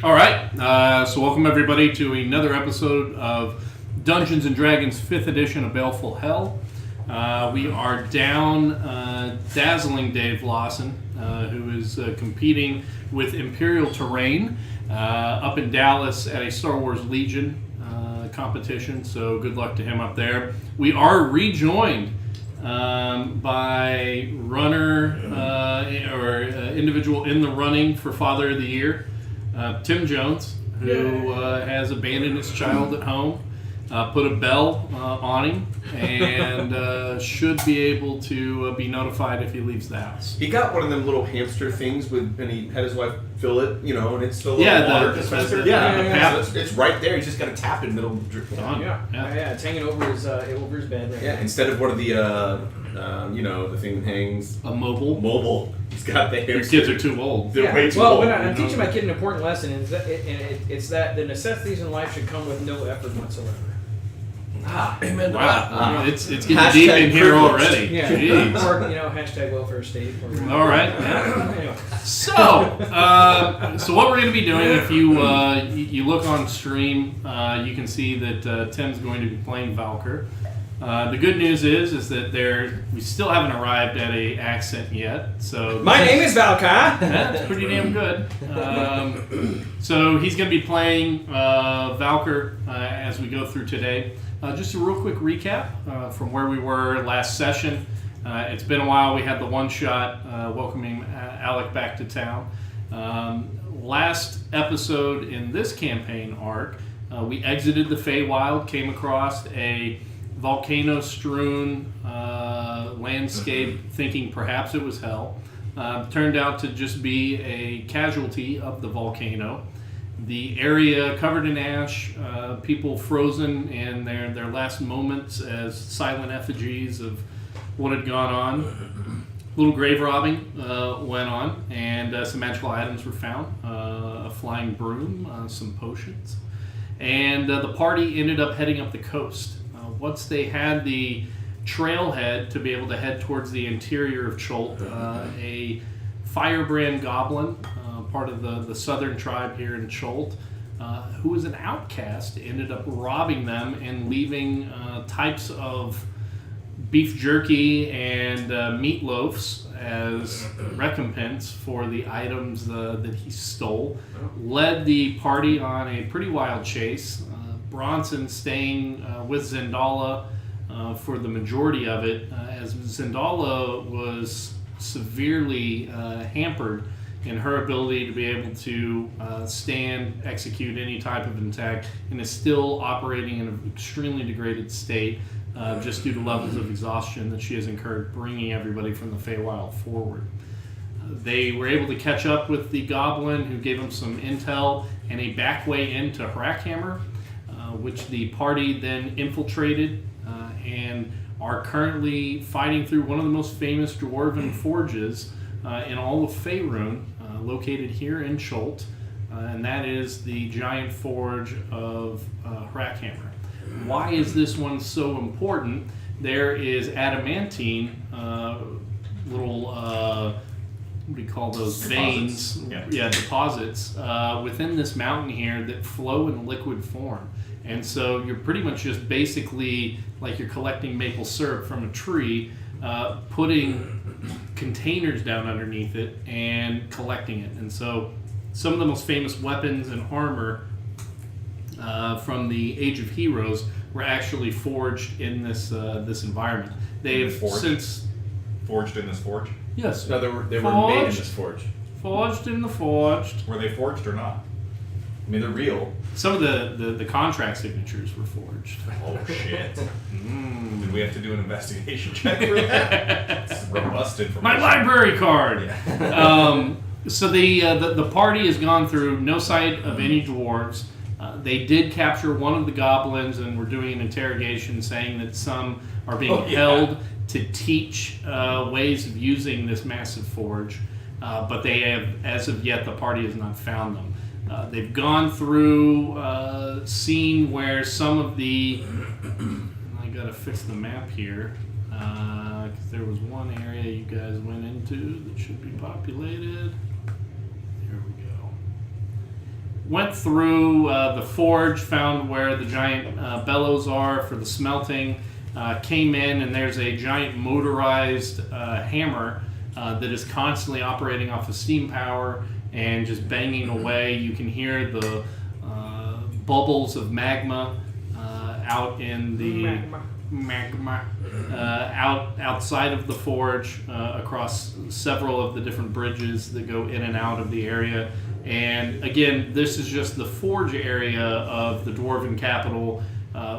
All right, so welcome everybody to another episode of Dungeons & Dragons 5th edition of Baleful Hell. We are down dazzling Dave Lawson, who is competing with Imperial Terrain up in Dallas at a Star Wars Legion competition, so good luck to him up there. We are rejoined by runner or individual in the running for Father of the Year, Tim Jones, who has abandoned his child at home, put a bell on him, and should be able to be notified if he leaves the house. He got one of them little hamster things and he had his wife fill it, and it's still a little water dispenser. It's right there. He's just got to tap it in the middle of the drip. Yeah, it's hanging over his bed. Right now. Instead of one of the the thing that hangs. A mobile. He's got the hamster. Your kids are too old. They're way too old. Well, I'm teaching my kid an important lesson, and it's that the necessities in life should come with no effort whatsoever. Amen. Wow. It's getting deep in here already. Yeah. Jeez. Or, hashtag welfare state. All right. Anyway. So what we're going to be doing, if you look on stream, you can see that Tim's going to be playing Valkyr. The good news is that we still haven't arrived at a accent yet. So my name is Valkyr. That's pretty damn good. So he's going to be playing Valkyr as we go through today. Just a real quick recap from where we were last session. It's been a while. We had the one shot welcoming Alec back to town. Last episode in this campaign arc, we exited the Feywild, came across a volcano-strewn landscape, thinking perhaps it was hell. Turned out to just be a casualty of the volcano. The area covered in ash, people frozen in their last moments as silent effigies of what had gone on. A little grave robbing went on, and some magical items were found. A flying broom, some potions. And the party ended up heading up the coast. Once they had the trailhead to be able to head towards the interior of Cholt, a firebrand goblin, part of the southern tribe here in Cholt, who was an outcast, ended up robbing them and leaving types of beef jerky and meatloafs as recompense for the items that he stole. Led the party on a pretty wild chase. Bronson staying with Zendala for the majority of it, as Zendala was severely hampered in her ability to be able to execute any type of attack, and is still operating in an extremely degraded state just due to levels of exhaustion that she has incurred, bringing everybody from the Feywild forward. They were able to catch up with the goblin, who gave them some intel and a back way into Hrackhammer, which the party then infiltrated and are currently fighting through one of the most famous dwarven forges in all of Faerun, located here in Cholt, and that is the giant forge of Hrackhammer. Why is this one so important? There is adamantine, little, what do you call those? Veins? Deposits within this mountain here that flow in liquid form. And so you're pretty much just basically like you're collecting maple syrup from a tree, putting containers down underneath it and collecting it. And so some of the most famous weapons and armor from the Age of Heroes were actually forged in this environment. They've since forged in this forge. Yes. No, they were made in this forge. Forged in the forged. Were they forged or not? I mean, they're real. Some of the contract signatures were forged. Oh shit! Did we have to do an investigation check for that? It's robust information. My library card. Yeah. So the party has gone through no sight of any dwarves. They did capture one of the goblins and were doing an interrogation, saying that some are being held to teach ways of using this massive forge, but they have, as of yet, the party has not found them. They've gone through, seen where some of the... I gotta fix the map here, because there was one area you guys went into that should be populated. There we go. went through the forge, found where the giant bellows are for the smelting, came in, and there's a giant motorized hammer that is constantly operating off of steam power and just banging away. You can hear the bubbles of magma out in the outside of the forge, across several of the different bridges that go in and out of the area. And again, this is just the forge area of the Dwarven capital.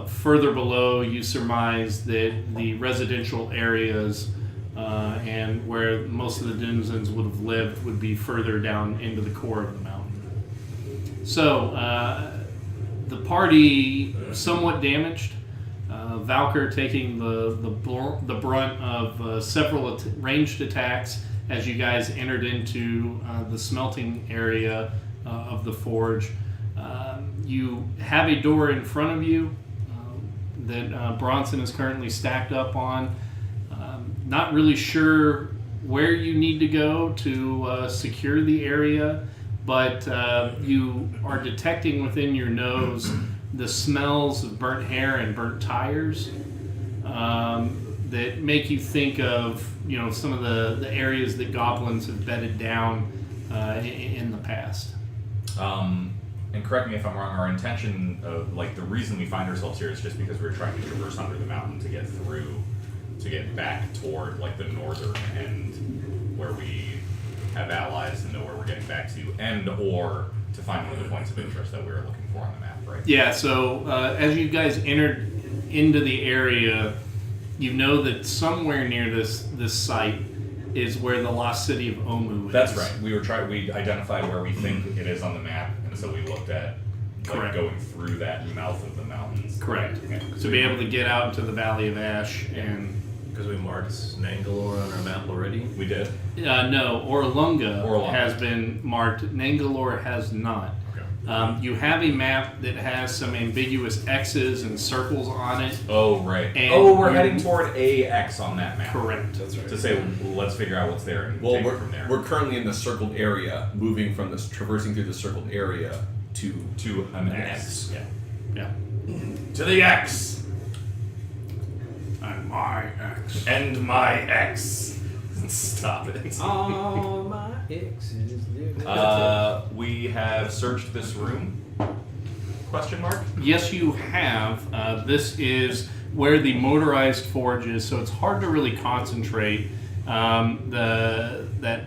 Further below, you surmise that the residential areas and where most of the denizens would have lived would be further down into the core of the mountain. So the party somewhat damaged. Valkyr taking the brunt of several ranged attacks as you guys entered into the smelting area of the forge. You have a door in front of you that Bronson is currently stacked up on. Not really sure where you need to go to secure the area, but you are detecting within your nose the smells of burnt hair and burnt tires that make you think of some of the areas that goblins have bedded down in the past. And correct me if I'm wrong, our intention of, the reason we find ourselves here is just because we're trying to traverse under the mountain to get back toward, the northern end where we have allies and know where we're getting back to, and or to find one of the points of interest that we were looking for on the map, right? Yeah, so as you guys entered into the area, you know that somewhere near this site is where the lost city of Omu is. That's right. We identified where we think it is on the map, and so we looked at going through that mouth of the mountains. Correct. Okay. To be able to get out into the Valley of Ash and... Because we marked Nangalore on our map already? We did? No, Orlunga Orlunga has been marked. Nangalore has not. Okay. You have a map that has some ambiguous X's and circles on it. Oh, right. And we're heading toward a X on that map. Correct. That's right. To say, let's figure out what's there and Well, take it from there. we're currently in the circled area, moving from this, traversing through the circled area to an X. Yeah. To the X! And my X. And my X! Stop it. All my exes live. We have searched this room? Question mark? Yes, you have. This is where the motorized forge is, so it's hard to really concentrate. That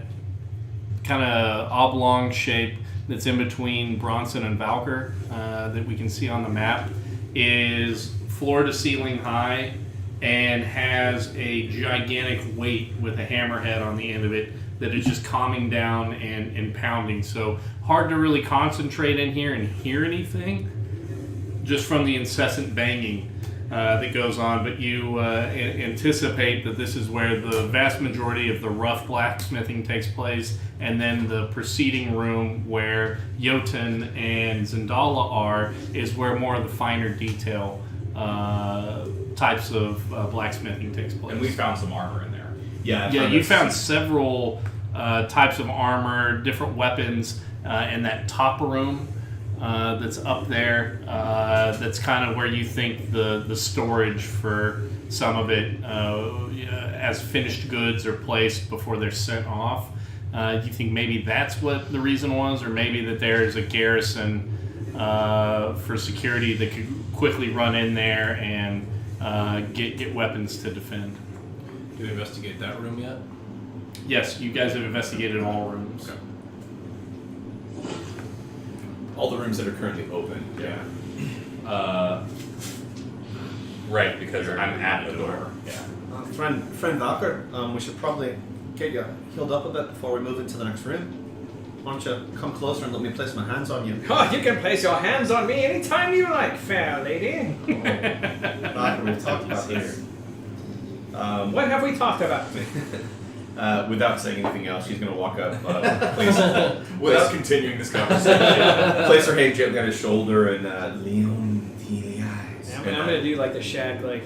kind of oblong shape that's in between Bronson and Valkyr that we can see on the map is floor to ceiling high and has a gigantic weight with a hammerhead on the end of it that is just calming down and pounding. So hard to really concentrate in here and hear anything just from the incessant banging that goes on. But you anticipate that this is where the vast majority of the rough blacksmithing takes place, and then the preceding room where Jotun and Zendala are is where more of the finer detail types of blacksmithing takes place. And we found some armor in there. Yeah, you found several types of armor, different weapons in that top room that's up there. That's kind of where you think the storage for some of it as finished goods are placed before they're sent off. You think maybe that's what the reason was, or maybe that there's a garrison for security that could quickly run in there and get weapons to defend. Did we investigate that room yet? Yes, you guys have investigated all rooms. Okay. all the rooms that are currently open. Yeah. Right, because I'm at the door. Yeah. Friend Valkyr, we should probably get you healed up a bit before we move into the next room. Why don't you come closer and let me place my hands on you? Oh, you can place your hands on me anytime you like, fair lady. Valkyr, we've talked about this. What have we talked about? Without saying anything else, she's going to walk up, Without continuing this conversation. place her hand gently on his shoulder, and Leon Telias. I'm gonna do like the Shaq, like.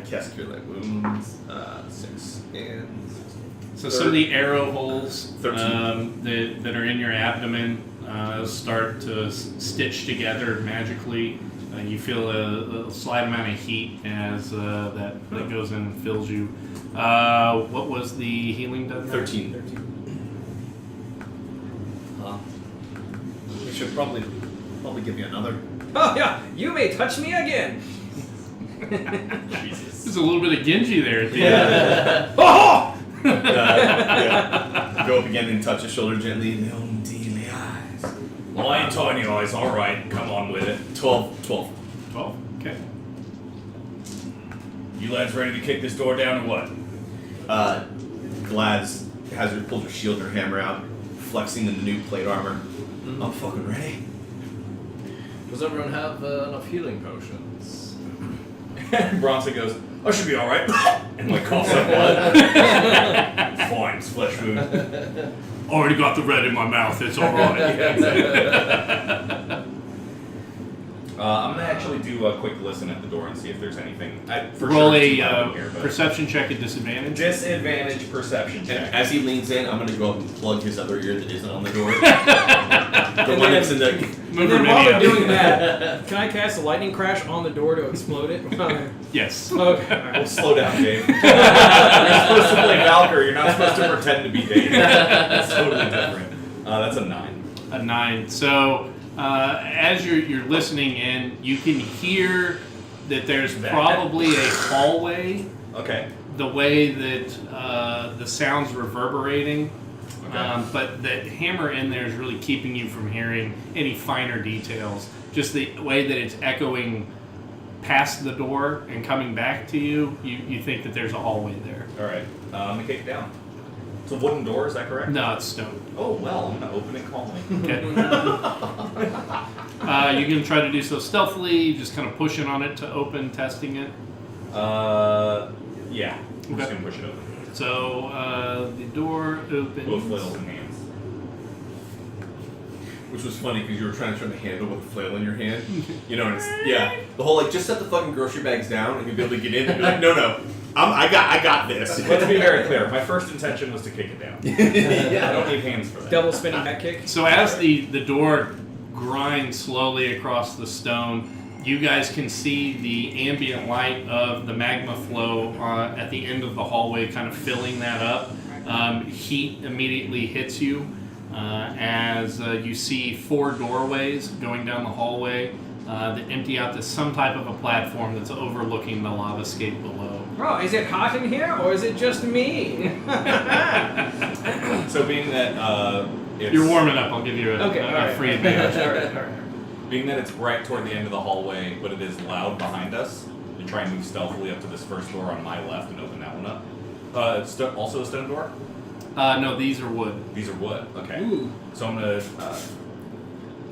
Cast Cure Light Wounds, 6 and 6. So some of the arrow holes 13. that are in your abdomen start to stitch together magically. You feel a slight amount of heat as that goes in and fills you. What was the healing done? 13. We should probably give you another. Oh yeah, you may touch me again. There's a little bit of Genji there at the end. Oh! Yeah. Go up again and touch his shoulder gently. Leon D. in the eyes. Well, I ain't telling you eyes. All right, come on with it. 12. 12. Okay. You lads ready to kick this door down or what? Gladys has her pulled her shield and her hammer out, flexing in the new plate armor. I'm fucking ready. Does everyone have enough healing potions? Bronson goes, I should be all right, and like coughs up blood. It's fine, it's flesh wound. Already got the red in my mouth. It's all right. I'm gonna actually do a quick listen at the door and see if there's anything. Roll a perception check at disadvantage. Disadvantage perception check. And as he leans in, I'm gonna go up and plug his other ear that isn't on the door. The one that's in the. And then while we're doing that, can I cast a lightning crash on the door to explode it? Yes. Okay. Well, slow down, Dave. You're supposed to play Valkyrie. You're not supposed to pretend to be Dave. That's totally different. That's a 9. A 9. So as you're listening in, you can hear that there's probably a hallway. Okay. The way that the sound's reverberating. Okay. But that hammer in there is really keeping you from hearing any finer details. Just the way that it's echoing past the door and coming back to you, you think that there's a hallway there. All right. I'm gonna kick it down. It's a wooden door. Is that correct? No, it's stone. Oh well, I'm gonna open it calmly. Okay. You can try to do so stealthily, just kind of pushing on it to open, testing it. Yeah. I'm just Okay. gonna push it open. So the door opens. Both flails in hands. Which was funny because you were trying to turn the handle with a flail in your hand. You know, and it's, yeah. The whole, like, just set the fucking grocery bags down and you'll be able to get in and be like, no. I got this. Let's be very clear. My first intention was to kick it down. I don't need hands for that. Double spinning back kick. So as the door grinds slowly across the stone, you guys can see the ambient light of the magma flow at the end of the hallway kind of filling that up. Heat immediately hits you as you see 4 doorways going down the hallway that empty out to some type of a platform that's overlooking the lavascape below. Oh, is it hot in here, or is it just me? So being that You're warming up. I'll give you a free advantage. all right. Being that it's right toward the end of the hallway, but it is loud behind us, and try and move stealthily up to this first door on my left and open that one up. Also a stone door? No, these are wood. These are wood. Okay. Ooh. So I'm gonna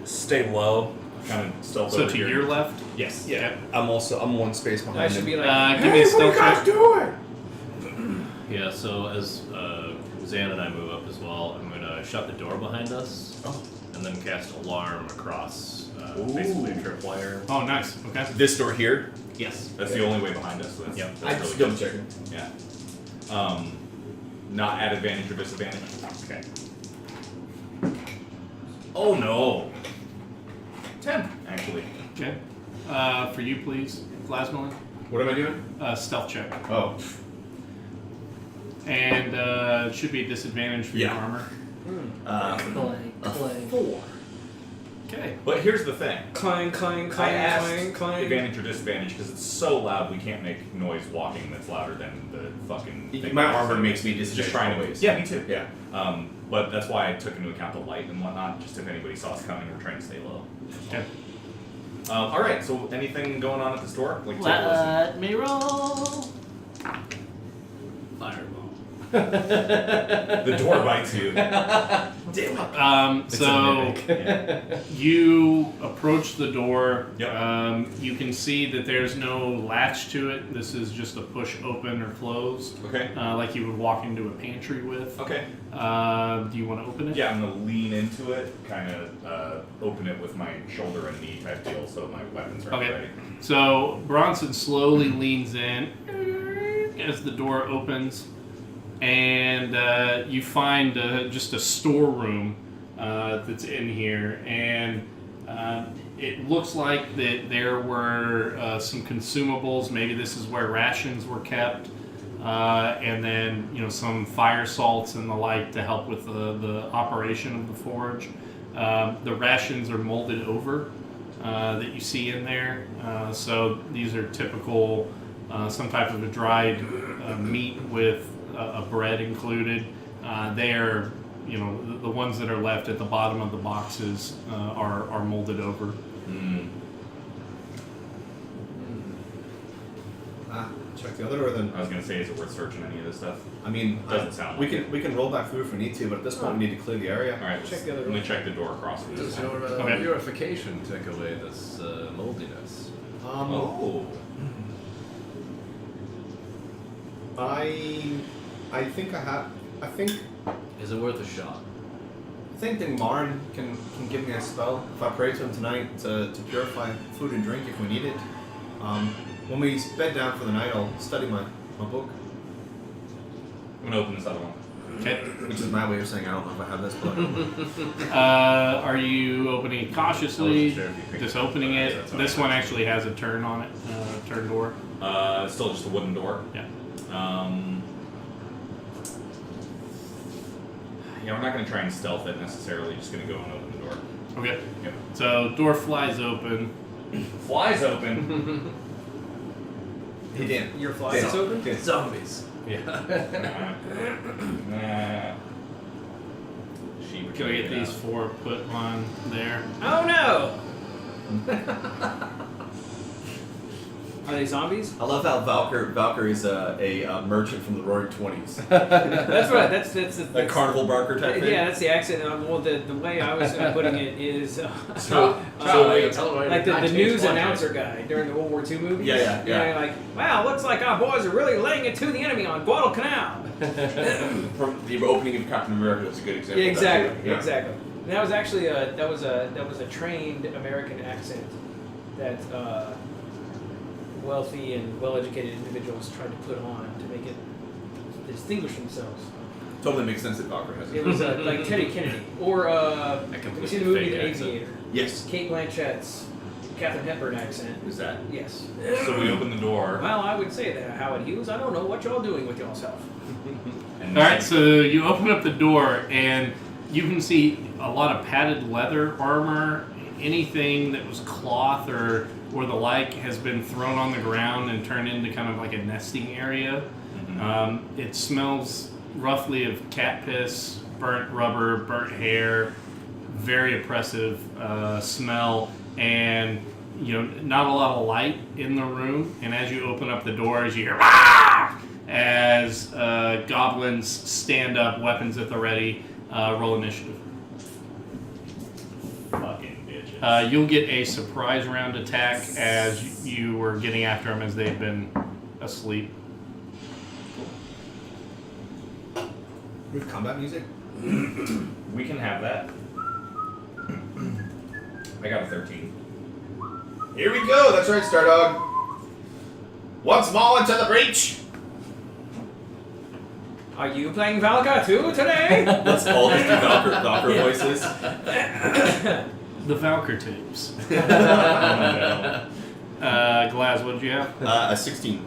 stay low, kind of stealth So over to here. your left? Yes. Yeah. I'm one space I behind should him. be like, Give me a stealth check. doing? Yeah, so as Zan and I move up as well, I'm going to shut the door behind us and then cast Alarm across basically a tripwire. Oh, nice. Okay. This door here? Yes. That's the only way behind us. So that's, Yep. that's I just really double good. checking. Yeah. Not at advantage or disadvantage. Okay. Oh no. 10 actually. Okay. For you, please, Plasmalin. What am I doing? Stealth check. Oh. And it should be a disadvantage for your Yeah. armor. Clay. 4. Okay. But here's the thing. clang. I asked advantage or disadvantage because it's so loud we can't make noise walking that's louder than the fucking thing. My armor makes me just trying to. always. Yeah, me too. Yeah. But that's why I took into account the light and whatnot, just if anybody saw us coming, we're trying to stay low. Okay. All right. So anything going on at the store? Like, take a Let me roll. Fireball. listen. The door bites you. So you approach the door. Yep. You can see that there's no latch to it. This is just a push open or close, Okay. like you would walk into a pantry with. Okay. Do you want to open it? Yeah, I'm gonna lean into it, kind of open it with my shoulder and knee type deal, so my weapons are Okay. ready. So Bronson slowly leans in as the door opens, and you find just a storeroom that's in here, and it looks like that there were some consumables. Maybe this is where rations were kept, and then some fire salts and the like to help with the operation of the forge. The rations are molded over that you see in there. So these are typical, some type of a dried meat with a bread included. They are, the ones that are left at the bottom of the boxes are molded over. Check the other door then. I was gonna say, is it worth searching any of this stuff? I mean, Doesn't sound we like can we can roll back through if we need to, but at this point we need to clear the area. All right, Check the other let me door. check the door across from this Does one. your Okay. purification take away this moldiness? Oh, I think I think Is it worth a shot? that Marn can give me a spell if I pray to him tonight to purify food and drink if we need it. When we bed down for the night, I'll study my book, I'm gonna open this other one. Okay. which is my way of saying I don't know if I have this, but Are you opening it cautiously? I wasn't sure if you picked Just it up, opening but it. that's all This right. one actually has a turn on it, turn door. It's still just a wooden door. Yeah. Yeah, we're not gonna try and stealth it necessarily. Just gonna go and open the door. Okay. Yep. So door flies open. Flies open. hey Dan, Your fly is open? Dan. Zombies. Yeah. Sheep. Can I get these 4 put on there? Oh no! Are they zombies? I love how Valkyr is a merchant from the Roaring Twenties, That's what. That's like carnival barker type thing. Yeah, that's the accent. Well, the way I was putting it is like the Nineteen news 20. announcer guy during the World War II movies. Yeah. Like, wow, looks like our boys are really laying it to the enemy on Guadalcanal. From the opening of Captain America, that's a good example. Yeah, of that, exactly, too. Yeah. exactly. And that was actually that was a trained American accent that wealthy and well-educated individuals tried to put on to make it to distinguish themselves. Totally makes sense that Valkyr has It it. was like Teddy Kennedy or have you completely seen the movie fake The accent. Aviator? Yes. Kate Blanchett's Katharine Hepburn accent. Is that? Yes. So we open the door. Well, I would say that, Howard Hughes. I don't know what y'all doing with yourself. And All right. So you open up the door and you can see a lot of padded leather armor. Anything that was cloth or the like has been thrown on the ground and turned into kind of like a nesting area. It smells roughly of cat piss, burnt rubber, burnt hair, very oppressive smell, and not a lot of light in the room. And as you open up the doors, you hear "Ah!" as goblins stand up, weapons at the ready. Roll initiative. fucking bitches. You'll get a surprise round attack as you were getting after them as they've been asleep. With combat music. We can have that. I got a 13. Here we go. That's right, Stardog. Once more into the breach. Are you playing Valka too today? Let's all just do Valkyr voices. The Valkyr tapes. Oh, no. Glaz, what did you have? A 16.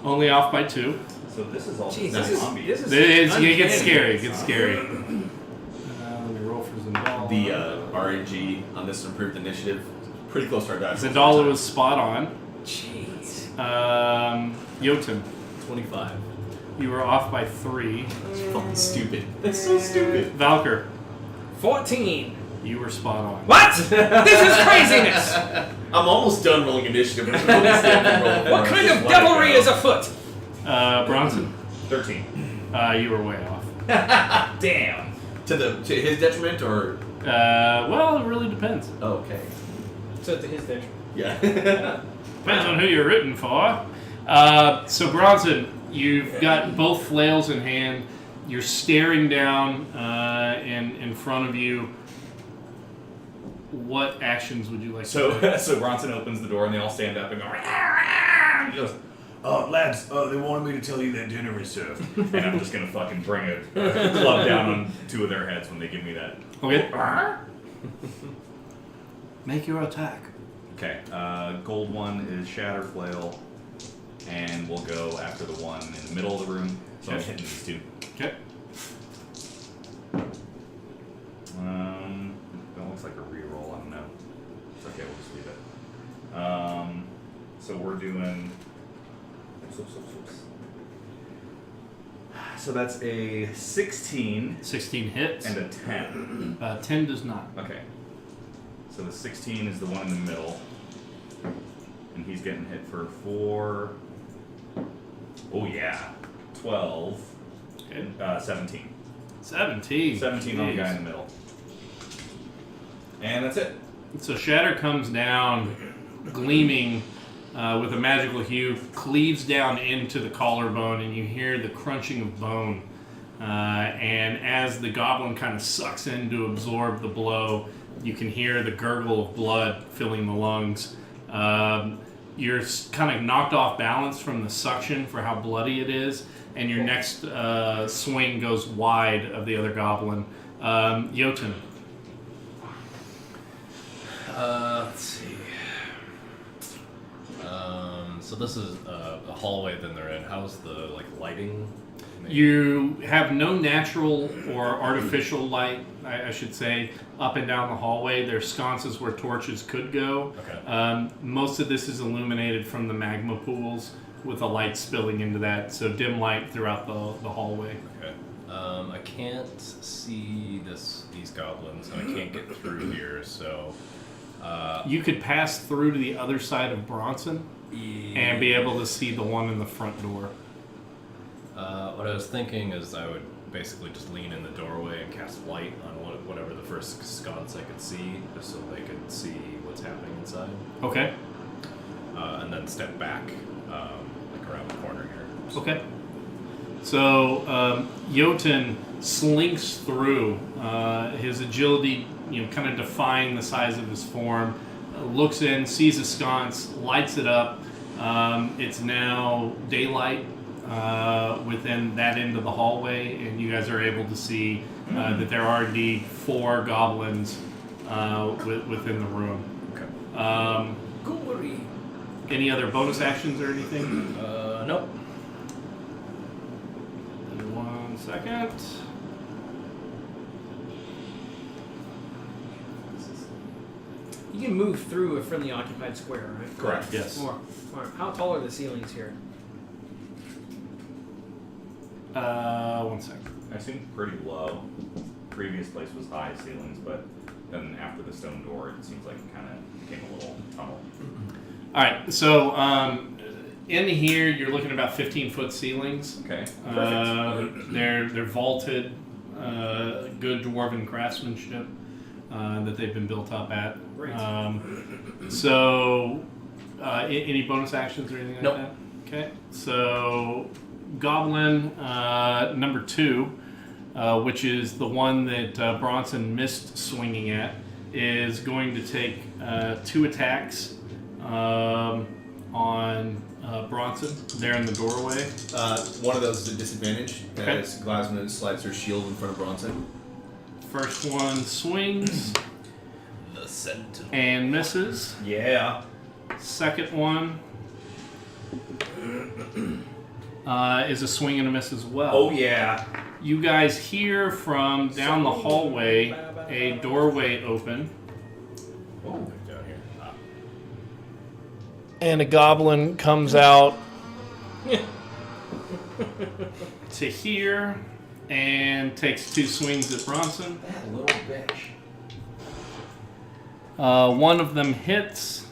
Only off by 2. So this is all Jeez, just this zombies. is It gets uncanny. scary. It gets scary. Let me roll for Zendala. The RNG on this improved initiative, pretty close to our dice. Zendala was spot on. Jeez. Jotun, 25. you were off by 3. It's fucking stupid. That's so stupid. Valkyr, 14. you were spot on. What? This is craziness. I'm almost done rolling initiative. But I'm almost done rolling What kind of Just let it devilry go. is afoot? Bronson, 13. you were way off. Damn. To his detriment or? Well, it really depends. Oh, okay. So to his detriment. Yeah. Depends on who you're rooting for. So Bronson, you've got both flails in hand. You're staring down in front of you. What actions would you like to take? So Bronson opens the door and they all stand up and go. "Rah, rah," and he goes, Lads, they wanted me to tell you that dinner is served. And I'm just gonna fucking bring a club down on 2 of their heads when they give me that. Okay. Make your attack. Okay, gold one is Shatter Flail, and we'll go after the one in the middle of the room. So I'm Okay. hitting these 2. Okay. That looks like a reroll. I don't know. It's okay. We'll just leave it. So we're doing. So that's a 16 16 hits. and a 10. 10 does not. Okay. So the 16 is the one in the middle, and he's getting hit for 4. Oh yeah, 12. Okay. 17. 17. 17 on the guy Jeez. in the middle. And that's it. So Shatter comes down, gleaming with a magical hue, cleaves down into the collarbone, and you hear the crunching of bone. And as the goblin kind of sucks in to absorb the blow, you can hear the gurgle of blood filling the lungs. You're kind of knocked off balance from the suction for how bloody it is, and your next swing goes wide of the other goblin. Jotun. Let's see. So this is a hallway that they're in. How's the lighting? You have no natural or artificial light, I should say, up and down the hallway. There's sconces where torches could go. Okay. Most of this is illuminated from the magma pools with a light spilling into that, so dim light throughout the hallway. Okay. I can't see these goblins, and I can't get through here. So. You could pass through to the other side of Bronson and be able to see the one in the front door. What I was thinking is I would basically just lean in the doorway and cast light on whatever the first sconce I could see, just so they could see what's happening inside. Okay. And then step back, around the corner here. Okay. So Jotun slinks through, his agility, kind of defying the size of his form. Looks in, sees a sconce, lights it up. It's now daylight within that end of the hallway, and you guys are able to see that there are indeed 4 goblins within the room. Okay. Gory. Any other bonus actions or anything? Nope. 1 second. You can move through a friendly occupied square, right? Correct. Yes. Or how tall are the ceilings here? 1 second. I seem pretty low. Previous place was high ceilings, but then after the stone door, it seems like it kind of became a little tunnel. All right, so in here you're looking at about 15-foot ceilings. Okay. They're vaulted, good dwarven craftsmanship that they've been built up at. Great. Any bonus actions or anything like Nope. that? Okay, so Goblin number 2, which is the one that Bronson missed swinging at, is going to take 2 attacks on Bronson there in the doorway. One of those is a disadvantage, Okay. as Glasman slides her shield in front of Bronson. First one swings The Sentinel. and misses. Yeah. Second one is a swing and a miss as well. Oh yeah. You guys hear from down the hallway a doorway open. Oh, down here. And a goblin comes out to here and takes 2 swings at Bronson. That little bitch. One of them hits.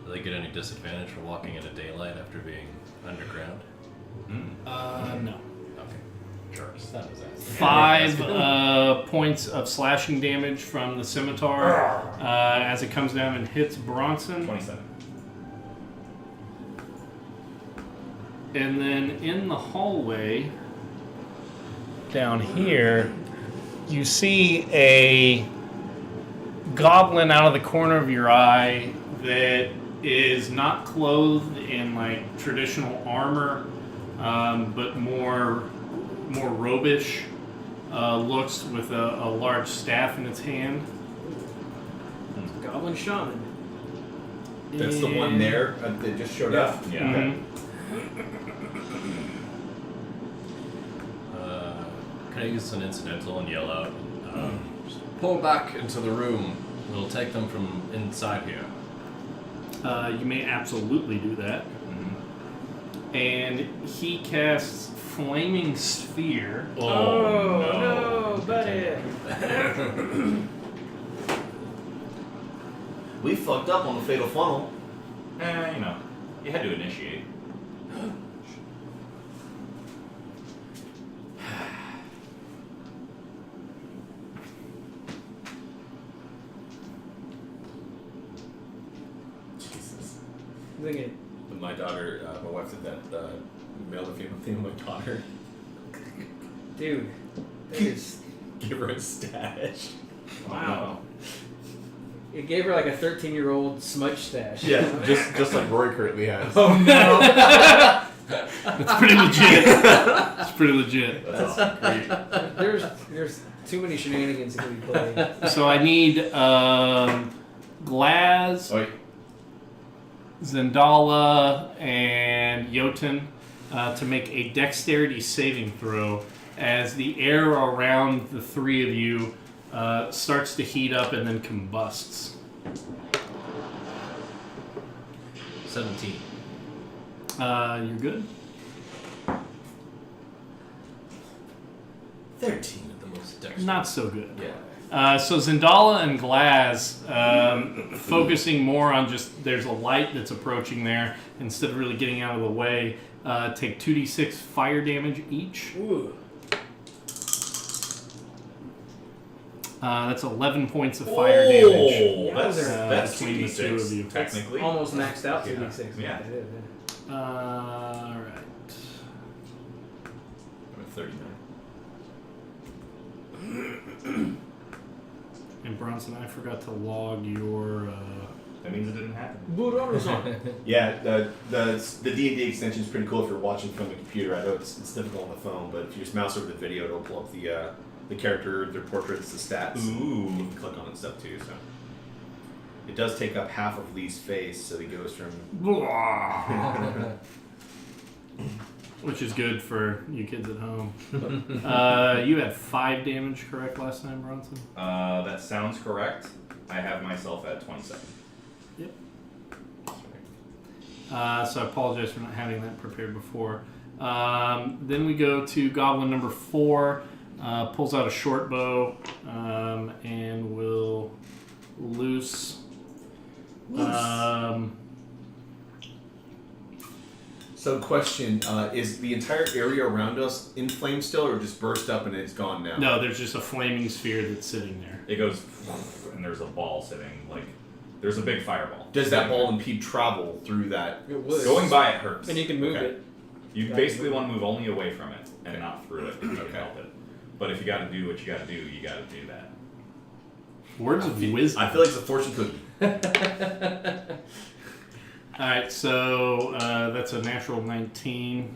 Do they get any disadvantage for walking into daylight after being underground? No. Okay. Sure. That was asking. 5 points of slashing damage from the scimitar as it comes down and hits Bronson. 27. And then in the hallway down here, you see a goblin out of the corner of your eye that is not clothed in like traditional armor, but more robish. Looks with a large staff in its hand. Goblin shaman. That's the one there that just showed up. Yeah. Mhm. Can I use an incidental and yell out? Pull back into the room. We'll take them from inside here. You may absolutely do that. And he casts Flaming Sphere. Oh, no, buddy. We fucked up on the fatal funnel. You know, you had to initiate. Jesus. I'm thinking, When my daughter, my wife did that male to female thing with my daughter. dude, that is, Give her a stash. wow. It gave her like a 13-year-old smudge stash. Yeah, just like Rory currently has. Oh no. That's pretty legit. It's pretty legit. That's great. There's too many shenanigans that can be played. So I need Glaz, Wait. Zendala, and Jotun to make a dexterity saving throw as the air around the three of you starts to heat up and then combusts. 17. You're good. 13 at the most dexterous. Not so good. Yeah. So Zendala and Glaz, focusing more on just there's a light that's approaching there instead of really getting out of the way, take 2d6 fire damage each. Ooh. That's 11 points of fire damage. Oh, that's between the two of you. technically. Almost maxed out to Yeah. D6. Yeah. All right. I'm at 39. And Bronson, I forgot to log your. That means it didn't happen. Yeah, the D&D extension is pretty cool if you're watching from the computer. I know it's difficult on the phone, but if you just mouse over the video, it'll pull up the character, their portraits, the stats. Ooh. You can click on it and stuff too. So it does take up half of Lee's face, so he goes from. Which is good for you kids at home. You had 5 damage, correct, last time, Bronson? That sounds correct. I have myself at 27. Yep. So I apologize for not having that prepared before. Then we go to Goblin number 4. Pulls out a short bow and will loose. So, question: is the entire area around us in flames still, or just burst up and it's gone now? No, there's just a flaming sphere that's sitting there. It goes, and there's a ball sitting, like, there's a big fireball. Does that ball impede travel through that? It would. Going by it hurts. And you can move Okay. it. You basically want to move only away from it and not through it if you can Okay. help it. But if you got to do what you got to do, you got to do that. Words of wisdom. I feel like it's a fortune cookie. Alright, so that's a natural 19.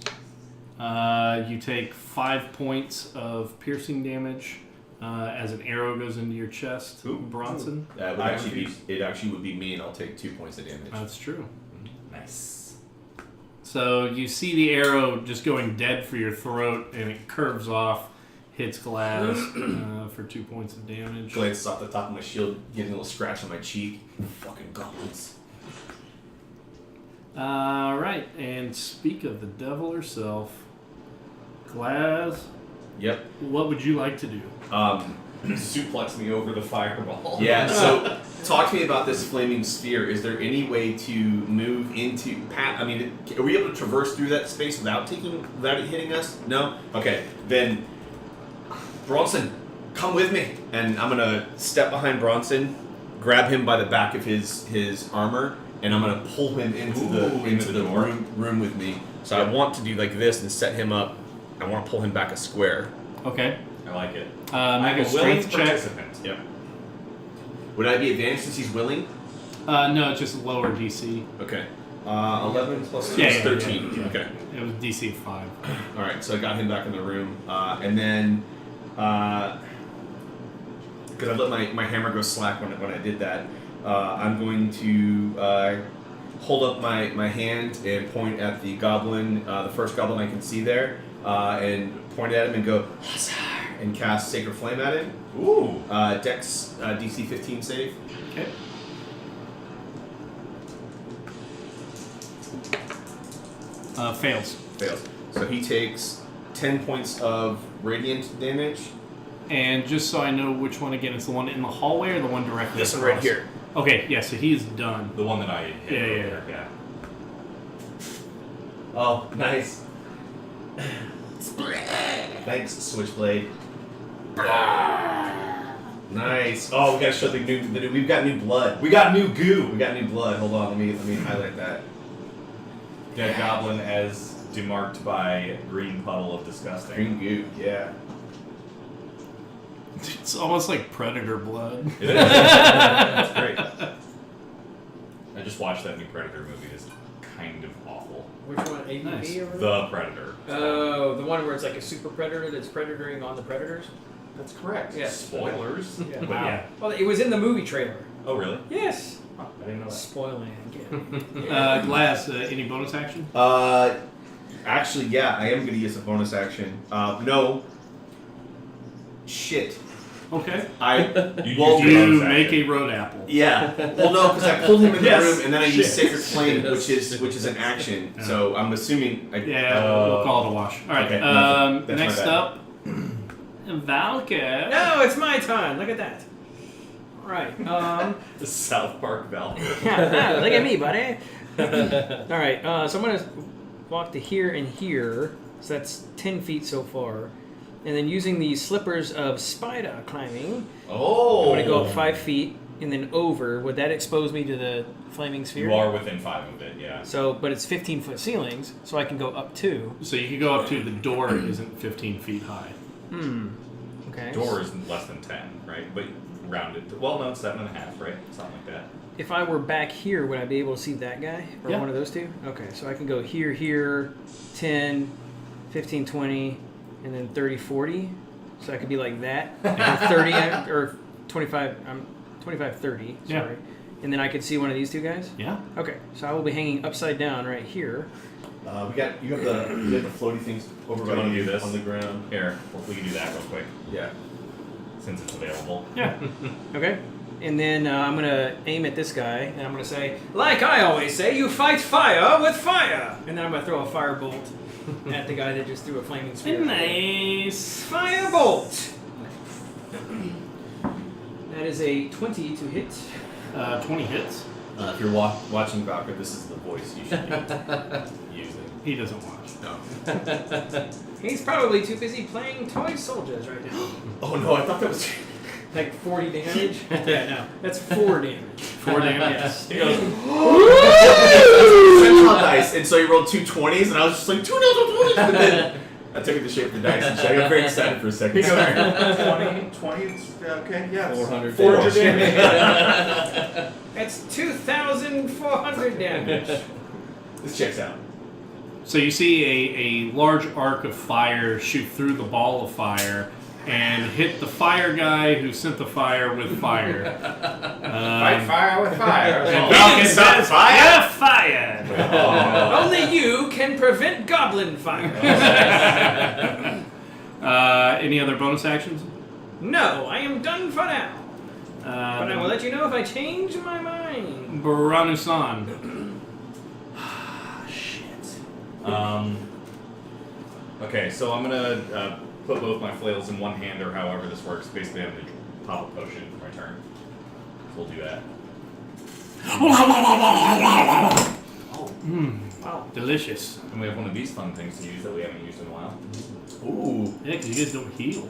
You take 5 points of piercing damage as an arrow goes into your chest, Ooh. Bronson. That would it actually would be me, and I'll take 2 points of damage. That's true. Nice. So you see the arrow just going dead for your throat, and it curves off, hits Glass for 2 points of damage. Glances off the top of my shield, getting a little scratch on my cheek. Fucking goblins. Alright, and speak of the devil herself, Glass, Yep. what would you like to do? Suplex me over the fireball. Yeah, so talk to me about this flaming sphere. Is there any way to move into are we able to traverse through that space without it hitting us? No? Okay. Then Bronson, come with me. And I'm gonna step behind Bronson, grab him by the back of his armor, and I'm gonna pull him into the door. room with me. So I want to do like this and set him up. I want to pull him back a square. Okay. I like it. Make a I'm a willing strength check. participant. Yep. Would I be advanced since he's willing? No, it's just lower DC. Okay. 11 plus 2 Yeah, is yeah, 13. yeah. Okay. It was DC 5. All right, so I got him back in the room, and then because I let my hammer go slack when I did that, I'm going to hold up my hand and point at the goblin, the first goblin I can see there, and point at him and go and cast Sacred Flame at him. Ooh. Dex DC 15 save. Okay. Fails. Fails. So he takes 10 points of radiant damage. And just so I know which one again, it's the one in the hallway or the one directly This one across? right here. Okay, yeah, so he's done. The one that I hit Yeah, yeah, earlier, yeah. Oh, nice. Thanks, Switchblade. Nice. Oh, we gotta show the new. We've got new blood. We got new goo. We got new blood. Hold on, let me highlight that. Dead goblin as demarked by green puddle of disgusting. Green goo. Yeah. It's almost like Predator blood. It is. That's great. I just watched that new Predator movie. It's kind of awful. Which one? AVP Nice. or whatever? The Predator. Oh, the one where it's like a super predator that's predatoring on the predators? That's correct. Yeah. Spoilers. Yeah. But Wow. yeah. Well, it was in the movie trailer. Oh, really? Yes. Huh, I didn't know that. Spoiling again. Glass, any bonus action? Actually, yeah, I am gonna use a bonus action. No. Shit. Okay. I. You Well, used your You bonus make action. a road apple. Yeah. Well, no, because I pulled him in the Yes. room and then I Shit. used Sacred Flame, which is an action. So I'm assuming. Yeah, we'll call it a wash. All right. Okay, that's my Next bad. up, Valka. No, it's my time. Look at that. Right. The South Park Valve. Yeah, look at me, buddy. All right. So I'm gonna walk to here and here. So that's 10 feet so far. And then using the slippers of spider climbing, Oh. I'm gonna go up 5 feet and then over. Would that expose me to the flaming sphere? You are within 5 of it, yeah. So, but it's 15-foot ceilings, so I can go up 2. So you can go up to the door isn't 15 feet high. Okay. Door is less than 10, right? But rounded. Well, no, it's 7.5, right? Something like that. If I were back here, would I be able to see that guy? Or Yeah. one of those two? Okay, so I can go here, 10, 15, 20, and then 30, 40. So I could be like that. And 30, or 25, 25, 30, Yeah. sorry. And then I could see one of these two guys? Yeah. Okay, so I will be hanging upside down right here. You have the floaty things over Do you by wanna you do this? on the ground. Here, we can do that real quick, Yeah. since it's available. Yeah. Okay? And then I'm going to aim at this guy, and I'm going to say, like I always say, you fight fire with fire! And then I'm going to throw a firebolt at the guy that just threw a flaming spear. Nice. Firebolt! That is a 20 to hit. 20 hits. If you're watching Valkyrie, this is the voice you should be using. He doesn't watch. No. He's probably too busy playing toy soldiers right now. Oh no, I thought that was. Like 40 damage? Yeah, no. That's 4 damage. 4 damage. Yes. He goes, Central dice, and so he rolled 2 20s, and I was just like 2 natural 20s. But then I took it to shape the dice, and I got very excited for a second. he goes 20, it's okay, yeah. 400 400 damage. damage. That's 2,400 damage. This checks out. So you see a large arc of fire shoot through the ball of fire and hit the fire guy who sent the fire with fire. Fight fire with fire. And Oh, Falcon stop says, fire? "You're fired." Only you can prevent goblin fire. Any other bonus actions? No, I am done for now. But I will Uh, let you know if I change my mind. Baranusan. Okay, so I'm gonna put both my flails in one hand, or however this works. Basically, I'm gonna pop a potion for my turn. So we'll do that. Wow. Delicious. And we have one of these fun things to use that we haven't used in a while. Ooh. Yeah, because you guys don't heal.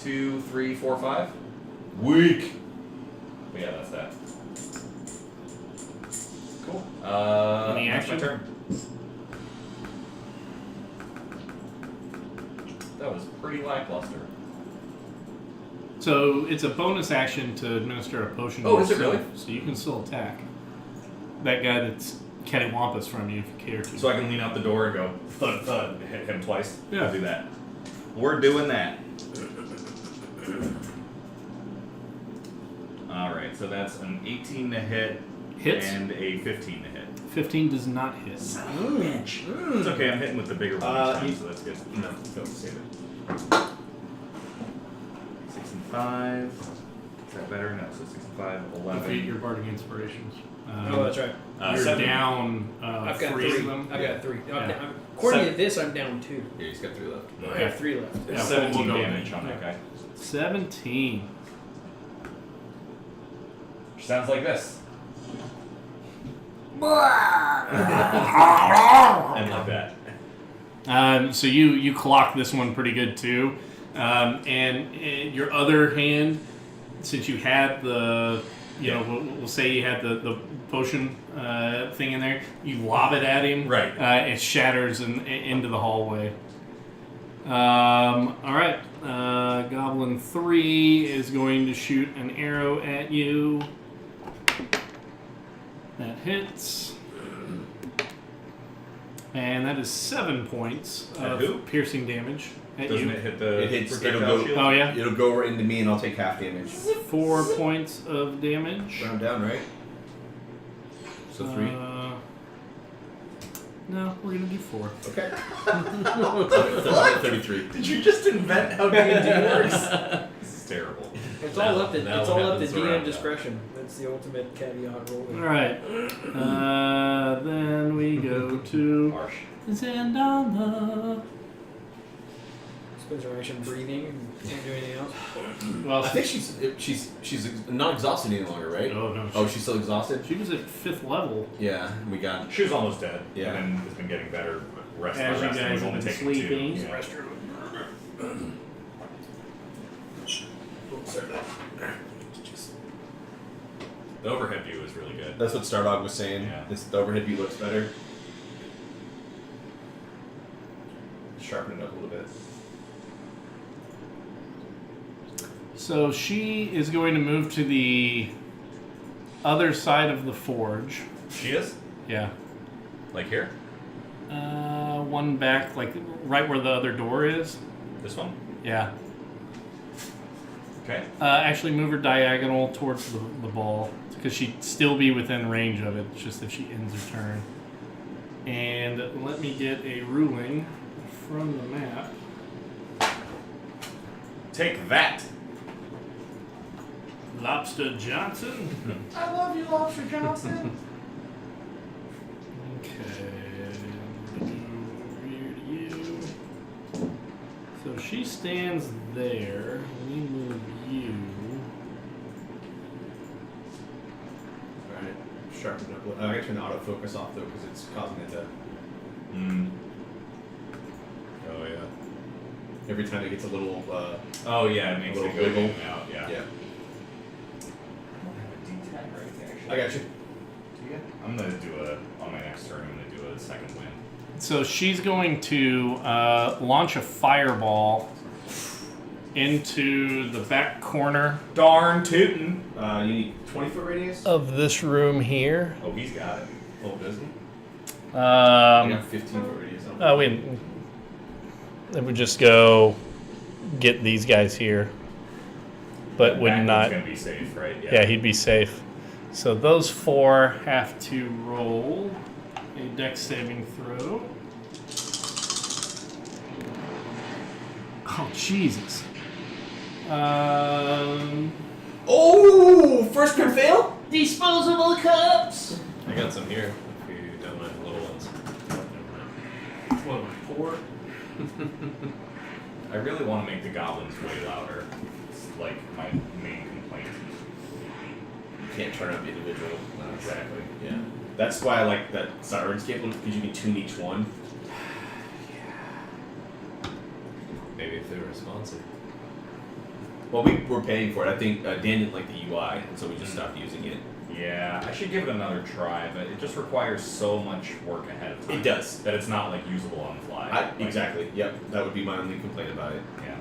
2, 3, 4, 5. Weak. But yeah, that's that. Cool. Any That's my action? turn. That was pretty lackluster. So it's a bonus action to administer a potion. Oh, to is it yourself, really? So you can still attack that guy that's cattywampus from you if you care to. So I can lean out the door and go thud thud, hit him twice. Yeah. I'll do that. We're doing that. All right, so that's an 18 to hit Hits. and a 15 to hit. 15 does not hit. It's okay. I'm hitting with the bigger one this time, so that's good. No, go save it. 6 and 5. Is that better? No. So 6 and 5, 11. Defeat your bardic inspirations. Oh, that's right. You're 7. down I've got 3 3. of them. I've got 3. Yeah. According to 7. this, I'm down 2. Yeah, he's got 3 left. I have 3 left. Yeah, 17 we'll go damage with on that guy. 17. Which sounds like this. And like that. So you clock this one pretty good too, and your other hand, since you had the, we'll say you had the potion thing in there, you lob it at him. Right. It shatters into the hallway. All right. Goblin 3 is going to shoot an arrow at you. That hits. And that is 7 points At of who? piercing damage at Doesn't you. it hit the It hits. projectile It'll go. shield? Oh yeah, It'll go right into me, and I'll take half damage. 4 points of damage. Round down, right? So 3. No, we're gonna do 4. Okay. 33. Did you just invent how D&D works? This is terrible. It's all up to Now it's what all up to happens around DM that? discretion. That's the ultimate caveat rule. All right. Then we go to Harsh. Zandana. Spends her action breathing and can't do anything else. Well, I think she's not exhausted any longer, right? Oh no. Oh, she's still exhausted. She was at 5th level. Yeah, we got. She was almost dead. Yeah. And then has been getting better. Rest As by you rest. And guys we've have only been taken 2. sleeping. Yeah. The overhead view is really good. That's what Stardog was saying. Yeah. The overhead view looks better. Sharpen it up a little bit. So she is going to move to the other side of the forge. She is? Yeah. Like here? One back, like right where the other door is. This one? Yeah. Okay. Actually, move her diagonal towards the ball because she'd still be within range of it. It's just if she ends her turn. And let me get a ruling from the map. Take that. Lobster Johnson. I love you, Lobster Johnson. Okay. Over here to you. So she stands there. We move you. Alright. Sharpen it up a little. I gotta turn the autofocus off though because it's causing it to. Oh, yeah. Every time it gets a little. Oh, yeah, it makes Little it go wiggle. in and out. Yeah. Yeah. Actually. I got you. I'm gonna do on my next turn. I'm gonna do a second win. So she's going to launch a fireball into the back corner Darn tootin'. You need 20-foot radius? of this room here. Oh, he's got it. Oh, does he? You Um, got 15-foot radius. it would just go get these guys here, but That would back one's not. gonna be safe, right? Yeah, he'd be safe. So those 4 have to roll a dex saving throw. Oh, Jesus. Oh! First crit fail? Disposable cups! I got some here. If you don't mind the little ones. What, 4? I really want to make the goblins way louder. It's like my main complaint. You can't turn up individual. Exactly. Yeah. That's why I like that Sirens Cape because you can tune each one. Maybe if they were responsive. Well, we were paying for it. I think Dan didn't like the UI, and so we just stopped using it. Yeah, I should give it another try, but it just requires so much work ahead of time. It does. That it's not like usable on the fly. Like, Exactly. Yep. That would be my only complaint about it. Yeah.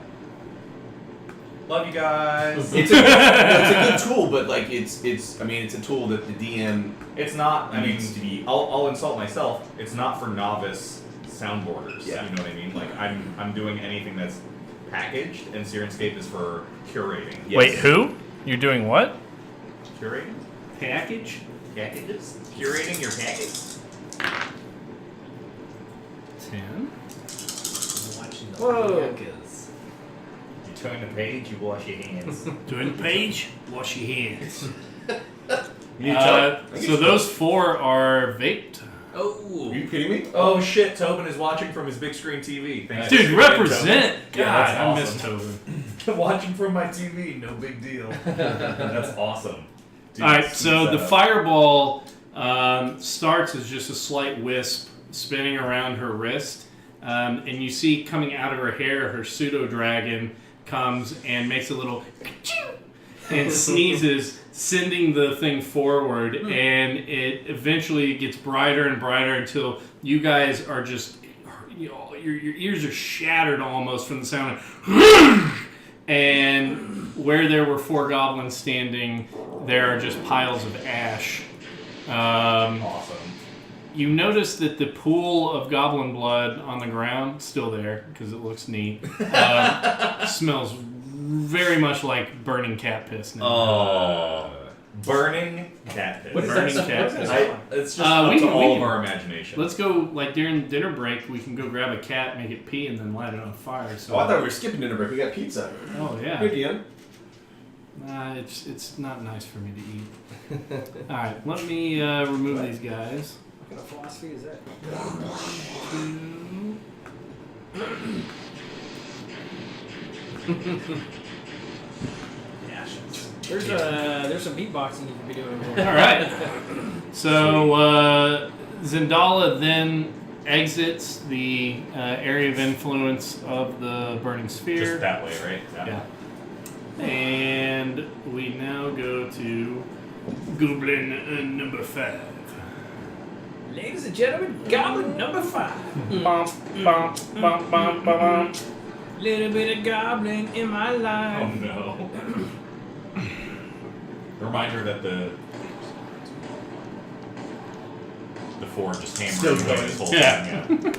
Love you guys. It's a good tool, but like it's a tool that the DM It's not. I mean, needs to be. I'll insult myself. It's not for novice soundboarders. Yeah. You know what I mean? Like I'm doing anything that's packaged, and Sirenscape is for curating. Yes. Wait, who? You're doing what? Curating Package? packages. Curating your package. 10. Watching the Whoa. Yakas. You turn the page, you wash your hands. Doing the page, wash your hands. You tell- So those 4 are vaped. Oh. Are you kidding me? Oh shit! Tobin is watching from his big screen TV. Thanks Dude, for represent! Tobin. God, Yeah, I that's miss awesome. Tobin. Watching from my TV, no big deal. That's awesome. Dude, Alright, sweet so the setup. fireball starts as just a slight wisp spinning around her wrist. And you see coming out of her hair, her pseudo dragon comes and makes a little and sneezes, sending the thing forward. And it eventually gets brighter and brighter until you guys are just, your ears are shattered almost from the sound of and where there were 4 goblins standing, there are just piles of ash. Awesome. You notice that the pool of goblin blood on the ground, still there, because it looks neat, smells very much like burning cat piss now. Oh. Burning cat piss. What is Burning that? cat What is piss. that? It's just up we to can- all we of can- our imagination. Let's go, like during dinner break, we can go grab a cat, make it pee, and then light it on fire. So, Oh, I thought we were skipping dinner break. We got pizza. Oh, yeah. Here, DM. Nah, it's not nice for me to eat. Alright, let me remove these guys. What kind of philosophy is that? 2. There's some beatboxing you can be doing here. Alright. So, Zendala then exits the area of influence of the burning sphere. Just that way, right? Yeah. And we now go to Goblin number 5. Ladies and gentlemen, Goblin number 5. Bump, bump, bump, bump, bump. Little bit of goblin in my Oh life. no. Reminder that the 4 just Still hammering away going. this whole Yeah. thing.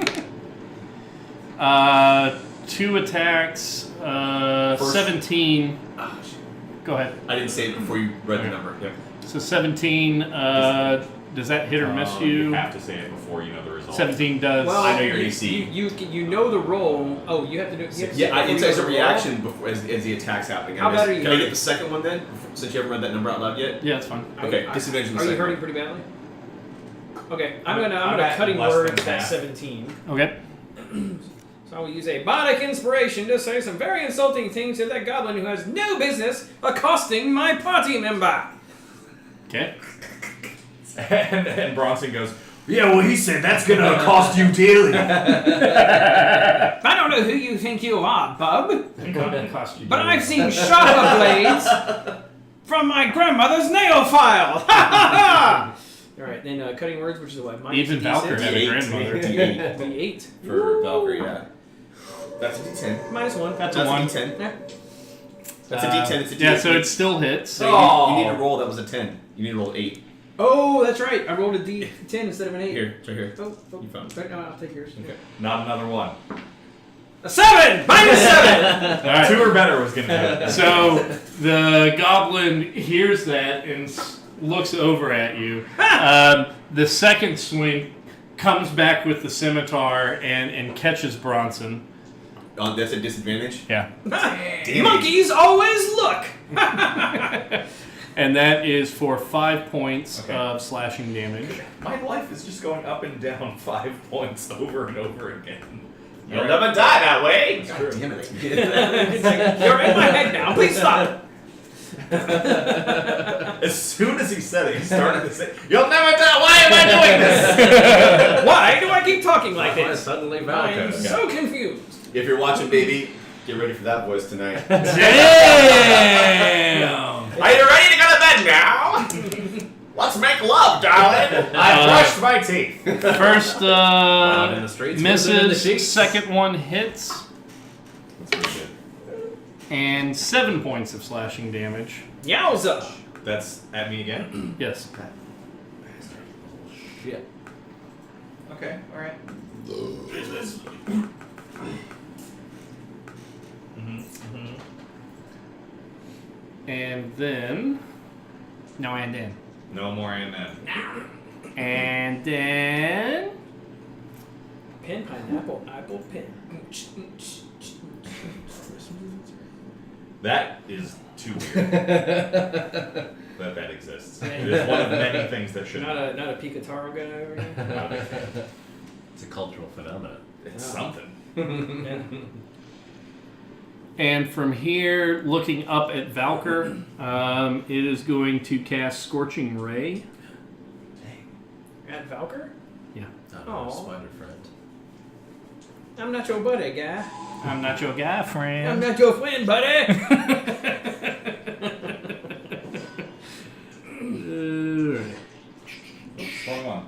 Yeah. 2 attacks, First- 17. Ah, shit. Go ahead. I didn't say it before you read the number. Yep. So 17, does that hit or miss You you? have to say it before you know the result. 17 does. Well, I know your you, AC. You know the roll. Oh, you have to do. You have to say Yeah, it it's before as you a roll. reaction before as the attack's happening. How bad are you Can I get hurting? the second one then? Since you haven't read that number out loud yet. Yeah, it's fine. Okay, disadvantage on the Are you second hurting one. pretty badly? Okay, I'm I'm gonna at cutting less word than that half. 17. Okay. So I will use a bardic inspiration to say some very insulting things to that goblin who has no business accosting my party member. Okay. and Bronson goes, yeah, well, he said that's going to cost you dearly. I don't know who you think you are, bub, but I've seen sharper blades from my grandmother's nail file. All right, then cutting words, which is what? Minus Even D6? Valkyrie had a D8. grandmother. D8 D8. for Valkyrie, yeah. That's a D10. Minus 1. That's That's a 1. a D10. Yeah. That's a D10. It's a D8. Yeah, so it still hits. So you need to roll. That was a 10. You need to roll 8. Oh, that's right. I rolled a D10 instead of an 8. Here, it's right here. Oh, You found it. right, no, I'll take yours. Okay. Not another one. A 7! Minus 7! All right. 2 or better was going to do it. So the goblin hears that and looks over at you. The second swing comes back with the scimitar and catches Bronson. That's a disadvantage. Yeah. Monkeys always look! And that is for 5 points Okay. of slashing damage. My life is just going up and down 5 points over and over again. You'll never die that way. It's true. Damn it. It's like, you're in my head now. Please stop. As soon as he said it, he started to say, "You'll never die. Why am I doing this?" Why do I keep talking like Why this? suddenly I'm Valka? so confused. If you're watching, baby, get ready for that voice tonight. Damn! Are you ready to go to bed now? Let's make love, darling. I brushed my teeth. First Out in the streets, wasn't in the misses, sheets. second one hits. That's pretty good. and 7 points of slashing damage. Yowza! That's at me again? Yes. Shit. Okay, alright. And then. No, and then. No more in that. And then. Pin, pineapple, apple, pin. That is too weird that exists. It is one of many things that should Not a Picataro guy over here? It's a cultural phenomenon. It's something. Yeah. And from here, looking up at Valkyr, it is going to cast Scorching Ray. At Valkyr? Yeah. Oh, Aw. spider friend. I'm not your buddy, guy. I'm not your guy, friend. I'm not your friend, buddy. Alright. Wrong one.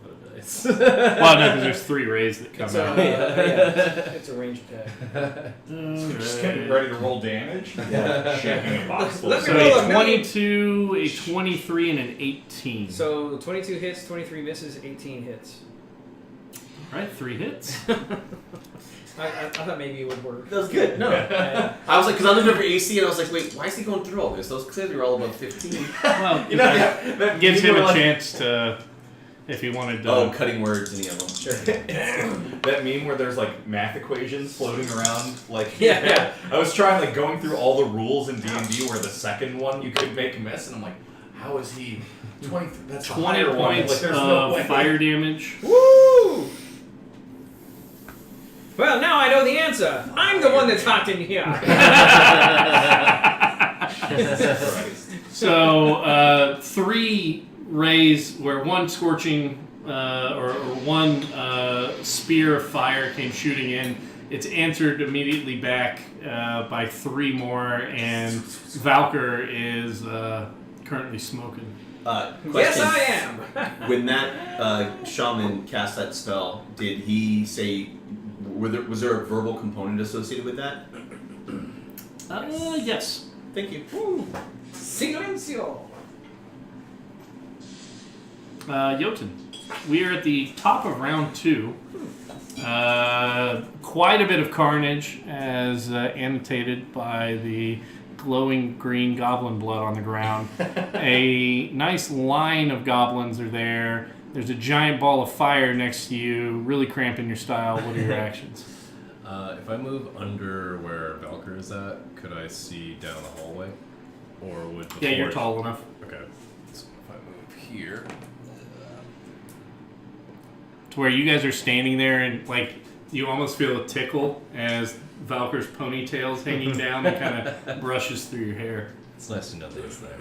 What a dice. Well, no, because there's 3 rays that come It's out. it's a ranged attack. Just getting ready to roll damage? Yeah. Shaking a box full Let of me So roll a a 22, a 23, and an 18. So 22 hits, 23 misses, 18 hits. Alright, 3 hits. I thought maybe it would work. That was good. No. I was like, because I looked over AC and I was like, wait, why is he going through all this? Those clearly were all above 15. Well, You know, that gives him a chance to, if he wanted to. Oh, cutting words, any of them. Sure. That meme where there's like math equations floating around, like Yeah. I was trying like going through all the rules in D&D where the second one you could make a miss, and I'm like, how is he 20? That's a 20 higher one. Like, points there's no of way. fire damage. Woo! Well, now I know the answer. I'm the one that's hot in here. So 3 rays, where one scorching or one spear of fire came shooting in. It's answered immediately back by 3 more, and Valkyr is currently smoking. Yes, Question. I am. When that shaman cast that spell, did he say, was there a verbal component associated with that? Yes. Thank you. Silencio. Jotun, we are at the top of round 2. Quite a bit of carnage, as annotated by the glowing green goblin blood on the ground. A nice line of goblins are there. There's a giant ball of fire next to you, really cramping your style. What are your actions? If I move under where Valkyr is at, could I see down the hallway? Or would the Yeah, you're force- tall enough. Okay. So if I move here. To where you guys are standing there and, like, you almost feel a tickle as Valkyr's ponytail's hanging down and kind of brushes through your hair. It's nice to know that it's there.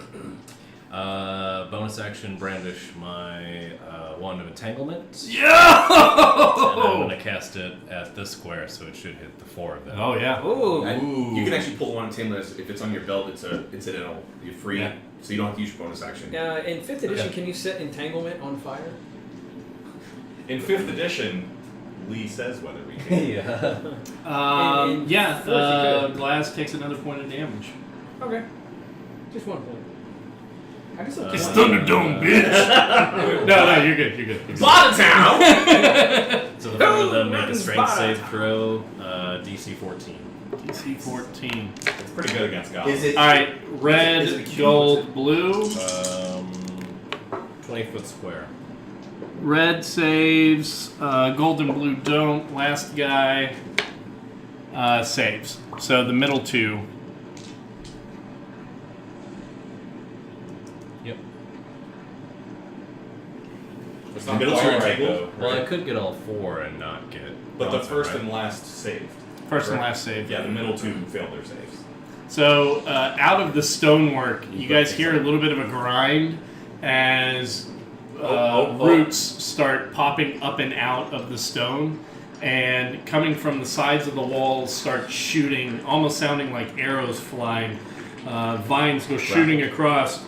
Bonus action, brandish my wand of entanglement. And I'm going to cast it at this square, so it should hit the 4 of them. Oh, yeah. Ooh. And you can actually pull one table if it's on your belt. It's incidental. You're free, Yeah. so you don't have to use your bonus action. In 5th edition, can you set entanglement on fire? In 5th edition, Lee says whether we can. Yeah. In Yeah, fourth you could. Glass takes another point of damage. Okay. Just 1 point. I just It's like Thunderdome, bitch! No, you're good, you're good. Town! So the 4 of them make a Rotten strength spot. save throw, DC 14. DC 14. It's pretty good against goblins. Is it? Alright, Is red, it gold, blue. 20-foot square. Red saves, gold and blue don't. Last guy saves. So the middle 2. Yep. It's The not middle two quite are right, equal? though. Well, I right? could get all 4 and not get. But the Bronson, first right? and last saved. First and Correct. last save. Yeah, the middle 2 failed their saves. So out of the stonework, you guys hear a little bit of a grind as roots start popping up and out of the stone, and coming from the sides of the walls start shooting, almost sounding like arrows flying. Vines go shooting across,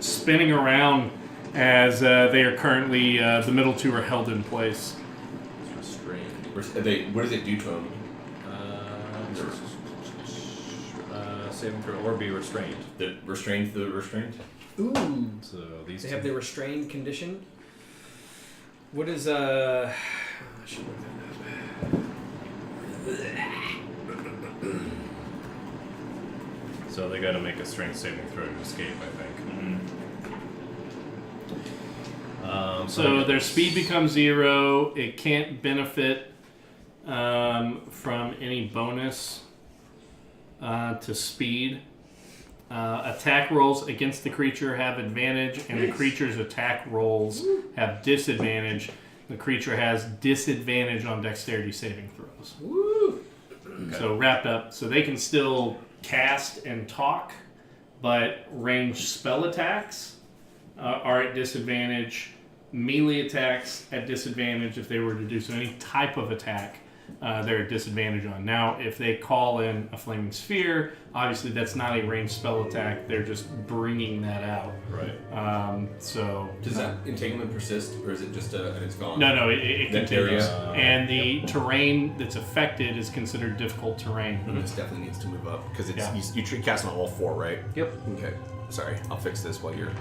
spinning around, as they are currently, the middle two are held in place. What does it do to him? Saving throw or be restrained. The restrained. Ooh. So these They two. have the restrained condition. What is I should look that up. So they got to make a strength saving throw to escape, I think. So their speed becomes 0. It can't benefit from any bonus to speed. Attack rolls against the creature have advantage, and the creature's attack rolls have disadvantage. The creature has disadvantage on dexterity saving throws. Woo! Okay. So wrapped up. So they can still cast and talk, but ranged spell attacks are at disadvantage. Melee attacks at disadvantage if they were to do so. Any type of attack, they're at disadvantage on. Now, if they call in a flaming sphere, obviously that's not a ranged spell attack. They're just bringing that out. Right. So Does that entanglement persist, or is it just and it's gone? no, it That continues. area? And the terrain that's affected is considered difficult terrain. This definitely needs to move up because it's Yeah. you cast on all 4, right? Yep. Okay. Sorry, I'll fix this while you're.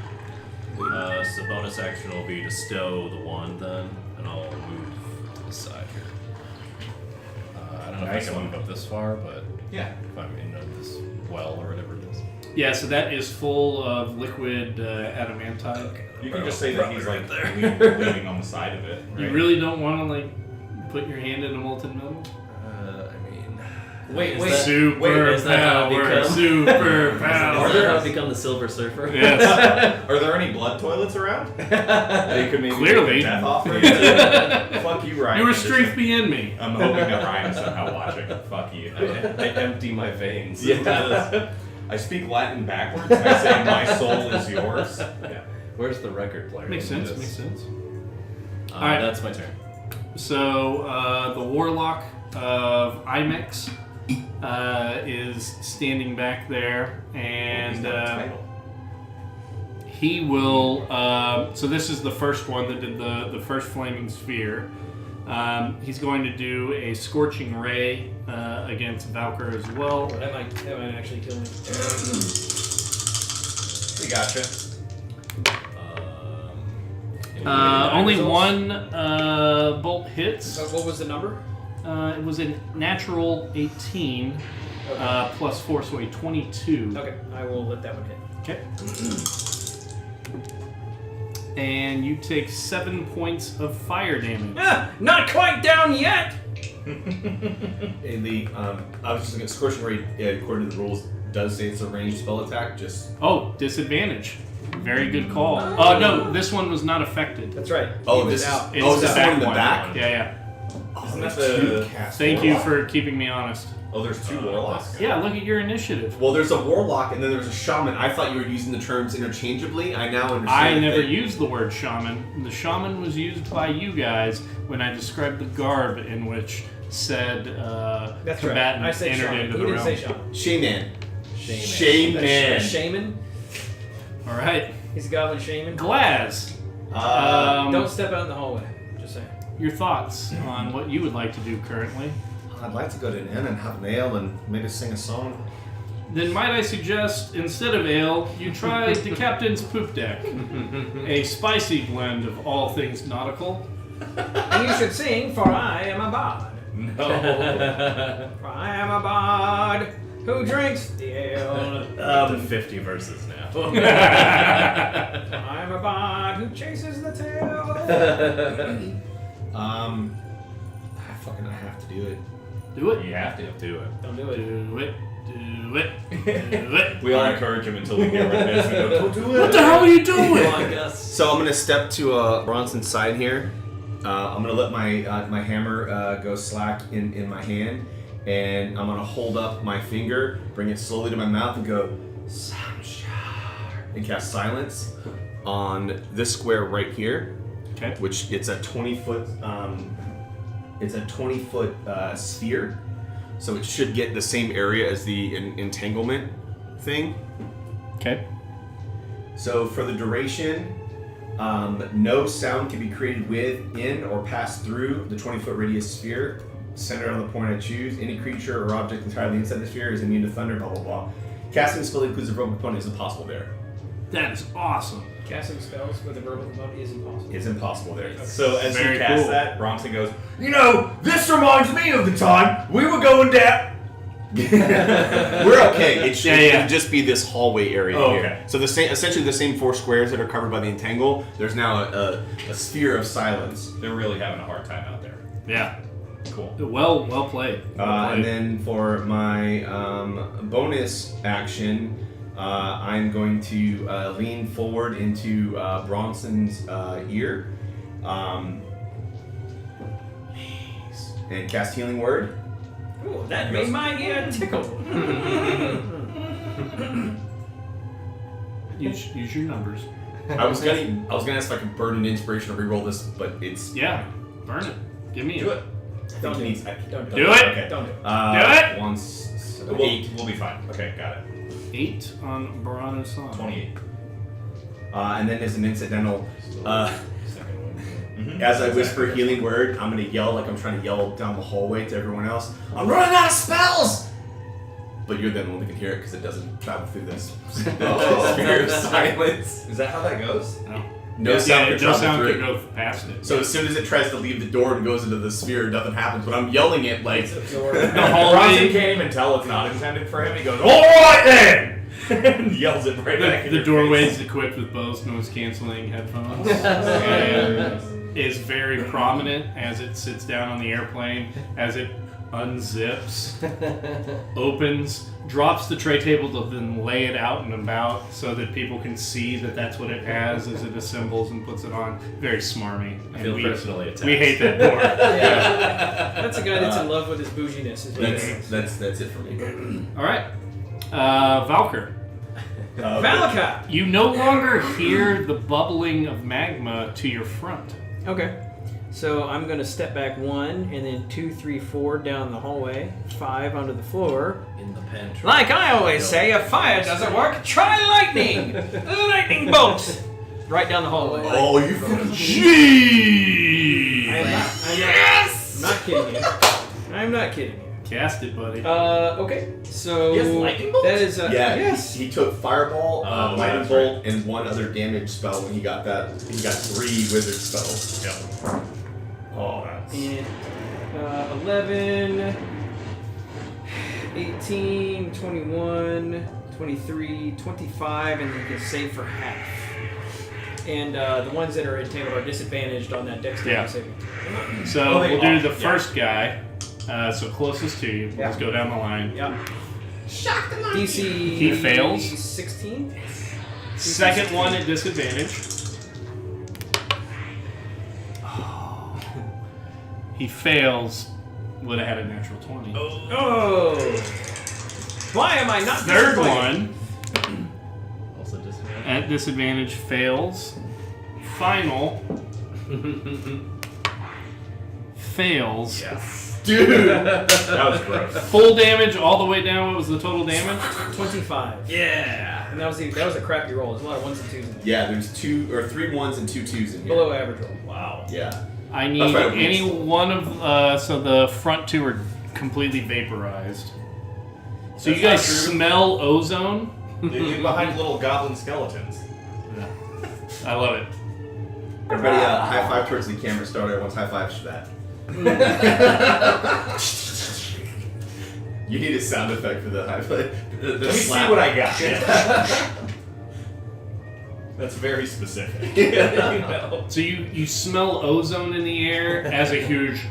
So bonus action will be to stow the one then, and I'll move to the side here. I don't know if I can move up this far, but Yeah. if I'm in this well or whatever it is. Yeah, so that is full of liquid adamantite. You can just say that he's like leaning on the side of it. You right? really don't want to like put your hand in a molten metal? I mean, Wait, Super is that how it power, becomes? super Is power. that how I become the Silver Surfer? Yes. Are there any blood toilets around? They could maybe Clearly. take a death offering. Fuck you, Ryan. You were strength beyond me. I'm hoping that Ryan is somehow watching. Fuck you. I empty my veins. Yeah. I speak Latin backwards. I say my soul is yours. Yeah. Where's the record player? Makes in sense, this? makes sense. Alright, that's my turn. So, the Warlock of Imex is standing back there, and he will. So, this is the first one that did the first Flaming Sphere. He's going to do a Scorching Ray against Valkyr as well. That might actually kill me. We gotcha. Only results? one bolt hits. What was the number? It was a natural 18 plus 4, so a 22. Okay, I will let that one hit. Okay. And you take 7 points of fire damage. Not quite down yet! In the I was just looking at Scorching Ray, according to the rules, does say it's a ranged spell attack. Just Oh, disadvantage. Very good call. No, this one was not affected. That's right. oh, He was this out. It's oh, is the this the one in the one. back? Yeah. Isn't that There's the? two cast Thank you warlocks. for keeping me honest. Oh, there's two warlocks. Yeah, look at your initiative. Well, there's a warlock and then there's a shaman. I thought you were using the terms interchangeably. I now understand. I never that- used the word shaman. The shaman was used by you guys when I described the garb in which said That's combatant right. I said entered shaman. into He the didn't realm. say shaman. Shaman. A Shaman. shaman? All right, He's a goblin shaman. Glaz. Don't step out in the hallway. Just saying. Your thoughts on what you would like to do currently? I'd like to go to an inn and have an ale and maybe sing a song. Then might I suggest, instead of ale, you try the Captain's Poop Deck, a spicy blend of all things nautical. And you should sing, for I am a bard. No. For I am a bard who drinks the ale. Up to 50 verses now. For I am a bard who chases the tail. I have to do it. Do it. You have to. Do it. Don't do it. Do it. Do it. Do it. We all encourage him until we hear what it is. We go, don't do it. What the hell are you doing? Come on, Gus. So I'm gonna step to Bronson's side here. I'm gonna let my hammer go slack in my hand, and I'm gonna hold up my finger, bring it slowly to my mouth, and go and cast silence on this square right here, Okay. which it's a 20-foot sphere, so it should get the same area as the entanglement thing. Okay. So for the duration, No sound can be created within or pass through the 20-foot radius sphere centered on the point I choose. Any creature or object entirely inside the sphere is immune to thunder, blah, blah, blah. Casting a spell that includes a verbal component is impossible there. That is awesome. Casting spells with a verbal component is impossible. It's impossible there. So as Very you cast cool. that, Bronson goes, you know, this reminds me of the time we were going down. We're okay. It should Yeah. just be this hallway area Oh, here. okay. So essentially the same 4 squares that are covered by the entangle. There's now a sphere of silence. They're really having a hard time out there. Yeah. Cool. Well played. And then for my bonus action, I'm going to lean forward into Bronson's ear and cast Healing Word. Ooh, that made my ear tickle. Use your numbers. I was gonna ask if I could burn an inspiration to reroll this, but it's Yeah. Burn it. Give me Do it. Don't do it. it. Don't Do it. Okay. Don't do it. Do it! Once We'll be fine. Okay, got it. 8 on Barano's song. 28. and then as an incidental, Second one. as I whisper Healing Word, I'm gonna yell like I'm trying to yell down the hallway to everyone else. I'm running out of spells. But you're the only one that can hear it because it doesn't travel through this sphere of silence. Is that how that goes? No sound can no travel sound through can it. go past it. So as soon as it tries to leave the door and goes into the sphere, nothing happens. But I'm yelling it like, The Bronson hallway, can't even tell it's not intended for him. He goes, alright then! and yells it right back in the your doorway face. is equipped with Bose noise canceling headphones and is very prominent as it sits down on the airplane, as it unzips, opens, drops the tray table to then lay it out and about so that people can see that that's what it has as it assembles and puts it on. Very smarmy. I feel personally attacked. We hate that door. That's a guy that's in love with his bouginess. Is what it is. that's it for me. All right. Valkyr. Valaka! You no longer hear the bubbling of magma to your front. Okay. So I'm going to step back 1, and then 2, 3, 4 down the hallway, 5 onto the floor. In the pantry. Like I always say, if fire doesn't work, try lightning! Lightning bolts! Right down the hallway. Oh, you fucking Gee! I'm not kidding you. I'm not kidding you. Cast it, buddy. Okay. So Yes, lightning bolts? that is Yeah, yes. he took Fireball, Oh, Lightning that's Bolt, and 1 other damage spell when he got that. He got 3 Wizard spells. Yep. Oh, that's... And 11, 18, 21, 23, 25, and then you can save for half. And the ones that are entangled are disadvantaged on that dexterity Yeah. saving. So they we'll do are, the yeah. first guy. So closest to you. Let's go down the line. Yeah. DC. He fails. 16. Second one at disadvantage. He fails. Would have had a natural 20. Oh. Why am I not Third disappointed? one Also disadvantage. at disadvantage fails. Final fails. Yes. Dude! That was gross. Full damage all the way down. What was the total damage? 25. Yeah. And that was a crappy roll. There's a lot of 1s and 2s in there. Yeah, there's 3 1s and 2 2s in here. Below average roll. Wow. Yeah. I need That's right, any one of so the front 2 are completely vaporized. So you guys That's not true. smell ozone? They leave behind little goblin skeletons. I love it. Everybody, high five towards the camera starter. Everyone's high fives for that. You need a sound effect for the high five. Let me see what I got. That's very specific. So you smell ozone in the air as a huge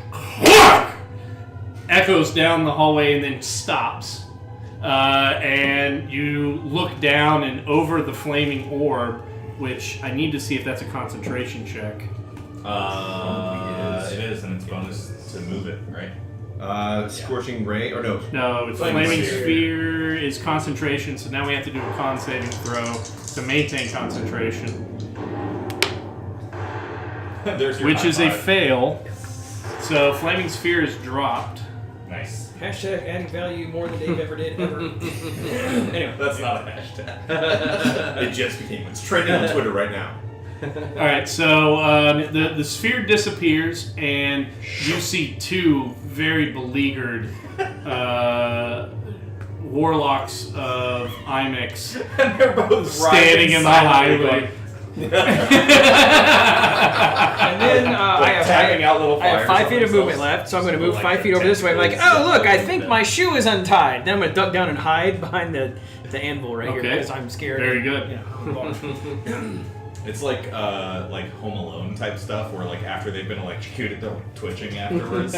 echoes down the hallway and then stops. And you look down and over the flaming orb, which I need to see if that's a concentration check. It is, and it's bonus to move it, right? Scorching Ray, or no? No, it's Flaming flaming sphere. sphere is concentration, so now we have to do a con saving throw to maintain concentration, There's your which high is a five. fail. So flaming sphere is dropped. Nice. Hashtag adding value more than Dave ever did ever. Anyway. That's not a hashtag. It just became. It's trending on Twitter right now. All right, so the sphere disappears, and you see two very beleaguered warlocks of IMEX And they're both standing in the highway. And then tapping out little I have fires 5 on feet of movement themselves. left, so I'm going to move Like 5 feet over this way. I'm like, oh, look, I think my shoe is untied. Then I'm going to duck down and hide behind the anvil right here Okay. because I'm scared. Very good. You know, It's like Home Alone type stuff, where like after they've been electrocuted, they're like twitching afterwards.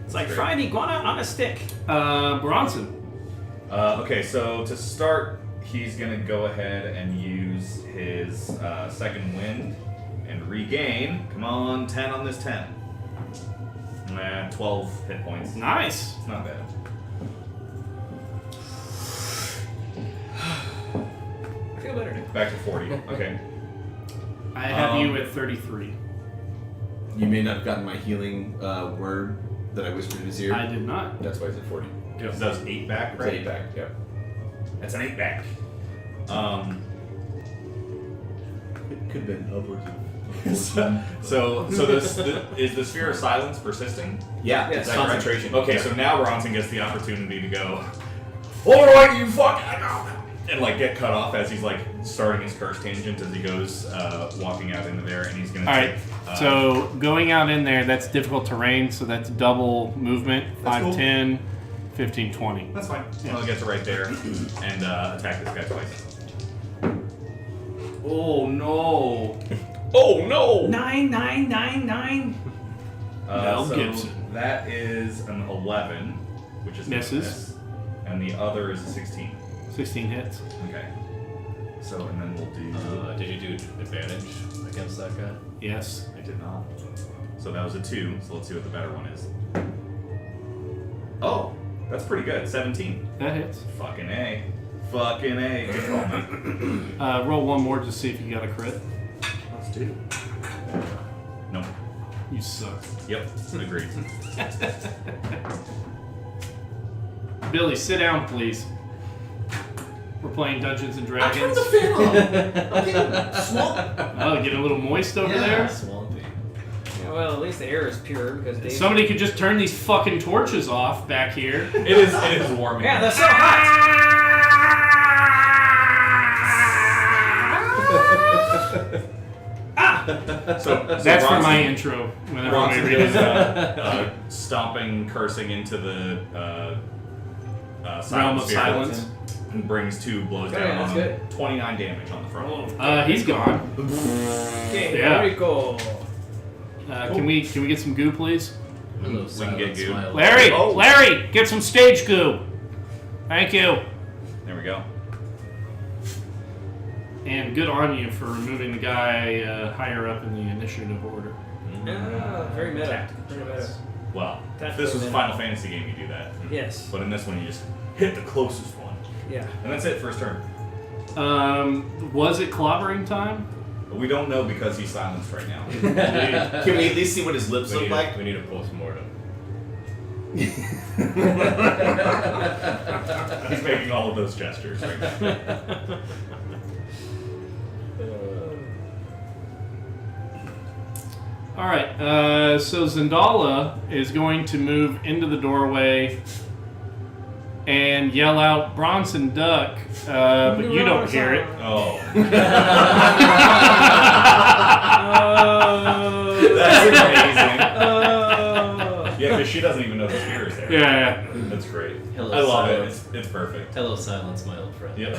it's like fried iguana on a stick. Bronson. Okay, so to start, he's gonna go ahead and use his second wind and regain. Come on, 10 on this 10. 12 hit points. Nice. It's not bad. I feel better now. Back to 40. Okay. I have you at 33. You may not have gotten my healing word that I whispered in his ear. I did not. That's why it's at 40. So that's 8 back, It's right? 8 back, yeah. That's an 8 back. Could have been upwards So is the sphere of silence persisting? Yeah, Yes. it's Is that correct? concentration. Okay, Yeah. so now Bronson gets the opportunity to go, alright, you fucking, and like get cut off as he's like starting his curse tangent as he goes walking out into there, and he's gonna All right. take, So going out in there, that's difficult terrain, so that's double movement. 5, cool. 10, 15, 20. that's fine. I'll get to right there and attack this guy twice. Oh no! Oh no! 9. Mel So Gibson. that is an 11, which is Misses. a miss, and the other is a 16. 16 hits. Okay. So and then we'll do. Did you do advantage against that guy? Yes. I did not. So that was a 2. So let's see what the better one is. Oh, that's pretty good. 17. That hits. Fucking A. Fucking A. Good call, mate. Roll one more to see if you got a crit. Let's do. Nope. You suck. Yep. Agreed. Billy, sit down, please. We're playing Dungeons and Turn Dragons. the fan on! I'm getting swamp. Oh, getting a little moist over there. Swampy. Yeah, well, at least the air is pure because Dave. Somebody could just turn these fucking torches off back here. It is warm. in Yeah, here. that's so hot. So That's for Bronson- my intro. Whenever Bronson we read goes it. stomping, cursing into the Realm of sphere silence. and brings 2 blows Okay, down that's on him. good. 29 damage on the front. He's gone. Okay, Yeah. very cool. Can we get some goo, please? Hello, We can get silent goo. smile. Larry, Oh. Larry, get some stage goo. Thank you. There we go. And good on you for removing the guy higher up in the initiative order. Ah, very meta. Very meta. Well, if That's this was a what I Final Fantasy game, you do that. Yes. But in this one, you just hit the closest one. Yeah. And that's it, first turn. Was it clobbering time? But we don't know because he's silenced right now. Can we at least see what his lips We look need, like? we need a post-mortem. He's making all of those gestures right now. All right. So Zendala is going to move into the doorway and yell out "Bronson duck," but you don't hear it. Oh. Oh. That's amazing. Oh. Yeah, because she doesn't even know the sphere is there. Yeah. That's great. Hello, I love it. silence. It's perfect. Hello, silence, my old friend. Yep.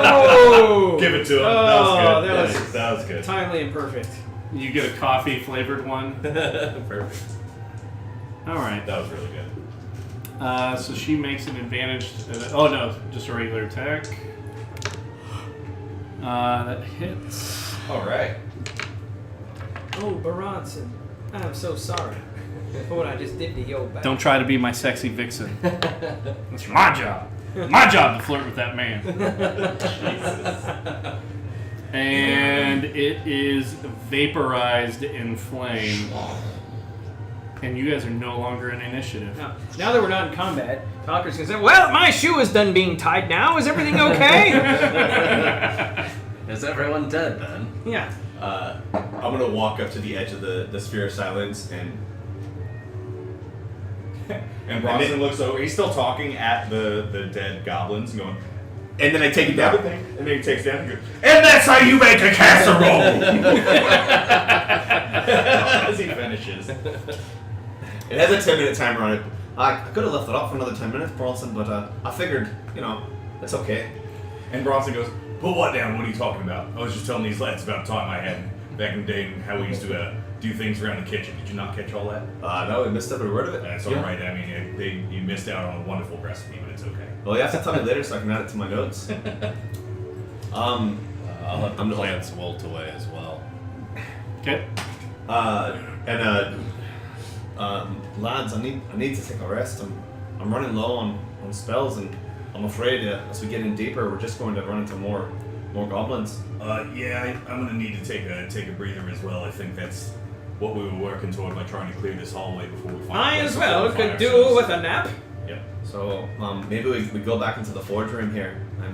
Oh. Give it to him. Oh, that was good. that was good. timely and perfect. You get a coffee flavored one. Perfect. All right. That was really good. So she makes an advantage. Oh no, just a regular attack. That hits. All right. Oh, Baronson, I'm so sorry for what I just did to your back. Don't try to be my sexy vixen. It's my job. My job to flirt with that man. And it is vaporized in flame. And you guys are no longer in initiative. Now that we're not in combat, Conker's gonna say, "Well, my shoe is done being tied now. Is everything okay?" Is everyone dead then? Yeah. I'm gonna walk up to the edge of the sphere of silence And Bronson looks over. He's still talking at the dead goblins, and going, and then I take it down. everything. And then he takes down and goes, and that's how you make a casserole! As he finishes. It has a 10-minute timer on it. I could have left it up for another 10 minutes, Bronson, but I figured, it's okay. And Bronson goes, put what down? What are you talking about? I was just telling these lads about a time I had back in the day and how we used to do things around the kitchen. Did you not catch all that? No, I missed every word of it. That's all right. I mean, you missed out on a wonderful recipe, but it's okay. Well, you have to tell me later so I can add it to my notes. I'll have the I'm- plants wilt away as well. Okay. Lads, I need to take a rest. I'm running low on spells, and I'm afraid as we get in deeper, we're just going to run into more goblins. Yeah, I'm gonna need to take a breather as well. I think that's what we were working toward by trying to clear this hallway before we find. I a place as to well fortify could do ourselves. with a nap. Yeah. So maybe we go back into the forge room here and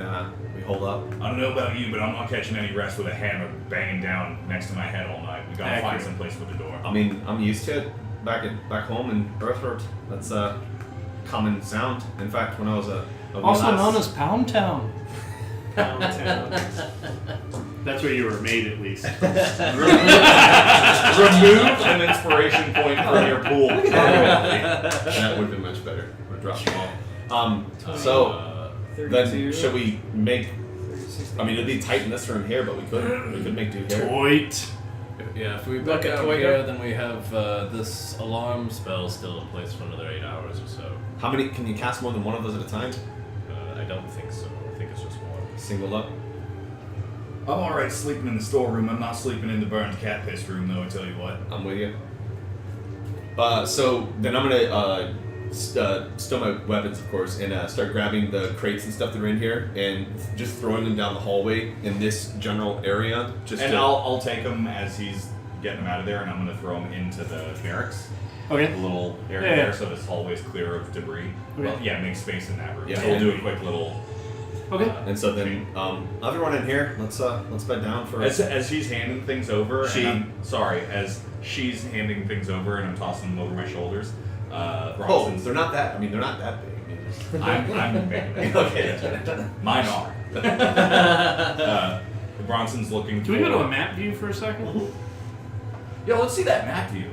we hold up. I don't know about you, but I'm not catching any rest with a hammer banging down next to my head all night. We gotta find Accurate. some place for the door. I mean, I'm used to it back home in Earthford. That's a common sound. In fact, when I was a wee Also lass- known as Pound Town. That's where you were made, at least. Remove an inspiration point from your pool. that would have been much better. Would have dropped them all. So then 32. should we make? I mean, it'd be tight in this room here, but we could make do here. Toit. Yeah, if we Look back at out Toygar. here, then we have this alarm spell still in place for another 8 hours or so. How many can you cast? More than one of those at a time? I don't think so. I think it's just one. Single up. I'm alright sleeping in the storeroom. I'm not sleeping in the burned cat piss room, though, I tell you what. I'm with you. So then I'm gonna stow my weapons, of course, and start grabbing the crates and stuff that are in here, and just throwing them down the hallway in this general area. And I'll take him as he's getting them out of there, and I'm going to throw him into the barracks. Okay. The little area Yeah, yeah. there, so this hallway's clear of debris. Okay. Well, yeah, make space in that room. Yeah, So we'll and do a we- quick little. Okay. And so then everyone in here, let's bed down for. As she's handing things over, She- and as she's handing things over, and I'm tossing them over my shoulders. Oh, Bronson's, they're not that. I mean, they're not that big. I mean, I'm making it. Okay. Mine are. Bronson's looking. Can we go to for- a map view for a second? Yo, let's see that map view.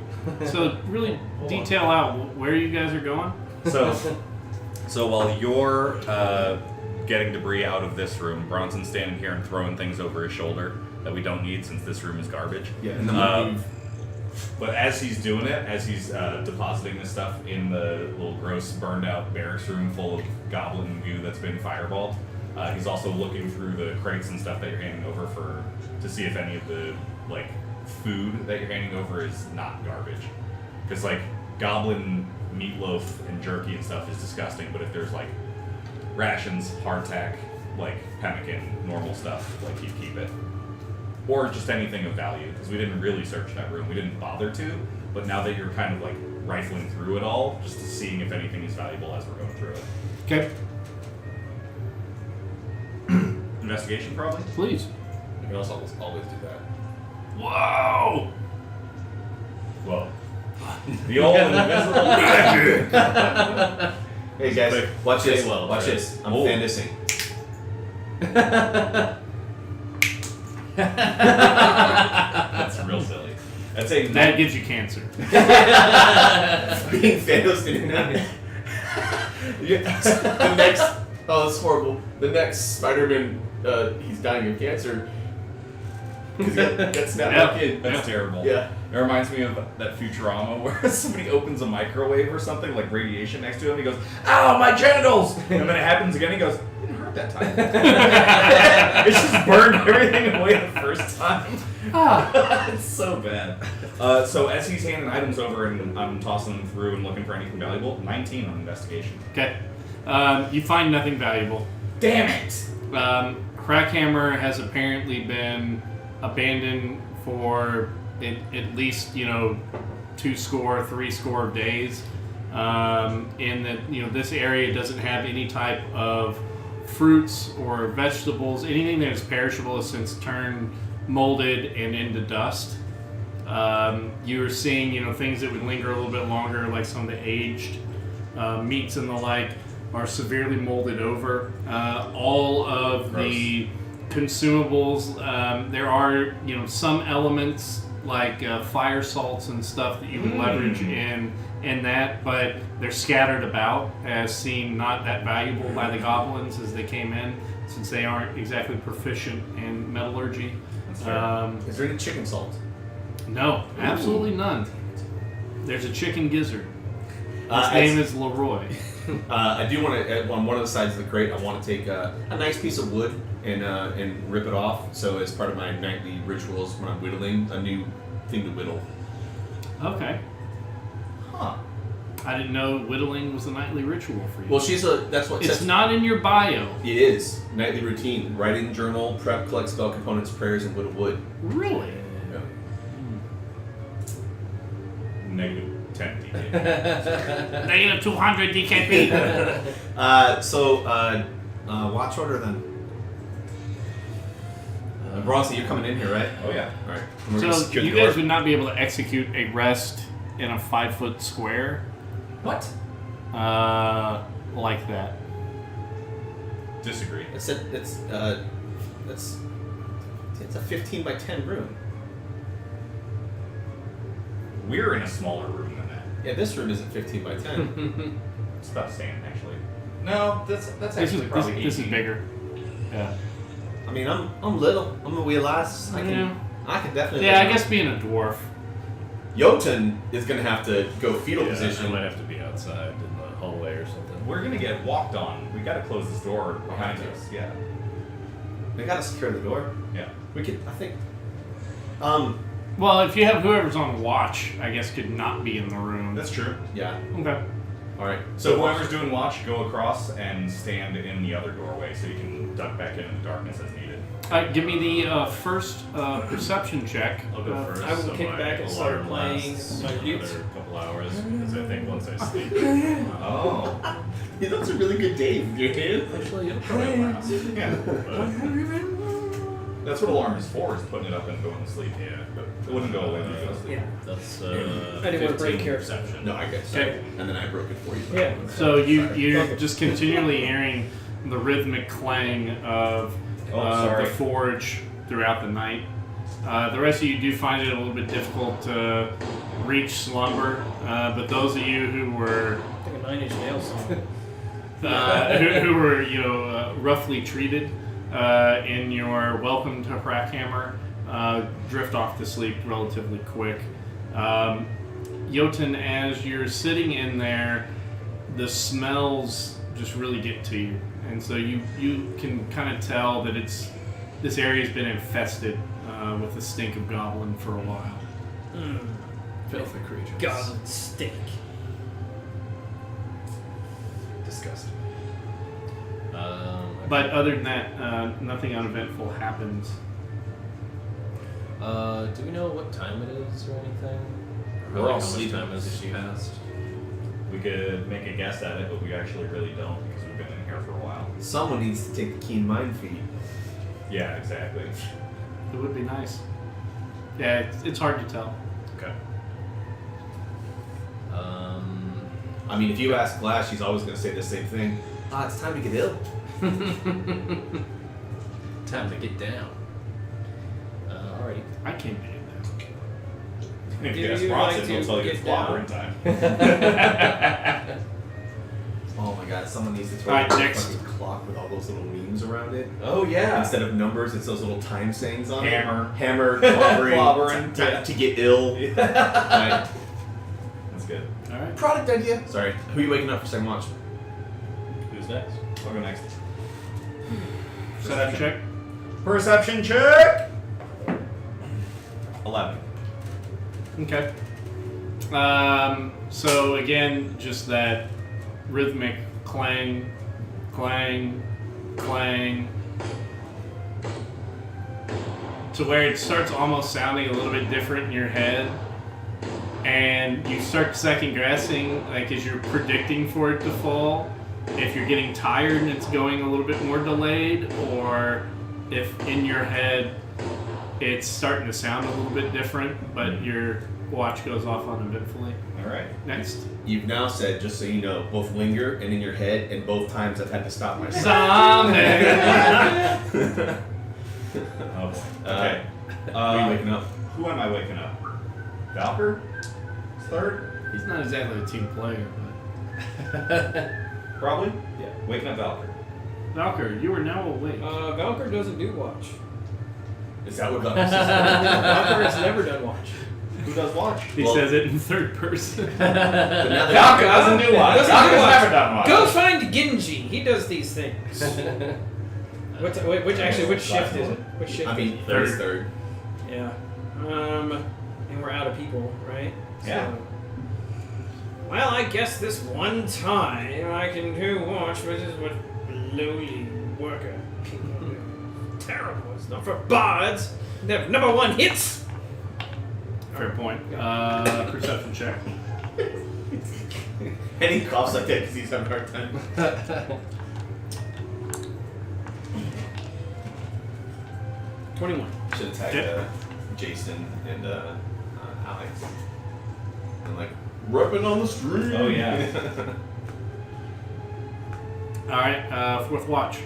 So really detail out where you guys are going. So while you're getting debris out of this room, Bronson's standing here and throwing things over his shoulder that we don't need since this room is garbage. Yeah, and then we'll move. But as he's doing it, as he's depositing this stuff in the little gross, burned out barracks room full of goblin goo that's been fireballed, he's also looking through the crates and stuff that you're handing over to see if any of the food that you're handing over is not garbage. Because goblin meatloaf and jerky and stuff is disgusting, but if there's rations, hardtack, pemmican, normal stuff, you keep it. Or just anything of value, because we didn't really search that room. We didn't bother to, but now that you're kind of rifling through it all, just seeing if anything is valuable as we're going through it. Okay. Investigation, probably? Please. You can also always do that. Whoa. Whoa. The old invisible. Hey guys, Quick, watch this. say well, Watch right? this. I'm Oh. fantasing. That's real silly. That's a That gives you cancer. Being Thanos didn't happen. The next. Oh, that's horrible. The next Spider-Man, he's dying of cancer because he got snapped Yeah. back in. That's terrible. Yeah. It reminds me of that Futurama where somebody opens a microwave or something, radiation next to him. He goes, "Ow, my genitals!" And then it happens again. He goes, "It didn't hurt that time." It's just burned everything away the first time. It's so bad. So as he's handing items over and I'm tossing them through and looking for anything valuable, 19 on investigation. Okay. You find nothing valuable. Damn it! Crackhammer has apparently been abandoned for at least 2 score, 3 score of days. In that this area doesn't have any type of fruits or vegetables, anything that is perishable has since turned molded and into dust. You're seeing, things that would linger a little bit longer, like some of the aged meats and the like, are severely molded over. All of the consumables, there are, some elements like fire salts and stuff that you can leverage in that, but they're scattered about as seem not that valuable by the goblins as they came in, since they aren't exactly proficient in metallurgy. Is there any chicken salt? No, absolutely none. There's a chicken gizzard. His name is Leroy. I do want to, on one of the sides of the crate, I want to take a nice piece of wood and rip it off. So as part of my nightly rituals when I'm whittling, a new thing to whittle. Okay. Huh. I didn't know whittling was a nightly ritual for you. Well, that's what it it's says. not in your bio. It is. Nightly routine. Writing journal, prep, collect spell components, prayers, and whittle wood. Really? Yeah. Negative 10 DK. Negative 200 DKP. Watch order then. Bronson, you're coming in here, right? Oh, yeah. All right. And we're gonna So secure you the door. guys would not be able to execute a rest in a 5-foot square What? like that. Disagree. It's a 15 by 10 room. We're in a smaller room than that. Yeah, this room isn't 15 by 10. It's about the same, actually. No, that's This actually is probably this is 18. bigger. Yeah. I mean, I'm little. I'm a wee lass. I can definitely. Yeah, I live guess being a dwarf. Jotun is gonna have to go fetal I position. might have to be outside in the hallway or something. We're gonna get walked on. We gotta close this door behind Okay. us. Yeah. We gotta secure the door. Yeah. We could. I think. Well, if you have whoever's on watch, I guess could not be in the room. That's true. Yeah. Okay. All right. So whoever's doing watch, go across and stand in the other doorway so you can duck back in the darkness as needed. Give me the first perception check. I'll go first. I will so kick my back and start alarm playing lasts my lute. another couple hours because I think once I sleep. Oh. Yeah, that's a really good day. Your hand. Actually, it'll probably last. Yeah. That's what alarm is for, is putting it up and going to sleep. Yeah. It wouldn't go away when you go to sleep. Yeah. That's I didn't want to break 15 here. perception. No, I guess. Okay. And then I broke it for you. Yeah. So you're just continually hearing the rhythmic clang of sorry. the forge throughout the night. The rest of you do find it a little bit difficult to reach slumber, but those of you who were I think a 9 Inch Nails song. who were roughly treated in your welcome to Hrackhammer drift off to sleep relatively quick. Jotun, as you're sitting in there, the smells just really get to you, and so you can kind of tell that this area's been infested with the stink of goblin for a while. Filthy creatures. Goblin stink. Disgusting. But other than that, nothing uneventful happens. Do we know what time it is or anything? We're Or all how much sleeping. time has passed? We could make a guess at it, but we actually really don't because we've been in here for a while. Someone needs to take the keen mind feed. Yeah, exactly. It would be nice. Yeah, it's hard to tell. Okay. I mean, if you ask Glass, she's always going to say the same thing. It's time to get ill. Time to get down. Alrighty. I can't do that. If Do you ask you Bronson, like he'll to tell you it's get down? clobbering time. Oh my god, someone needs to throw Alright, a next. fucking clock with all those little memes around it. Oh yeah. Instead of numbers, it's those little time sayings on Hammer. it. Hammer, clobbering, Clobbering, time to get ill. Right. That's good. All right. Product idea. Sorry, who are you waking up for second watch? Who's next? I'll go next. Perception check. Perception check! 11. Okay. So again, just that rhythmic clang, clang, clang, to where it starts almost sounding a little bit different in your head, and you start second guessing, like as you're predicting for it to fall, if you're getting tired and it's going a little bit more delayed, or if in your head it's starting to sound a little bit different, but your watch goes off uneventfully. All right. Next. You've now said, just so you know, both linger and in your head, and both times I've had to stop myself. Someday. Oh, okay. Are you waking up? Who am I waking up? Valker? Third? He's not exactly a team player, but Probably? Yeah. Waking up Valker. Valker, you are now awake. Valkyr doesn't do watch. Is that what Valkyrie Valkyr has never done watch. Who does watch? He well- says it in third person. Valker doesn't do watch. Doesn't do Valker's watch. never done watch. Go find Genji. He does these things. Which shift is it? Which shift? I mean, is it? third. Yeah. And we're out of people, right? Yeah. So, well, I guess this one time I can do watch, which is what lowly worker people do. Terrible. It's not for bards. They have number one hits. Fair point. Perception check. And he coughs like that because he's having a hard time. 21. Should have tagged Yep. Jason and Alex. And like, ripping on the street. Oh, yeah. All right, fourth watch.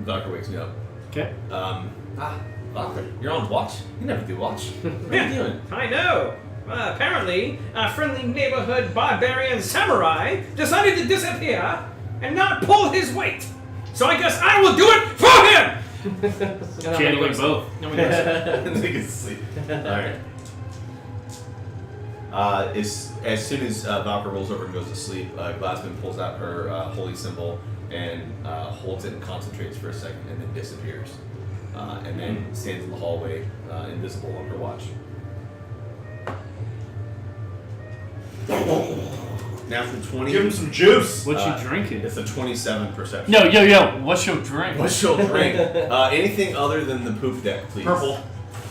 Doctor wakes me up. Okay. Valkyrie, you're on watch? You never do watch. What are you doing? I know. Apparently, a friendly neighborhood barbarian samurai decided to disappear and not pull his weight. So I guess I will do it for him! Channeling both. No one does. They can sleep. Alright. As soon as Valkyrie rolls over and goes to sleep, Glassman pulls out her holy symbol and holds it and concentrates for a second and then disappears. And then stands in the hallway, invisible on her watch. Natural 20. Give him some juice. What you drinking? It's a 27 perception. Yo, what's your drink? What's your drink? Anything other than the poop deck, please. Purple.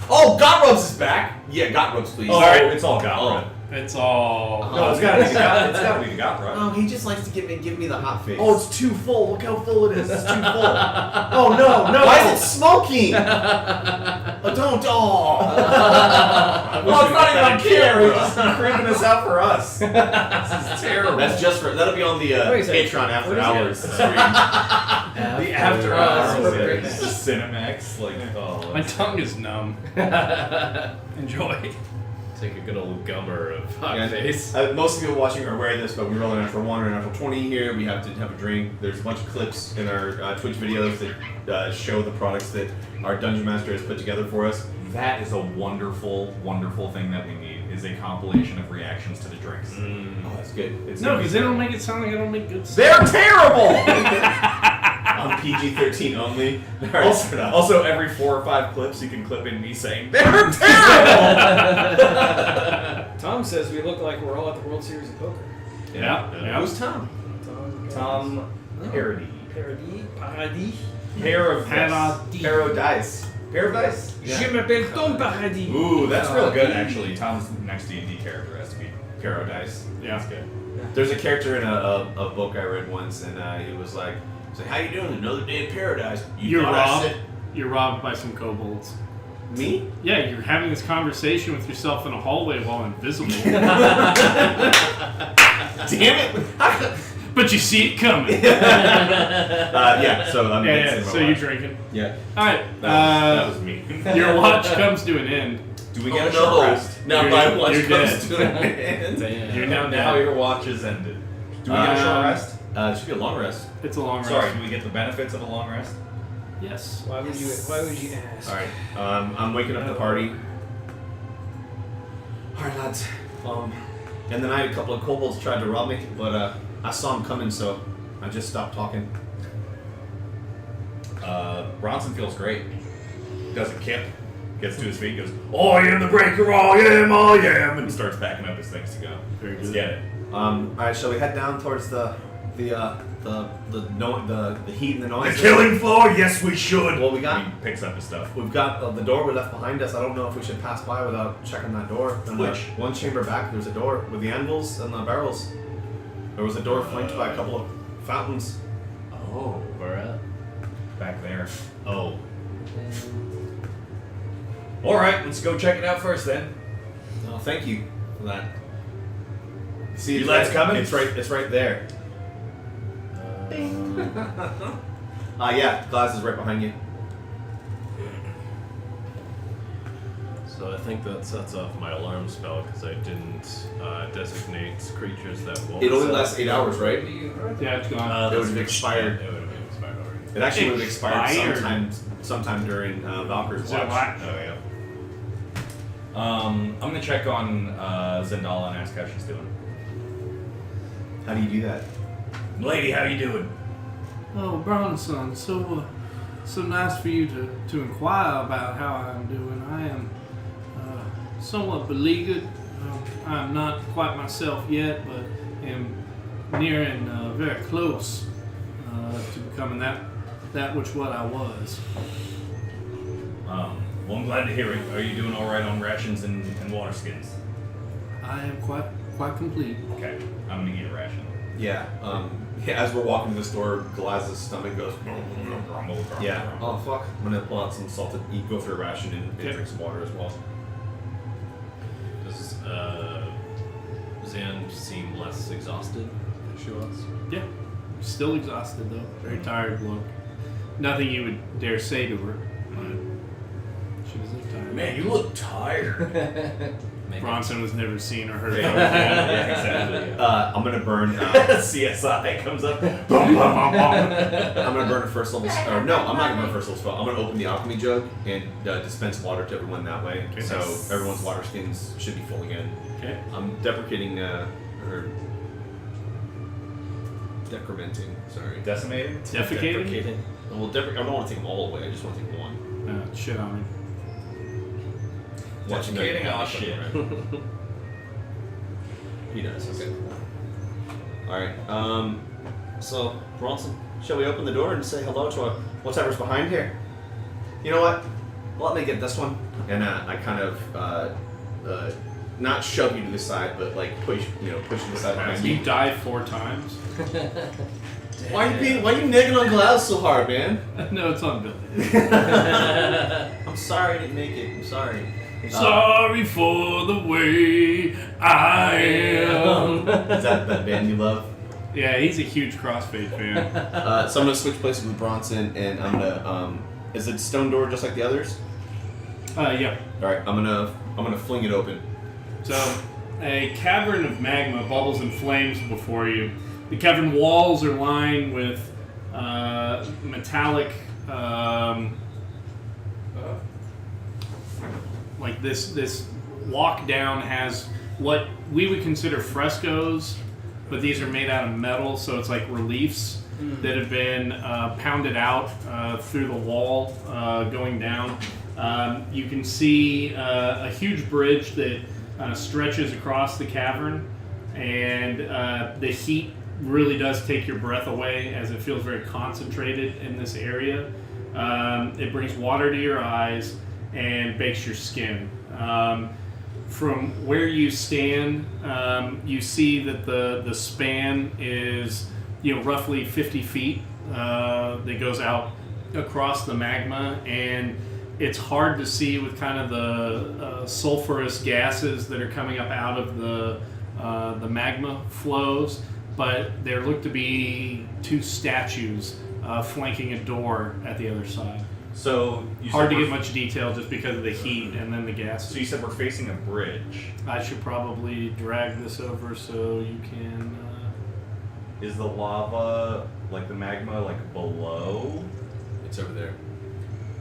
Oh, Gotrubs is back. Yeah, Gotrubs, please. Oh, it's all got, Oh. right? It's all. No, it's gotta be the got. It's gotta be the got, right? Oh, he just likes to give me the hot face. Oh, it's too full. Look how full it is. It's too full. Oh, no. why is it smoking? Oh, don't. Oh. Well, it's not even on camera. He's just creeping us out for us. This is terrible. That's just for that'll be on the Wait a second. Patreon after What is hours. the after hours. hours. The Cinemax. Like, oh. My tongue is numb. Enjoy. Take a good old gummer of hot Yeah. face. Most people watching are aware of this, but we roll a natural 1 or a natural 20 here. We have to have a drink. There's a bunch of clips in our Twitch videos that show the products that our Dungeon Master has put together for us. That is a wonderful, wonderful thing that we need. Is a compilation of reactions to the drinks. Oh, that's good. It's No, gonna be because they don't great. make it sound like I don't make good stuff. They're terrible. On PG-13 only. Also, every 4 or 5 clips, you can clip in me saying they're terrible. Tom says we look like we're all at the World Series of Poker. Yeah. Who's Tom? Tom Parody. Paradis. Pair of Paradis. Paradise. Paradise. Je m'appelle Tom Paradis. Ooh, that's real good actually. Tom's next D&D character has to be Paradise. Yeah. That's good. There's a character in a book I read once, and he was like, "How you doing? Another day in paradise." You're thought I robbed. said- You're robbed by some kobolds. Me? Yeah, you're having this conversation with yourself in a hallway while invisible. Damn it! But you see it coming. Yeah. So I'm Yeah, dancing my so you're watch. drinking. Yeah. All right. That was me. Your watch comes to an end. Do we Oh, get a no. short rest? Now You're- my watch you're comes dead. to an end. Damn. You're now Now dead. your watch is ended. Do we get a short rest? It should be a long rest. It's a long rest. Sorry, do we get the benefits of a long rest? Yes. Why would you ask? All right. I'm waking up the party. All right, lads. And then I had a couple of kobolds tried to rob me, but I saw them coming, so I just stopped talking. Bronson feels great. Does a kip, gets to his feet, goes, I am the breaker, I am, and starts backing up his things to go. Very Let's good. get it. All right, shall we head down towards the the heat and the noise. The killing floor? Yes, we should. Well, we He got picks up his stuff. we've got the door we left behind us. I don't know if we should pass by without checking that door. And Which? one chamber back, there's a door with the anvils and the barrels. There was a door flanked by a couple of fountains. Oh, where at? Back there. Oh, All right, let's go check it out first then. Oh, thank you for that. See, You it's lads right- coming? It's right there. Yeah, glass is right behind you. so I think that sets off my alarm spell because I didn't designate creatures that won't. It only set lasts off 8 hours, right? Yeah, it's gone. It would have expired. It would have been expired already. It actually would have expired Expired. sometime during Valkyr's Is that watch. why? Oh yeah. I'm gonna check on Zendala and ask how she's doing. How do you do that? Lady, how you doing? Oh, Bronson, so nice for you to inquire about how I'm doing. I am somewhat beleaguered. I'm not quite myself yet, but am nearing very close to becoming that what I was. Well, I'm glad to hear it. Are you doing all right on rations and water skins? I am quite complete. Okay, I'm gonna eat a ration. Yeah. As we're walking to the store, Glaz's stomach goes. Yeah. Oh fuck. I'm gonna pull out some salted. Eat, go through a ration and Okay. drink some water as well. Does Zan seem less exhausted than she was? Yeah, still exhausted though. Very tired look. Nothing you would dare say to her. But she does look tired. Man, you look tired. Bronson was never seen or heard of. Yeah, exactly. I'm gonna burn. CSI comes up. I'm gonna burn a first level. Or no, I'm not gonna burn a first level spell. I'm gonna open the alchemy jug and dispense water to everyone that way. Okay. So everyone's water skins should be full again. Okay. I'm deprecating or decrementing. Sorry. Decimating? Defecating? Deprecating. Well, I don't want to take them all away. I just want to take one. Shit on me. Watching Defecating? that- Oh, shit. He does. Okay. All right. So Bronson, shall we open the door and say hello to whatever's behind here? You know what? Let me get this one. And I kind of not shove you to the side, but like push you to the side behind You you. died 4 times. Why are you nagging on Glass so hard, man? No, it's on Billy. I'm sorry I didn't make it. I'm sorry. Sorry for the way I am. Is that band you love? Yeah, he's a huge Crossfade fan. So I'm gonna switch places with Bronson, and I'm gonna. Is it stone door just like the others? Yeah. All right. I'm gonna fling it open. So, a cavern of magma bubbles and flames before you. The cavern walls are lined with metallic, like this walk down has what we would consider frescoes, but these are made out of metal, so it's like reliefs that have been pounded out through the wall going down. You can see a huge bridge that stretches across the cavern, and the heat really does take your breath away as it feels very concentrated in this area. It brings water to your eyes and bakes your skin. From where you stand, you see that the span is roughly 50 feet that goes out across the magma, and it's hard to see with kind of the sulfurous gases that are coming up out of the magma flows, but there look to be 2 statues flanking a door at the other side. So you Hard said to we're- get much detail just because of the heat and then the gas. So you said we're facing a bridge. I should probably drag this over so you can. Is the lava, like the magma, like below? It's over there.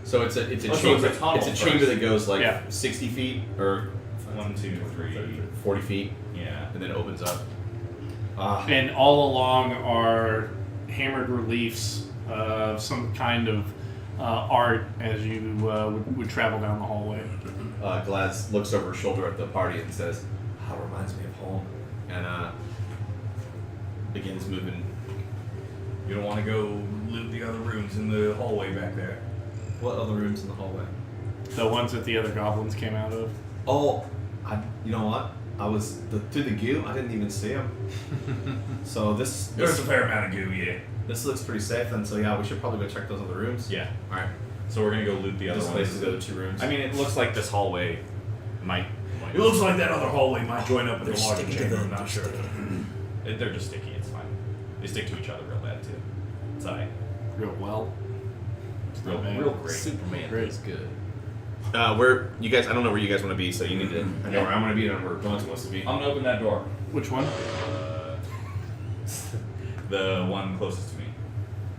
So it's a Oh, so chamber. it's a tunnel It's a chamber first. that goes like Yeah. 60 feet or 1, 2, 3. 40 feet, Yeah. and then it opens up. Ah, And all along are hammered reliefs of some kind of art as you would travel down the hallway. Glass looks over her shoulder at the party and says, "Ah, reminds me of home," and begins moving You don't want to go loot the other rooms in the hallway back there. What other rooms in the hallway? The ones that the other goblins came out of. Oh, you know what? I was through the goo. I didn't even see them. So There's this a fair amount of goo, yeah. this looks pretty safe. Then, so yeah, we should probably go check those other rooms. Yeah. All right. So we're gonna go loot the other This ones. place is the other 2 rooms. I mean, it looks like this hallway might. It looks like that other hallway might join up with the larger chamber. I'm not sure. They're just sticky. It's fine. They stick to each other real bad too. It's alright. Real well. Real, Man. real great. Superman Great. is good. where you guys? I don't know where you guys want to be, so you need to. I know where I'm going to be and where Bones wants to be. I'm gonna open that door. Which one? The one closest to me.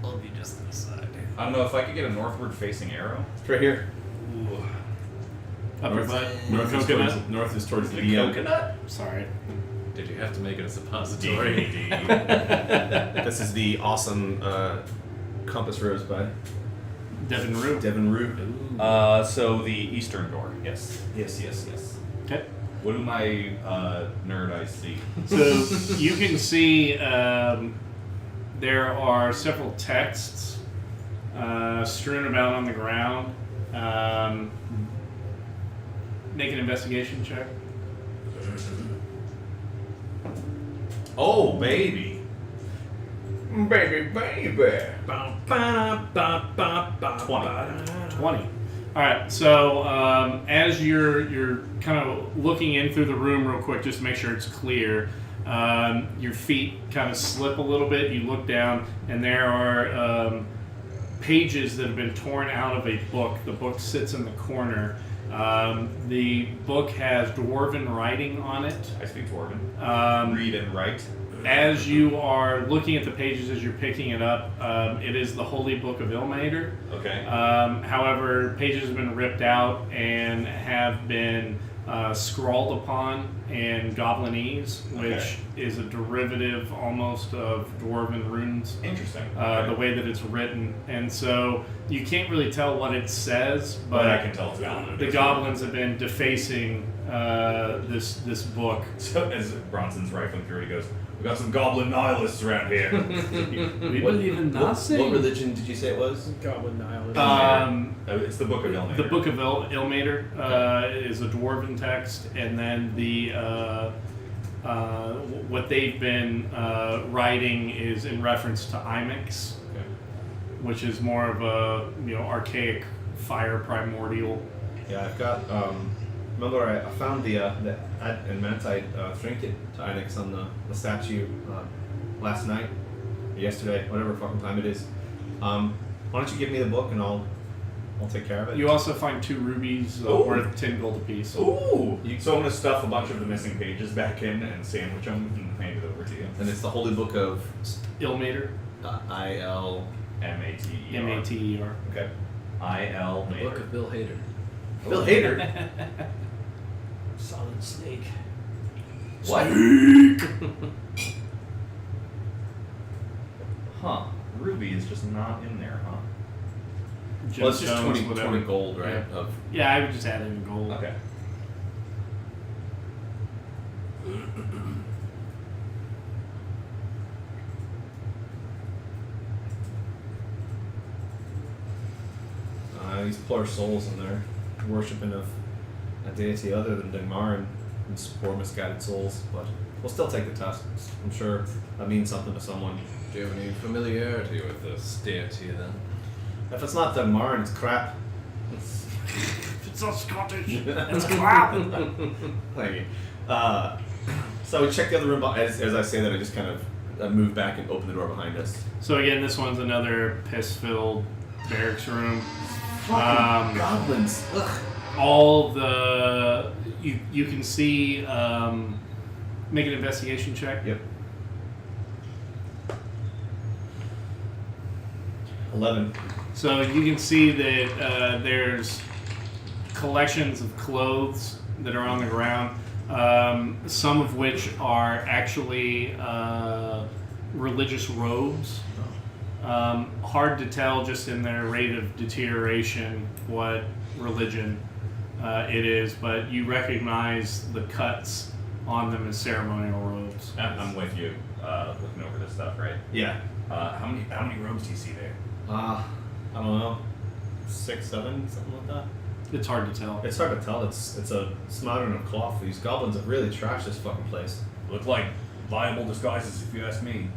I'll be just to the side. I don't know if I could get a northward facing arrow. It's right here. Up your butt. North is Coconut. towards, north is towards The the coconut? Sorry. Did you have to make it a suppository? This is the awesome compass rose by Devin Rue. Devin Rue. So the eastern door. Yes. Yes. Okay. What do my nerd eyes see? So you can see there are several texts strewn about on the ground. Make an investigation check. Oh, baby. Baby. 20. All right. So as you're kind of looking in through the room real quick, just to make sure it's clear, your feet kind of slip a little bit. You look down, and there are pages that have been torn out of a book. The book sits in the corner. The book has dwarven writing on it. I speak Dwarven. Read Read and write. As you are looking at the pages as you're picking it up, it is the Holy Book of Ilmater. Okay. However, pages have been ripped out and have been scrawled upon in Goblinese, which Okay. is a derivative almost of Dwarven runes. Interesting. The way that it's written, and so you can't really tell what it says, but I but can tell it's Goblin. the goblins have been defacing this book. So as Bronson's rifling through it, he goes, "We got some goblin nihilists around here." We believe in Nazi. What religion did you say it was? Goblin nihilist. It's the Book of Ilmater. The Book of Ilmater is a dwarven text, and then the what they've been writing is in reference to Imix, Okay. which is more of a archaic fire primordial. Yeah, I've got. Remember, I found the adamantite trinket to Onyx on the statue last night, or yesterday, whatever fucking time it is. Why don't you give me the book and I'll take care of it. You also find 2 rubies Ooh. worth 10 gold apiece. Ooh! So I'm gonna stuff a bunch of the missing pages back in and sandwich them and hand it over to you. And it's the Holy Book of Ilmater, I-L. M-A-T-E-R. M-A-T-E-R. Okay. I-L The Book of Bill Hader. Bill Hader. Solid snake. What? Huh. Ruby is just not in there, huh? Well, it's just Gemstones, 20 whatever. gold, right? Yeah. Of Yeah, I would just add in gold. Okay. these poor souls in there, worshipping of a deity other than Dagmar and these poor misguided souls. But we'll still take the test. I'm sure that means something to someone. Do you have any familiarity with this deity then? If it's not Dagmar and it's crap, If it's not Scottish, it's crap. thank you. So we check the other room. As I say that, I just kind of move back and open the door behind us. So again, this one's another piss-filled barracks room. Fucking goblins. Ugh. All the you can see. Make an investigation check. Yep. 11. So you can see that there's collections of clothes that are on the ground, some of which are actually religious robes. Hard to tell just in their rate of deterioration what religion it is, but you recognize the cuts on them as ceremonial robes. I'm with you looking over this stuff, right? Yeah. How many robes do you see there? I don't know, 6, 7, something like that. It's hard to tell. It's hard to tell. It's a smattering of cloth. These goblins have really trashed this fucking place. Look like viable disguises, if you ask me.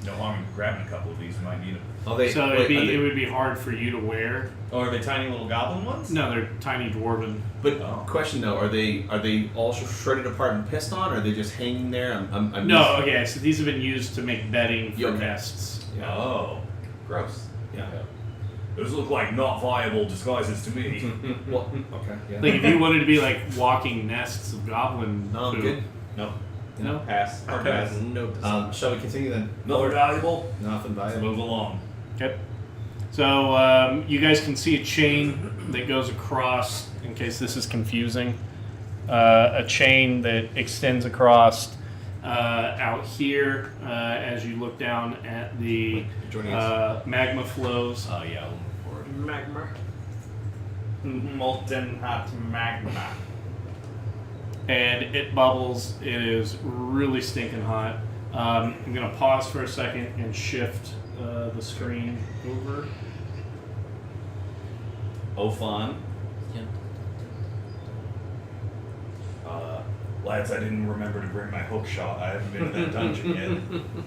No harm in grabbing a couple of these. We might need them. Oh, they. So wait, it would be hard for you to wear. Oh, are they tiny little goblin ones? No, they're tiny dwarven. But Oh. question though, are they all shredded apart and pissed on, or are they just hanging there? I'm No, okay, so these have been used to make bedding for Okay. nests. Yeah. Oh, gross. Yeah. Those look like not viable disguises to me. Well, okay. Yeah. Like if you wanted to be like walking nests of goblin No, I'm poop. good. Nope. No? Pass. Hard pass. No. Shall we continue then? Nothing valuable. Nothing Let's valuable. move along. Okay. So you guys can see a chain that goes across, in case this is confusing, a chain that extends across out here as you look down at the Joining us. magma flows. Oh yeah, we'll move forward. Magma. Molten hot magma. And it bubbles. It is really stinking hot. I'm going to pause for a second and shift the screen over. Oh, fun. Lads, I didn't remember to bring my hook shot. I haven't been to that dungeon yet.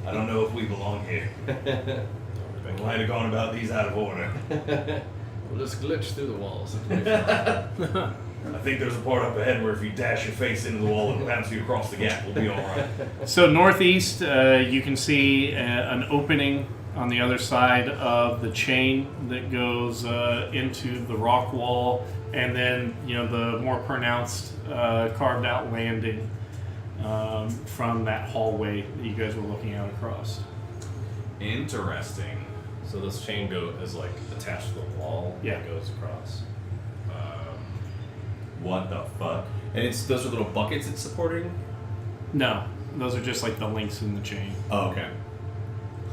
I don't know if we belong here. I might have gone about these out of order. We'll just glitch through the walls. I think there's a part up ahead where if you dash your face into the wall and bounce you across the gap, we'll be alright. So northeast, you can see an opening on the other side of the chain that goes into the rock wall, and then the more pronounced carved out landing from that hallway that you guys were looking out across. Interesting. So this chain is like attached to the wall. Yeah. That goes across. What the fuck? And those are little buckets it's supporting. No, those are just like the links in the chain. Oh, okay.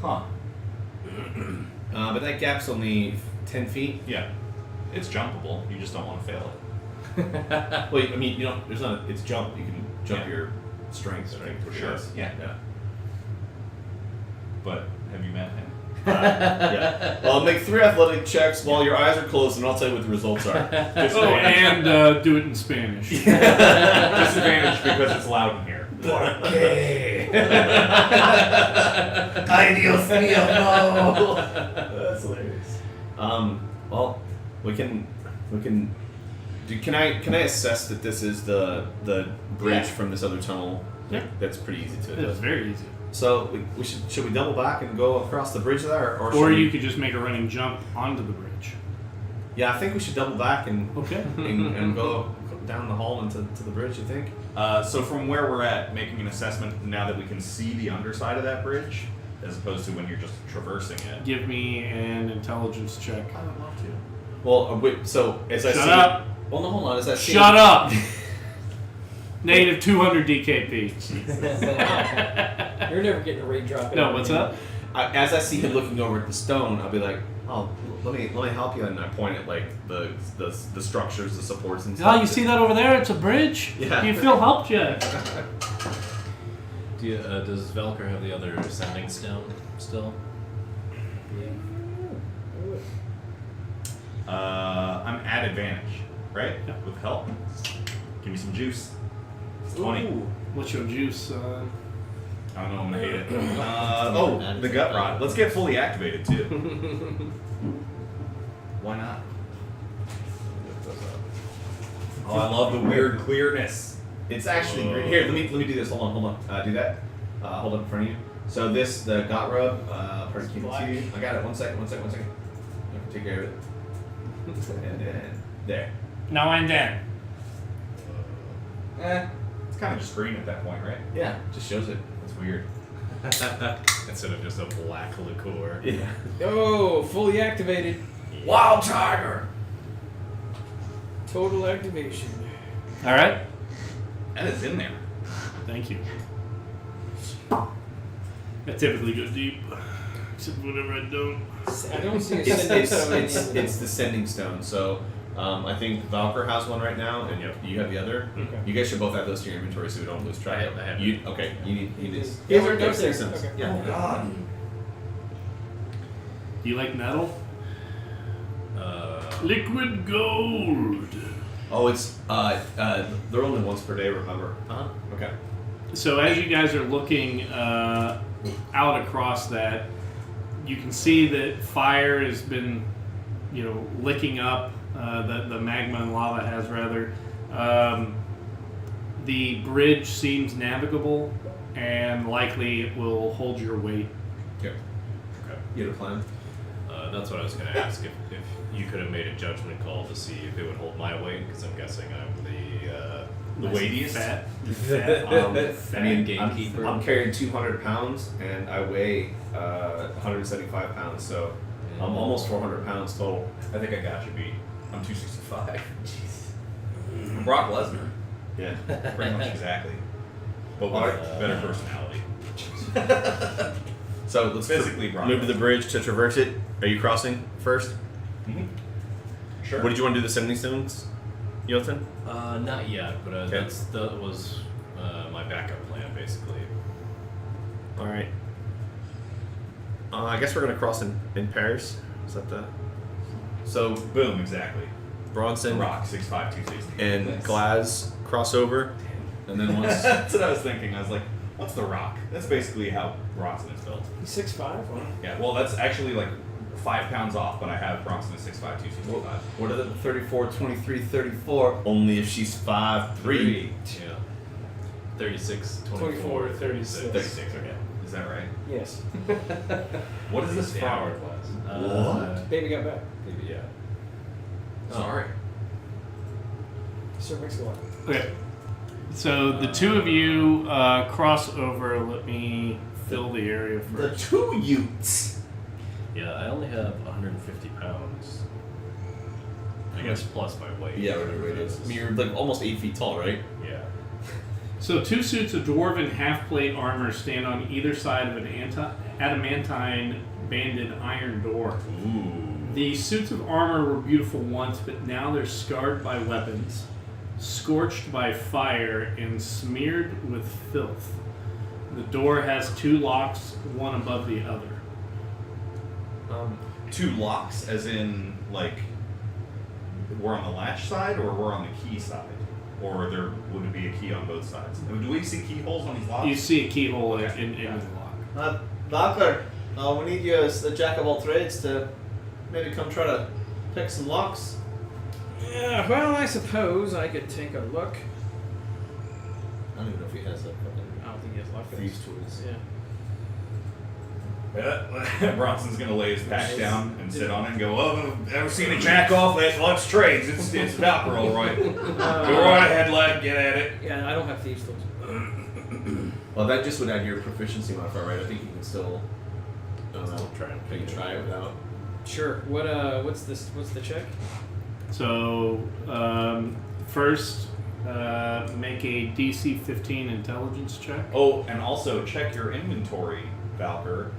Huh. But that gap's only 10 feet. Yeah. It's jumpable. You just don't want to fail it. Well, I mean, there's not. It's jump. You can jump Yeah. your strength. I think, For sure. Yeah. Yeah. But have you met him? Yeah. Well, make 3 athletic checks while your eyes are closed, and I'll tell you what the results are. And do it in Spanish. Disadvantage because it's loud in here. Ay, Dios mío, no! That's hilarious. Well, we can. Can I assess that this is the bridge from this other tunnel? Yeah. That's pretty easy to. It's very easy. So we should we double back and go across the bridge there, or should Or we- you could just make a running jump onto the bridge. Yeah, I think we should double back and Okay. and go down the hall into the bridge. You think? So from where we're at, making an assessment now that we can see the underside of that bridge, as opposed to when you're just traversing it. Give me an intelligence check. I would love to. Well, wait, so as I Shut see. up. Well, no, hold on. As I see. Shut up! Negative 200 DKP. You're never getting a rate drop. No, what's up? As I see him looking over at the stone, I'll be like, "Oh, let me help you," and I point at like the structures, the supports, and stuff. Oh, you see that over there? It's a bridge? Yeah. You feel helped yet? Does Velker have the other ascending stone still? I'm at advantage, right? Yeah. With help. Give me some juice. It's 20. Ooh, what's your juice? I don't know, I'm gonna hate it. The gut rot. Let's get fully activated too. Why not? Oh, I love the weird clearness. It's actually great. Here, let me do this. Hold on. Do that. Hold up in front of you. So the got rub, part keep it to you. I got it. One second. I can take care of it. And then there. Now and then. It's kind of just green at that point, right? Yeah, just shows it. That's weird. Instead of just a black liqueur. Yeah. Oh, fully activated. Wild Tiger! Total activation. All right. And it's in there. Thank you. I typically go deep, except whenever I don't. I don't see a sending stone. It's the sending stone. So I think Valkyr has one right now, and you have the other. Okay. You guys should both have those to your inventory, so we don't lose track. I have You okay? You need this. Yeah, we're Those there. stones. Okay. Yeah. Oh god. Do you like metal? Liquid gold. Oh, it's they're only once per day. Remember? Okay. So as you guys are looking out across that, you can see that fire has been, licking up. The magma and lava has rather. The bridge seems navigable, and likely it will hold your weight. Okay. You had a plan? That's what I was going to ask. If you could have made a judgment call to see if it would hold my weight, because I'm guessing I'm the Nice weightiest. Fat. I mean, gatekeeper. I'm carrying 200 pounds, and I weigh 175 pounds, so I'm almost 400 pounds total. I think I got you beat. I'm 265. Jeez. Brock Lesnar. Yeah. Pretty much exactly. But with better personality. So let's Physically, Brock. move to the bridge to traverse it. Are you crossing first? Mm-hmm. Sure. What did you want to do? The Sending Stones, Yelton? Not yet, but Okay. that was my backup plan, basically. All right. I guess we're gonna cross in pairs. Is that the? So Boom, exactly. Bronson Rock, 6'5", 260. and Nice. Glass cross over, and then once. That's what I was thinking. I was like, what's the Rock? That's basically how Bronson is built. He's 6'5". Wow. Yeah, well, that's actually like 5 pounds off, but I have Bronson at 6'5", 265. What is it? 34, 23, 34. Only if she's 5'3". Yeah. 36, 24, 36. 36, okay. Is that right? Yes. What is this the from? hourglass. Baby got back. Maybe, yeah. Sorry. Sir Mix-a-Lot. Okay. So the two of you cross over. Let me fill the area The first. 2 Utes. Yeah, I only have 150 pounds. I guess plus my weight. Yeah, whatever it is. I mean, you're like almost 8 feet tall, right? Yeah. So 2 suits of dwarven half-plate armor stand on either side of an adamantine banded iron door. Ooh. The suits of armor were beautiful once, but now they're scarred by weapons, scorched by fire, and smeared with filth. The door has 2 locks, one above the other. 2 locks, as in, like, we're on the latch side or we're on the key side? Or would it be a key on both sides? I mean, do we see keyholes on these locks? You see a keyhole Okay, in got the it. lock. Valker, we need you as the jack of all trades to maybe come try to pick some locks. Yeah, well, I suppose I could take a look. I don't even know if he has a fucking I don't think he has luck. thieves' tools. Yeah. Yeah. Bronson's gonna lay his patch down and sit on it and go, oh, ever seen a jack off? Let's trades. It's Valkyr, all right. Go right ahead, lad. Get at it. Yeah, I don't have thieves' tools. Well, that just would add your proficiency modifier, right? I think you can still. I don't know. Still try and You can try it without. Sure. What's this? What's the check? So first, make a DC 15 intelligence check. Oh, and also check your inventory, Valkyr,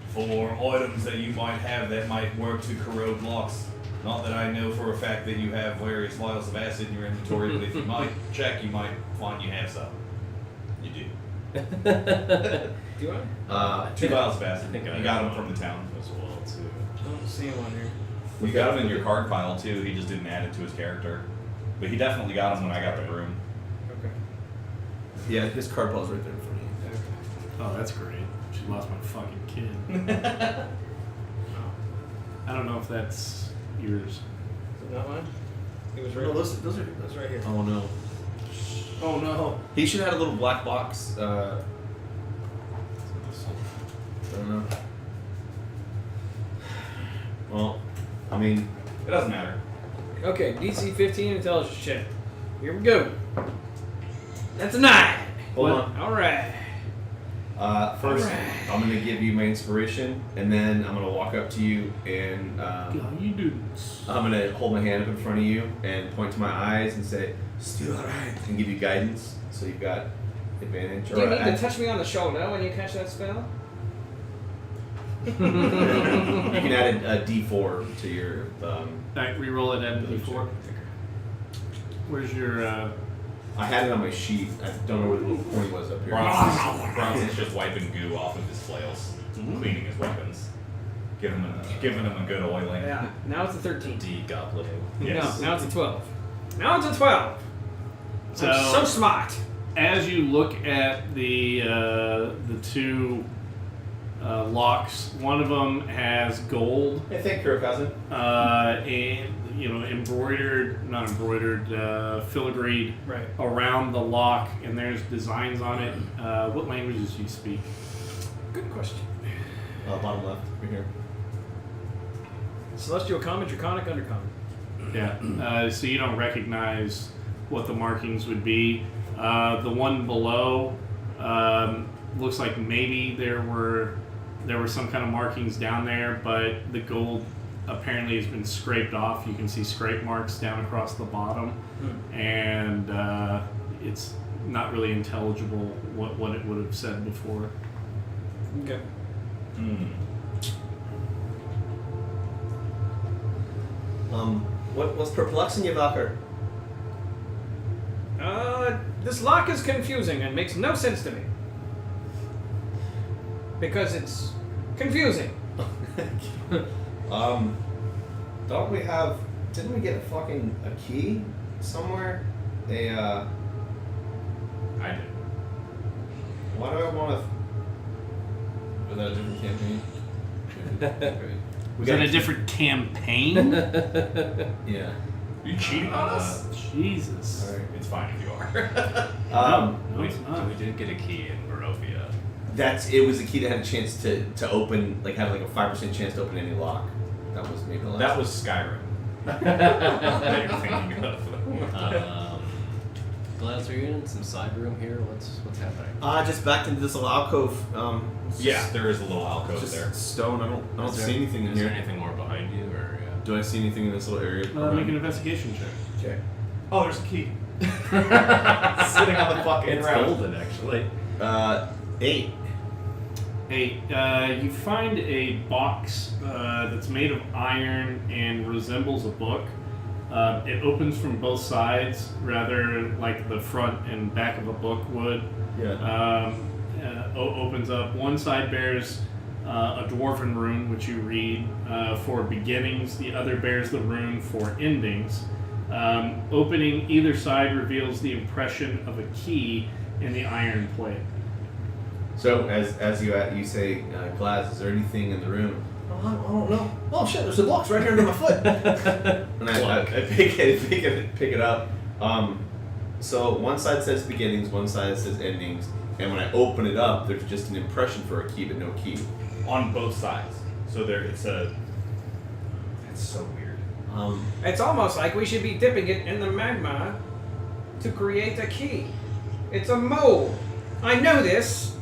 for items that you might have that might work to corrode locks. Not that I know for a fact that you have various vials of acid in your inventory, but if you might check, you might find you have some. You do. Do I? 2 vials of acid. I think You I got have them from the town. as well, too. I don't see him on here. We got him in your card pile too. He just didn't add it to his character, but he definitely got him when I got the broom. Okay. Yeah, his card ball's right there in front of you. Oh, that's great. She lost my fucking kid. I don't know if that's yours. Is it not mine? It was right. No, those are. It's right here. Oh no. Oh no. He should have had a little black box. I don't know. Well, I mean, It doesn't matter. Okay, DC 15 intelligence check. Here we go. That's a 9. hold on. All right. First, Alright. I'm gonna give you my inspiration, and then I'm gonna walk up to you and How you do this? I'm gonna hold my hand up in front of you and point to my eyes and say, "Still alright," and give you guidance. So you've got advantage. Do you need to touch me on the shoulder when you catch that spell? You can add a D4 to your. Alright, reroll it at D4. Where's your I had it on my sheet. I don't know where the little point was up here. Bronson's just wiping goo off of his flails, cleaning his weapons. giving them a good oiling. Yeah. Now it's a 13. De-goblining. Yes. No, now it's a 12. Now it's a 12. So, I'm so smart. as you look at the two locks, one of them has gold, Hey, thank you, cousin. and not embroidered, filigreed Right. around the lock, and there's designs on it. What languages do you speak? Good question. Bottom left, right here. Celestial, common, draconic, undercommon. Yeah. So you don't recognize what the markings would be. The one below looks like maybe there were some kind of markings down there, but the gold apparently has been scraped off. You can see scrape marks down across the bottom, and it's not really intelligible what it would have said before. Okay. What's perplexing you, Valker? This lock is confusing and makes no sense to me. Because it's confusing. Didn't we get a key somewhere? I did. Why do I want to? Was that a different campaign? Was that a different campaign? Yeah. Are you cheating on us? Jesus. Alright. It's fine if you are. No, it's not. We did get a key in Barovia. It was a key that had a chance to open, like had like a 5% chance to open any lock. That was maybe the last. That was Skyrim. That you're thinking of. Glass, are you in some side room here? What's happening? Just back into this little alcove. Yeah, there is a little alcove Just there. stone. I don't Is there- see anything in Is here. there anything more behind you, or Do I see anything in this little area? Make an investigation check. Okay. Oh, there's a key. Sitting on the fucking It's ground. golden, actually. 8. Hey, you find a box that's made of iron and resembles a book. It opens from both sides, rather like the front and back of a book would. Yeah. Opens up. One side bears a dwarven rune, which you read for beginnings. The other bears the rune for endings. Opening either side reveals the impression of a key in the iron plate. So as you say, Glass, is there anything in the room? Oh, I don't know. Oh shit! There's a box right here under my foot. And I pick it up. So one side says beginnings, one side says endings, and when I open it up, there's just an impression for a key, but no key. On both sides. So it's so weird. It's almost like we should be dipping it in the magma to create a key. It's a mold. I know this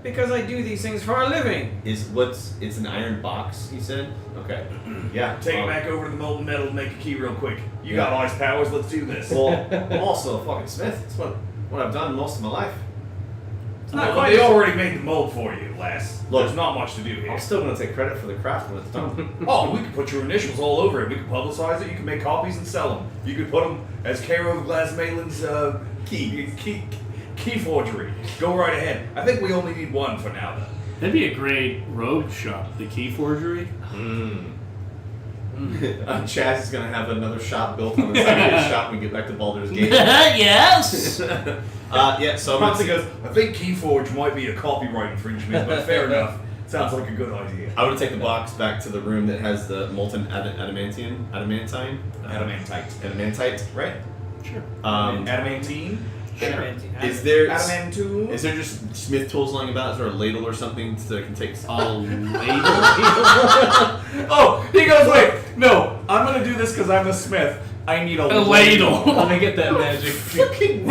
because I do these things for a living. It's an iron box, he said? Okay. Yeah. Take it back over to the molten metal and make a key real quick. You got all these powers, let's do this. Well, I'm also a fucking smith. It's what I've done most of my life. It's not Well, quite they as- already made the mold for you, lass. Look, There's not much to do here. I'm still gonna take credit for the craft when it's done. Oh, we could put your initials all over it. We could publicize it. You could make copies and sell them. You could put them as Caro Glasmalin's key forgery. Go right ahead. I think we only need one for now, though. That'd be a great rogue shop, the key forgery. Chaz is gonna have another shop built on the side of his shop when we get back to Baldur's Gate. Yes! Yeah, so I'm Ponzi gonna, goes, I think Keyforge might be a copyright infringement, but fair enough. Sounds like a good idea. I'm gonna take the box back to the room that has the molten adamantite, right? Sure. Adamantine? Is there Adamantine? is there just smith tools lying about? Is there a ladle or something so that I can take? A ladle? Oh, he goes, wait, no, I'm gonna do this because I'm a smith. I need a ladle. Let me get that magic. Fucking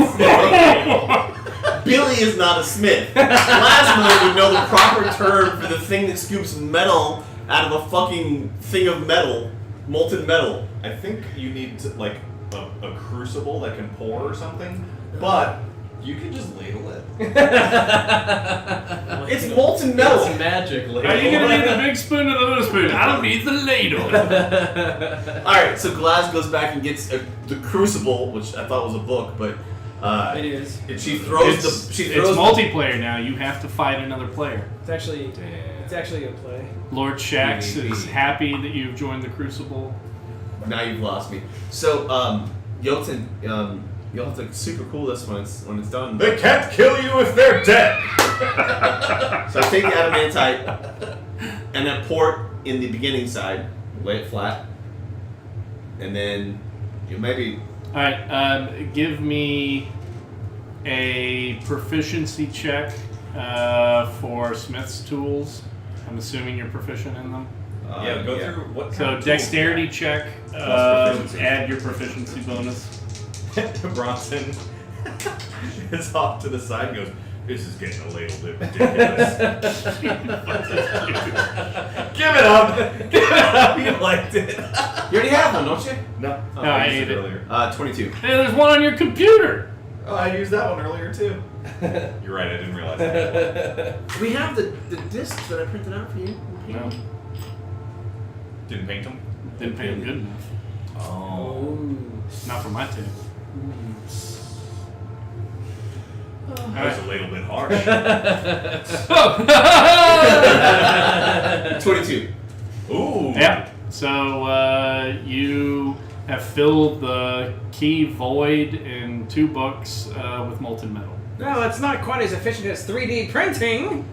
Billy is not a smith. Plasma would know the proper term for the thing that scoops metal out of a fucking thing of metal, molten metal. I think you need to, like a crucible that can pour or something, but you can just ladle it. It's molten metal. It's magic, ladle. Are you gonna need the big spoon or the little spoon? I don't need the ladle. All right, so Glass goes back and gets the crucible, which I thought was a book, but It is. she throws It's the multiplayer now. You have to fight another player. It's actually. Damn. It's actually a play. Lord Shax PvP. is happy that you've joined the Crucible. Now you've lost me. So, Yolton, you'll have to super cool this when it's done. They can't kill you if they're dead. So I take the adamantite and then pour it in the beginning side, lay it flat, and then you maybe. All right, give me a proficiency check for Smith's tools. I'm assuming you're proficient in them. Yeah, go through what kind So of tools? dexterity check, proficiency. add your proficiency bonus. Bronson is off to the side and goes, this is getting a little bit ridiculous. Give it up! Give it up! You liked it. You already have one, don't you? No. No, I used ate it. earlier. 22. Hey, there's one on your computer. Oh, I used that one earlier too. You're right, I didn't realize that. We have the discs that I printed out for you. No, Didn't paint them? didn't pay him good enough. Oh. Not for my table. That was a little bit harsh. 22. Ooh. Yeah. So you have filled the key void in 2 books with molten metal. No, it's not quite as efficient as 3D printing,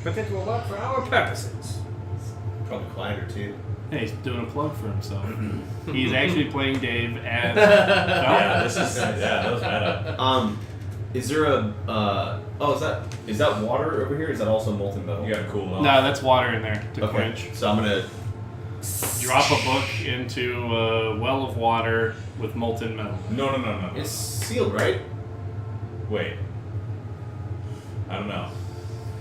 but it will work for our purposes. Probably quieter too. Hey, he's doing a plug for himself. He's actually playing Dave as Yeah, this is that was meta. Is there a is that water over here? Is that also molten metal? You gotta cool it off. No, that's water in there to Okay. quench. So I'm gonna Drop a book into a well of water with molten metal. No. It's sealed, right? Wait. I don't know.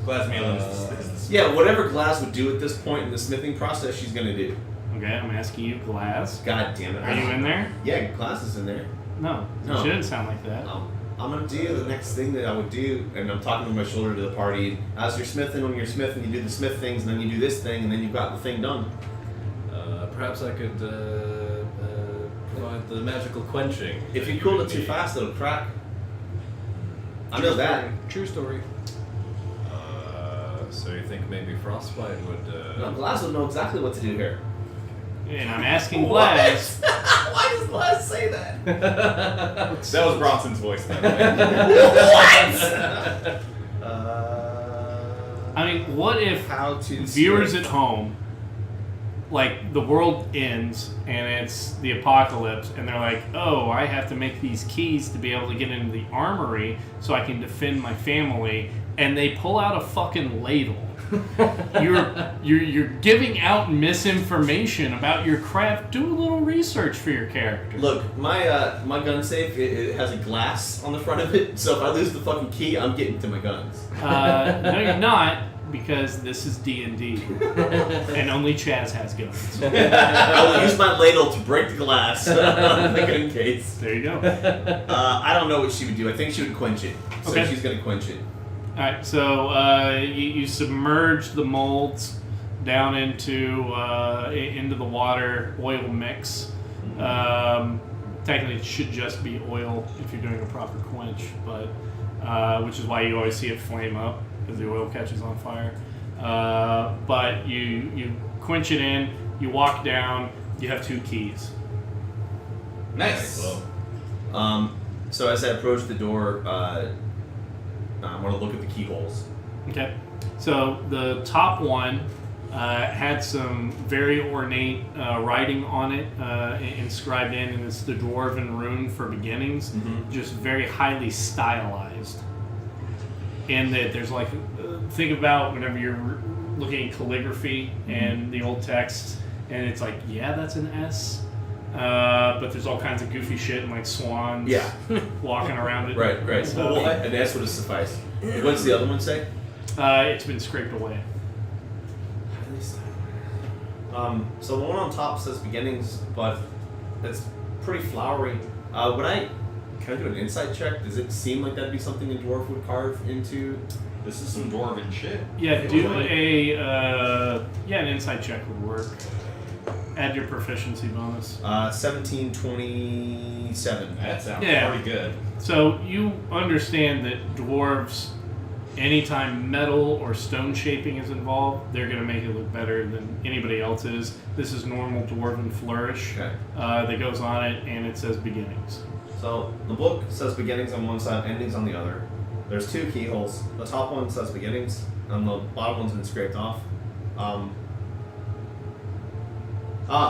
Glasmalin is the Yeah, whatever Glass would do at this point in the smithing process, she's gonna do. Okay, I'm asking you, Glass. God damn it! Are you in there? Yeah, Glass is in there. No, No. she didn't sound like that. I'm gonna do the next thing that I would do, and I'm talking with my shoulder to the party. As you're smithing, when you're smithing, you do the smith things, and then you do this thing, and then you've got the thing done. Perhaps I could provide the magical quenching. If that you cool it would too need. fast, it'll crack. I know that. True story. So you think maybe frostbite would? No, Glass would know exactly what to do here. And I'm asking Glass. Why does Glass say that? That was Bronson's voice. Then. I mean, what if How to viewers smith. at home, like the world ends and it's the apocalypse, and they're like, "Oh, I have to make these keys to be able to get into the armory so I can defend my family," and they pull out a fucking ladle. You're giving out misinformation about your craft. Do a little research for your character. Look, my gun safe it has a glass on the front of it, so if I lose the fucking key, I'm getting to my guns. No, you're not, because this is D&D, and only Chaz has guns. I will use my ladle to break the glass, like in case. There you go. I don't know what she would do. I think she would quench it. So Okay. she's gonna quench it. All right, so you submerge the molds down into the water oil mix. Technically, it should just be oil if you're doing a proper quench, but which is why you always see it flame up because the oil catches on fire. But you quench it in. You walk down. You have 2 keys. Nice. So as I approach the door, I want to look at the keyholes. Okay, so the top one had some very ornate writing on it, inscribed in, and it's the Dwarven rune for beginnings, just very highly stylized. And that there's like, think about whenever you're looking at calligraphy and the old text, and it's like, yeah, that's an S. But there's all kinds of goofy shit and like swans walking around it. Right. So, And that's would suffice. What's the other one say? it's been scraped away. So the one on top says beginnings, but it's pretty flowery. Can I do an insight check? Does it seem like that'd be something a dwarf would carve into? This is some dwarven shit. Yeah, do an insight check would work. Add your proficiency bonus. 17, 27. That sounds Yeah. pretty good. So you understand that dwarves anytime metal or stone shaping is involved, they're going to make it look better than anybody else's. This is normal dwarven flourish Okay. that goes on it, and it says beginnings. So the book says beginnings on one side, endings on the other. There's 2 keyholes. The top one says beginnings, and the bottom one's been scraped off.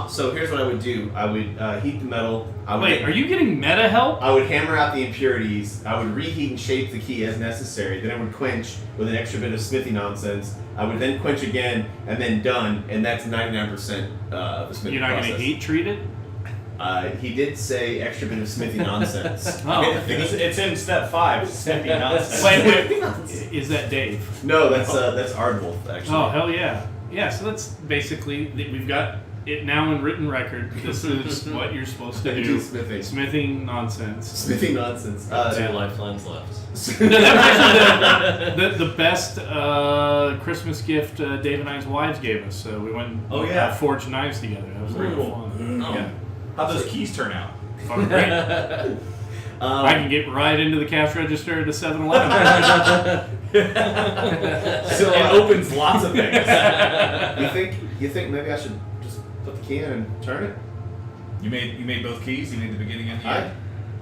So here's what I would do. I would heat the metal. Wait, are you getting meta help? I would hammer out the impurities. I would reheat and shape the key as necessary. Then I would quench with an extra bit of smithy nonsense. I would then quench again, and then done, and that's 99% of the smithy You're not process. going to heat treat it? He did say extra bit of smithy nonsense. Oh. It's in step 5. Snippy nonsense. Wait. Is that Dave? No, that's Ardwolf, actually. Oh, hell yeah. Yeah, so that's basically, we've got it now in written record. This is what you're supposed to do. Smithing. Smithing nonsense. Smithy nonsense. 2 lifelines left. No, that was actually the best Christmas gift Dave and I's wives gave us. So we went Oh, yeah. Forged knives together. That was very Cool. fun. Yeah. How'd those keys turn out? Fun, great. I can get right into the cash register at a 7-Eleven. So, It opens lots of things. you think maybe I should just put the key in and turn it? You made both keys. You made the beginning and the end.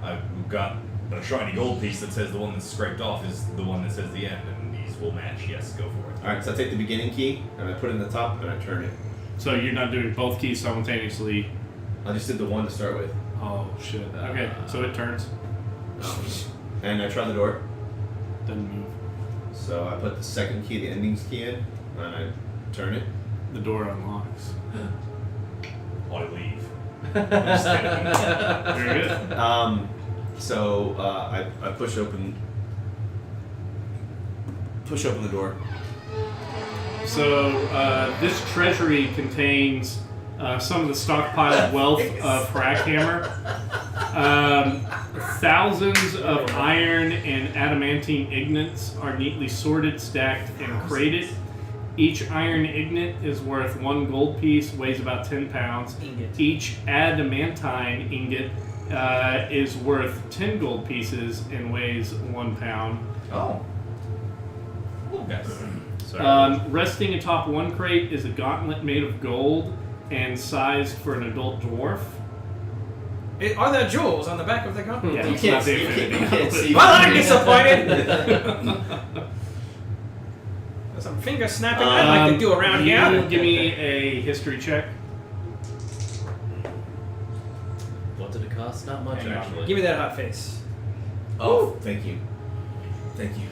I've got a shiny gold piece that says the one that's scraped off is the one that says the end, and these will match. Yes, go for it. All right, so I take the beginning key and I put it in the top and I turn it. So you're not doing both keys simultaneously. I just did the one to start with. Oh shit. Okay, so it turns. And I try the door. Doesn't move. So I put the second key, the endings key in, and I turn it. The door unlocks. I leave. Very good. So I push open the door. So this treasury contains some of the stockpiled wealth of Frackhammer. Thousands of iron and adamantine ignits are neatly sorted, stacked, and crated. Each iron ignet is worth 1 gold piece, weighs about 10 pounds. Ingot. Each adamantine ingot is worth 10 gold pieces and weighs 1 pound. Oh. Little guys. Sorry. Resting atop one crate is a gauntlet made of gold and sized for an adult dwarf. Are there jewels on the back of the gun? Yeah, You it's can't not the see- you Infinity can't Gauntlet. see- Well, I'm disappointed. Some finger snapping I'd like to do around you here. Give me a history check. What did it cost? Not much, Hang on. actually. Give me that hot face. Oh, thank you. Thank you.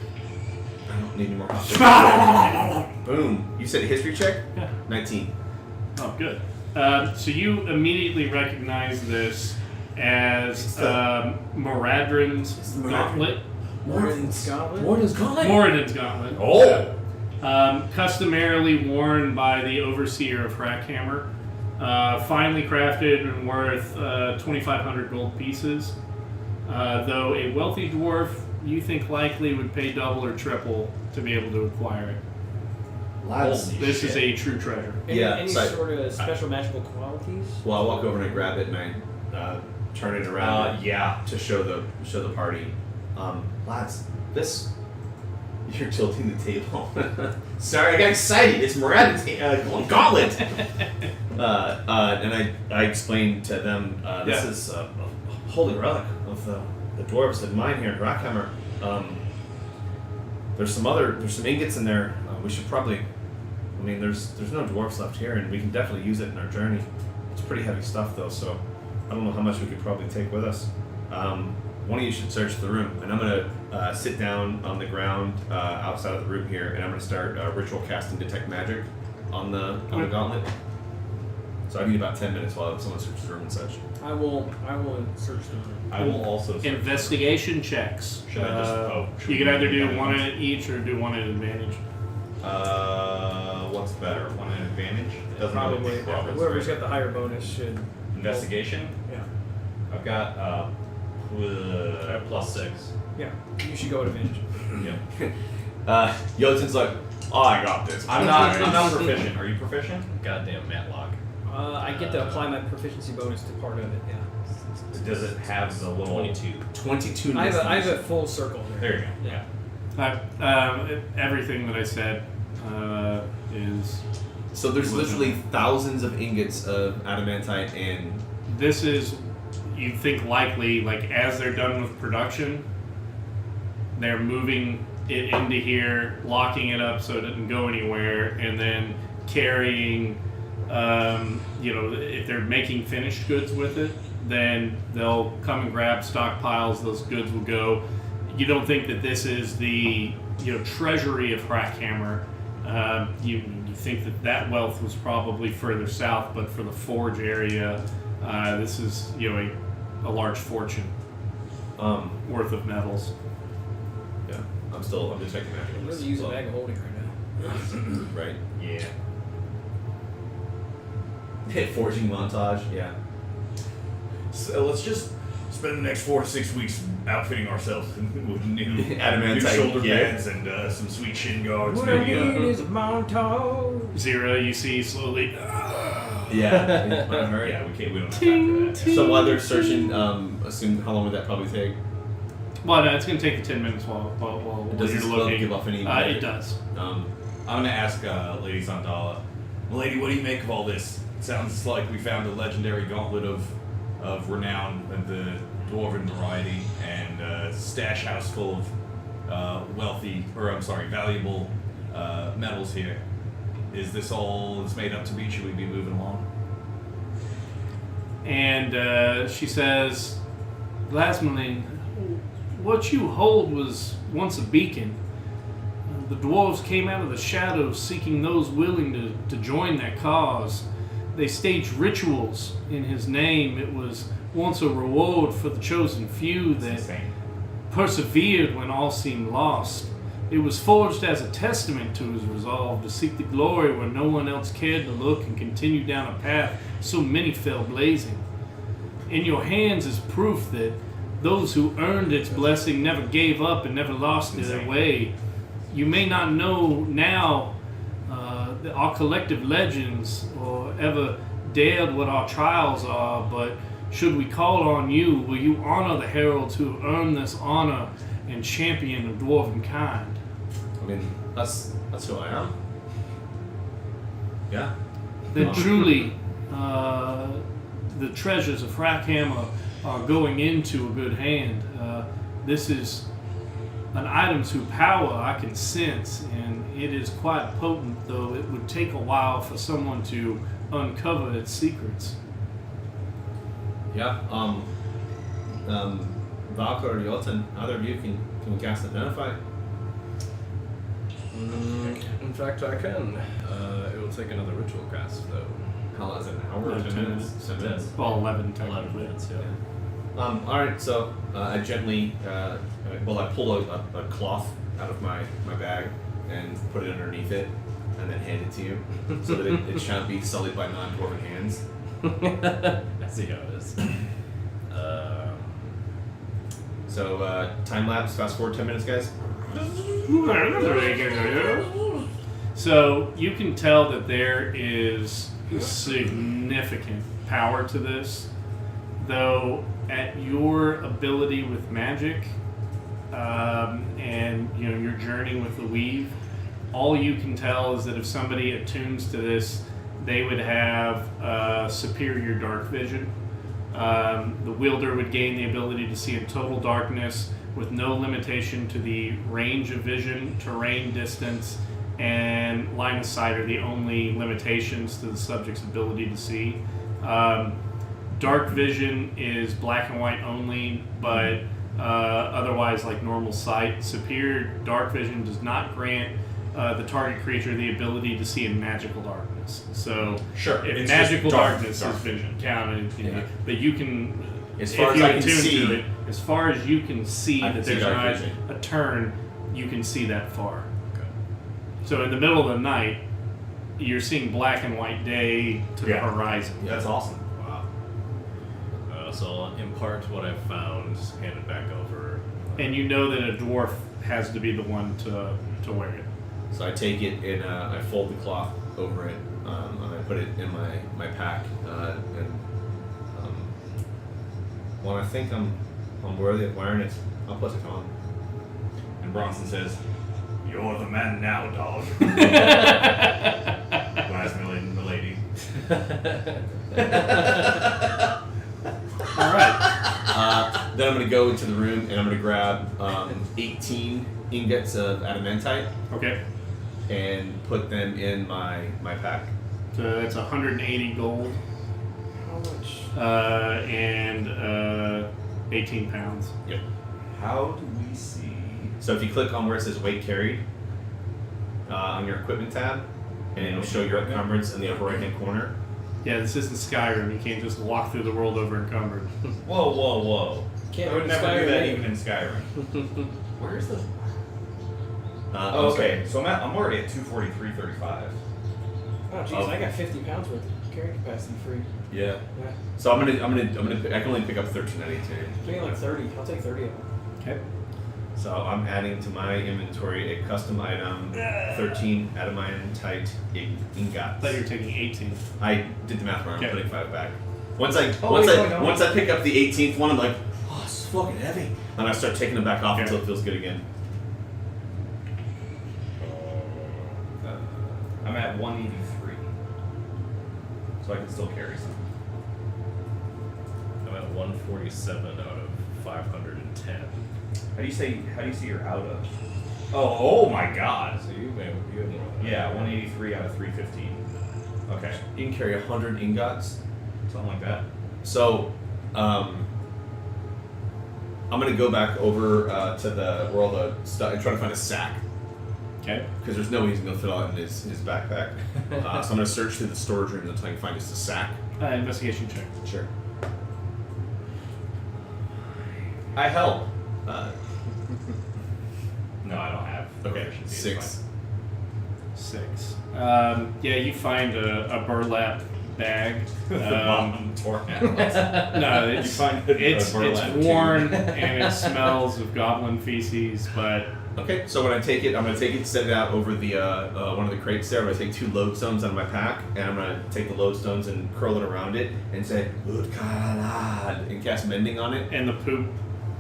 I don't need any more coffee. Boom. You said a history check? Yeah. 19. Oh, good. So you immediately recognize this as Moradrin's gauntlet. Warren's Gauntlet? Moradin's gauntlet. Oh. Customarily worn by the overseer of Frackhammer. Finely crafted and worth 2,500 gold pieces. Though a wealthy dwarf, you think likely would pay double or triple to be able to acquire it. Lads. This is a true treasure. Any so- sort of special magical qualities? Well, I walk over and I grab it and I turn it around Yeah. to show the party. Lads, this. You're tilting the table. Sorry, I got excited. It's Murad's gauntlet. And I explained to them this is a holy relic of the dwarves that mine here in Rockhammer. There's some ingots in there. We should probably. I mean, there's no dwarves left here, and we can definitely use it in our journey. It's pretty heavy stuff, though, so I don't know how much we could probably take with us. One of you should search the room, and I'm gonna sit down on the ground outside of the room here, and I'm gonna start ritual casting detect magic on the gauntlet. So I need about 10 minutes while someone searches the room and such. I will search the room. I will also search. Investigation checks. Should I just- should You we can either do do that one once? at each or do one at advantage. What's better? One at advantage? Doesn't really Probably. make progress, Whoever's right? got the higher bonus should. Investigation. Yeah. I've got +6. Yeah. You should go at advantage. Yeah. Yotin's like, oh, I got this. I'm not proficient. Are you proficient? Goddamn Matlock. I get to apply my proficiency bonus to part of it. Yeah. Does it have the little? 22. 22 I have a investigation. full circle here. There you go. Yeah. Everything that I said is. So there's literally thousands of ingots of adamantite and. This is, you think likely, like as they're done with production, they're moving it into here, locking it up so it doesn't go anywhere, and then carrying, if they're making finished goods with it, then they'll come and grab stockpiles, those goods will go. You don't think that this is the, treasury of Crackhammer. You think that wealth was probably further south, but for the forge area, this is, a large fortune worth of metals. Yeah, I'm just checking magic. I'm really using bag of holding right now. Right. Yeah. Hit forging montage. Yeah. So let's just spend the next 4 to 6 weeks outfitting ourselves with new Adamantite shoulder gear. pads and some sweet shin guards. What I Maybe need is a montage. Zero, you see slowly. Yeah. yeah, we don't have time for that. So while they're searching, assume how long would that probably take? Well, no, it's going to take you 10 minutes while Does you're this glove looking. give off any? It does. I'm gonna ask Lady Sandala. Lady, what do you make of all this? It sounds like we found a legendary gauntlet of renown of the dwarven variety and a stash house full of valuable metals here. Is this all it's made up to be? Should we be moving along? And she says, Glasmaline, what you hold was once a beacon. The dwarves came out of the shadows seeking those willing to join their cause. They staged rituals in his name. It was once a reward for the chosen few that Insane. persevered when all seemed lost. It was forged as a testament to his resolve to seek the glory where no one else cared to look and continue down a path so many fell blazing. In your hands is proof that those who earned its blessing never gave up and never lost their way. You may not know now our collective legends or ever dared what our trials are, but should we call on you, will you honor the heralds who have earned this honor and champion of dwarven kind? I mean, that's who I am. Yeah. Then truly, the treasures of Frackhammer are going into a good hand. This is an item's whose power I can sense, and it is quite potent, though it would take a while for someone to uncover its secrets. Yeah. Valka or Jotun, either of you can cast Identify. In fact, I can. It will take another ritual cast, though. How long is it? An hour? 10 minutes. 10 minutes. Well, 11 11 technically. minutes, yeah. All right. So I gently, I pull a cloth out of my bag and put it underneath it, and then hand it to you, so that it shan't be sullied by non-dwarven hands. I see how it is. So time lapse. Fast forward 10 minutes, guys. So you can tell that there is significant power to this, though at your ability with magic and your journey with the weave, all you can tell is that if somebody attunes to this, they would have superior dark vision. The wielder would gain the ability to see in total darkness with no limitation to the range of vision, terrain, distance, and line of sight are the only limitations to the subject's ability to see. Dark vision is black and white only, but otherwise like normal sight. Superior dark vision does not grant the target creature the ability to see in magical darkness. So Sure, if it's magical just dark darkness is vision counted, Yeah. but you can, As if far as you I can attune see, to it, as far as you can see I that can see there's dark not vision. a turn, you can see that far. Okay. So in the middle of the night, you're seeing black and white day to the Yeah. horizon. Yeah, that's awesome. Wow. So I'll impart what I've found, hand it back over. And you know that a dwarf has to be the one to wear it. So I take it and I fold the cloth over it, and I put it in my pack, and when I think I'm worthy of wearing it, I'll put it on. And And Bronson says, "You're the man now, dog." Glass milady. All right. Then I'm going to go into the room and I'm going to grab 18 ingots of adamantite Okay. and put them in my pack. So that's 180 gold How much? and 18 pounds. Yep. How do we see? So if you click on where it says weight carried on your equipment tab, and it'll show your encumbrance in the upper right hand corner. Yeah, this isn't Skyrim. You can't just walk through the world over encumbered. Whoa. Can't I would do never do Skyrim that either. even in Skyrim. Where's the? Oh, okay. So I'm already at 243.35. Oh jeez, Oh. I got 50 pounds worth of carrying capacity free. Yeah. Yeah. So I'm gonna I can only pick up 1392. Give me like 30. I'll take 30 of them. Okay. So I'm adding to my inventory a custom item, 13 adamantite I thought you ingots. were taking 18. I did the math wrong. I'm Okay. putting 5 back. Once I no. once I pick up the 18th one, I'm like, oh, this is fucking heavy, and I start taking them back off Okay. until it feels good again. I'm at 183. So I can still carry some. I'm at 147 out of 510. How do you say you're out of? Oh my god. So you have more than Yeah, 183 out of 315. Okay. You can carry 100 ingots. Something like that. So, I'm gonna go back over to the where all the stuff and try to find a sack Okay. because there's no way he's gonna fit all in his backpack. So I'm gonna search through the storage room until I can find just a sack. Investigation check. Sure. I help. No, I don't have. Okay, proficiency, it's 6. 6. Yeah, you find a burlap bag. fine. The bomb torn out. No, it's You find a it's burlap tube. worn and it smells of goblin feces, but Okay, so when I take it, I'm gonna take it, set it out over the one of the crates there. I'm gonna take 2 lodestones out of my pack, and I'm gonna take the lodestones and curl it around it and say "Utkalad" and cast mending on it. and the poop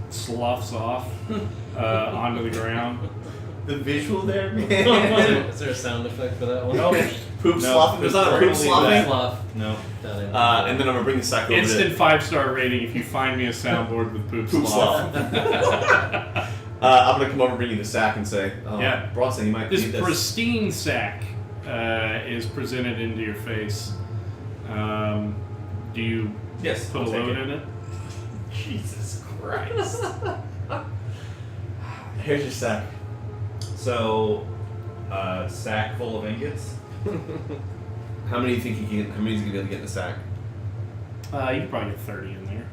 sloughs off onto the ground. The visual there, man. Is there a sound effect for that one? Nope. Poop No, sloughing. There's not a we're poop gonna leave sloughing. Slough. No. Down in. And then I'm gonna bring the sack over Instant to 5-star rating if you find me a soundboard with poop poop slough. slough. I'm gonna come over, bring you the sack, and say, Yeah. Bronson, you might This need this. pristine sack is presented into your face. Do you Yes. put a I'll take load it. in it? Jesus Christ. Here's your sack. So, sack full of ingots. How many do you think you can? How many is he gonna be able to get in the sack? You can probably get 30 in there.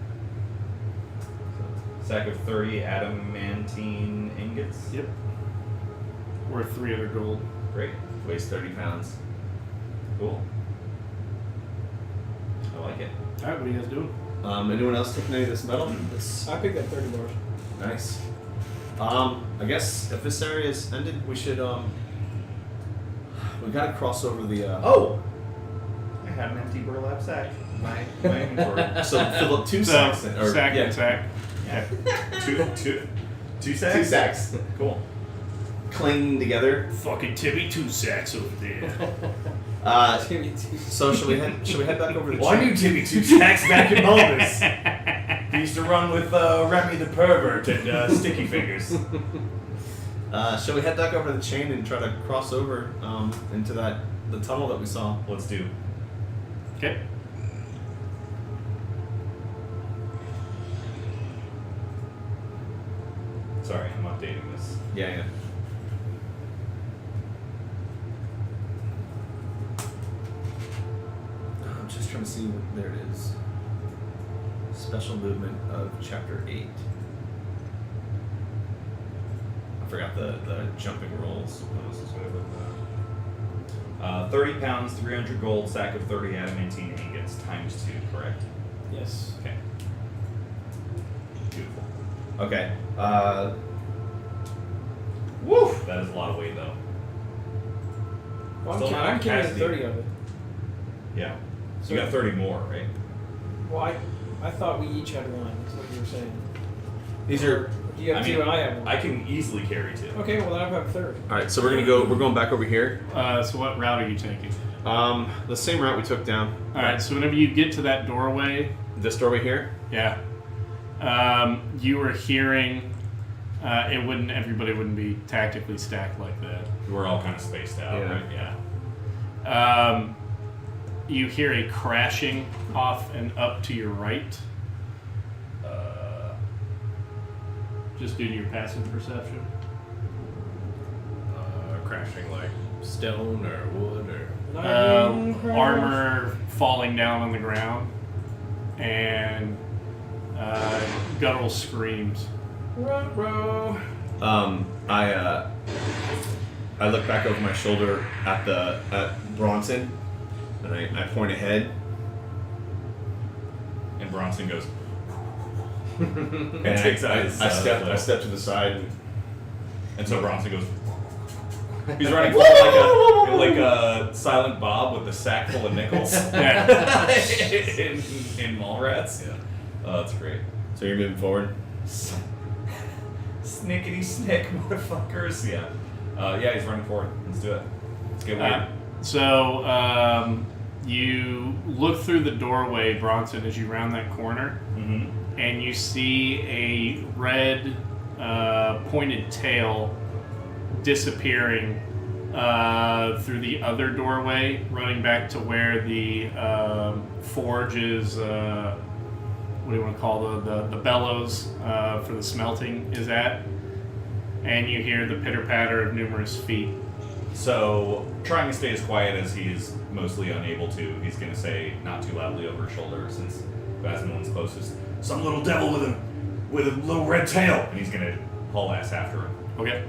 Sack of 30 adamantine ingots. Yep. Worth 300 gold. Great. Weighs 30 pounds. Cool. I like it. All right, what are you guys doing? Anyone else taking any of this metal? That's I picked up 30 bars. nice. I guess if this area is ended, we should we gotta cross over the. Oh! I have an empty burlap sack. My inventory. So fill up 2 So, sacks. Then, or, sack yeah, and sack. Yeah. Two sacks? 2 sacks. Cool. Clinging together. Fucking Timmy 2 sacks over there. So should we head back over to the Well, I chain? knew Timmy Two Sacks back in Bulbous. He used to run with Remy the Pervert and Sticky Fingers. Shall we head back over to the chain and try to cross over into the tunnel that we saw? Let's do. Okay. Sorry, I'm updating this. Yeah. I'm just trying to see what there it is. Special movement of chapter 8. I forgot the jumping rolls. 30 pounds, 300 gold, sack of 30 adamantine ingots, times 2, correct? Yes. Okay. Beautiful. Okay. Woo! That is a lot of weight, though. Well, Still not I'm carrying capacity. 30 of it. Yeah. So you got 30 more, right? Well, I thought we each had one. That's what you were saying. These are. You have I 2 mean, and I have 1. I can easily carry 2. Okay, well then I have a third. All right, so we're going back over here. So what route are you taking? The same route we took down. All right. So whenever you get to that doorway, This doorway here. yeah, you were hearing. Everybody wouldn't be tactically stacked like that. We're all kind of spaced out, Yeah. right? Yeah. You hear a crashing off and up to your right. Just due to your passive perception. Crashing like stone or wood or. Armor falling down on the ground, and guttural screams. I look back over my shoulder at Bronson, and I point ahead. And Bronson goes. And Takes out his, I step to the side. And so Bronson goes. He's running forward like a Silent Bob with a sack full of nickels. Yeah. in Mallrats. Yeah. Oh, that's great. So you're moving forward. Snickety snick, motherfuckers. Yeah. Yeah, he's running forward. Let's do it. Let's get weird. So you look through the doorway, Bronson, as you round that corner, Mm-hmm. and you see a red pointed tail disappearing through the other doorway, running back to where the forge is. What do you want to call the bellows for the smelting is at? And you hear the pitter patter of numerous feet. So, trying to stay as quiet as he is mostly unable to, he's going to say, not too loudly over his shoulder, since Basmone's closest, some little devil with a little red tail, and he's going to haul ass after him. Okay.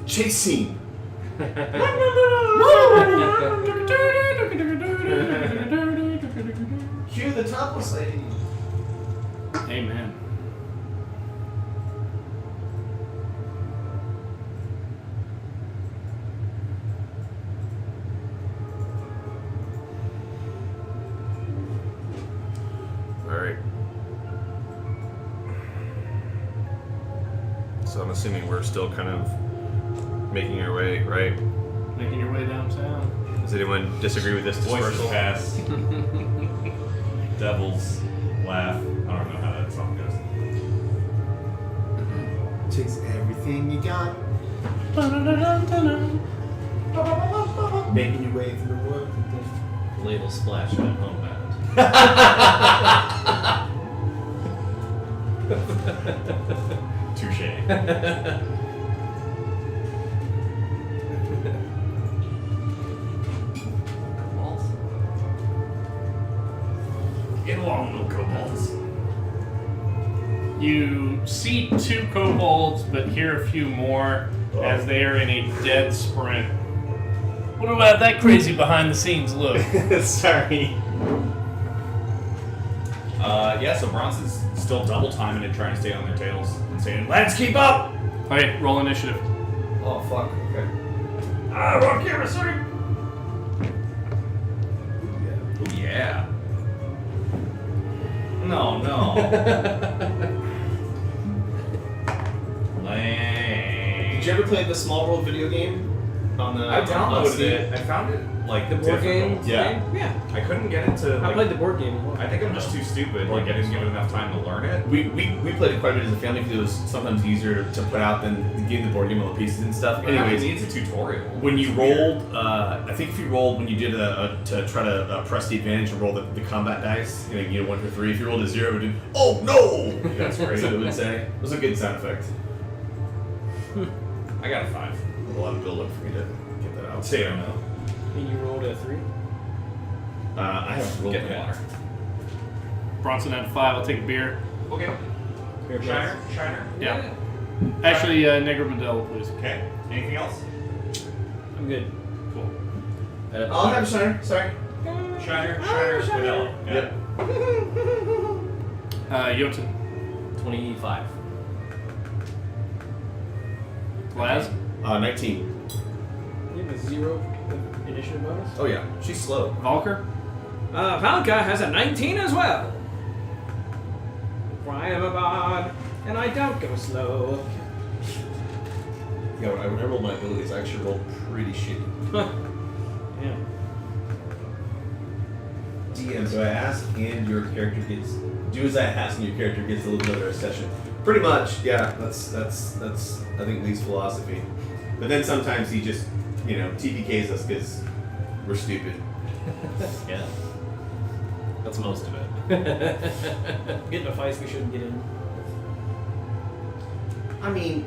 Chase scene. Cue the topless lady. Amen. All right. So I'm assuming we're still kind of making our way, right? Making your way downtown. Does anyone disagree with this Voices dispersal? pass. Devils laugh. I don't know how that song goes. Takes everything you got. Making your way through the world. Label splash at home band. Touche. Get along, little kobolds. You see 2 kobolds, but hear a few more as they are in a dead sprint. What about that crazy behind the scenes look? Sorry. Yeah, so Bronson's still double timing it, trying to stay on their tails and saying, "Let's keep up!" Okay, roll initiative. Oh fuck. Okay. Wrong camera, sorry. Oh yeah. No. Lame. Did you ever play the Small World video game? On the I downloaded Steam? it. I found it like The board game? difficult. Yeah. Yeah. I couldn't get into. I Like, played the board game as well. I think I'm just too stupid. Like I didn't give it enough time to learn it. We played it quite a bit as a family because it was sometimes easier to put out than getting the board game all the pieces and stuff. It Anyways, needs a tutorial. when you rolled, I think if you rolled when you did to try to press the advantage and roll the combat dice, you know 1 for 3. If you rolled a 0, it would do, oh no! That's great. That's what it would say. It was a good sound effect. I got a 5. A lot of build up for me to get that out. I'd say I don't know. And you rolled a 3? I haven't rolled Get it. the water. Bronson had 5. I'll take a beer. Okay. Shiner. Yeah. Actually, Negro Modelo, please. Okay. Anything else? I'm good. Cool. I'll have a Shiner. Sorry. Shiner. Vanilla. Yeah. Yep. Jotun. 25. Laz. 19. You have a 0 initiative bonus? Oh yeah, she's slow. Valker. Valka has a 19 as well. For I am a bard, and I don't go slow. Yeah, when I rolled my abilities, I actually rolled pretty shitty. Yeah. DM, do I ask and your character gets... Do as I ask and your character gets a little bit of a session. Pretty much, yeah. That's I think, Lee's philosophy. But then sometimes he just, TPKs us because we're stupid. Yeah. That's most of it. Get in a fight we shouldn't get in. I mean,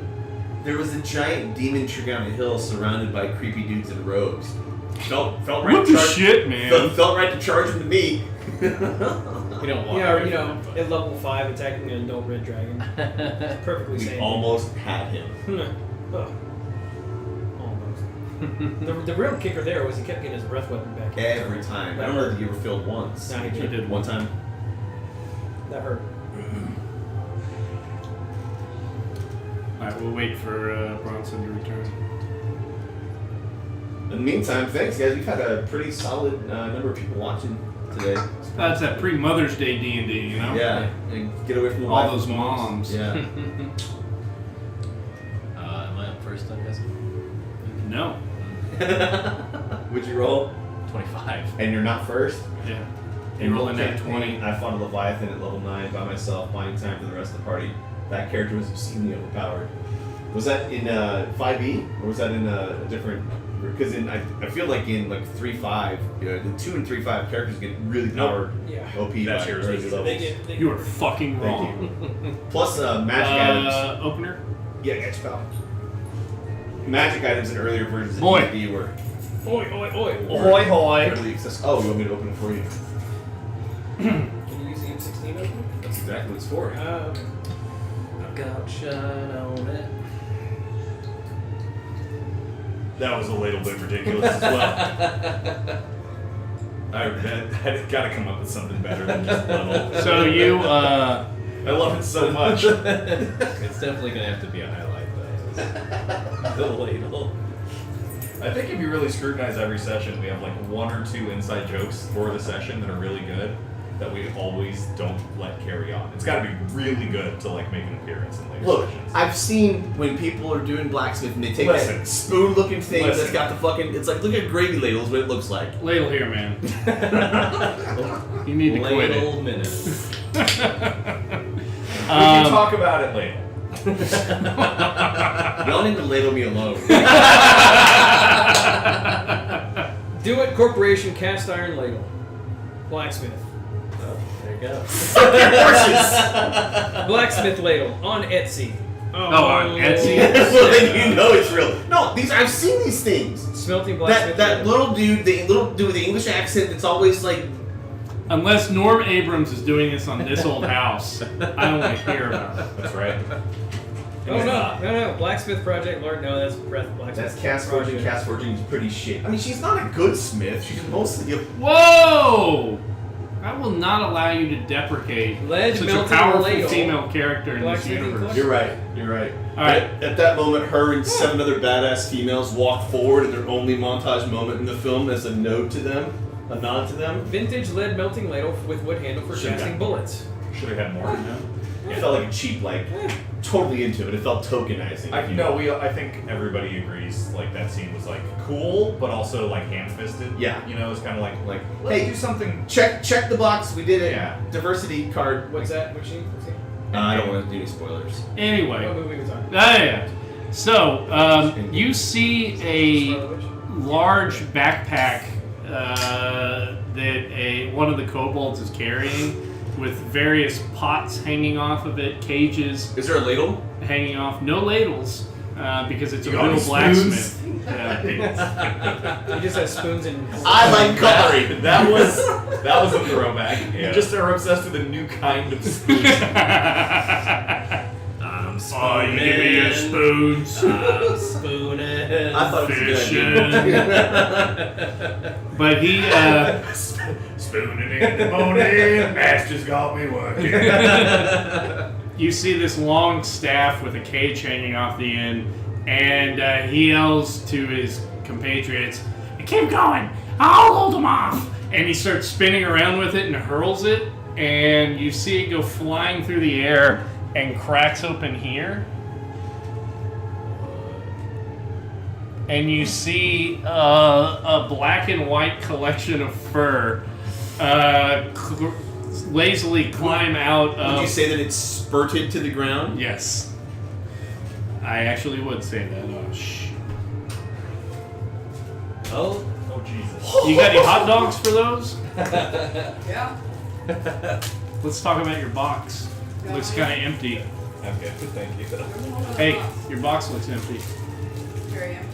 there was a giant demon tree on a hill surrounded by creepy dudes in robes. Felt right What to the charge. shit, man? Felt right to charge him to me. We don't want Yeah, or, at level 5 attacking an adult red dragon. Perfectly We sane. almost had him. Oh. Almost. the real kicker there was he kept getting his breath weapon back. Every time. I don't know if you ever failed once. Nah, he He did One time. That hurt. Alright, we'll wait for Bronson to return. In the meantime, thanks guys. We've had a pretty solid number of people watching today. That's that pre-Mother's Day D&D, you know? Yeah, and get away from the All wife those and moms. Yeah. Am I up first, I'm guessing? No. Would you roll? 25. And you're not first? Yeah. And rolling that campaign, 20. I fought a Leviathan at level 9 by myself, buying time for the rest of the party. That character was obscenely overpowered. Was that in 5e? Or was that in a different... Because I feel like in like 3.5, the 2 and 3.5 characters get really powered Yeah. OP That's by yours. early They levels. You are fucking Thank wrong. Plus magic items. Opener? Yeah, gotcha, pal. Magic items in earlier versions of Boy. D&D were Oi, oi, oi. Ahoy, hoy. Early access. Oh, you want me to open it for you? Can you use the M16 open? That's exactly what it's for. Okay. I've got shine on it. That was a little bit ridiculous as well. I gotta come up with something better than just little. So you, I love it so much. It's definitely gonna have to be a highlight, though. The ladle. I think if you really scrutinize every session, we have like 1 or 2 inside jokes for the session that are really good that we always don't let carry on. It's got to be really good to like make an appearance in later Look, sessions. I've seen when people are doing blacksmith and they take Listen. that spoon-looking thing that's Listen. got the fucking. It's like, look at gravy ladles, what it looks like. ladle here, man. You need to quit it. Ladle minute. We can talk about it later. Y'all need to ladle me alone. Do it, corporation, cast iron ladle. Blacksmith. There you go. Blacksmith ladle on Etsy. Oh, on Etsy? Well, then you know it's real. No, I've seen these things. Smelting blacksmith That ladle. little dude with the English accent that's always like. Unless Norm Abrams is doing this on this old house, I don't want to hear about it. That's right. Oh no, Blacksmith Project, Lord, no, that's Breath Blacksmith. That's Cass Forging. Project. Cass Forging is pretty shit. I mean, she's not a good smith. She's mostly a. Whoa! I will not allow you to deprecate Lead such a melting powerful ladle. female character in this Blacksmithing universe. club. You're right. You're right. All right. At that moment, her and 7 other badass females walk forward, and their only montage moment in the film as a nod to them. Vintage lead melting ladle with wood handle for Should've casting got- bullets. Should have had more. It felt like a cheap, totally into it. It felt tokenizing. I think everybody agrees. Like that scene was like cool, but also like ham-fisted. Yeah. You know, it's kind of like hey, let's do something. check the box. We did it. Yeah. Diversity card. What's that? Which scene? I don't want to do any spoilers. Anyway. What movie we talking? Yeah. So, you see a large backpack that one of the kobolds is carrying with various pots hanging off of it, cages Is there a ladle? hanging off. No ladles, because it's a You got real any blacksmith. spoons? Yeah. He just has spoons and. I like cutlery. That was a throwback. You just are obsessed with a new kind of spoon. I'm Oh, you give me your spoons. I'm spooning. I thought it was a Fishing. good idea. But he, Spooning in the morning, master's got me working. you see this long staff with a cage hanging off the end, and he yells to his compatriots, "Keep going! I'll hold him off!" And he starts spinning around with it and hurls it, and you see it go flying through the air and cracks open here. And you see a black and white collection of fur lazily climb out of... Would you say that it's spurted to the ground? Yes. I actually would say that. Oh, shh. Oh, Oh Jesus. You got any hot dogs for those? Yeah. Let's talk about your box. It looks kind of empty. I'm good. Thank you. Hey, your box looks empty. Very empty.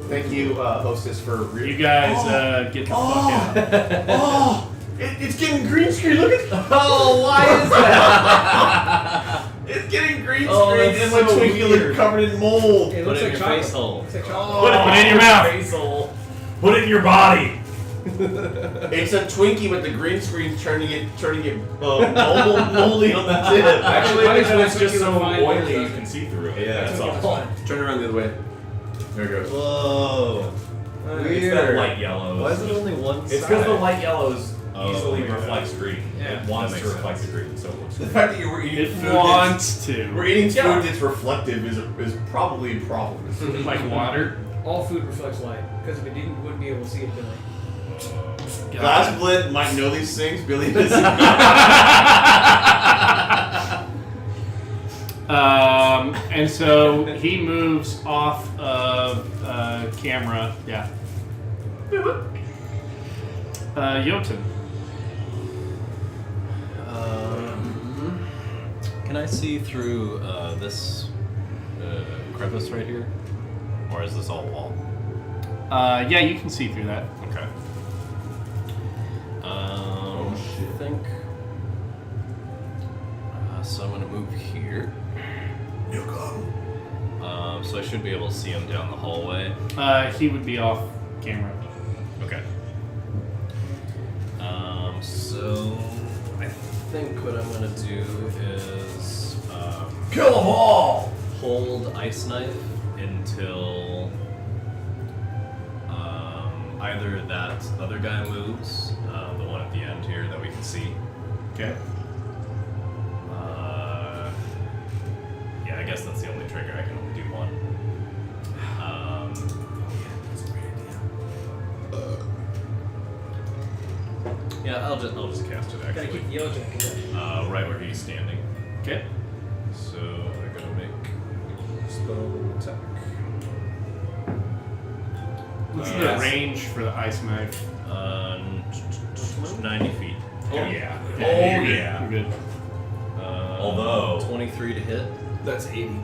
Thank you, hostess, for You guys get the fuck out. Oh! It's getting green screen. Look at oh, why is that? it's getting green Oh, screen, that's and my so Twinkie weird. looks covered in mold. It Put looks it in like your chocolate. face hole. Looks like chocolate. Put it in your mouth. Face hole. Put it in your body. It's a Twinkie, but the green screen's turning it moldy on the tip. Actually, Why is because that it's just so Twinkie fine? oily you can see through it. Yeah, that's Twinkie all. fine. Turn around the other way. There it goes. Whoa. It's that light yellow. Why is it only one It's side? because the light yellows Oh, easily yeah. reflects green. Yeah. It wants That to makes reflect sense. the green, so it looks The green. fact that you were eating It food wants we're to. eating Yeah. food that's reflective is probably a problem. Like water. All food reflects light. Because if it didn't, you wouldn't be able to see it, Billy. Glass Blend might know these things. Billy doesn't. And so he moves off of camera. Yeah. Jotun. Can I see through this crevice right here? Or is this all wall? Yeah, you can see through that. Okay. I think. So I'm gonna move here. So I should be able to see him down the hallway. He would be off camera. Okay. So I think what I'm gonna do is Kill them all. hold Ice Knife until either that other guy moves, the one at the end here that we can see. Okay. Yeah, I guess that's the only trigger. I can only do one. Yeah, I'll just cast it Gotta actually. keep the yellow jacket up. Right where he's standing. Okay. So I'm gonna make spell attack. What's the Yes. range for the ice knife? 90 feet. Oh yeah. You're Oh good. yeah. You're good. Although 23 to hit. That's 80.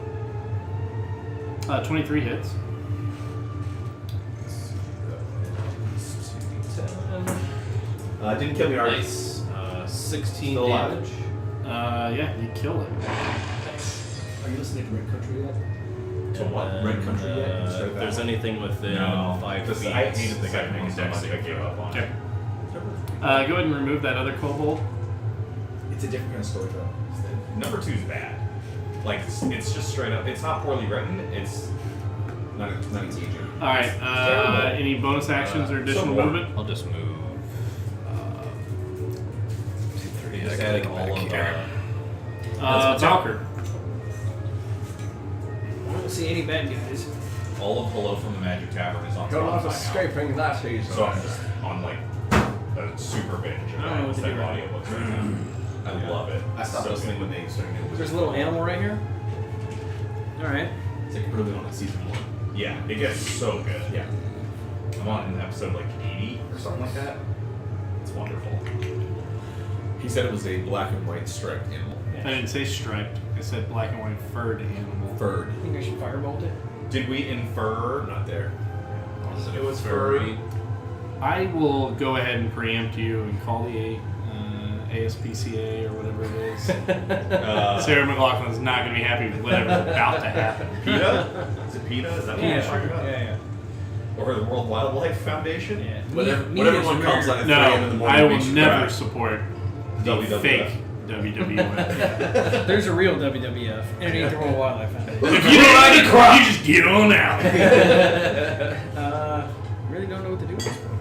23 hits. Didn't kill me already. Nice. 16 Still alive. damage. Yeah, you kill it. Are you listening to Red Country yet? To what? And, Red Country yet? Start if that there's one. anything within No, 5 this- feet, I hated the they gotta second make one a so dex much I save gave throw. up on Okay. it. Go ahead and remove that other kobold. It's a different kind of story though. Number 2's bad. Like it's just straight up. It's not poorly written. It's Not engaging. All right. Terrible. Any bonus actions or additional so movement? I'll just move. 230. I Just got like all back of here. Valkyr. I don't see any bad guys. all of Hello from the Magic Tavern is on Got a lot Spotify of now. scraping that season. So I'm just on like a super binge of I don't know what to that do right audiobooks right now. I love it. I stopped So listening good. when they started doing There's a little animal right here. All right. It's like early on in season 1. Yeah, it gets so good. Yeah. I'm on an episode like 80 or something like that. It's wonderful. He said it was a black and white striped animal. I didn't say striped. I said black and white furred animal. Furred. I think I should firebolt it. Did we infer? Not there. It was furry. I will go ahead and preempt you and call the ASPCA or whatever it is. Sarah McLaughlin's not going to be happy with whatever's about to happen. PETA? Is it PETA? Is that what you're talking about? Yeah. Or the World Wildlife Foundation? Yeah. Whatever, Meat whatever is one comes rare. on at 3 a.m. in the No, morning. I will makes you never cry. support the WWF. fake WWF. There's a real WWF, and it ain't the World Wildlife Foundation. If you don't like to cry, you just get on out. Really don't know what to do at this point.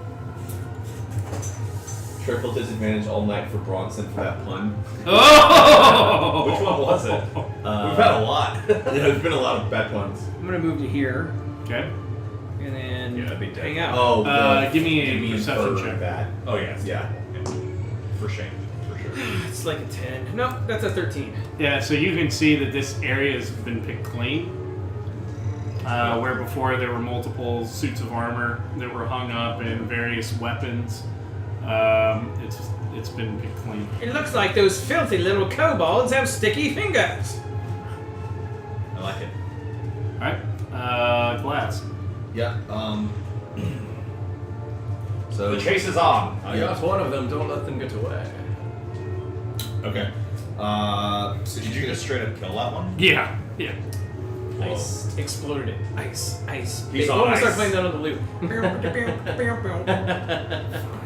triple disadvantage all night for Bronson for that pun. Oh! Which one was it? We've had a lot. Yeah, there's been a lot of bad puns. I'm gonna move to here Okay. and then Yeah, that'd be hang dead. out. Oh, Give me a you mean perception for check. that. Oh yeah. Yeah. For shame. For sure. It's like a 10. No, that's a 13. Yeah, so you can see that this area has been picked clean. Where before there were multiple suits of armor that were hung up and various weapons. It's been picked clean. It looks like those filthy little kobolds have sticky fingers. I like it. Alright. Glass. Yeah. So The chase is on. I got one of them. Don't let them get away. Okay. So Did you just straight up kill that one? Yeah. Yeah. Ice exploded it. Ice. He's They on almost ice. start playing that on the loop.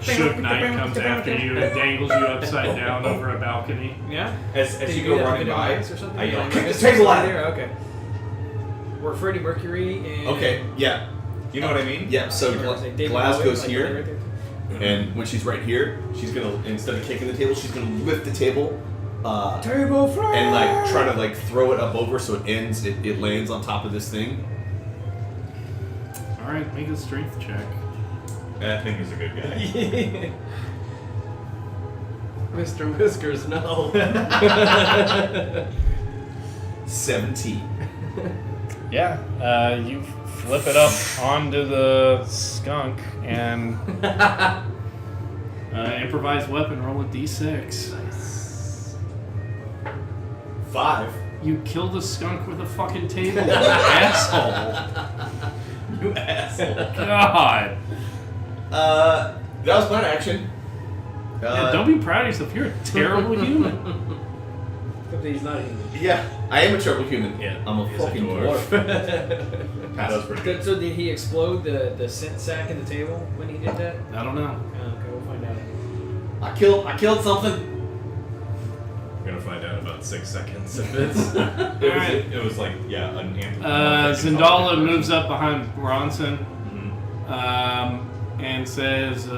Shook Knight comes after you and dangles you upside down over a balcony. Yeah? As Did you do go that running in by, Ice or something? I yell, Like, "Kick it's the table out!" there? Okay. We're Freddie Mercury and... okay. Yeah. You know what I mean? Yeah. So David Glass Bowie, goes like, here, right there. and when she's right here, she's gonna instead of kicking the table, she's gonna lift the table. Table fly! And like try to like throw it up over so it lands on top of this thing. Alright, make a strength check. I think he's a good guy. Mr. Whiskers, no. 17. Yeah, you flip it up onto the skunk and improvised weapon, roll a d6. 5. You killed a skunk with a fucking table, you asshole. You asshole. God. That was my action. Yeah, don't be proud of yourself. You're a terrible human. Except that he's not human. Yeah, I am a terrible human. Yeah, I'm a he's a fucking dwarf. dwarf. That was pretty good. So did he explode the scent sack in the table when he did that? I don't know. Okay, we'll find out. I killed something. We're gonna find out about 6 seconds if it's. It was like, yeah, an anthropomorphic Zendala intelligent moves up behind Bronson person. and says,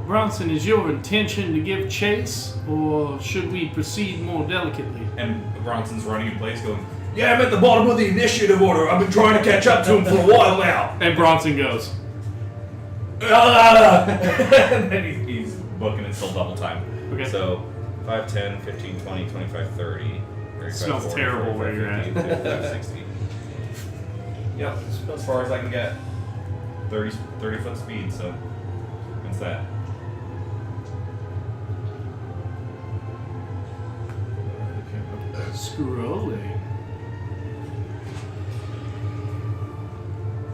Bronson, is your intention to give chase, or should we proceed more delicately? And Bronson's running in place going, "Yeah, I'm at the bottom of the initiative order. I've been trying to catch up to him for a while now." And Bronson goes, And then he's booking it still double time. Okay. So 5, 10, 15, 20, 25, 30. 35, Smells 40, terrible 45, where you're 50, 55, 60. Yep, as far as I can get. 30 foot speed, so that's that. scrolling.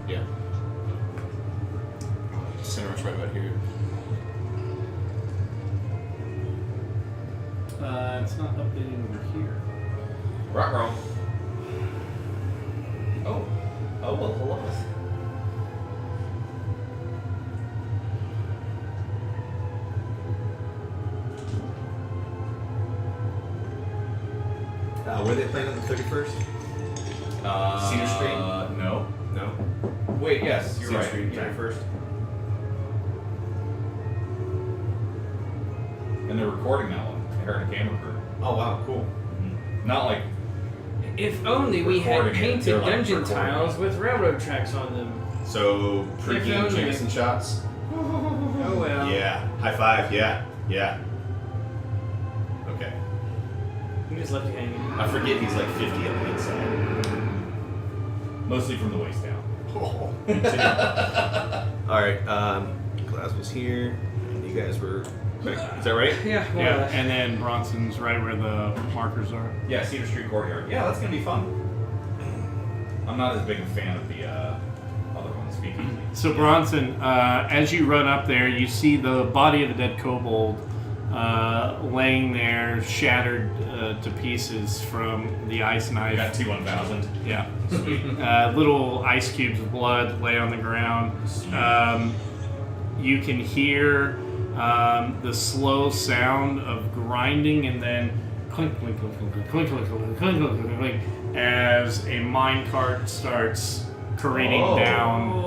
Yeah. Center is right about here. It's not updating over here. Rock. Oh, well, hello. Were they playing on the 31st? Cedar Street? No. No. Wait, yes, you're Cedar right. Street, Yeah. 31st. And they're recording that one. I heard a camera crew. Oh wow, cool. Not like If only we had Recording it. painted They're, like, dungeon recording tiles it. with railroad tracks on them. So pre-game only. Jameson shots. Oh well. Yeah. High five. Yeah. Yeah. Okay. We just left you hanging. I forget he's like 50 on the inside. mostly from the waist down. All right. Glass was here, and you guys were. Is that right? Yeah. More or Yeah, less. and then Bronson's right where the markers are. Yeah, Cedar Street Courtyard. Yeah, that's gonna be fun. I'm not as big a fan of the other one, speaking. So Bronson, as you run up there, you see the body of a dead kobold laying there, shattered to pieces from the ice I got knife. T1000. Yeah, Sweet. little ice cubes of blood lay on the ground. You can hear the slow sound of grinding, and then clink, clink, clink, clink, clink, clink, clink, clink, clink, clink, clink, as a minecart starts careening down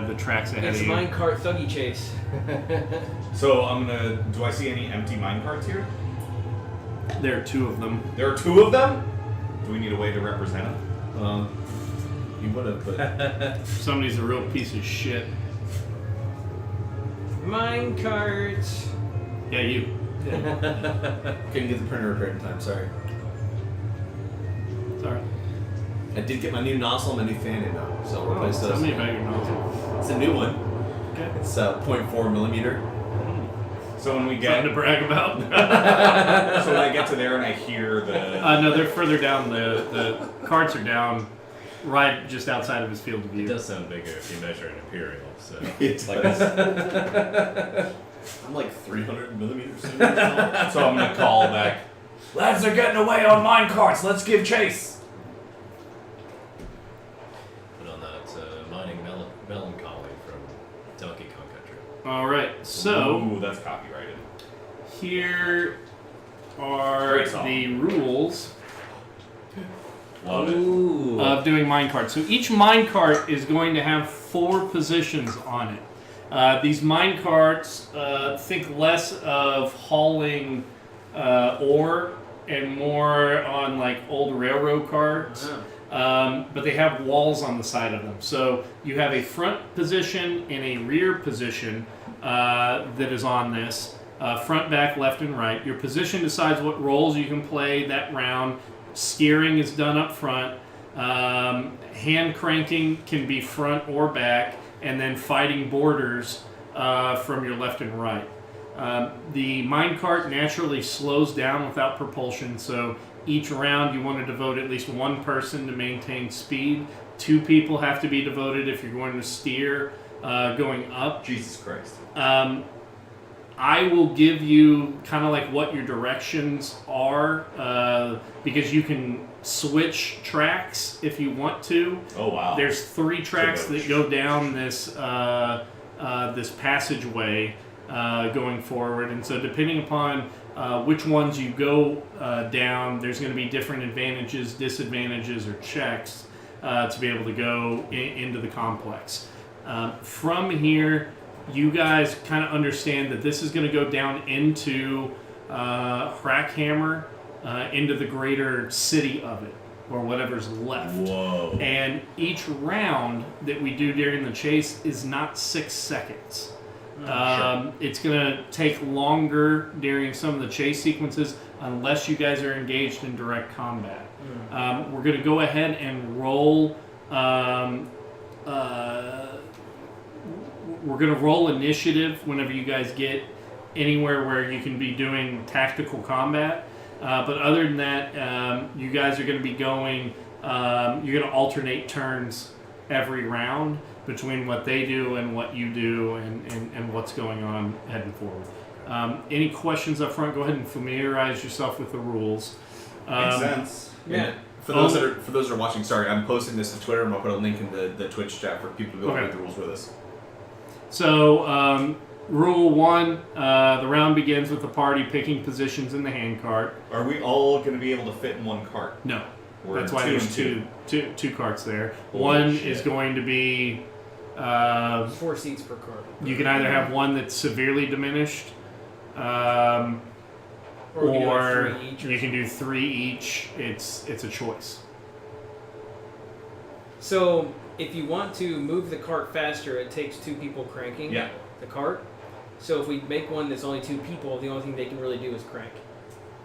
the tracks ahead It's of you. minecart thuggy chase. So I'm gonna. Do I see any empty mine carts here? There are 2 of them. There are 2 of them. Do we need a way to represent them? You would have, but Somebody's a real piece of shit. Minecart. Yeah, you. couldn't get the printer repaired in time. Sorry. Sorry. I did get my new nozzle and my new fan in though, so I'll replace those. Tell me about your nozzle. It's a new one. Okay. It's 0.4 millimeter. So when we Something get, to brag about. so when I get to there and I hear the, No, they're further down. The carts are down, right just outside of his field of It view. does sound bigger if you measure an imperial. So It's like this. I'm like 300 millimeters. so I'm gonna call back. Lads are getting away on mine carts. Let's give chase. Put on that mining melancholy from Donkey Kong Country. All right. So Ooh, that's copyrighted. here are Great song. the rules Love it. Ooh. of doing minecart. So each minecart is going to have 4 positions on it. These minecarts, think less of hauling ore and more on like old railroad carts. But they have walls on the side of them. So you have a front position and a rear position that is on this. Front, back, left, and right. Your position decides what roles you can play that round. Steering is done up front. Hand cranking can be front or back. And then fighting borders from your left and right. The minecart naturally slows down without propulsion, so each round you want to devote at least 1 person to maintain speed. 2 people have to be devoted if you're going to steer going up. Jesus Christ. I will give you kind of like what your directions are because you can switch tracks if you want to. Oh wow. There's 3 tracks that go down this this passageway going forward, and so depending upon which ones you go down, there's going to be different advantages, disadvantages, or checks to be able to go into the complex. From here, you guys kind of understand that this is going to go down into Hrackhammer, into the greater city of it, or whatever's left. Whoa. And each round that we do during the chase is not 6 seconds. It's going to take longer during some of the chase sequences unless you guys are engaged in direct combat. We're going to go ahead and roll. We're going to roll initiative whenever you guys get anywhere where you can be doing tactical combat. But other than that, you guys are going to be going. You're going to alternate turns every round between what they do and what you do and what's going on heading forward. Any questions up front? Go ahead and familiarize yourself with the rules. Makes sense. Yeah. For those that are watching, sorry, I'm posting this to Twitter and I'll put a link in the Twitch chat for people to go Okay. read the rules with us. So, rule 1, the round begins with the party picking positions in the handcart. Are we all going to be able to fit in 1 cart? No. We're That's why 2 there's and two carts there. Holy One shit. is going to be 4 seats per cart. you can either have one that's severely diminished, Or we can do like or 3 each. you can do 3 each. It's a choice. So if you want to move the cart faster, it takes 2 people cranking Yeah. the cart. So if we make one that's only 2 people, the only thing they can really do is crank.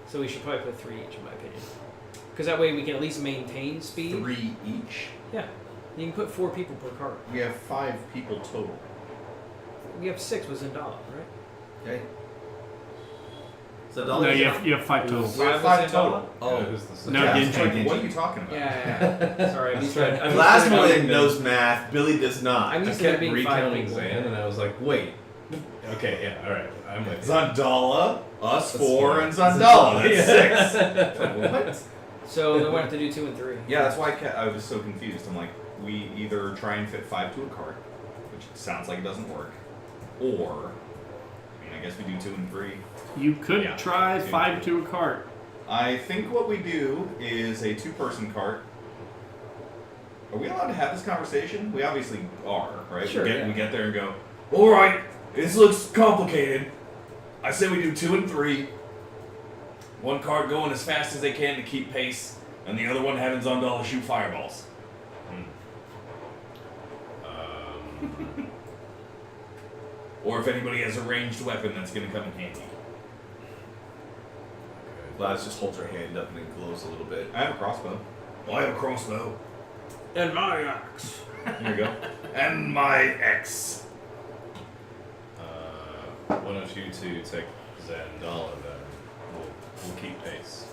So we should probably put 3 each, in my opinion. Because that way we can at least maintain speed. 3 each? Yeah. You can put 4 people per cart. We have 5 people total. We have 6 with Zendala, right? Okay. So No, you have 5 total. We have 5 5 with total. Oh. No, Yeah, Genji. it's like, what are you talking about? Yeah. Sorry, I'm used to it. I'm used Last to it one being- knows math. Billy does not. I'm I used to it kept being 5 recounting people. Zan, and I was like, wait. Okay, yeah, all right, I'm with you. Zandala, us That's 4, fine. and Zandala. That's 6. What? So then we have to do 2 and 3. Yeah, that's why I was so confused. I'm like, we either try and fit 5 to a cart, which sounds like it doesn't work, or, I mean, I guess we do 2 and 3. You could Yeah. try 2. 5 to a cart. I think what we do is a 2-person cart. Are we allowed to have this conversation? We obviously are, right? Sure, we yeah. get there and go, all right, This looks complicated. I say we do 2 and 3. One card going as fast as they can to keep pace, and the other one having Zondala shoot fireballs. Or if anybody has a ranged weapon, that's going to come in handy. Gladys just holds her hand up and it glows a little bit. I have a crossbow. Well, I have a crossbow. And my axe. Here you go. And my X. Why don't you two take Zandala then? We'll keep pace.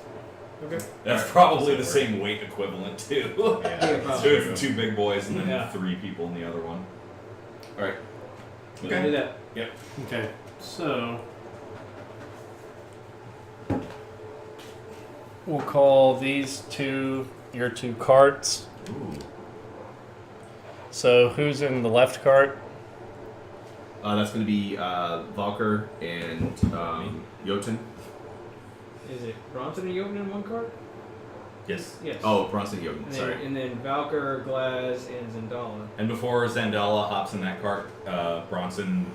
Okay. That's probably the same weight equivalent, too. Yeah, So it's 2 big boys and then Yeah. 3 people in the other one. Alright. Okay. Do that. Yep. Okay, so we'll call these two your 2 carts. Ooh. So who's in the left cart? That's going to be Valker and Jotun. Is it Bronson and Jotun in one card? Yes. Yes. Oh, Bronson Jotun, And sorry. then, and then Valkyr, Glaz, and Zendala. And before Zandala hops in that cart, Bronson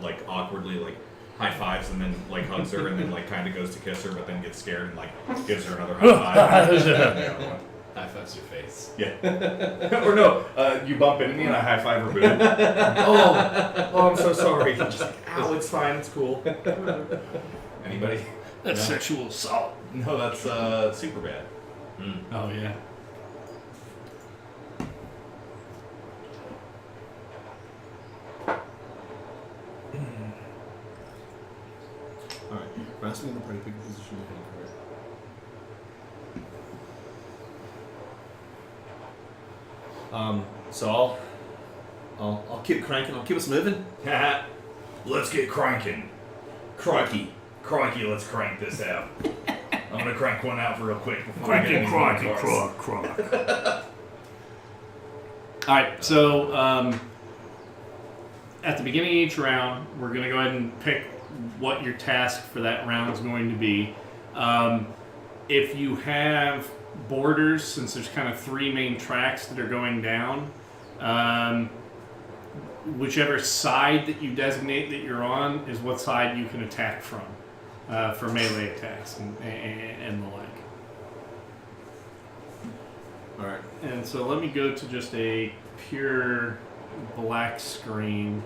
like awkwardly like high fives and then like hugs her and then like kind of goes to kiss her, but then gets scared and like gives her another high five. High fives your face. Yeah. Or no, you bump into me and I high five her boob. oh, I'm so sorry. Just like, ow, it's fine, it's cool. Anybody? That's No. sexual assault. No, that's super bad. Oh yeah. Alright. Bronson in the party pick position. So I'll keep cranking. I'll keep us moving. Let's get cranking. Crikey. Crikey, let's crank this out. I'm gonna crank one out real quick before I get these cards. All right, so at the beginning of each round, we're going to go ahead and pick what your task for that round is going to be. If you have borders, since there's kind of 3 main tracks that are going down, whichever side that you designate that you're on is what side you can attack from for melee attacks and the like. Alright. And so let me go to just a pure black screen.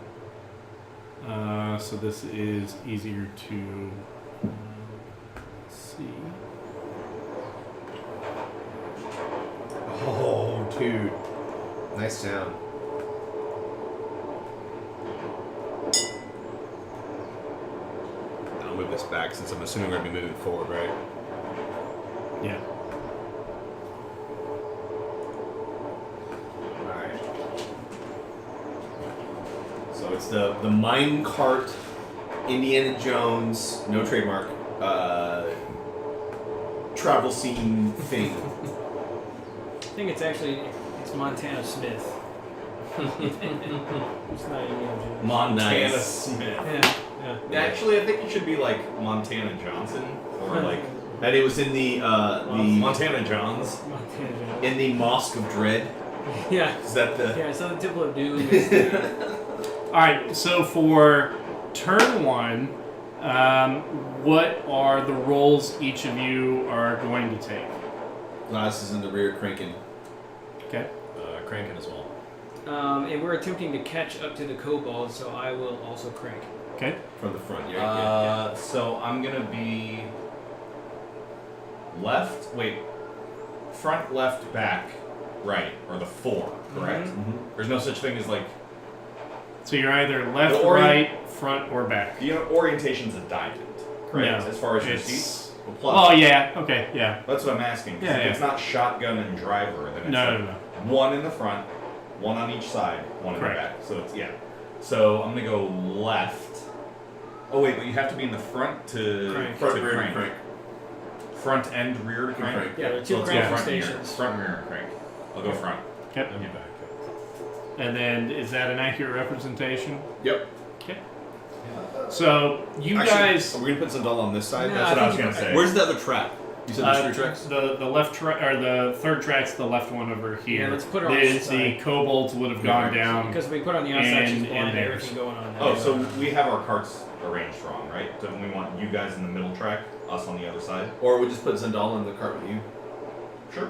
So this is easier to see. Oh, dude. Nice sound. I'll move this back since I'm assuming we're going to be moving forward, right? Yeah. Alright. So it's the mine cart, Indiana Jones, no trademark, travel scene thing. I think it's Montana Smith. It's not Indiana Jones. Montana Nice. Smith. Yeah. Actually, I think it should be like Montana Johnson or like And it was in the Montana Johns. Montana Jones. in the Mosque of Dread. Yeah. Is that the? Yeah, it's on the Temple of Doom. It's All right. So for turn 1, what are the roles each of you are going to take? Glass is in the rear cranking. Okay. Cranking as well. and we're attempting to catch up to the kobolds, so I will also crank. Okay. From the front, yeah. So I'm gonna be left. Wait, front, left, back, right, or the 4. Correct. Mm-hmm. There's no such thing as like So you're either left, The orient- right, front, or back. the orientation's a diamond. Correct. No, As far as your it's- seats. Oh yeah. Okay. Yeah. That's what I'm asking. 'Cause Yeah, if yeah. it's not shotgun and driver, then it's No, like no, no. one in the front, one on each side, one in the Correct. back. So it's So I'm gonna go left. Oh wait, but you have to be in the front to Crank. Front, to rear, crank. crank. Front and rear to crank. Crank. Yeah, there are So 2 let's go cranking front and rear. stations. Front and rear crank. I'll go front. Yep. I'll be back. And then is that an accurate representation? Yep. Okay. So you Actually, guys. are we gonna put some doll on this side? No, That's I what I was think gonna say. Where's the other track? You said there's 3 tracks? The left track, or the third track's the left one over here. Yeah, let's put her on the, the side. the kobolds would have gone down. Because if we put it on the outside, And- she's and blind. theirs. Everything going on. Oh, so we have our carts arranged wrong, right? So we want you guys in the middle track, us on the other side. Or we just put Zendala in the cart with you. Sure.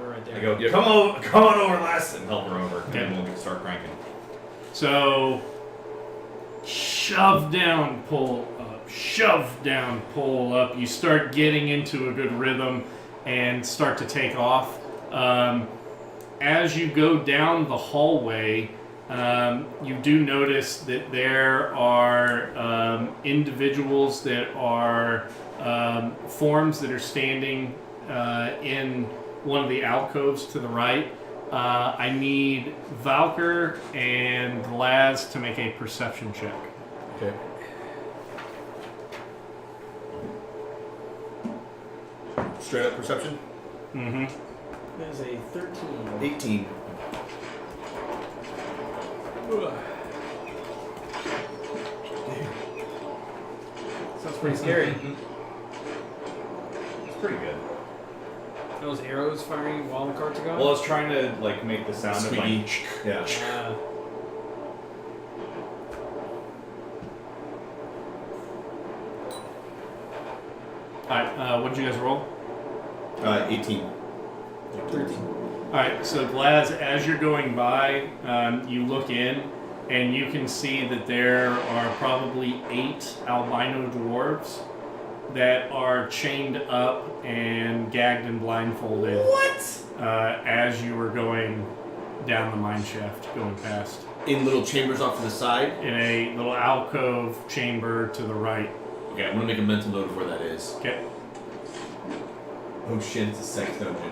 We're right there. I go, Yep. come on over, lass, and help her over, and Okay. then we'll start cranking. So, shove down, pull up, shove down, pull up. You start getting into a good rhythm and start to take off. As you go down the hallway, you do notice that there are individuals that are forms that are standing in one of the alcoves to the right. I need Valker and Glaz to make a perception check. Okay. Straight up perception? Mm-hmm. That is a 13. 18. Sounds pretty scary. It's pretty good. Those arrows firing while the carts are going? Well, I was trying to like make the sound of Squeaky. like, Yeah. Alright, what did you guys roll? 18. 13. Alright, so Glaz, as you're going by, you look in and you can see that there are probably 8 albino dwarves that are chained up and gagged and blindfolded. What? As you were going down the mine shaft, going past. In little chambers off to the side? In a little alcove chamber to the right. Okay, I'm gonna make a mental note of where that is. Okay. Oh shit, it's a sex dungeon.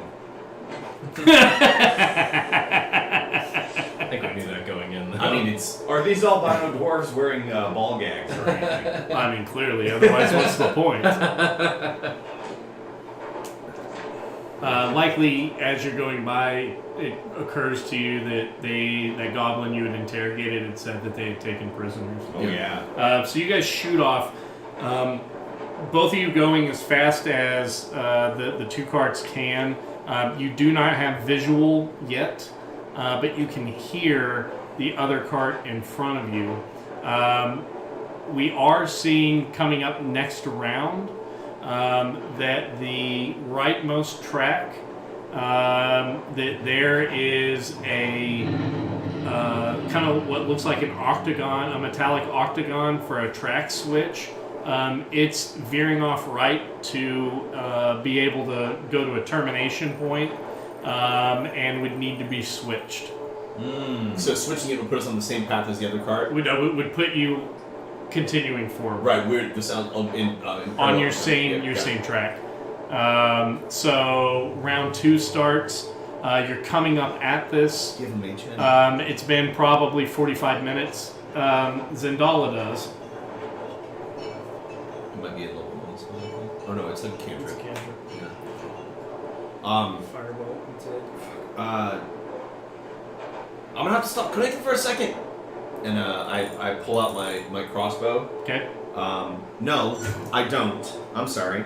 I think we knew that going in. Though. I mean, it's... are these albino dwarves wearing ball gags or anything? I mean, clearly, otherwise what's the point? Likely, as you're going by, it occurs to you that that goblin you had interrogated had said that they had taken prisoners. Oh yeah. So you guys shoot off. Both of you going as fast as the 2 carts can. You do not have visual yet, but you can hear the other cart in front of you. We are seeing coming up next round that the rightmost track, that there is a kind of what looks like an octagon, a metallic octagon for a track switch. It's veering off right to be able to go to a termination point, and would need to be switched. So switching it would put us on the same path as the other cart? Would put you continuing forward. Right, we're this on On your same track. So round 2 starts. You're coming up at this. Give him mage hand. It's been probably 45 minutes. Zendala does. It might be a level 1 spell, I think. Oh no, it's a It's a cantrip. cantrip. Yeah. Firebolt. That's it. I'm gonna have to stop connecting for a second. And I pull out my crossbow. Okay. No, I don't. I'm sorry.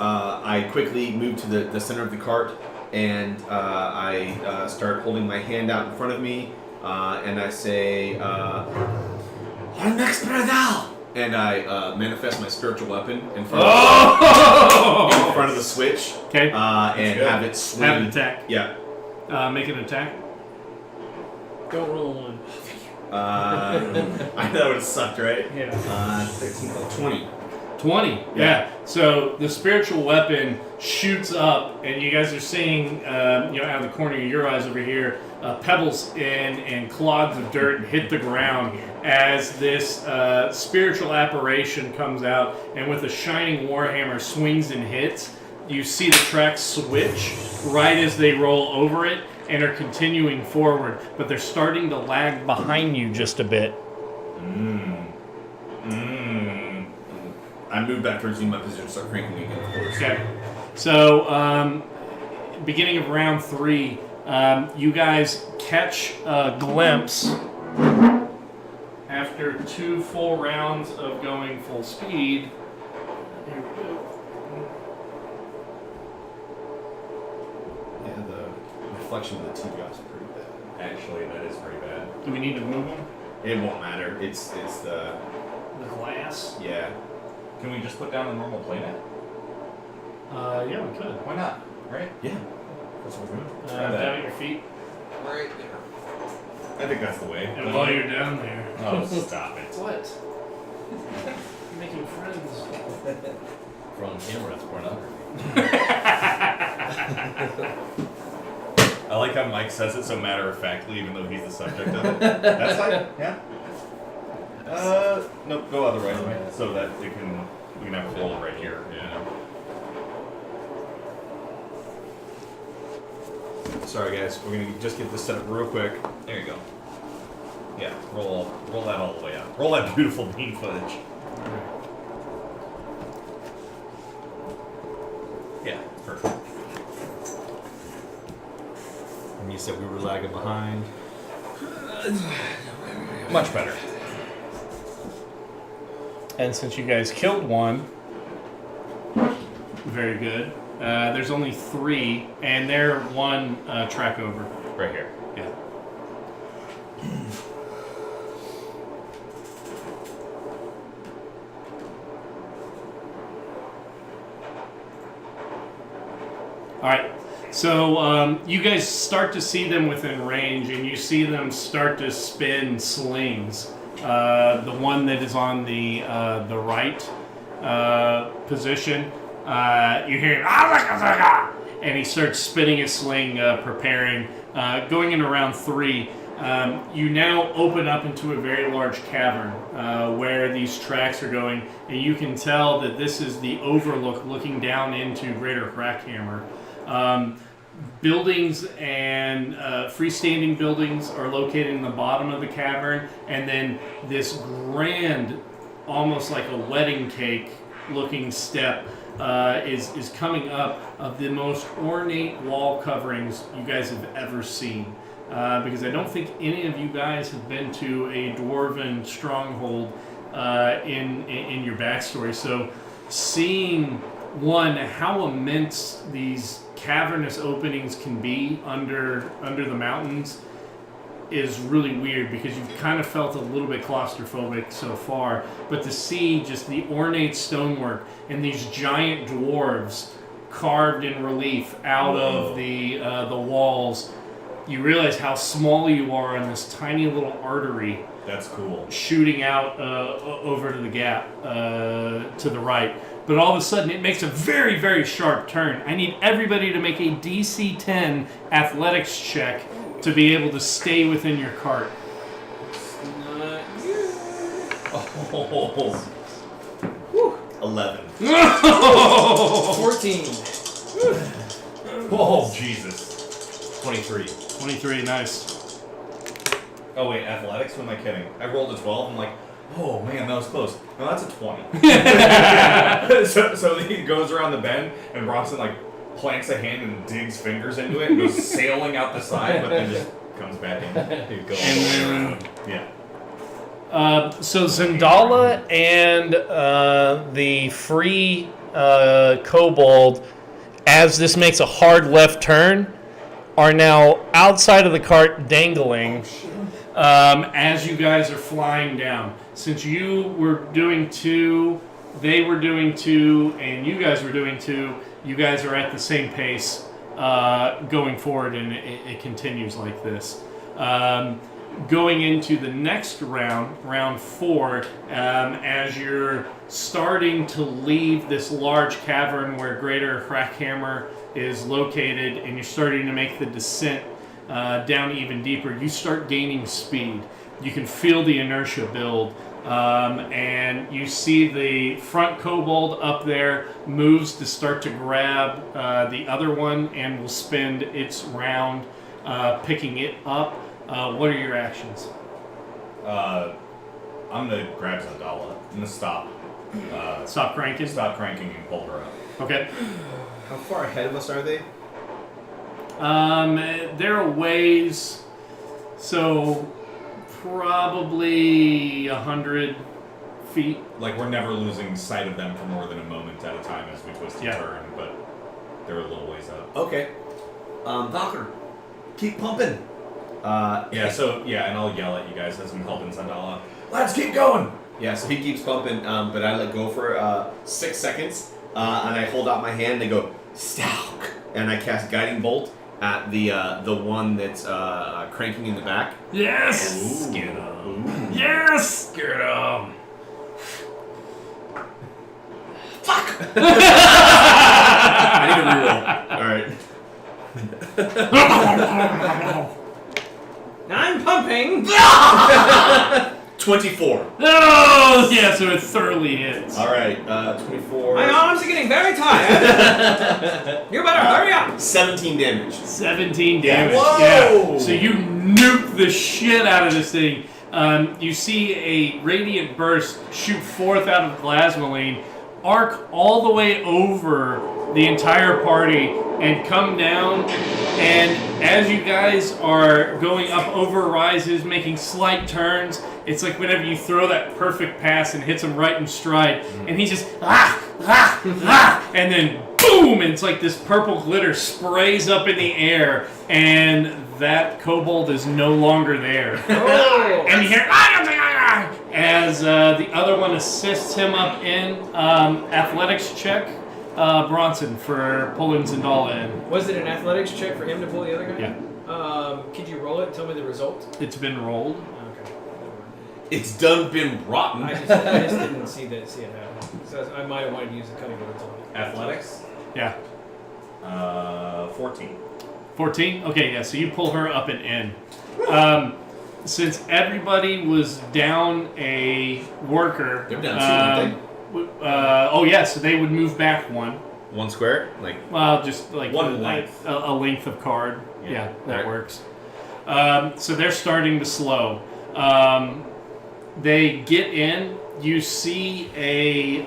I quickly move to the center of the cart, and I start holding my hand out in front of me, and I say, "I'm next, brother!" And I manifest my spiritual weapon in front of the switch, Okay. and have it swing. Have an attack. Yeah. Make an attack. Don't roll a 1. I know it would have sucked, right? Yeah. 13, 20. 20. Yeah. So the spiritual weapon shoots up, and you guys are seeing, out of the corner of your eyes over here, pebbles and clods of dirt hit the ground as this spiritual apparition comes out, and with a shining warhammer swings and hits. You see the tracks switch right as they roll over it and are continuing forward, but they're starting to lag behind you just a bit. I move back towards you in my position and start cranking again, of course. Okay. So, beginning of round 3, you guys catch a glimpse after 2 full rounds of going full speed Here we go. Yeah, the reflection of the two drops are pretty bad. Actually, that is pretty bad. Do we need to move them? It won't matter. It's the The glass? yeah. Can we just put down a normal playmat? Yeah, we could. Why not? Right? Yeah. That's what we're doing. Down at your feet. Right there. I think that's the way. And while you're down there. Oh, stop it. What? You're making friends. Wrong camera, it's pornography. I like how Mike says it so matter of factly, even though he's the subject of it. That's fine. Yeah. Nope. Go other way, so that we can have a roll right here. Yeah. Sorry guys, we're gonna just get this set up real quick. There you go. Yeah. Roll that all the way up. Roll that beautiful bean footage. Yeah. Perfect. And you said we were lagging behind. Much better. And since you guys killed one, very good. There's only 3, and they're 1 track over. Right here. Yeah. All right. So you guys start to see them within range, and you see them start to spin slings. The one that is on the right position, you hear and he starts spinning his sling, preparing. Going in around 3, you now open up into a very large cavern where these tracks are going, and you can tell that this is the overlook looking down into Greater Crackhammer. Buildings and freestanding buildings are located in the bottom of the cavern, and then this grand, almost like a wedding cake looking step is coming up of the most ornate wall coverings you guys have ever seen. Because I don't think any of you guys have been to a dwarven stronghold in your backstory. So seeing, one, how immense these cavernous openings can be under the mountains is really weird, because you've kind of felt a little bit claustrophobic so far, but to see just the ornate stonework and these giant dwarves carved in relief out of the walls, you realize how small you are on this tiny little artery That's cool. shooting out over to the gap to the right. But all of a sudden, it makes a very, very sharp turn. I need everybody to make a DC 10 athletics check to be able to stay within your cart. Oh. 11. 14. Oh, Jesus. 23. 23, nice. Oh, wait, athletics? Who am I kidding? I rolled a 12. I'm like, oh, man, that was close. No, that's a 20. so he goes around the bend, and Bronson, like, plants a hand and digs fingers into it and goes sailing out the side, but then just comes back in. You go all And the way then- around. Yeah. So Zendala and the free kobold, as this makes a hard left turn, are now outside of the cart dangling as you guys are flying down. Since you were doing 2, they were doing 2, and you guys were doing 2, you guys are at the same pace going forward, and it continues like this. Going into the next round, round 4, as you're starting to leave this large cavern where Greater Crackhammer is located, and you're starting to make the descent down even deeper, you start gaining speed. You can feel the inertia build, and you see the front kobold up there moves to start to grab the other one, and will spend its round picking it up. What are your actions? I'm going to grab Zandala. I'm going to stop. Stop cranking? Stop cranking and pull her up. Okay. How far ahead of us are they? There are ways, so probably 100 feet. Like we're never losing sight of them for more than a moment at a time as we twist and Yeah. turn, but they're a little ways up. Okay. Valkyr, keep pumping. Yeah, and I'll yell at you guys as I'm helping Sandala. Let's keep going! Yeah, so he keeps pumping, but I let go for 6 seconds, and I hold out my hand and go, Stalk! And I cast Guiding Bolt at the one that's cranking in the back. Yes! Get him. Yes! Get him. I need a reroll. Alright. I'm pumping. 24. Oh, yeah, so it thoroughly hits. Alright, 24. My arms are getting very tired. You better hurry up. 17 damage. 17 damage. Whoa! Yeah. So you nuke the shit out of this thing. You see a radiant burst shoot forth out of Glasmaline, arc all the way over the entire party, and come down. And as you guys are going up over rises, making slight turns, it's like whenever you throw that perfect pass and hits him right in stride, and he's just and then boom, and it's like this purple glitter sprays up in the air, and that kobold is no longer there. Oh. And you hear as the other one assists him up in athletics check. Bronson for pulling Zendala in. Was it an athletics check for him to pull the other guy? Yeah. Could you roll it? Tell me the result. It's been rolled. Okay. It's done been rotten. I just didn't see it happen. So I might have wanted to use the cutting words on it. Athletics? Yeah. 14. 14? Okay, yeah, so you pull her up and in. Since everybody was down a worker... They're down two, aren't oh, yeah, so they would move back one. 1 square? Like, Well, just like One length. A length of card. Yeah, that Right. works. So they're starting to slow. They get in. You see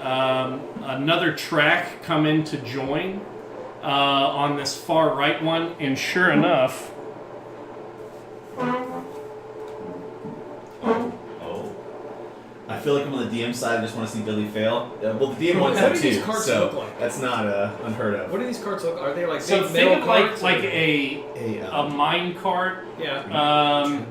another track come in to join on this far right one, and sure enough, I feel like I'm on the DM side. I just want to see Billy fail. Well, the DM What wants do that these too, cards so look like? that's not unheard of. What do these cards look? Are they like so big think metal of like cards? like or- a mine cart. Yeah.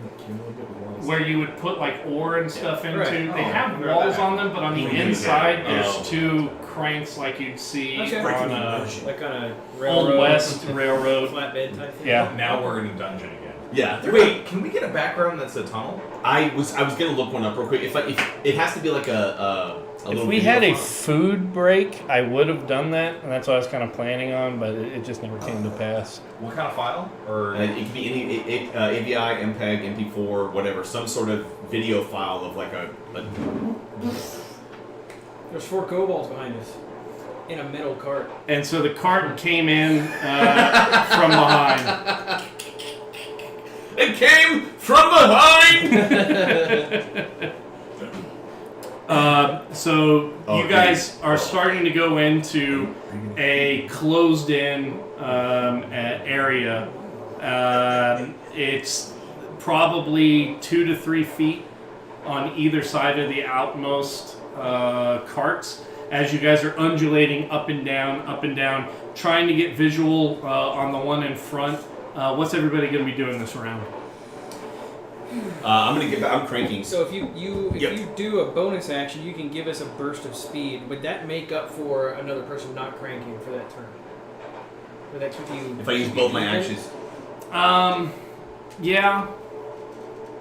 Where you would put like ore and stuff into. Right. They Oh, have right. walls on them, but on the Oh. inside there's Oh. 2 cranks like you'd see Okay. on a Like on a railroad. Old West railroad. Flatbed type thing. Yeah. Now we're in a dungeon again. Yeah. Wait, can we get a background that's a tunnel? I was gonna look one up real quick. If it has to be like a If little we video had a file. food break, I would have done that, and that's what I was kind of planning on, but it just never came to pass. What kind of file? Or It could be any AVI, MPEG, MP4, whatever, some sort of video file of like a There's 4 kobolds behind us in a metal cart. And so the cart came in from behind. It came from behind. So Oh, you guys are starting to go into a closed-in area. It's probably 2 to 3 feet on either side of the outmost carts as you guys are undulating up and down, trying to get visual on the one in front. What's everybody going to be doing this round? I'm cranking. So if you Yep. do a bonus action, you can give us a burst of speed. Would that make up for another person not cranking for that turn? Would that keep you? If I use both my even? actions, Yeah.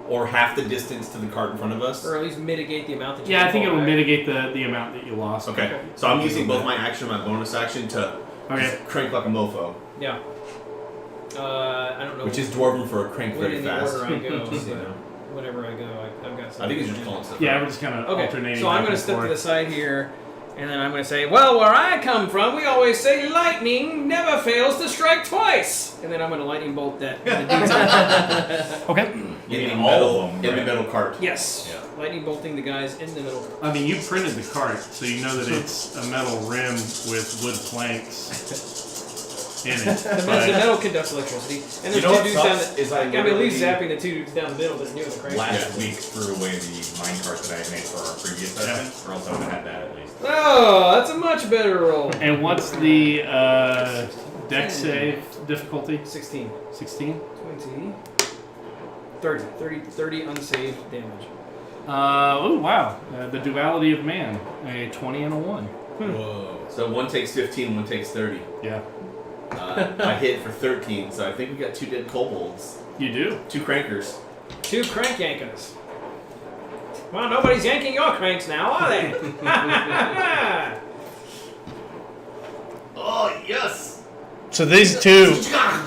or half the distance to the cart in front of us. Or at least mitigate the amount that you Yeah, I can think fall it'll back. mitigate the amount that you lost. Okay, so I'm using both my action and my bonus action to Okay. just crank like a mofo, Yeah. I don't know. which is dwarven for a crank when very in the fast. order I go. Just, you but know. whenever I go, I've got something. I think it's just calling stuff. Yeah, out. we're just kind of Okay, alternating. so I'm back going to and step to forth. the side here, and then I'm going to say, well, where I come from, we always say lightning never fails to strike twice. And then I'm going to lightning bolt that. The detail. Okay. In the all metal, of them, in the right? metal cart. Yes. Yeah. Lightning bolting the guys in the middle. I mean, you printed the cart, so you know that it's a metal rim with wood planks in it. The But metal conducts electricity. And You there's know two what dudes down sucks the, is I at least literally- zapping the two dudes down the middle that's near the crank. Last week threw away the minecart that I had made for our previous session, or else I would have had that at least. Oh, that's a much better roll. and what's the dex save difficulty? 16. 16. 20. 30 unsaved damage. Oh wow! The duality of man, a 20 and a 1. Whoa. So one takes 15, one takes 30. Yeah, I hit for 13, so I think we got 2 dead kobolds. you do. 2 crankers. 2 crank yankers. Well, nobody's yanking your cranks now, are they? Oh, yes! So these two,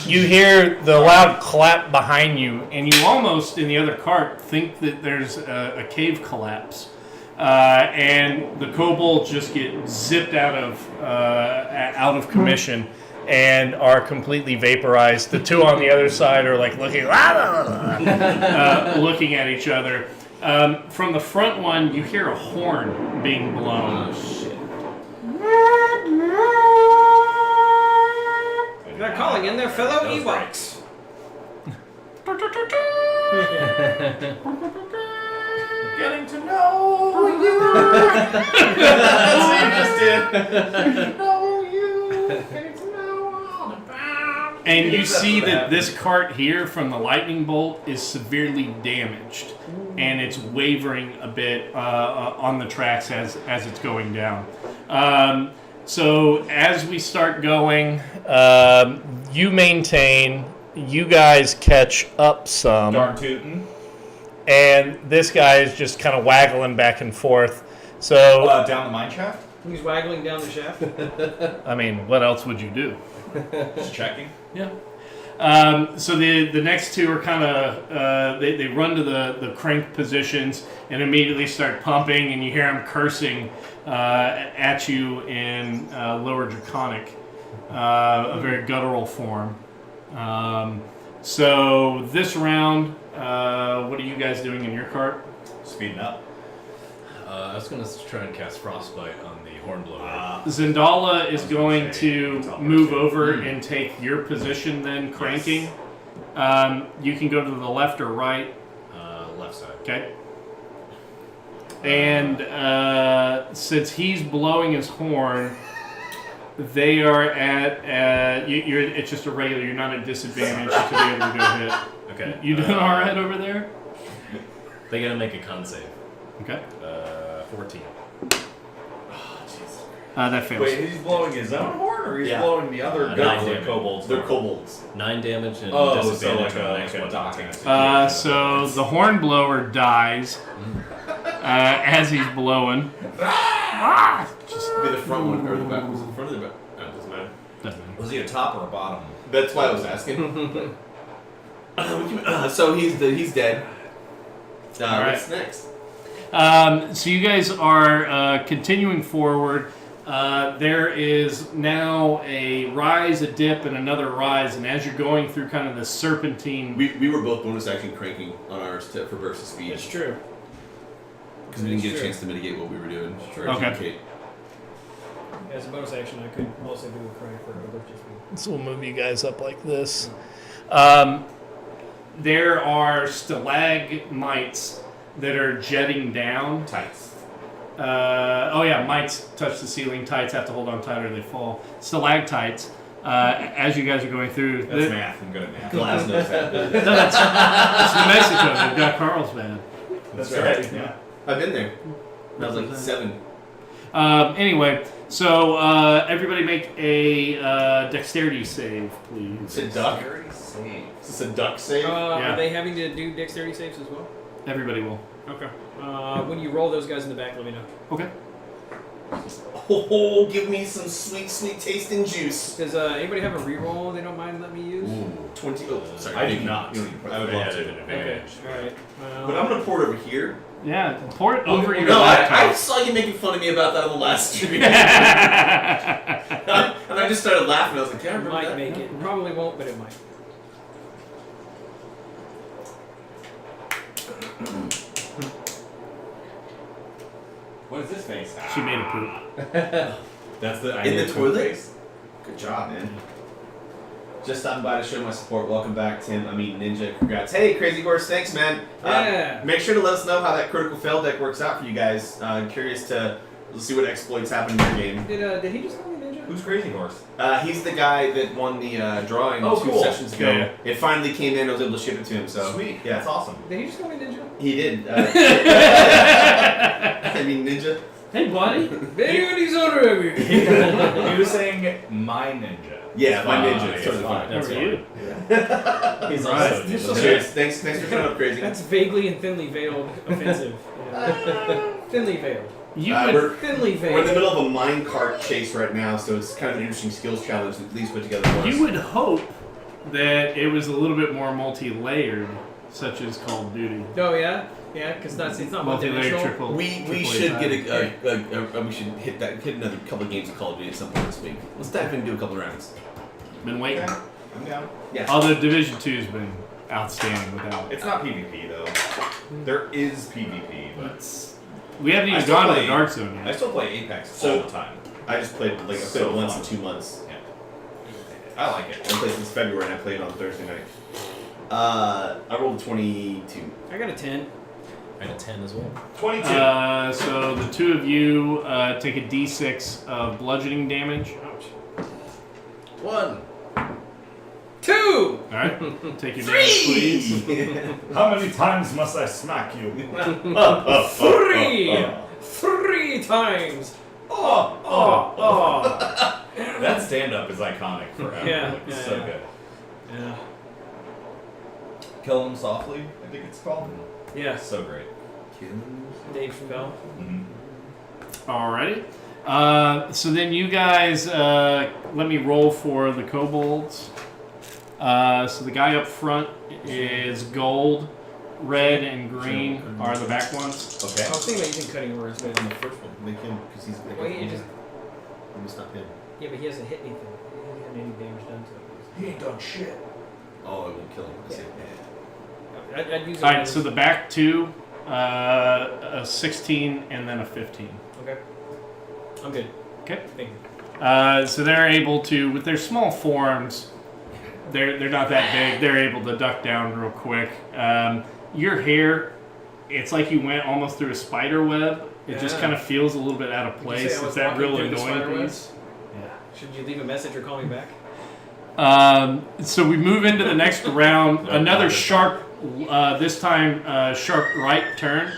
you hear the loud clap behind you, and you almost, in the other cart, think that there's a cave collapse. And the kobolds just get zipped out of commission and are completely vaporized. The two on the other side are like looking looking at each other. From the front one, you hear a horn being blown. Shit. They're calling in their fellow That was Ewoks. Getting to know you. That's what you just did. Know you. Getting to know all about. And you That's see what that happened. this cart here from the lightning bolt is severely damaged, and it's wavering a bit on the tracks as it's going down. So as we start going, you maintain. You guys catch up some, Darn tootin'. and this guy is just kind of waggling back and forth. So Down the mine shaft? He's waggling down the shaft. I mean, what else would you do? Just checking. Yeah. So the next two are kind of they run to the crank positions and immediately start pumping, and you hear them cursing at you in Lower Draconic, a very guttural form. So this round, what are you guys doing in your cart? Speeding up. I was going to try and cast Frostbite on the Hornblower. Zendala is I was gonna going say, to it's all move right. over and take your position then, cranking. You can go to the left or right. Left side. Okay. And since he's blowing his horn, they are at you're. It's just a regular. You're not at disadvantage to be able to go hit. Okay. You doing all right over there? They got to make a con save. Okay. 14. That fails. Wait, he's blowing his own horn, or he's Yeah. blowing the other Nine guns damage. of kobolds? They're kobolds. 9 damage and Oh, so disadvantage like on the a next one. docking. So the hornblower dies as he's blowing. Just be the front one or the back. Was it the front or the back? No, it doesn't matter. Doesn't matter. Was he a top or a bottom? That's why I was asking. So he's dead. Alright. What's next? So you guys are continuing forward. There is now a rise, a dip, and another rise. And as you're going through kind of the serpentine, We were both bonus action cranking on ours for burst of speed It's true. because we didn't get a Sure. chance to mitigate what we were doing. Or Okay. communicate. As a bonus action, I could also do a crank for a burst of speed. so we'll move you guys up like this. There are stalagmites that are jetting down. Tights. Mites touch the ceiling. Tights have to hold on tight or they fall. Stalactites. As you guys are going through, That's math. I'm good at math. Glass knows that. It's New Mexico. They've got Carlsbad. That's right. Yeah. I've been there. I was like 7. Anyway, so everybody make a dexterity save, please. It's a duck. Is this a duck save? Yeah. Are they having to do dexterity saves as well? Everybody will. Okay. When you roll those guys in the back, let me know. Okay. Oh, give me some sweet, sweet tasting juice. Does anybody have a reroll they don't mind letting me use? 20. Oh, sorry. I do not. You don't need to- I would love to. Okay. All right. But I'm gonna pour it over here. Yeah, pour it over your No, I laptop. saw you making fun of me about that on the last stream. And I just started laughing. I was like, yeah, I It remember might that. make it. Probably won't, but it might. What is this face? Ah. She made a poop. That's the In the poop toilet? face? Good job, man. Just stopping by to show my support. Welcome back, Tim. I mean, Ninja. Congrats. Hey, Crazy Horse. Thanks, man. Yeah. Make sure to let us know how that critical fail deck works out for you guys. Curious to see what exploits happen in your game. Did he just call me Ninja? Who's Crazy Horse? He's the guy that won the drawing Oh, 2 cool. sessions ago. Yeah. It finally came in. I was able to ship it to him. So Sweet. Yeah, That's awesome. Did he just call me Ninja? he did. I mean, Ninja. Hey, buddy. Baby's over here. He was saying my ninja. Yeah, my Fine. Ninja. It's totally fine. That's How are fine. you? He's Right. also You're so Cheers. Thanks for showing up, Crazy. That's vaguely and thinly veiled offensive. Thinly veiled. You Uh, would we're- Thinly We're in the veiled. middle of a minecart chase right now, so it's kind of an interesting skills challenge that Lee's put together for us. You would hope that it was a little bit more multi-layered, such as Call of Duty. Oh yeah, yeah, because it's not Multi-layered multidimensional. triple. We triple should A get time. we should hit another couple of games of Call of Duty at some point this week. Let's dive in and do a couple of rounds. Been waiting. Okay. I'm down. Yeah. Although Division 2's been outstanding without. It's not PvP though. There is PvP, but We haven't I even still gone to play- the Dark Zone I yet. still play Apex So- all the time. I just played I played So it once fun. in 2 months. Yeah. I like it. I played since February and I played on Thursday night. I rolled a 22. I got a 10. I had a 10 as well. 22. So the two of you take a D6 of bludgeoning damage. Ouch. 1. 2. All right, take your damage, please. How many times must I smack you? 3. 3 times. Oh. That stand up is iconic forever. Yeah, It's yeah, so yeah. good. Yeah. Kill him softly, I think it's called. Yeah. So great. Dave Chappelle. Mm-hmm. Alrighty. So then you guys let me roll for the kobolds. So the guy up front is gold, red, and green are the back ones. Okay. I was thinking about using cutting words, but On the first one, make him because he's Well, he just- Let me stop him. yeah, but he hasn't hit anything. He hasn't had any damage done to him. He ain't done shit. Oh, it won't kill him. I see. I'd use it. Alright, as- so the back two, a 16 and then a 15. Okay. I'm good. Okay. Thank you. So they're able to, with their small forms, they're not that big. They're able to duck down real quick. Your hair, it's like you went almost through a spider web. It just Yeah. kind of feels a little bit out of Did you say place. I It's was that walking real through the annoying spider web? piece. Should you leave a message or call me back? So we move into the next round. Another sharp, this time sharp right turn.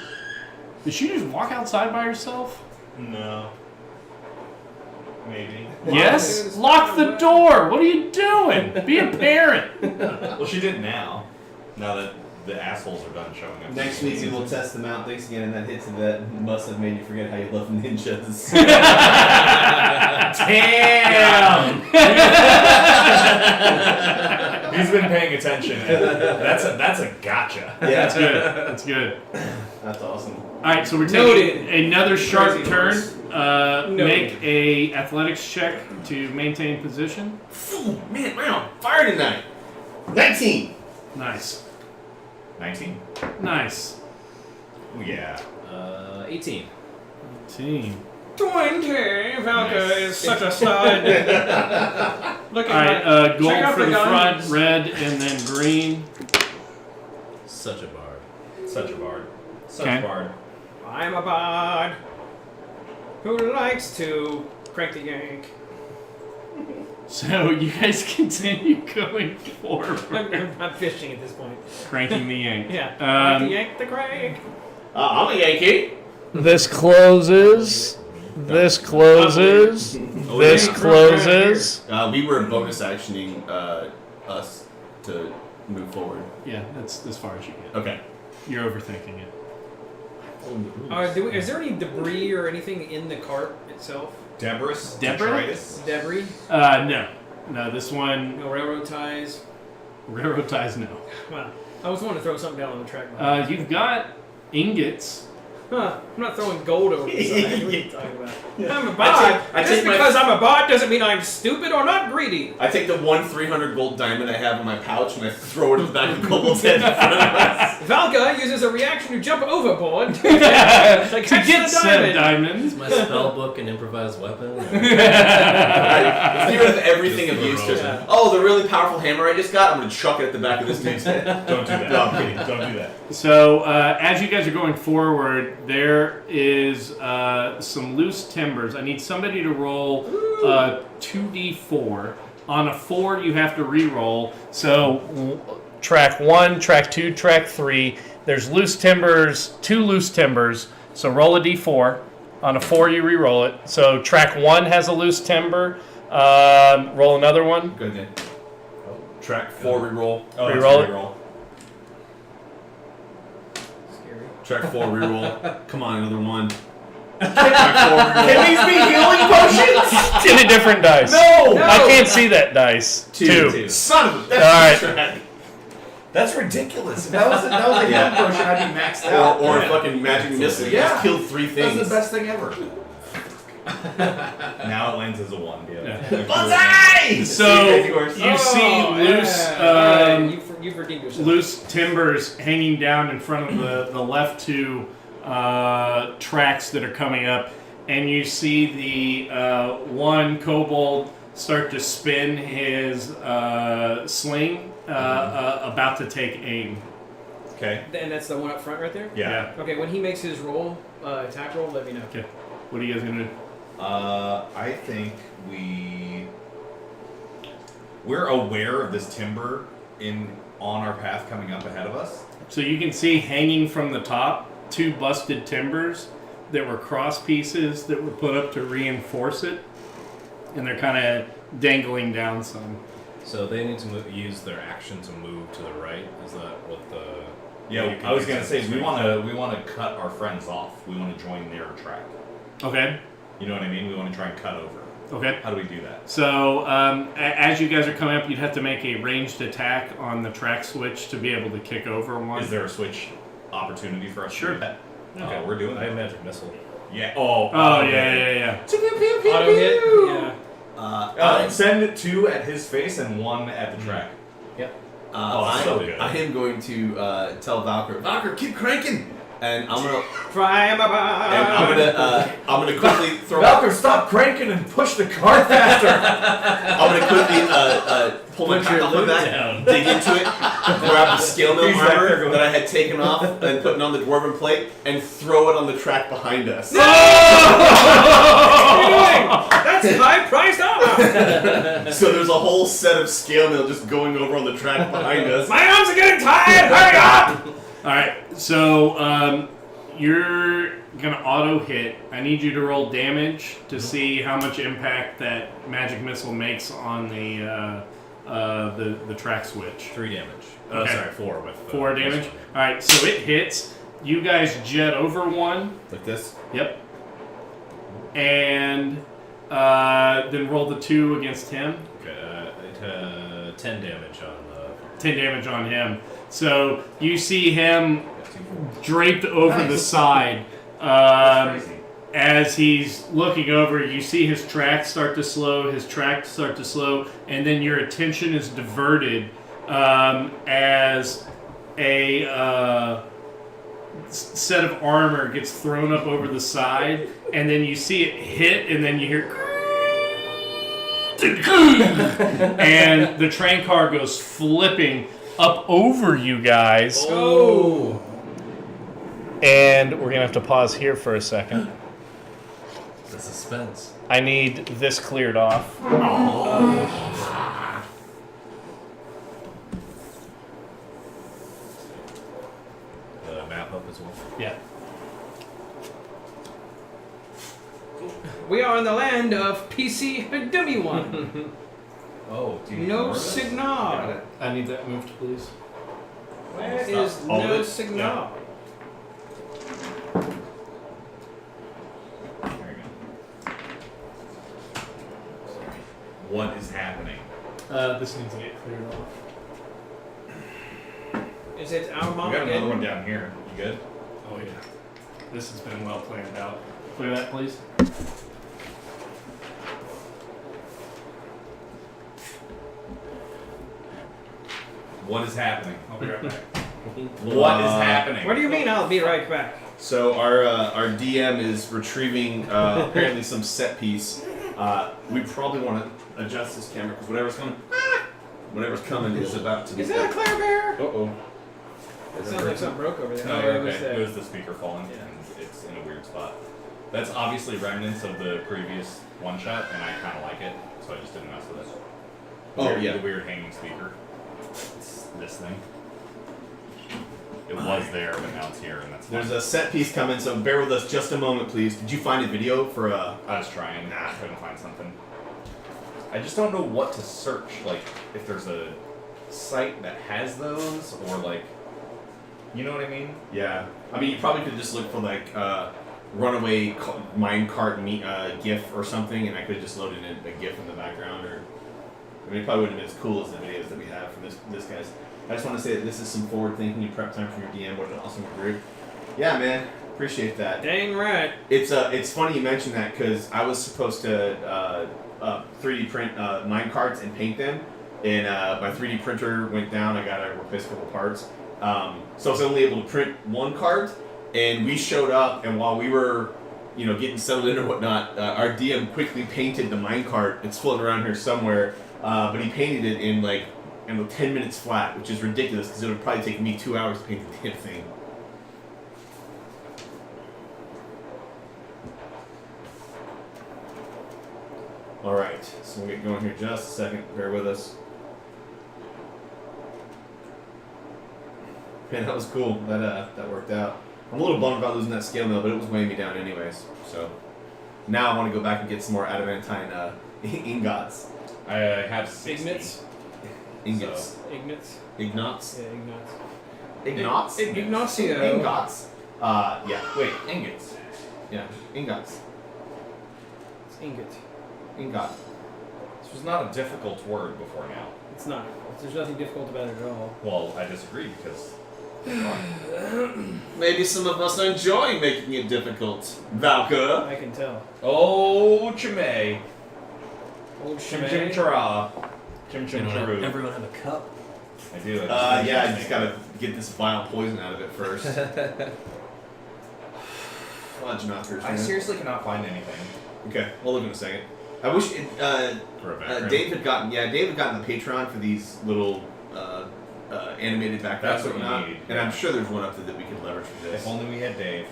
Did she just walk outside by herself? No. Maybe. Yes. Lock the door. What are you doing? Be a parent. Well, she did now. Now that the assholes are done showing up. Next week we will test them out. Thanks again, and that hits that must have made you forget how you love ninjas. Damn! He's been paying attention. That's a gotcha. Yeah, That's good. That's good. That's awesome. All right, so we're Noted. taking another sharp Crazy turn. horse. Make a athletics check to maintain position. Ooh, man, we're on fire tonight. 19. Nice. 19. Nice. Oh, yeah. 18. Team. 20. Valka is such a stud. Look All right, at gold check out for the guns. front, red, and then green. Such a bard. Such a bard. Such Okay. a bard. I'm a bard who likes to crank the yank. So you guys continue going forward, I'm fishing at this point. cranking the yank. Yeah. Crank the yank the crank. I'm a Yankee. This closes. This closes. This closes. We were bonus actioning us to move forward. Yeah, that's as far as you get. Okay. You're overthinking it. Is there any debris or anything in the cart itself? Debris. Debris? Detritus. Debris? No. No, this one, No railroad ties? railroad ties, no. Well, I was wanting to throw something down on the track. You've got ingots. Huh, I'm not throwing gold over the side. What are you talking about? I'm a I bot. take Just my- because I'm a bot doesn't mean I'm stupid or not greedy. I take the 300 gold diamond I have in my pouch and I throw it at the back of Kobold's head in front of us. Valka uses a reaction to jump overboard to To catch get the said diamond. diamonds. My spell book and improvised weapon. I Let's get rid of everything of Just use the to roll. Oh, the really powerful hammer I just got, I'm going to chuck it at the back of this dude's head. Don't do that. No, I'm kidding. Don't do that. So as you guys are going forward, there is some loose timbers. I need somebody to roll 2d4. On a 4, you have to re-roll. So track 1, track 2, track 3. There's loose timbers, 2 loose timbers. So roll a d4. On a 4, you re-roll it. So track 1 has a loose timber. Roll another one. Good, man. Track 4 reroll. Oh, that's Reroll a it. reroll. Scary. Track 4 reroll. Come on, another one. Track 4 reroll. Can these be healing potions? Get a different dice. No! I can't see that dice. Two. Son of a... All That's right. track. That's ridiculous. If that was a Yeah. healing potion, I'd be maxed out. Or a fucking magic missile. You Yeah. just killed 3 things. That's the best thing ever. Now it lands as a 1. Yeah. Bullseye! So Crazy horse. you see loose, Alright, you've redeemed yourself. loose timbers hanging down in front of the left 2 tracks that are coming up, and you see the one kobold start to spin his sling, about to take aim. Okay. And that's the one up front right there? Yeah. Okay, when he makes his roll, attack roll, let me know. Okay. What are you guys gonna do? I think we're aware of this timber on our path coming up ahead of us. So you can see hanging from the top 2 busted timbers that were cross pieces that were put up to reinforce it, and they're kind of dangling down some. So they need to use their action to move to the right. Is that what the? Yeah, you can I was use gonna that say to we swing. want to cut our friends off. We want to join their track. Okay. You know what I mean? We want to try and cut over. Okay. How do we do that? So as you guys are coming up, you'd have to make a ranged attack on the track switch to be able to kick over one. Is there a switch opportunity for us? Sure. To do that? Okay, we're doing I have that. magic missile. Yeah. Oh okay. yeah. Auto hit? Yeah. Send 2 at his face and 1 at the track. I, so good. I am going to tell Valkyr, Valkyr, keep cranking, and I'm gonna quickly throw. Valkyr, stop cranking and push the car faster! I'm gonna quickly pull my pack off my back, dig into it, grab the scale mill He's back there armor going- that I had taken off and putting on the dwarven plate, and throw it on the track behind us. What are you doing? That's high priced armor! So there's a whole set of scale mill just going over on the track behind us. My arms are getting tired! Hurry up! All right. So you're gonna auto hit. I need you to roll damage to see how much impact that magic missile makes on the track switch. 3 damage. Okay. Sorry, 4 with 4 damage. All right. So it hits. You guys jet over one. Like this. Yep. And then roll the 2 against him. Okay, it 10 damage on the. 10 damage on him. So you see him Got 2 draped over the side. Crazy. As he's looking over, you see his track start to slow, and then your attention is diverted as a set of armor gets thrown up over the side, and then you see it hit, and then you hear and the train car goes flipping up over you guys. Oh! And we're gonna have to pause here for a second. The suspense. I need this cleared off. The map up as well. Yeah. We are in the land of PC Dummy One. Oh, do you need more No of this? signal. Got it. I need that moved, please. Where Almost is not. All of no it? signal? There you go. What is happening? This needs to get cleared off. Is it our We mom got another again? one down here. You good? Oh yeah. This has been well planned out. Clear that, please. What is happening? I'll be right back. What is happening? What do you mean I'll be right back? So our DM is retrieving apparently some set piece We probably want to adjust this camera because whatever's coming is about to be. Is that a Claire Bear? Uh-oh. It sounds like something broke over there. No, Oh, you're it was okay. that. It was the speaker falling, Yeah. and it's in a weird spot. That's obviously remnants of the previous one shot, and I kind of like it, so I just didn't mess with it. The weird hanging speaker. It's this thing. It was there, but now it's here, and that's There's fine. a set piece coming, so bear with us just a moment, please. Did you find a video for I was trying. I couldn't find something. I just don't know what to search. Like, if there's a site that has those, or like, you know what I mean? Yeah. I mean, you probably could just look for like runaway minecart GIF or something, and I could have just loaded in a GIF in the background. Or I mean, it probably wouldn't have been as cool as the videos that we have from this guy's. I just want to say that this is some forward thinking. You prep time for your DM. What an awesome group. Yeah, man. Appreciate that. Dang right. It's funny you mentioned that because I was supposed to 3D print mine carts and paint them, and my 3D printer went down. I got to replace a couple parts, so I was only able to print one cart. And we showed up, and while we were, getting settled in or whatnot, our DM quickly painted the mine cart. It's floating around here somewhere, but he painted it in 10 minutes flat, which is ridiculous because it would probably take me 2 hours to paint the damn thing. All right, so we'll get going here just a second. Bear with us. Man, that was cool. That worked out. I'm a little bummed about losing that scale mill, but it was weighing me down anyways. So now I want to go back and get some more adamantine ingots. I have 60. Ignats. Ingots. Ignats. Ignots. Yeah, Ignats. Ignots. Ignacio. Ingots. Yeah. Wait, ingots. Yeah. Ingots. It's ingot. Ingot. This was not a difficult word before now. It's not. There's nothing difficult about it at all. Well, I disagree because. Maybe some of us enjoy making it difficult. Valka. I can tell. Oh, Chimay. Old Chim Shimei. chara. Chim chim Anyone, charu. everyone have a cup? I do. Yeah, I just gotta get this vile poison out of it first. Fudge knockers, I man. seriously cannot find anything. Okay, we'll look in a second. I wish For a background. Dave had gotten the Patreon for these little animated backgrounds That's what and you whatnot. need, And yeah. I'm sure there's one up there that we could leverage for this. If only we had Dave.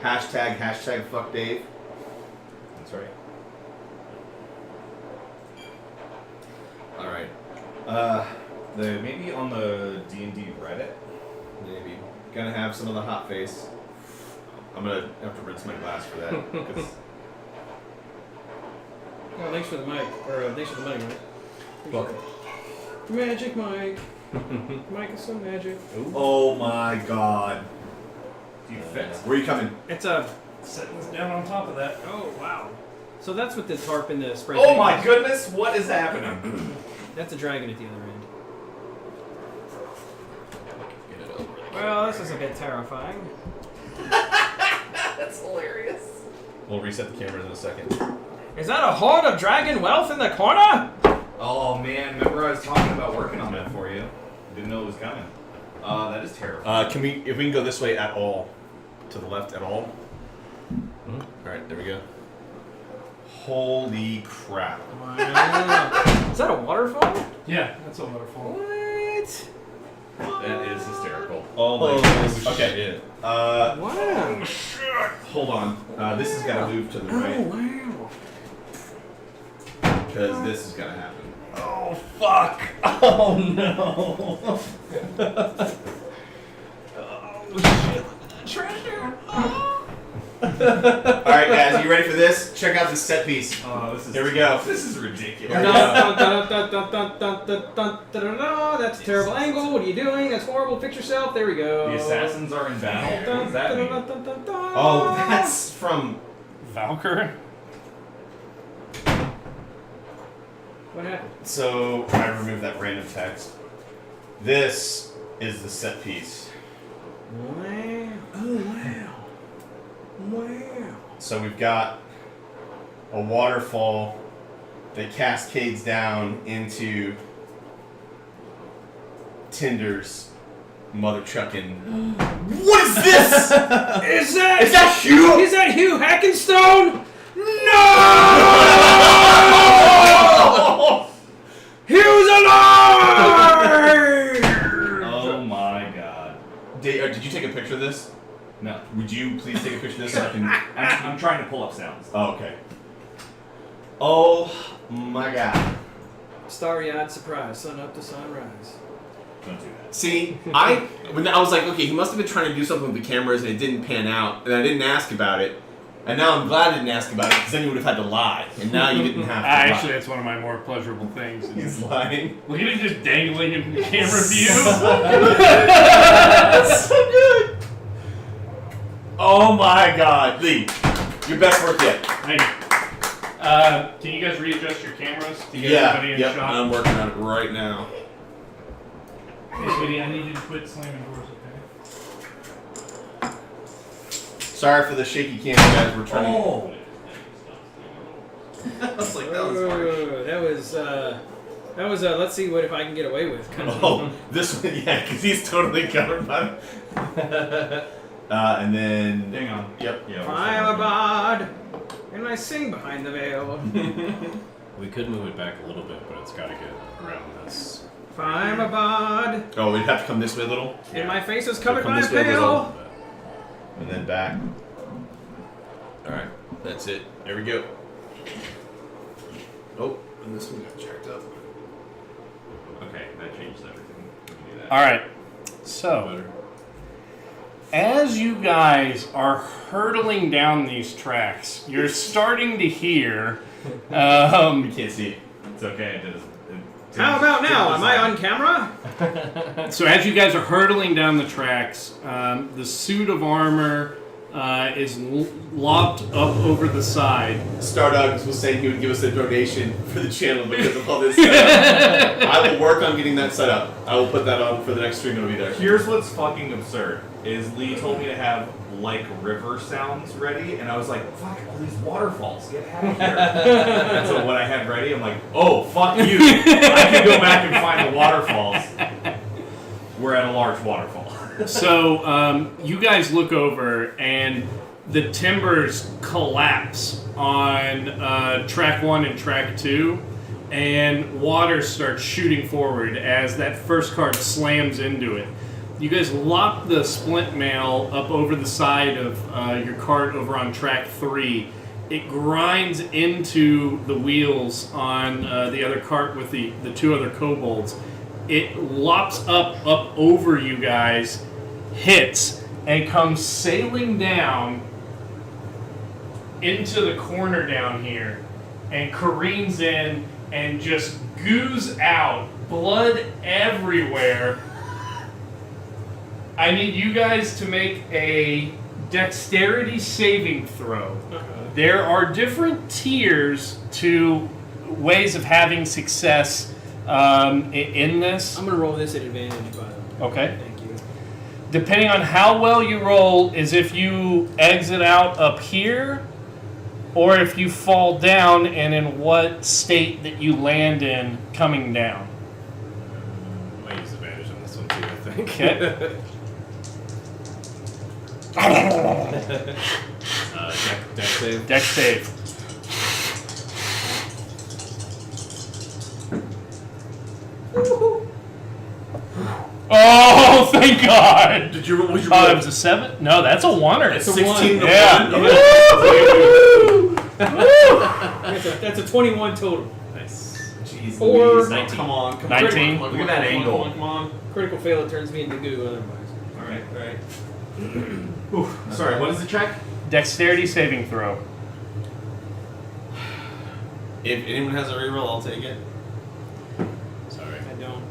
Hashtag fuck Dave. That's right. All right. Maybe on the D&D Reddit. Maybe gonna have some of the hot face. I'm gonna have to rinse my glass for that. 'Cause Oh, thanks for the mic. Or thanks for the money, Mike. Welcome. Magic Mike. Mike is so magic. oh my God. Do you fit? Where are you coming? It's a. Setting down on top of that. Oh wow. So that's what the tarp in the spread. Oh my goodness! What is happening? That's a dragon at the other end. Get it over. Well, this is a bit terrifying. That's hilarious. We'll reset the cameras in a second. Is that a horde of dragon wealth in the corner? Oh man, remember I was talking about working on that for you. Didn't know it was coming. That is terrifying. If we can go this way at all, to the left at all. All right, there we go. Holy crap! Wow. Is that a waterfall? Yeah, that's a waterfall. What? That is hysterical. Oh my goodness. Okay. Wow. Hold on. This has got to move to the right wow. because this is gonna happen. Oh fuck! Oh no! All right, guys, you ready for this? Check out this set piece. Oh, this is. Here we go. This is ridiculous. Here we go. That's a terrible angle. What are you doing? That's horrible. Fix yourself. There we go. The assassins are in battle. What does that mean? Oh, that's from. Valkyr? What happened? So I removed that random text. This is the set piece. Wow. Oh wow. Wow. So we've got a waterfall that cascades down into Tinder's mother chucking. What is this? Is that? Is that Hugh? Is that Hugh Hackenstone? He was alive! Oh my god. Did you take a picture of this? No. Would you please take a picture of this so I can... I'm trying to pull up sounds. Oh, okay. Oh my god. Starry-eyed surprise, sun up to sunrise. Don't do that. See, when I was like, okay, he must have been trying to do something with the cameras and it didn't pan out, and I didn't ask about it. And now I'm glad I didn't ask about it because then you would have had to lie, and now you didn't have to Actually, lie. that's one of my more pleasurable things. He's lying. Look at him just dangling in the camera view. That's so good. Oh my god, Lee, your best work yet. Thank you. Can you guys readjust your cameras to get everybody in Yep, shot? I'm working on it right now. Hey, sweetie, I need you to quit slamming doors, okay? Sorry for the shaky camera, guys. We're trying Oh! I was like, that was harsh. That was let's see what if I can get away with. Kind of Oh, this one, yeah, because he's totally covered by. And then. Hang on. Yep. Yeah. I'm a bard, and I sing behind the veil. We could move it back a little bit, but it's got to get around this. If I'm a bard, Oh, we'd have to come this way a little, and my face is covered Come by a this way a little. veil. and then back. All right, that's it. There we go. Oh, and this one got jacked up. Okay, that changed everything. We can do that. All right. So, as you guys are hurtling down these tracks, you're starting to hear. You can't see it. It's okay. How about now? Am I on camera? So as you guys are hurtling down the tracks, the suit of armor is lopped up over the side. Stardog was saying he would give us a donation for the channel because of all this setup. I will work on getting that set up. I will put that on for the next stream. It'll be there. Here's what's fucking absurd: is Lee told me to have like river sounds ready, and I was like, "Fuck all these waterfalls, get out of here!" And so when I had ready, I'm like, "Oh fuck you! I can go back and find the waterfalls." We're at a large waterfall. So you guys look over and the timbers collapse on track 1 and track 2, and water starts shooting forward as that first card slams into it. You guys lop the splint mail up over the side of your cart over on track 3. It grinds into the wheels on the other cart with the two other kobolds. It lops up over you guys, hits, and comes sailing down into the corner down here, and careens in and just goos out, blood everywhere. I need you guys to make a dexterity saving throw. There are different tiers to ways of having success in this. I'm gonna roll this at advantage, by the way. Okay. Thank you. Depending on how well you roll is if you exit out up here or if you fall down and in what state that you land in coming down. I might use advantage on this one too, I think. Okay. Deck save. Dex save. Oh, thank God! Did you? Would you? Oh, it was a 7? No, that's a 1er. It's 16 to Yeah. 1. That's a 21 total. Nice. Jeez, Or- Louise. 19. Come on, come 19. on. Look at that angle. Come on. Critical fail, it turns me into goo otherwise. All right, all right. Ooh, sorry, what is the check? Dexterity saving throw. If anyone has a reroll, I'll take it. Sorry. I don't.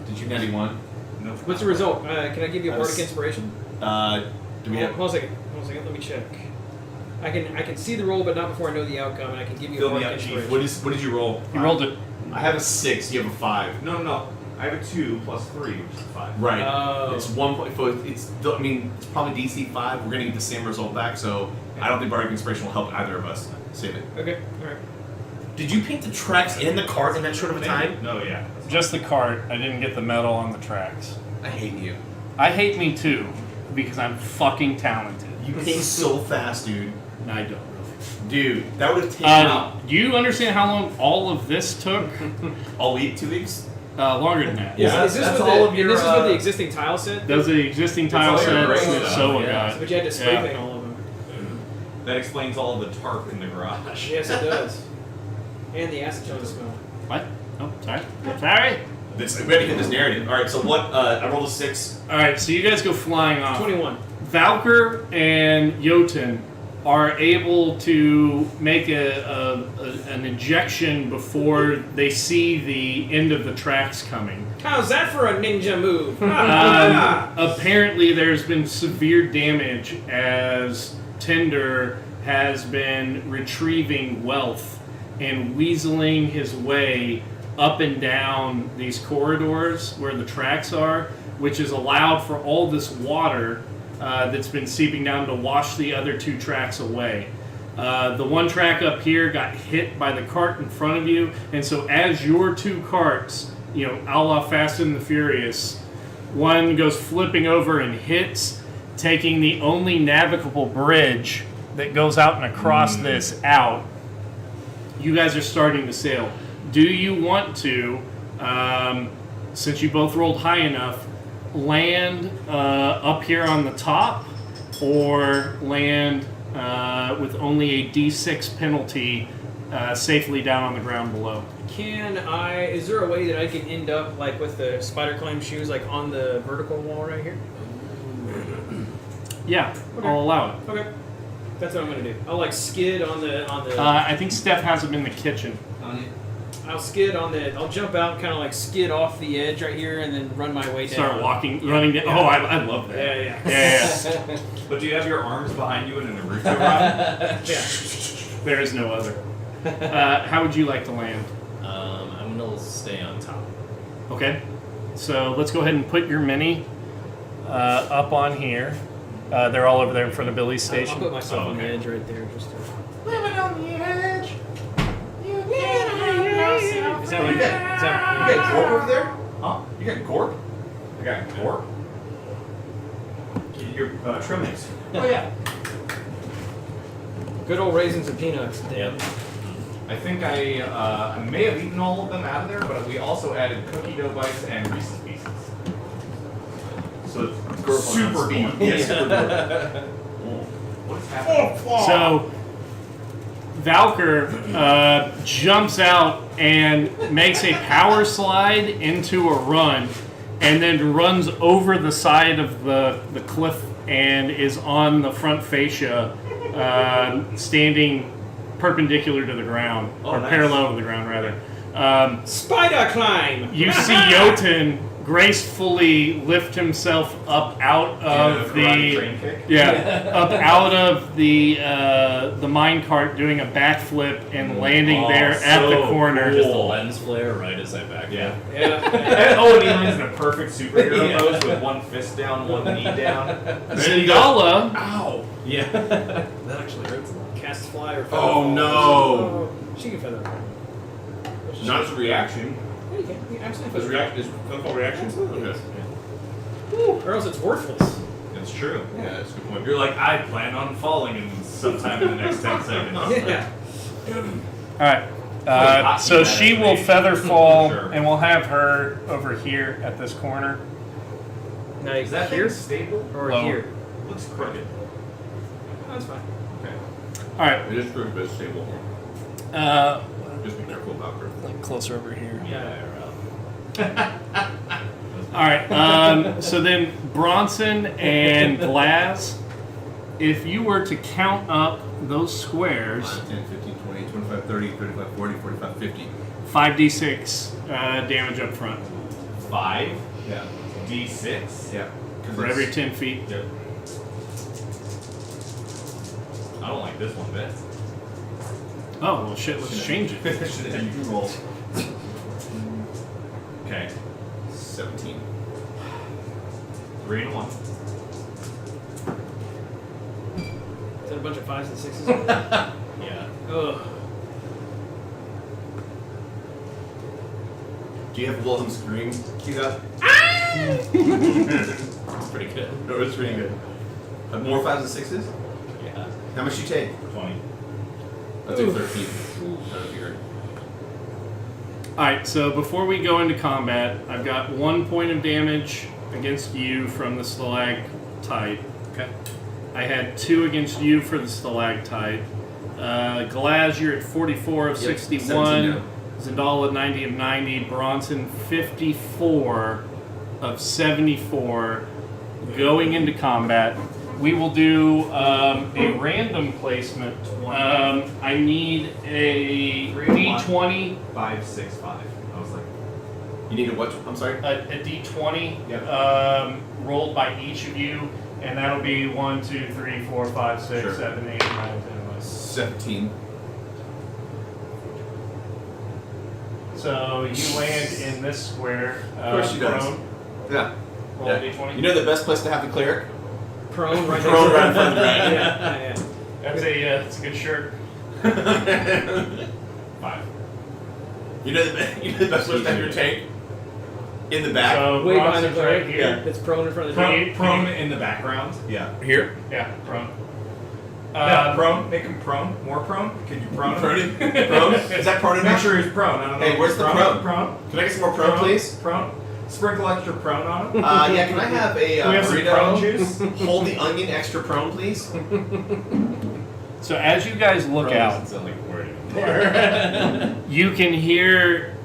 Did you 91? No. What's the result? Can I give you a I was- bardic inspiration? Do we have? Hold on a second. Let me check. I can see the roll, but not before I know the outcome, and I can give you a Fill me bardic up, Chief. inspiration. What did you roll? You rolled it. I have a 6. You have a 5. No. I have a 2 plus 3, which is 5. Right. Oh. It's 1.4. It's. I mean, it's probably DC 5. We're gonna get the same result back, so I don't think bardic inspiration will help either of us. Save it. Okay, alright. Did you paint the tracks and the cart in that short of a time? No, yeah. Just the cart. I didn't get the medal on the tracks. I hate you. I hate me too, because I'm fucking talented. You paint so fast, dude. No, I don't really. Dude, that would have taken out Do you understand how long all of this took? all week, 2 weeks. Longer than that. Yeah. Is this that's with all the, of your, this is with the existing tile set? Those are the existing tile all your sets gray that stuff, Soa yeah. got. But you had to spray Yeah. paint all of them. That explains all of the tarp in the garage. Yes, it does. And the acetone smell. What? Oh, sorry. Sorry. We have to hit this narrative. All right, so what? I rolled a 6. All right, so you guys go flying off. 21. Valkyr and Jotun are able to make an ejection before they see the end of the tracks coming. How's that for a ninja move? Apparently, there's been severe damage as Tinder has been retrieving wealth and weaseling his way up and down these corridors where the tracks are, which has allowed for all this water that's been seeping down to wash the other 2 tracks away. The one track up here got hit by the cart in front of you, and so as your 2 carts, a la Fast and the Furious, one goes flipping over and hits, taking the only navigable bridge that goes out and across this out. You guys are starting to sail. Do you want to, since you both rolled high enough, land up here on the top, or land with only a D6 penalty safely down on the ground below? Is there a way that I can end up like with the spider climb shoes like on the vertical wall right here? Yeah, Okay. I'll allow it. Okay. That's what I'm gonna do. I'll like skid on the I think Steph has them in the kitchen. I'll skid on the I'll jump out and kinda like skid off the edge right here and then run my way down. Start running down. Oh, I love that. Yeah. Yeah. But do you have your arms behind you and an Naruto run? Yeah. There is no other. How would you like to land? I'm gonna stay on top. Okay, so let's go ahead and put your mini up on here. They're all over there in front of Billy's I'll station. put myself Oh, on the okay. edge right there just to Living on the edge. Is that what You got Gorp over there? Huh? You got Gorp? I got Gorp? Your trail mix. Oh yeah. good old raisins and peanuts. Yep. I think I may have eaten all of them out of there, but we also added cookie dough bites and Reese's Pieces. So it's Super speed. Gorp. Yeah, super Gorp. What is happening? So Valkyr jumps out and makes a power slide into a run, and then runs over the side of the cliff and is on the front fascia, standing perpendicular to the ground, Oh, or nice. parallel to the ground rather. Spider climb! You see Jotun gracefully lift himself up out of karate train kick. up out of the minecart, doing a backflip and landing there at the corner. Just the lens flare right as I back Yeah. up. Yeah. Oh, and he lands in a perfect superhero Yeah. pose with one fist down, one knee down. Zendala, Ow! Yeah. That actually hurts a lot. Cast fly or feather Oh, fall. no. Oh, she can feather fall. Not as a reaction. Yeah, you can. You can absolutely Is feather react is feather reaction? Absolutely. Okay. fall. Or else it's worthless. It's true. Yeah, that's a good point. You're like, I plan on falling in sometime in the next 10 seconds. Yeah. all right. So she will feather fall, and we'll have her over here at this corner. Now Is that here thing stable? or Lower. here? Looks crooked. Oh, that's fine. Okay. All right. It is true, but it's stable. Just be careful about her. Like closer over here. Yeah, All right. So then Bronson and Glass, if you were to count up those squares, 5, 10, 15, 20, 25, 30, 35, 40, 45, 50. 5d6 damage up front 5 Yeah. D6. Yeah. for every 10 feet. Yep. I don't like this one bit. Oh, well, shit, let's change it. You roll Okay. 17. 3 and 1. Is that a bunch of 5s and 6s? Yeah. Ugh. Do you have Wilhelm scream queued up? It's pretty good. No, it's pretty good. More 5s and 6s? Yeah. How much you take? 20. That's a 13. Figure. Alright, so before we go into combat, I've got 1 point of damage against you from the stalactite. Okay. I had 2 against you for the stalactite. Galaz, you're at 44 of 17 61. now. Zendala, 90 of 90. Bronson, 54 of 74. Going into combat, we will do a random placement. I need a D20. 5, 6, 5. I was like, You need a what? I'm sorry? A D20 rolled by each of you, and that'll be 1, 2, 3, 4, 5, 6, Sure. 7, 8, 9, 10, 11. 17. So you land in this square. Of course she does. Prone. Yeah. Roll Yeah. a D20. You know the best place to have the cleric? Prone right Prone next right to in front of the dragon. yeah. That's a good shirt. 5. You know the best place to have your tank? In the back. So Way behind the Bronson's right cleric. here. It's prone in front of the Prone. Prone in the background. Yeah. Here. Yeah, prone. Yeah, prone. Make him prone. More prone. Can you prone him? Prone? Is that prone Make enough? sure he's prone. I don't know. Hey, if where's he's the prone? Prone. Can I get some more prone, please? Prone. Sprinkle extra prone on him. Yeah, can I have a Can we have some prone burrito? juice? Hold the onion extra prone, please. So as you guys look out, Sound like a word anymore. you can hear,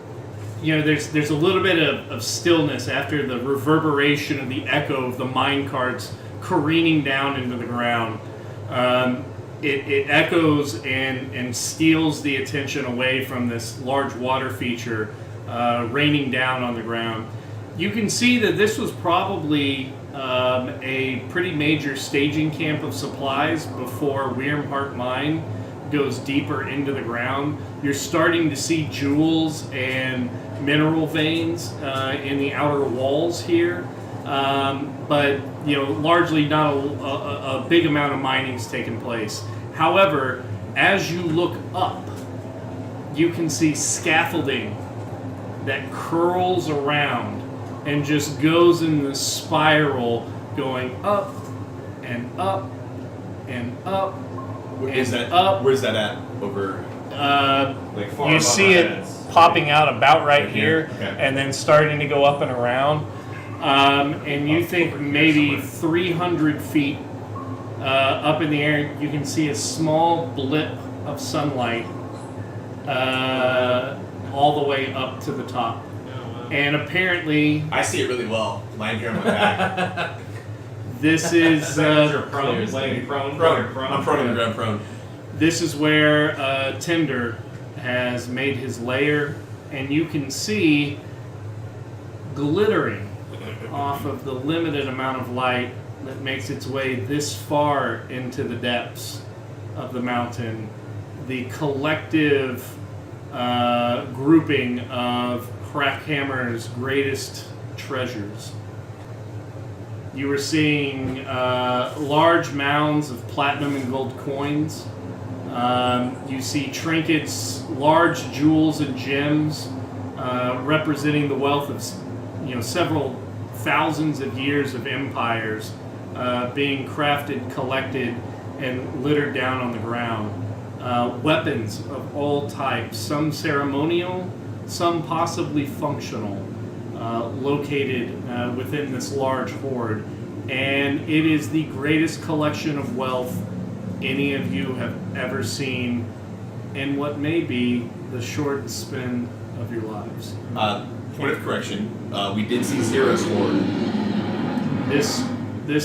there's a little bit of stillness after the reverberation of the echo of the mine carts careening down into the ground. It echoes and steals the attention away from this large water feature raining down on the ground. You can see that this was probably a pretty major staging camp of supplies before Weirmhart Mine goes deeper into the ground. You're starting to see jewels and mineral veins in the outer walls here, but largely not a big amount of mining's taken place. However, as you look up, you can see scaffolding that curls around and just goes in the spiral, going up and up and up. Is that up. Where's that at? Over. Like far You above see our it heads. popping out about right Right here? here, Okay. and then starting to go up and around. And you think over here maybe somewhere. 300 feet up in the air, you can see a small blip of sunlight all the way up to the top. And apparently, I see it really well. Lying here on my back. this is You're prone. Laying prone. Prone. You're prone. I'm prone on the ground. Prone. this is where Tinder has made his lair, and you can see glittering off of the limited amount of light that makes its way this far into the depths of the mountain, the collective grouping of Crackhammer's greatest treasures. You were seeing large mounds of platinum and gold coins. You see trinkets, large jewels and gems representing the wealth of several thousands of years of empires being crafted, collected, and littered down on the ground. Weapons of all types, some ceremonial, some possibly functional, located within this large hoard. And it is the greatest collection of wealth any of you have ever seen in what may be the short spin of your lives. Point of correction. We did see Zero's hoard. This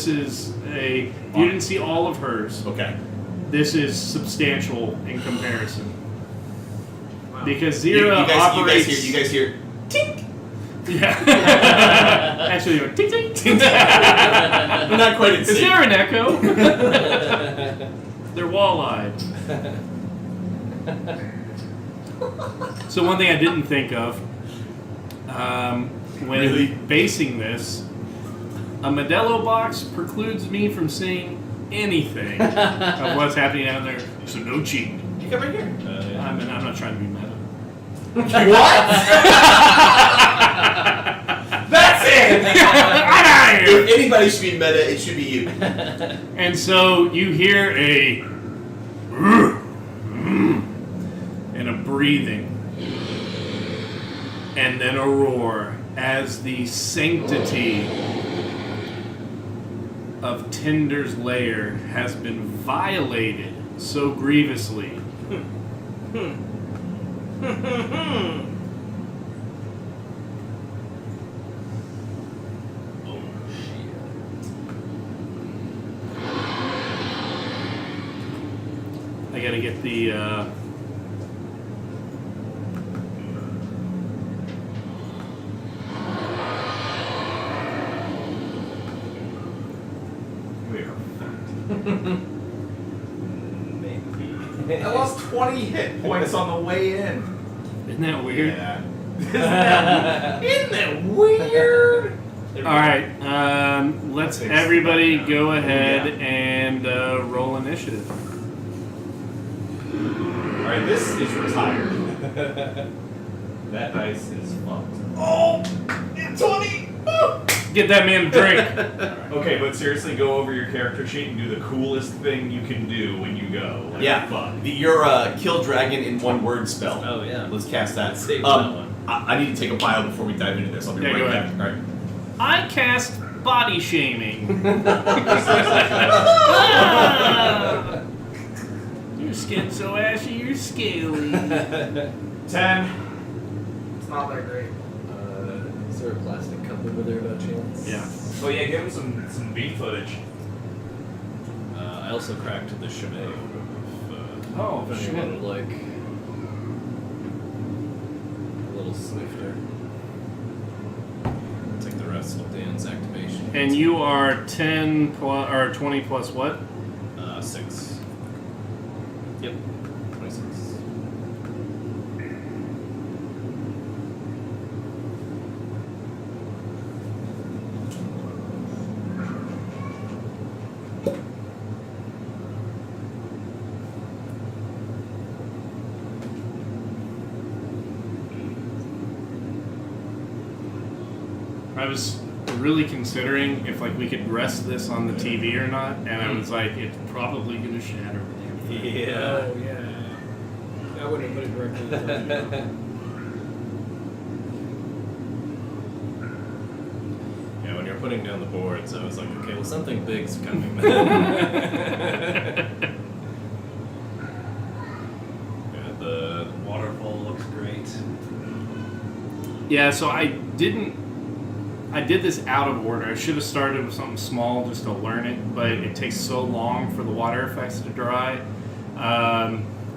is you didn't see all of hers. Okay. This is substantial in comparison. Because You Zero operates. You guys hear? Tink. Yeah. Actually, you're ting ting ting. We're not quite in Is sync. there an echo? They're wall-eyed. So one thing I didn't think of when Really? basing this, a Modelo box precludes me from seeing anything of what's happening out there. So no cheating. You come right here. I'm not trying to be meta. That's it. I'm out of here. If anybody should be meta, it should be you. And so you hear a breathing, and then a roar as the sanctity of Tinder's lair has been violated so grievously. I gotta get the I lost 20 hit points on the way in. Isn't that weird? Yeah. Isn't that weird? Alright, let's Fix everybody that now. go ahead Yeah. and roll initiative. Alright, this is retired. That dice is fucked. Oh! 20! Oh! Get that man a drink. Okay, but seriously, go over your character sheet and do the coolest thing you can do when you go. Like, Yeah. Fuck. Your kill dragon in one word spell. Oh, yeah. Let's cast that. Save that one. I need to take a bio before we dive into this. I'll be Yeah, right go back. ahead. All right. I cast body shaming. Your skin's so ashy, you're scaly. 10. It's not that great. Is there a plastic cup over there by chance? Yeah. Oh yeah, give him some beat footage. I also cracked the shebang. Oh, If shit. anyone would like a little swifter. Take the rest of Dan's activation. And you are 10 plus, or 20 plus what? 6. Yep. 26. I was really considering if like we could rest this on the TV or not, and I was like, it's probably gonna shatter the damn thing. Yeah. Oh, yeah. I wouldn't have put it directly in the Yeah, when you're putting down the boards, I was like, okay, well, something big's coming. Yeah, the waterfall looks great. Yeah, so I did this out of order. I should have started with something small just to learn it, but it takes so long for the water effects to dry.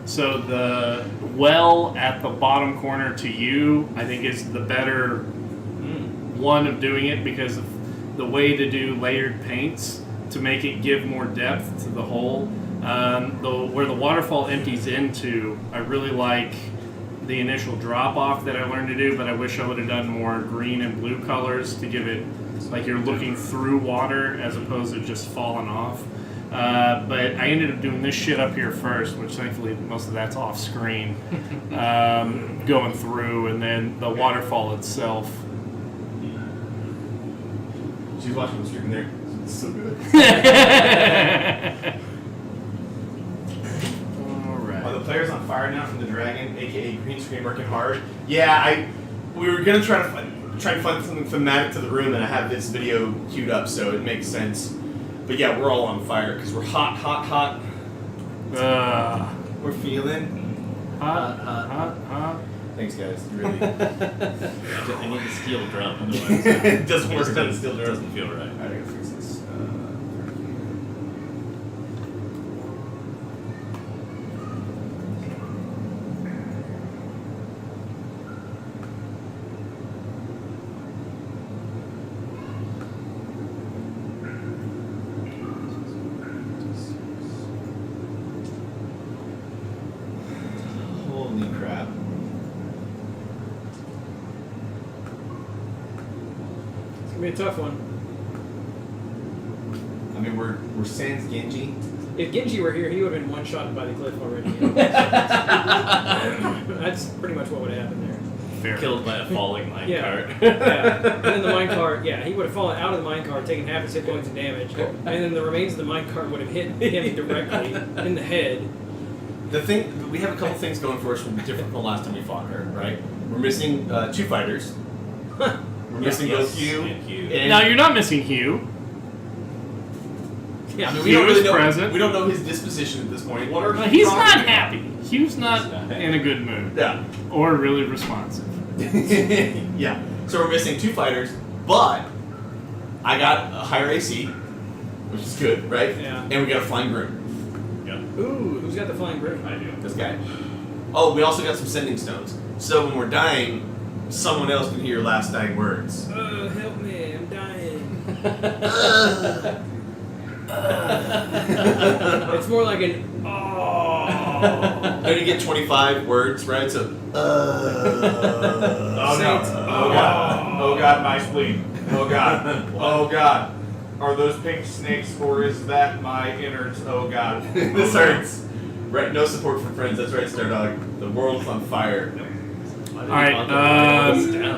So the well at the bottom corner to you, I think, is the better one of doing it because of the way to do layered paints to make it give more depth to the hole. Where the waterfall empties into, I really like the initial drop off that I learned to do, but I wish I would have done more green and blue colors to give it like you're looking through water as opposed to just falling off. But I ended up doing this shit up here first, which thankfully most of that's off screen, going through, and then the waterfall itself. She's watching the stream there. It's so good. Are the players on fire now from the dragon, aka green screen, working hard? Yeah, we were gonna try to find something thematic to the room, and I have this video queued up, so it makes sense. But yeah, we're all on fire because we're hot. We're feeling. Hot. Thanks, guys. You really. I need the steel drum, otherwise It doesn't work on the steel it drum. doesn't feel right. Alright, I gotta fix this. Holy crap. It's gonna be a tough one. I mean, we're sans Genji. If Genji were here, he would have been one shot by the cliff already. That's pretty much what would have happened there. Fair. Killed by a falling minecart. Yeah. Yeah. And then the minecart, yeah, he would have fallen out of the minecart, taken half his hit points and damage, and then the remains of the minecart would have hit him directly in the head. the thing, we have a couple things going for us from different from the last time we fought her, right? We're missing 2 fighters. We're missing both Hugh and Hugh. and Now you're not missing Hugh. I mean, Hugh is know. present. We don't know his disposition at this point. What are He's not happy. Hugh's not in a good mood. Yeah. Or really responsive. Yeah. So we're missing 2 fighters, but I got a higher AC, which is good, right? Yeah. And we got a flying broom. Ooh, who's got the flying broom? I do. This guy. Oh, we also got some sending stones. So when we're dying, someone else can hear your last dying words. Help me, I'm dying. It's more like an Then you get 25 words, right? So. Oh no! Oh god! Oh god! My spleen! Oh god! Oh god! Are those pink snakes, or is that my innards? Oh god! This hurts. Right, no support from friends. That's right, Stardog. The world's on fire. Alright,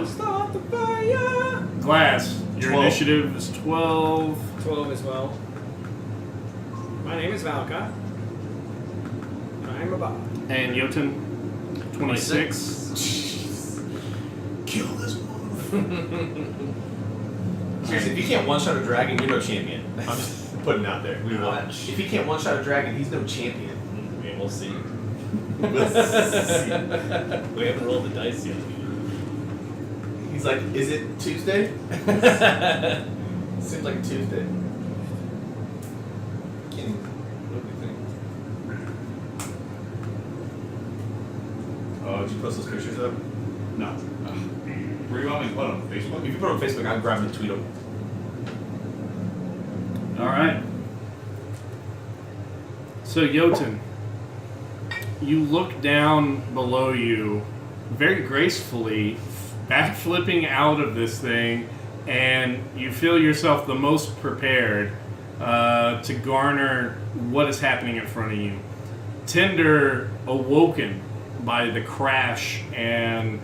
Start the fire. Glass. Your 12. initiative is 12. 12 as well. My name is Valka. I'm a bot. And Jotun, 26. Kill this one. Seriously, if you can't one-shot a dragon, you're no champion. I'm just putting it out there. We watch. If he can't one-shot a dragon, he's no champion. I mean, we'll see. We'll see. We haven't rolled the dice yet. He's like, is it Tuesday? Seems like a Tuesday. Can't even- what do you think? Oh, did you post those pictures up? No. Where do you want me to put them? Facebook? If you put it on Facebook, I'll grab them and tweet them. Alright. So, Jotun, you look down below you very gracefully, backflipping out of this thing, and you feel yourself the most prepared to garner what is happening in front of you. Tinder, awoken by the crash and,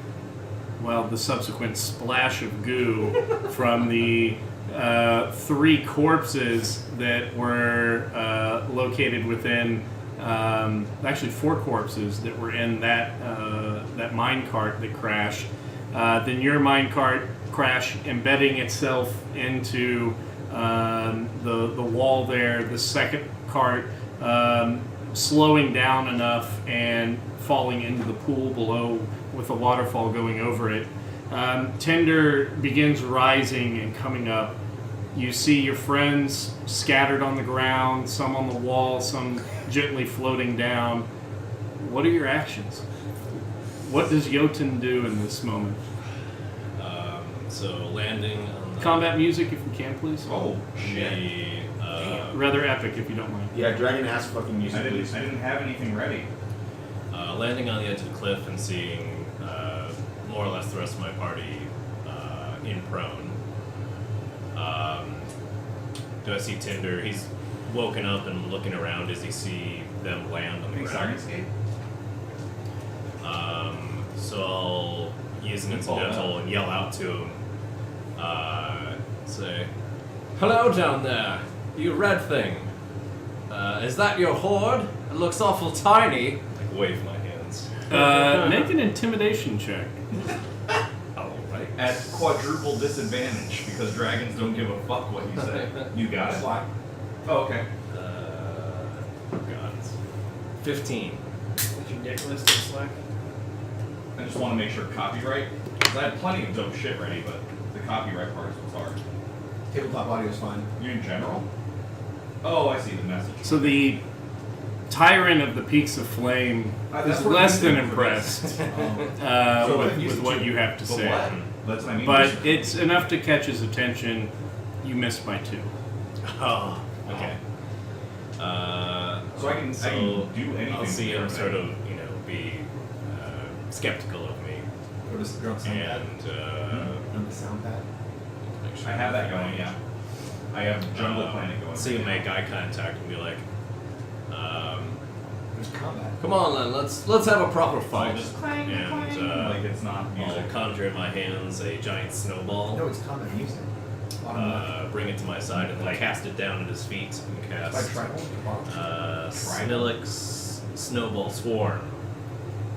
well, the subsequent splash of goo from the 3 corpses that were located within, actually 4 corpses that were in that that mine cart that crashed. Then your mine cart crash embedding itself into the wall there. The second cart slowing down enough and falling into the pool below with a waterfall going over it. Tinder begins rising and coming up. You see your friends scattered on the ground, some on the wall, some gently floating down. What are your actions? What does Jotun do in this moment? So landing on the Combat music, if you can, please. Oh, the Rather epic, if you don't mind. Yeah, dragon ass fucking music, I please. didn't have anything ready. landing on the edge of the cliff and seeing more or less the rest of my party in prone. Do I see Tinder? He's woken up and looking around. Does he see them land on the Any ground? Sirenscape? So I'll use an incidental and yell out to him. Say, "Hello down there, you red thing. Is that your horde? It looks awful tiny." Like wave my hands. Make an intimidation check. All right. At quadruple disadvantage because dragons don't give a fuck what you say. You got it. Oh, okay. God. 15. Did you dick list in Slack? I just want to make sure copyright. Because I had plenty of dope shit ready, but the copyright part was hard. Tabletop audio is fine. You in general? Oh, I see the message. So the tyrant of the Peaks of Flame That's is what less I'm than using for impressed So what with used what to- you have to But say. what? That's what I mean. But it's enough to catch his attention. You missed by 2. Oh, okay. So I can do anything. I'll see him with sort everything. of, be skeptical of me, Or does the girl sound bad? and On the sound pad? make sure I have that going, yeah. I have Jungle Planet going. See him make eye contact and be like, There's combat. "Come on, then, let's have a proper fight." just Clang, And clang. like it's not I'll music. conjure in my hands a giant snowball, No, it's combat music. Bottom left. bring it to my side, and then cast it down at his feet and By cast tribal? Bottom. Snillix snowball swarm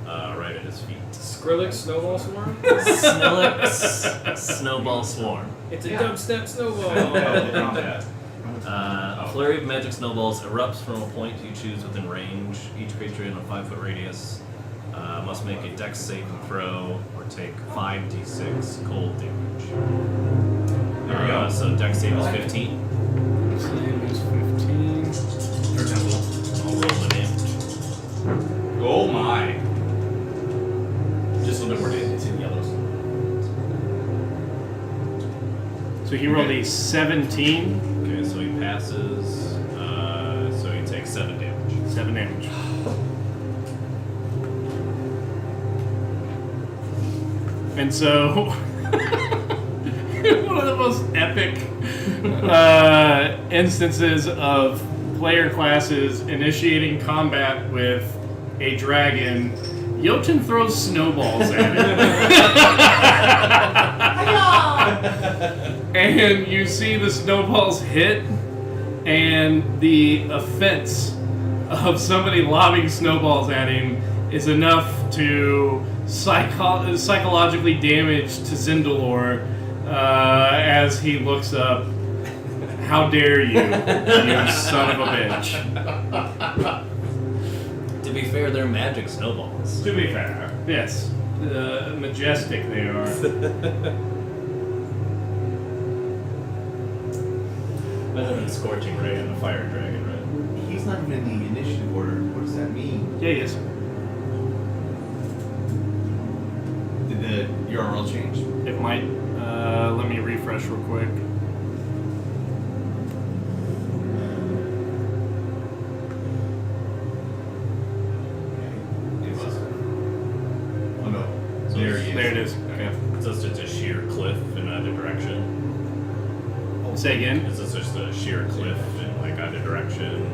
right at his feet. Skrillex Snowball Swarm? Skrillex snowball swarm. It's a dubstep snowball. A flurry of magic snowballs erupts from a point you choose within range. Each creature in a 5-foot radius must make a dex saving throw or take 5d6 cold damage. There we go. So dex save is 15. Save is 15. I'll roll the damage. Oh my. Just a little bit more damage. It's in yellows. So he rolled a 17. Okay, so he passes. So he takes 7 damage. 7 damage. And so, one of the most epic instances of player classes initiating combat with a dragon, Jotun throws snowballs at it. And you see the snowballs hit, and the offense of somebody lobbing snowballs at him is enough to psychologically damage to Zindalor as he looks up. How dare you, you son of a bitch. To be fair, they're magic snowballs. To be fair. Yes. Majestic they are. Better than Scorching Ray and a Fire Dragon, right? He's not even in the initiative order. What does that mean? Yeah, yes. Did the URL change? It might. Let me refresh real quick. Oh no. So There he is. There it is. Okay. So it's just a sheer cliff in either direction. Say again. Is this just a sheer cliff in like either direction?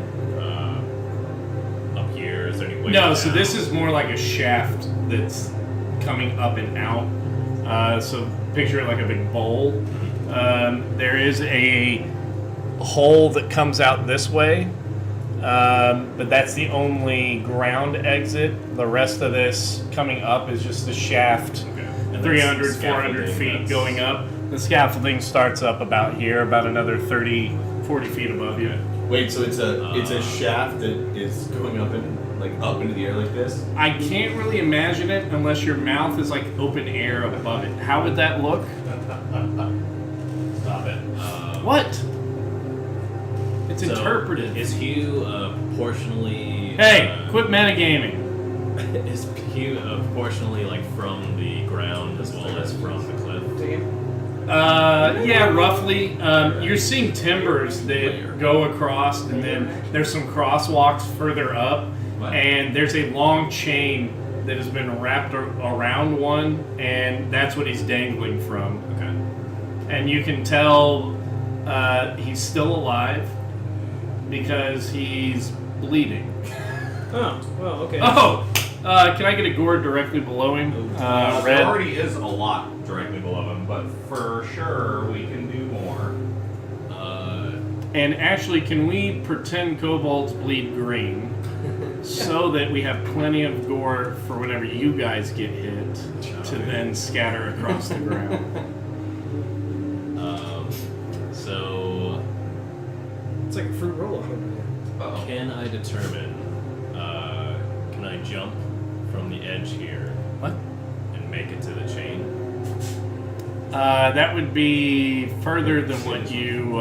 Up here? Is there any way No, down? so this is more like a shaft that's coming up and out. So picture it like a big bowl. There is a hole that comes out this way, but that's the only ground exit. The rest of this coming up is just the shaft, Okay. And 300, that's 400 feet scaffolding, going up. The scaffolding starts up about here, about another 30, 40 feet above you. Wait, so it's a shaft that is going up and like up into the air like this? I can't really imagine it unless your mouth is like open air above it. How would that look? Stop it. What? It's So, interpretive. Is Hugh proportionally? Hey, quit metagaming. Is Hugh proportionally like from the ground as well as from the cliff? Yeah, roughly. You're seeing timbers that go across, and then there's some crosswalks further up, and there's a long chain that has been wrapped around one, and that's what he's dangling from. Okay. And you can tell he's still alive because he's bleeding. Oh, well, okay. Oh! Can I get a gourd directly below him? There Red. already is a lot directly below him, but for sure we can do more. And actually, can we pretend kobolds bleed green so that we have plenty of gore for whenever you guys get hit to then scatter across the ground? So It's like a fruit roll-up over there. Uh-oh. can I determine? Can I jump from the edge here What? and make it to the chain? That would be further than what you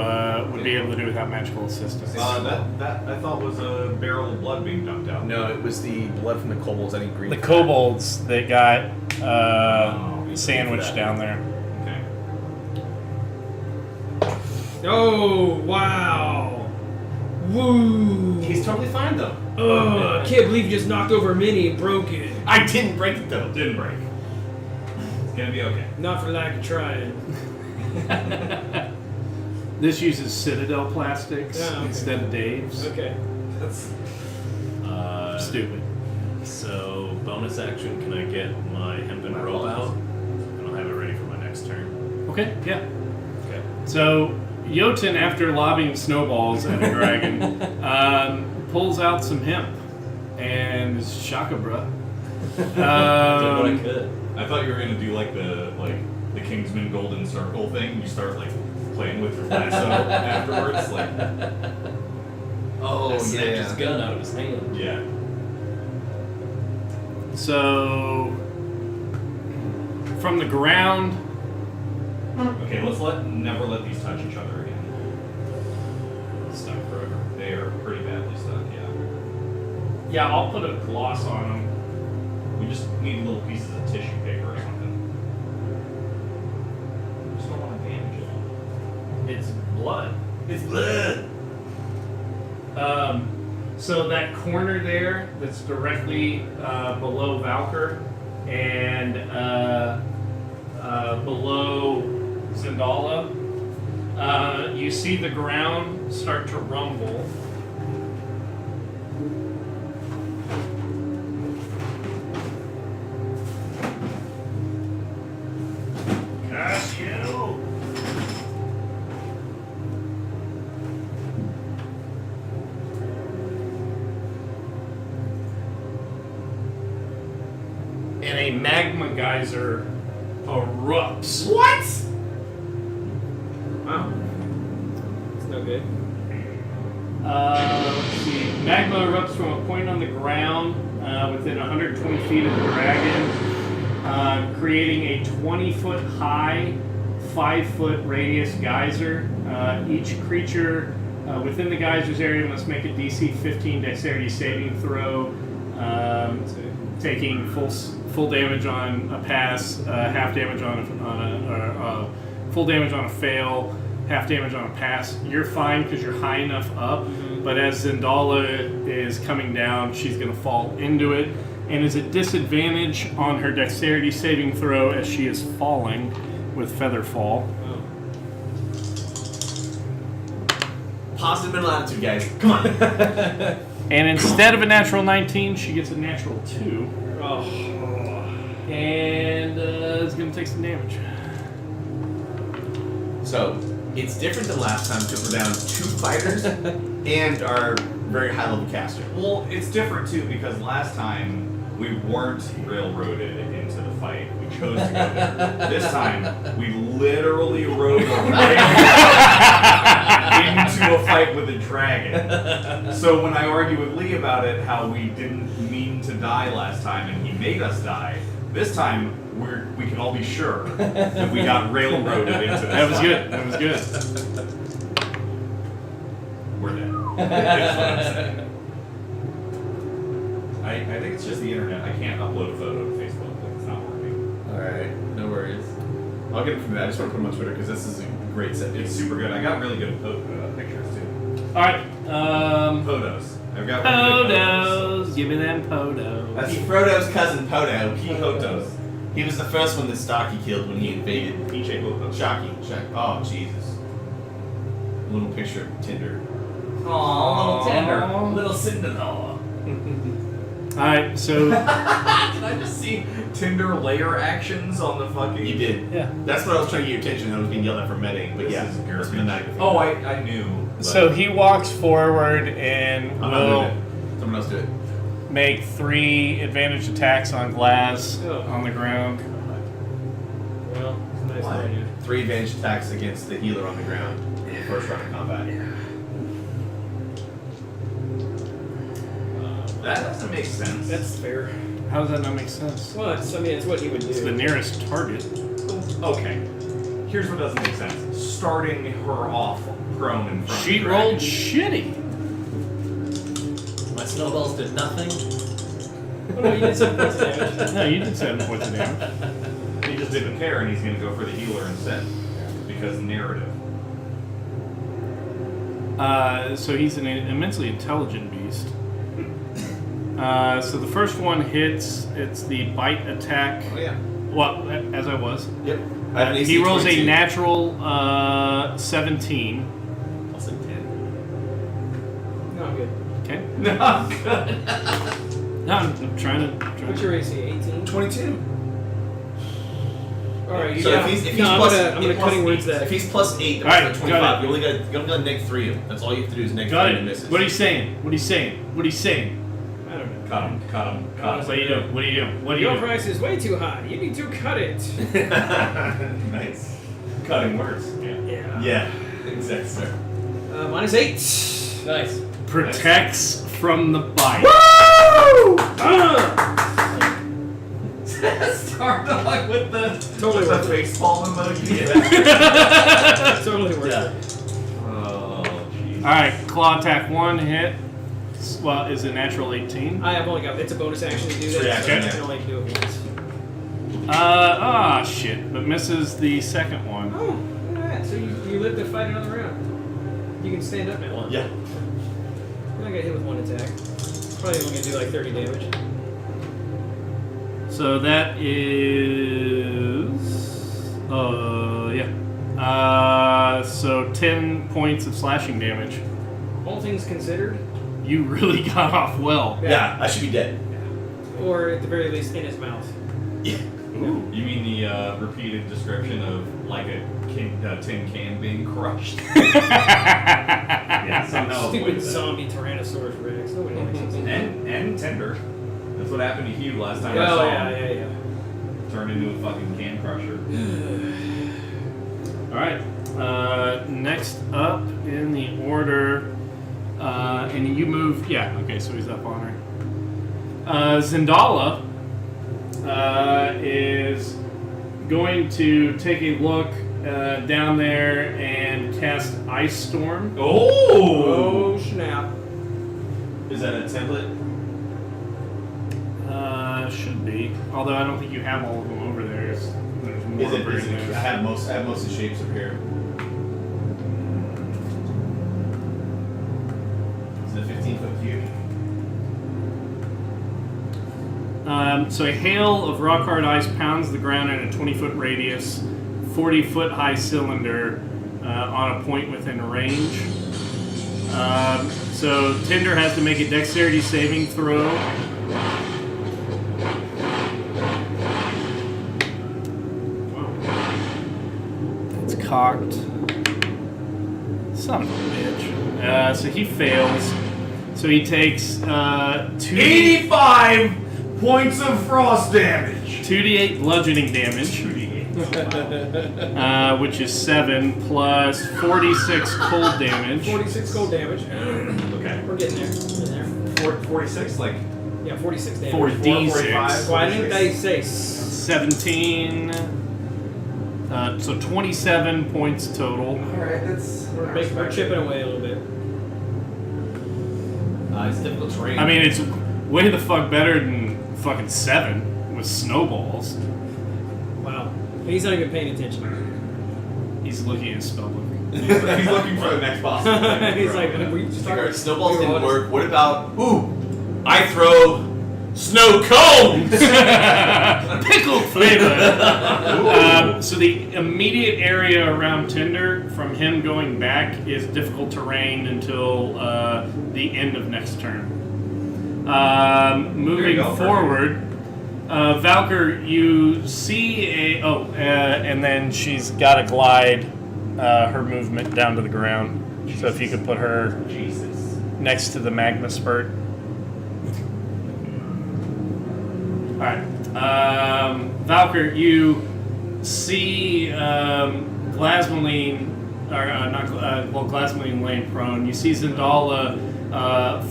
would be able to do without magical assistance. That I thought was a barrel of blood being dumped out. No, it was the blood from the kobolds. I need green. The kobolds that got Oh, sandwiched down there. Okay. Oh, wow. Woo. He's totally fine though. Oh, I can't believe you just knocked over a mini and broke it. I didn't break it though. Didn't break. It's gonna be okay. Not for lack of trying. This uses Citadel plastics okay. instead of Dave's. Okay. That's Stupid. So bonus action, can I get my hempen rope out? And I'll have it ready for my next turn. Okay, yeah. Okay. So Jotun, after lobbing snowballs at a dragon, pulls out some hemp and it's Shaka, bruh. Did what I could. I thought you were gonna do like the Kingsman Golden Circle thing. You start like playing with your lasso afterwards, like Oh, Snapped yeah. his gun out of his hand. yeah. So, from the ground, Okay, let's never let these touch each other again. Stuck forever. They are pretty badly stuck. Yeah. I'll put a gloss on them. We just need little pieces of tissue paper or something. Just don't want to damage it. It's blood. It's blood. So that corner there, that's directly below Valkyr and below Zendala, you see the ground start to rumble. Gosh, you! And a magma geyser erupts. What? Wow. It's no good. Let's see. Magma erupts from a point on the ground within 120 feet of the dragon, creating a 20-foot high, 5-foot radius geyser. Each creature within the geyser's area must make a DC 15 dexterity saving throw, taking full damage on a pass, half damage on a full damage on a fail, half damage on a pass. You're fine because you're high enough up, but as Zendala is coming down, she's going to fall into it and is at disadvantage on her dexterity saving throw as she is falling with feather fall. Positive mental attitude, guys. Come on. And instead of a natural 19, she gets a natural 2. Oh. And is going to take some damage. So, it's different than last time because we're down 2 fighters and our very high level caster. Well, it's different too because last time we weren't railroaded into the fight. We chose to go there. This time, we literally rode right into a fight with a dragon. So when I argue with Lee about it, how we didn't mean to die last time and he made us die, this time we can all be sure that we got railroaded into this That was fight. good. That was good. We're dead. That's what I'm saying. I think it's just the internet. I can't upload a photo to Facebook. Like, it's not working. Alright, no worries. I'll get it from that. I just want to put them on Twitter because this is a great set. It's super good. I got really good pictures too. All right. Podos. I've got really good Podos. Give me them podos. That's Frodo's cousin Podo. Podos. He was the first one that Starkey killed when he invaded PJ Podos. Shocky. Oh, Jesus. A little picture of Tinder. Aww, little tender. Little Cinderella. All right. So Did I just see Tinder layer actions on the fucking... You did. yeah. That's what I was trying to get your attention. I was being yelled at for medding, but This yeah. is Must be garbage. the night. Oh, I knew. but- So he walks forward and I'm not doing will it. Someone else do it. make 3 advantage attacks on glass Oh. on the ground. Well, it's a nice idea. 3 advantage attacks against the healer on the ground. First round of combat. That doesn't make sense. That's fair. How does that not make sense? Well, it's what you would It's the do. nearest target. Okay. Here's what doesn't make sense. Starting her off prone in front She of the rolled dragon. shitty. My snowballs did nothing. Oh, no, you did 7 points of damage. No, you did 7 points of damage. He just didn't care and he's going to go for the healer instead. Because narrative. So he's an immensely intelligent beast. So the first one hits. It's the bite attack. Oh, yeah. Well, as I was. Yep. I have an AC He rolls 22. a natural 17. I'll say 10. No, I'm good. Okay. No, good. No, I'm trying to. What's your AC? 18? 22. Alright, you So got. if he's No, plus, I'm gonna cutting words if that. he's plus 8, All right, that's got 25. You only got to neg 3 of them. That's all you have to do is neg 3 Got and it. misses. What are you saying? What are you saying? What are you saying? I don't know. Cut him. What do you do? What do you do? What do you Your do? price is way too high. You need to cut it. Nice. Cutting works. Yeah. Yeah. Yeah. Exactly, sir. -8. Nice. Protects from the bite. Start off with the Totally worth it. baseball emoji. Totally worth it. Oh, jeez. All right, claw attack 1 hit. Well, is a natural 18. I have only got. It's a bonus action to do It's that. reaction, So I yeah. can only do it once. Shit, but misses the second one. Oh, look at that. So you live to fight another round. You can stand up now. Yeah. You're not gonna hit with one attack. Probably only gonna do like 30 damage. So that is, so 10 points of slashing damage. All things considered, You really got off well. Yeah, I should be dead. or at the very least in his mouth. Yeah. You mean the repeated description of like a tin can being crushed? Yeah, somehow Stupid avoided that. zombie Tyrannosaurus Rex. Nobody likes it. And tender. That's what happened to Hugh last time I Oh saw yeah, him. yeah. Turned into a fucking can crusher. All right. Next up in the order, and you move. Yeah. Okay. So he's up on her. Zendala is going to take a look down there and cast Ice Storm. Oh snap! Is that a template? Should be. Although I don't think you have all of them over there. There's more Is it? over Is it there. I have most of the shapes over here. Is it a 15-foot cube? So a hail of rock hard ice pounds the ground in a 20-foot radius, 40-foot high cylinder on a point within range. So Tinder has to make a dexterity saving throw. It's cocked. Son of a bitch. So he fails. So he takes 85 points of frost damage. 2d8 bludgeoning damage, which is 7 plus 46 cold damage. 46 cold damage. Okay. We're getting there. We're getting 46, like there. Yeah, 46 damage. 4d6. Why didn't they say 17. So 27 points total. Alright, that's. we're chipping away a little bit. It's difficult terrain. I mean, it's way the fuck better than fucking 7 with snowballs. Wow. He's not even paying attention. He's looking at spellbook. He's looking for the next boss. He's like, were you just talking Alright, snowballs we were didn't all work. What about? Ooh, I throw snow cones. Pickled flavor. So the immediate area around Tinder, from him going back, is difficult terrain until the end of next turn. Moving go, forward, Valkyr, you see and then she's got to glide her movement down to the ground. So if you could put her Jesus. next to the magma spurt. Alright. Valkyr, you see Glasmaline, Glasmaline laying prone. You see Zendala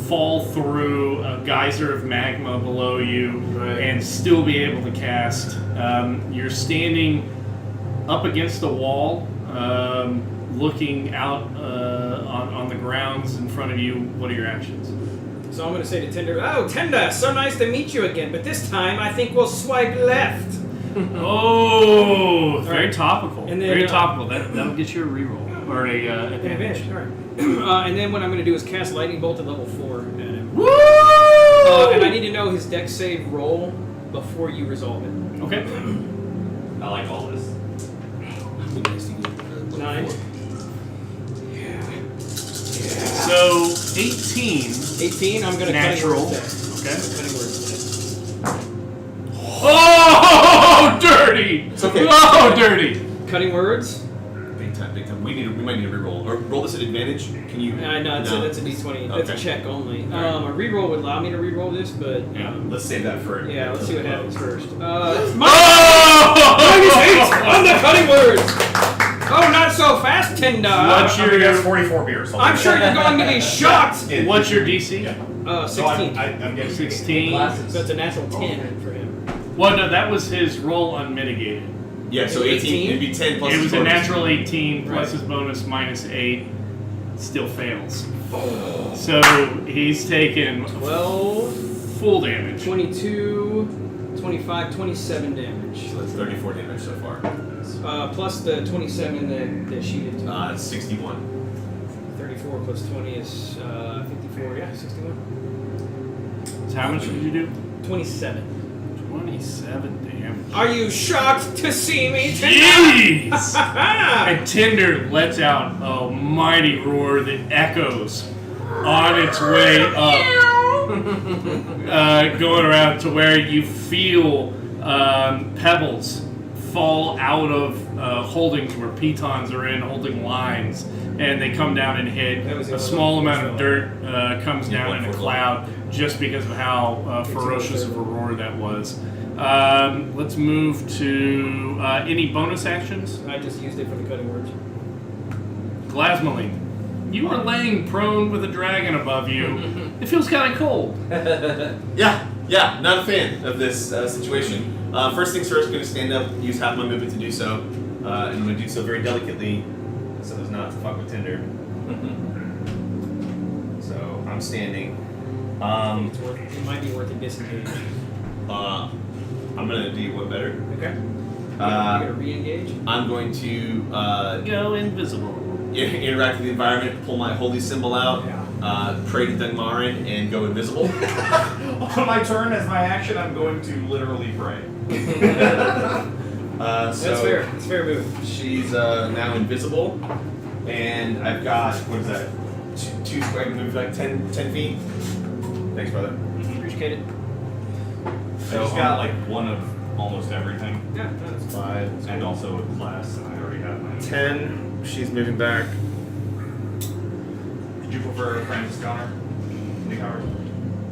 fall through a geyser of magma below you and still be able to cast. You're standing up against the wall, looking out on the grounds in front of you. What are your actions? So I'm going to say to Tinder, oh, Tinder, so nice to meet you again, but this time I think we'll swipe left. Oh, very Right. topical. And then, Very topical. That'll get you a reroll or a advantage. All right. And then what I'm going to do is cast Lightning Bolt at level 4 at him. Woo! And I need to know his dex save roll before you resolve it. Okay. I like all this. 9. So 18 18, I'm going to natural. Cutting Words Okay. Cutting Words Oh, dirty! It's okay. Oh, dirty! Cutting Words. time, big time. We might need a reroll or roll this at advantage. Can you? No, that's a D20. That's a Okay. check only. All right. A reroll would allow me to reroll this, but Let's save that for. yeah, let's see what happens first. Oh! Minus 8 on the cutting words. Oh, not so fast, Tinder. What's I'm gonna guess 44 beers. I'm sure you're going to be shocked. What's your DC? 16. I'm getting 16. So it's a natural 10 for him. Well, no, that was his roll unmitigated. Yeah, so 18. It'd be 10 plus. It was his a bonus. natural 18 plus Right. his bonus minus 8. Still fails. So he's taken 12, full damage. 22, 25, 27 damage. So that's 34 damage so far. Plus the 27 that she did. It's 61. 34 plus 20 is 54. Yeah, 61. So how much did you do? 27. 27 damage. Are you shocked to see me tonight? Jeez! And Tinder lets out a mighty roar that echoes on its way up, going around to where you feel pebbles fall out of holdings where pitons are in holding lines, and they come down and hit. That was the A other small one. amount of dirt comes down in a cloud just because of how ferocious of a roar that was. Let's move to any bonus actions. I just used it for the cutting words. Glasmaline, you are laying prone with a dragon above you. It feels kind of cold. Yeah, not a fan of this situation. First things first, I'm going to stand up, use half my movement to do so, and I'm going to do so very delicately, so as not to fuck with Tinder. So I'm standing. It might be worth a disengage. I'm going to do what better? Okay. You're Uh, gonna re-engage. I'm going to Go invisible. interact with the environment, pull my holy symbol out, pray to Dungmarin, and go invisible. On my turn, as my action, I'm going to literally pray. That's fair. That's a fair move. She's now invisible, and I've got, what is that? Two square, I can move like 10 feet. Thanks, brother. Appreciate it. I just got like one of almost everything, Yeah, no, that's 5, and also a class, and I already have mine. 10. She's moving back. Did you prefer Francis Connor? Nick Howard?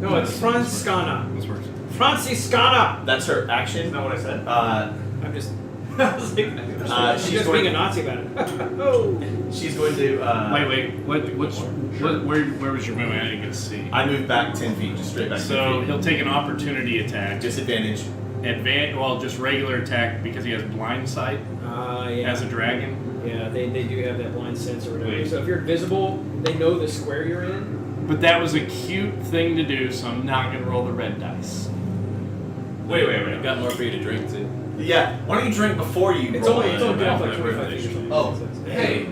No, it's Franciscana. This works. Franciscana. That's her action. Isn't that what I said? I'm just. I was like, She's she's just going- being a Nazi about it. Oh. She's going to. Wait. Where was your movement? I didn't get to see. I moved back 10 feet, just straight back 10 So feet. he'll take an opportunity attack. Disadvantage. Just regular attack because he has blind sight Yeah. as a dragon. Yeah, they do have that blind sense or whatever. Wait. So if you're invisible, they know the square you're in. But that was a cute thing to do, so I'm not going to roll the red dice. Wait. I've got more for you to drink too. Yeah. Why don't you drink before you It's roll? only good off like my 25 birthday. feet or something. Oh. Hey,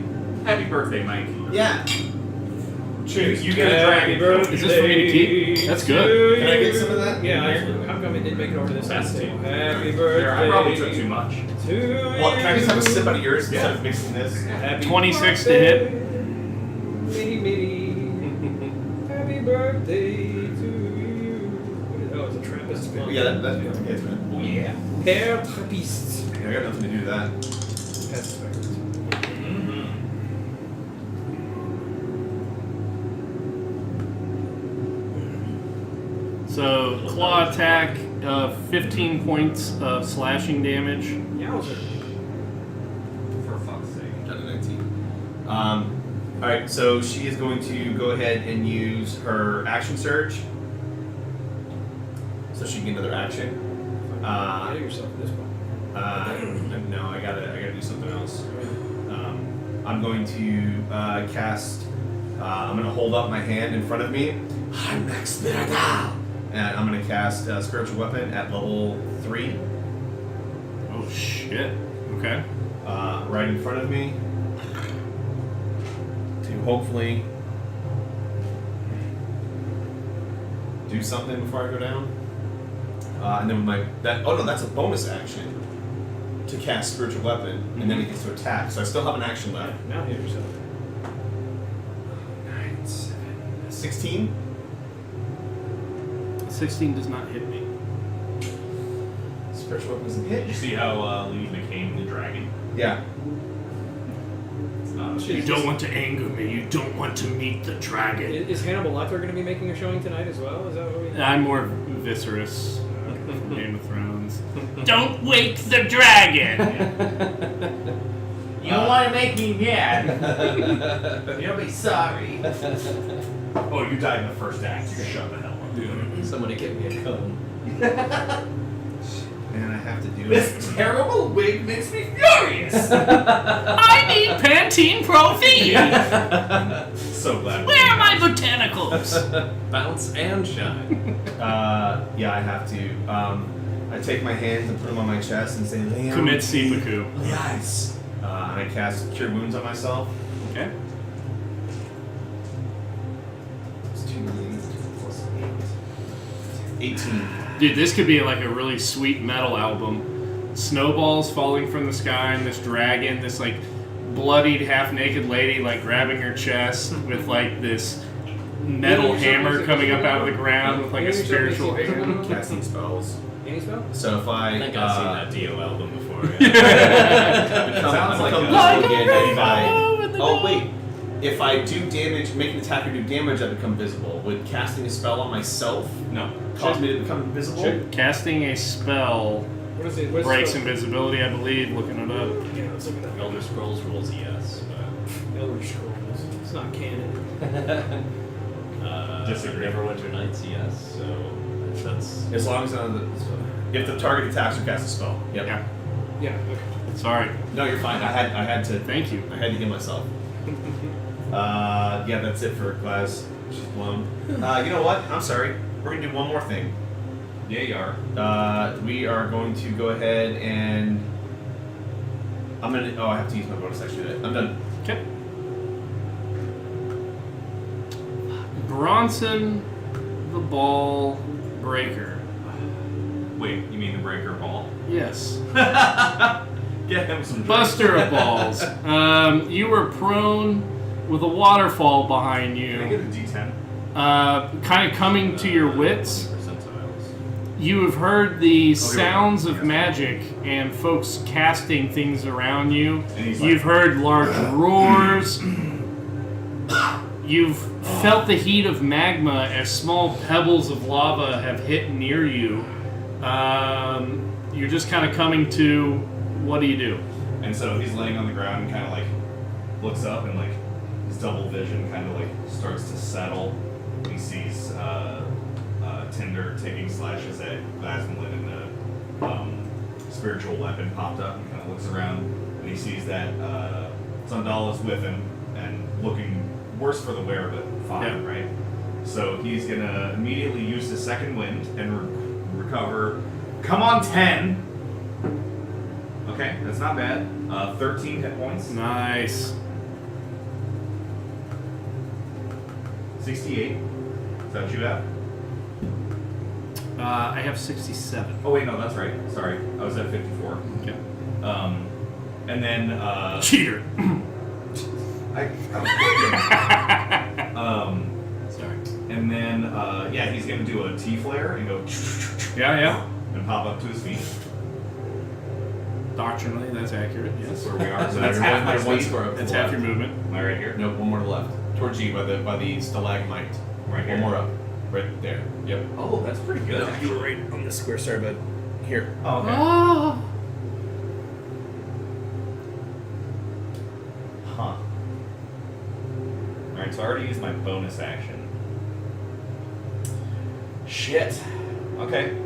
happy birthday, Mike. Yeah. Cheers. You get a Happy dragon. birthday Is this for me to keep? That's good. to Can I get you. some of that? Yeah, how come it didn't make it over to this That's side? too. Happy Here, birthday. I probably took too much. To Well, can I just have a you. sip out of yours instead Yeah. of mixing this? Happy 26 to birthday, hit. Mitty. Happy birthday to you. What is, oh, it's a Trappist spell. Yeah, that's the case, man. Oh yeah. Herr Trappist. I got nothing to do with that. That's backwards. So claw attack, 15 points of slashing damage. Yowzer. For fuck's sake. Got a 19. Alright, so she is going to go ahead and use her action surge. So she can get another action. Kill yourself at this point. No, I gotta do something else. I'm going to cast. I'm gonna hold up my hand in front of me. I'm next now. And I'm gonna cast spiritual weapon at level 3, Oh shit. Okay. right in front of me. To hopefully do something before I go down. And then with that's a bonus action to cast spiritual weapon, and then it gets to attack. So I still have an action left. Now hit yourself. 9, 7, 16. 16 does not hit me. Spiritual weapon doesn't Did hit. you see how Lee became the dragon? Yeah. You don't want to anger me. You don't want to meet the dragon. Is Hannibal Lecter going to be making a showing tonight as well? Is that what we? I'm more Viserys from Game of Thrones. Don't wake the dragon! You don't want to make me mad. You'll be sorry. Oh, you died in the first act. You shut the hell up, dude. Somebody get me a cone. And I have to do This terrible wig makes me furious. I need Pantene Pro V! So glad. Where are my botanicals? Bounce and shine. Yeah, I have to. I take my hands and put them on my chest and say, Leon. Commit seppuku. Yes. And I cast Cure Wounds on myself. Okay. It's 2d8 plus 8. 18. Dude, this could be like a really sweet metal album. Snowballs falling from the sky and this dragon, this like bloodied half-naked lady like grabbing her chest with like this metal hammer coming up out of the ground with like a spiritual hand. Casting spells. Any spell? So if I. I think I've seen that Dio album before. Sounds like become a- visible again if I. Oh, wait. If I do damage, make an attacker do damage, I become visible. Would casting a spell on myself No. cause me to become invisible? Casting a spell What is it? What is breaks the- invisibility, I believe. Looking it up. Yeah, let's look at that. Elder Scrolls rules, yes. Elder Scrolls. It's not canon. But, Disagree. Neverwinter Nights, yes. So that's As long as if the target attacks or casts a spell. Yep. Yeah. Yeah. Okay. Sorry. No, you're fine. I had to. Thank you. I had to heal myself. Yeah, that's it for Glass. She's blown. You know what? I'm sorry. We're gonna do one more thing. Yeah, you are. We are going to go ahead and I'm gonna. Oh, I have to use my bonus action. I'm done. Okay. Bronson the Ball Breaker. Wait, you mean the breaker ball? Yes. Get him some. Buster of Balls. You were prone with a waterfall behind Can I get you. a D10? Kind of coming to your wits. percentiles. You have heard the go. sounds of Yes. magic and folks casting things around you. And he's You've like- heard large roars. You've felt the heat of magma as small pebbles of lava have hit near you. You're just kind of coming to, what do you do? And so he's laying on the ground and kind of like looks up and like his double vision kind of like starts to settle. He sees Tinder taking slashes at Glasmlin and the spiritual weapon popped up and kind of looks around and he sees that Sandala's with him and looking worse for the wear but fine, Yeah. right? So he's gonna immediately use his second wind and recover. Come on, 10. Okay, that's not bad. 13 hit points. Nice. 68. Is that what you have? I have 67. Oh wait, no, that's right. Sorry, I was at 54. Okay. And then Cheater. I was looking. Sorry. And then yeah, he's gonna do a T flare and go Yeah. and pop up to his feet. Doctrinally, that's accurate. That's Yes. where we are. So So that's there's half my there's one speed. square up to That's the half your left. movement. Am I right here? No, one more to the left. Towards you by the stalagmite. Right here. One more up. Right there. Yep. Oh, that's pretty good. You were right on the square, sorry, but here. Oh, okay. Ah. Huh. Alright, so I already used my bonus action. Shit. Okay.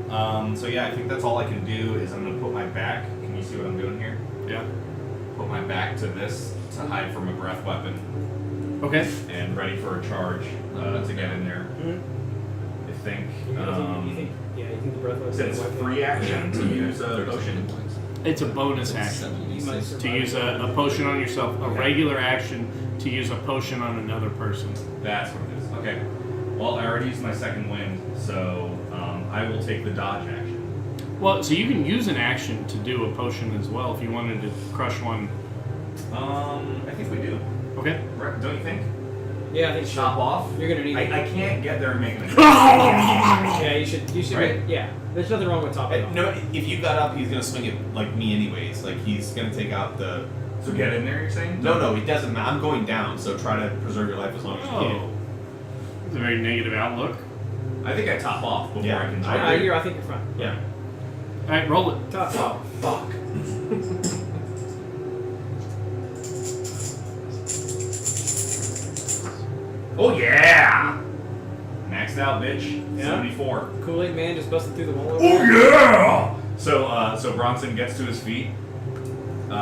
So yeah, I think that's all I can do is I'm gonna put my back. Can you see what I'm doing here? Yeah. Put my back to this to hide from a breath weapon Okay. and ready for a charge to get in there. I think. You think the breath weapon? Since free action to use a potion. It's a bonus action You might to survive. use a potion on yourself. A regular action to use a potion on another person. That's what it is. Okay. Well, I already used my second wind, so I will take the dodge action. Well, so you can use an action to do a potion as well if you wanted to crush one. I think we do. Okay. Right? Don't you think? Yeah, I think Chop off. You're gonna need. I can't get there and make an Yeah, you should. Right? Yeah, there's nothing wrong with topping off. No, if you got up, he's gonna swing it like me anyways. Like he's gonna take out the So get in there, you're saying? No, it doesn't matter. I'm going down, so try to preserve your life as long as you can. Oh. It's a very negative outlook. I think I top off before Yeah. I can I jump. agree. I think you're fine. Yeah. Alright, roll it. Top. Oh, fuck. Oh, yeah! Maxed out, bitch. Yeah? 74. Kool-Aid Man just busted through the wall. Oh, yeah! So Bronson gets to his feet.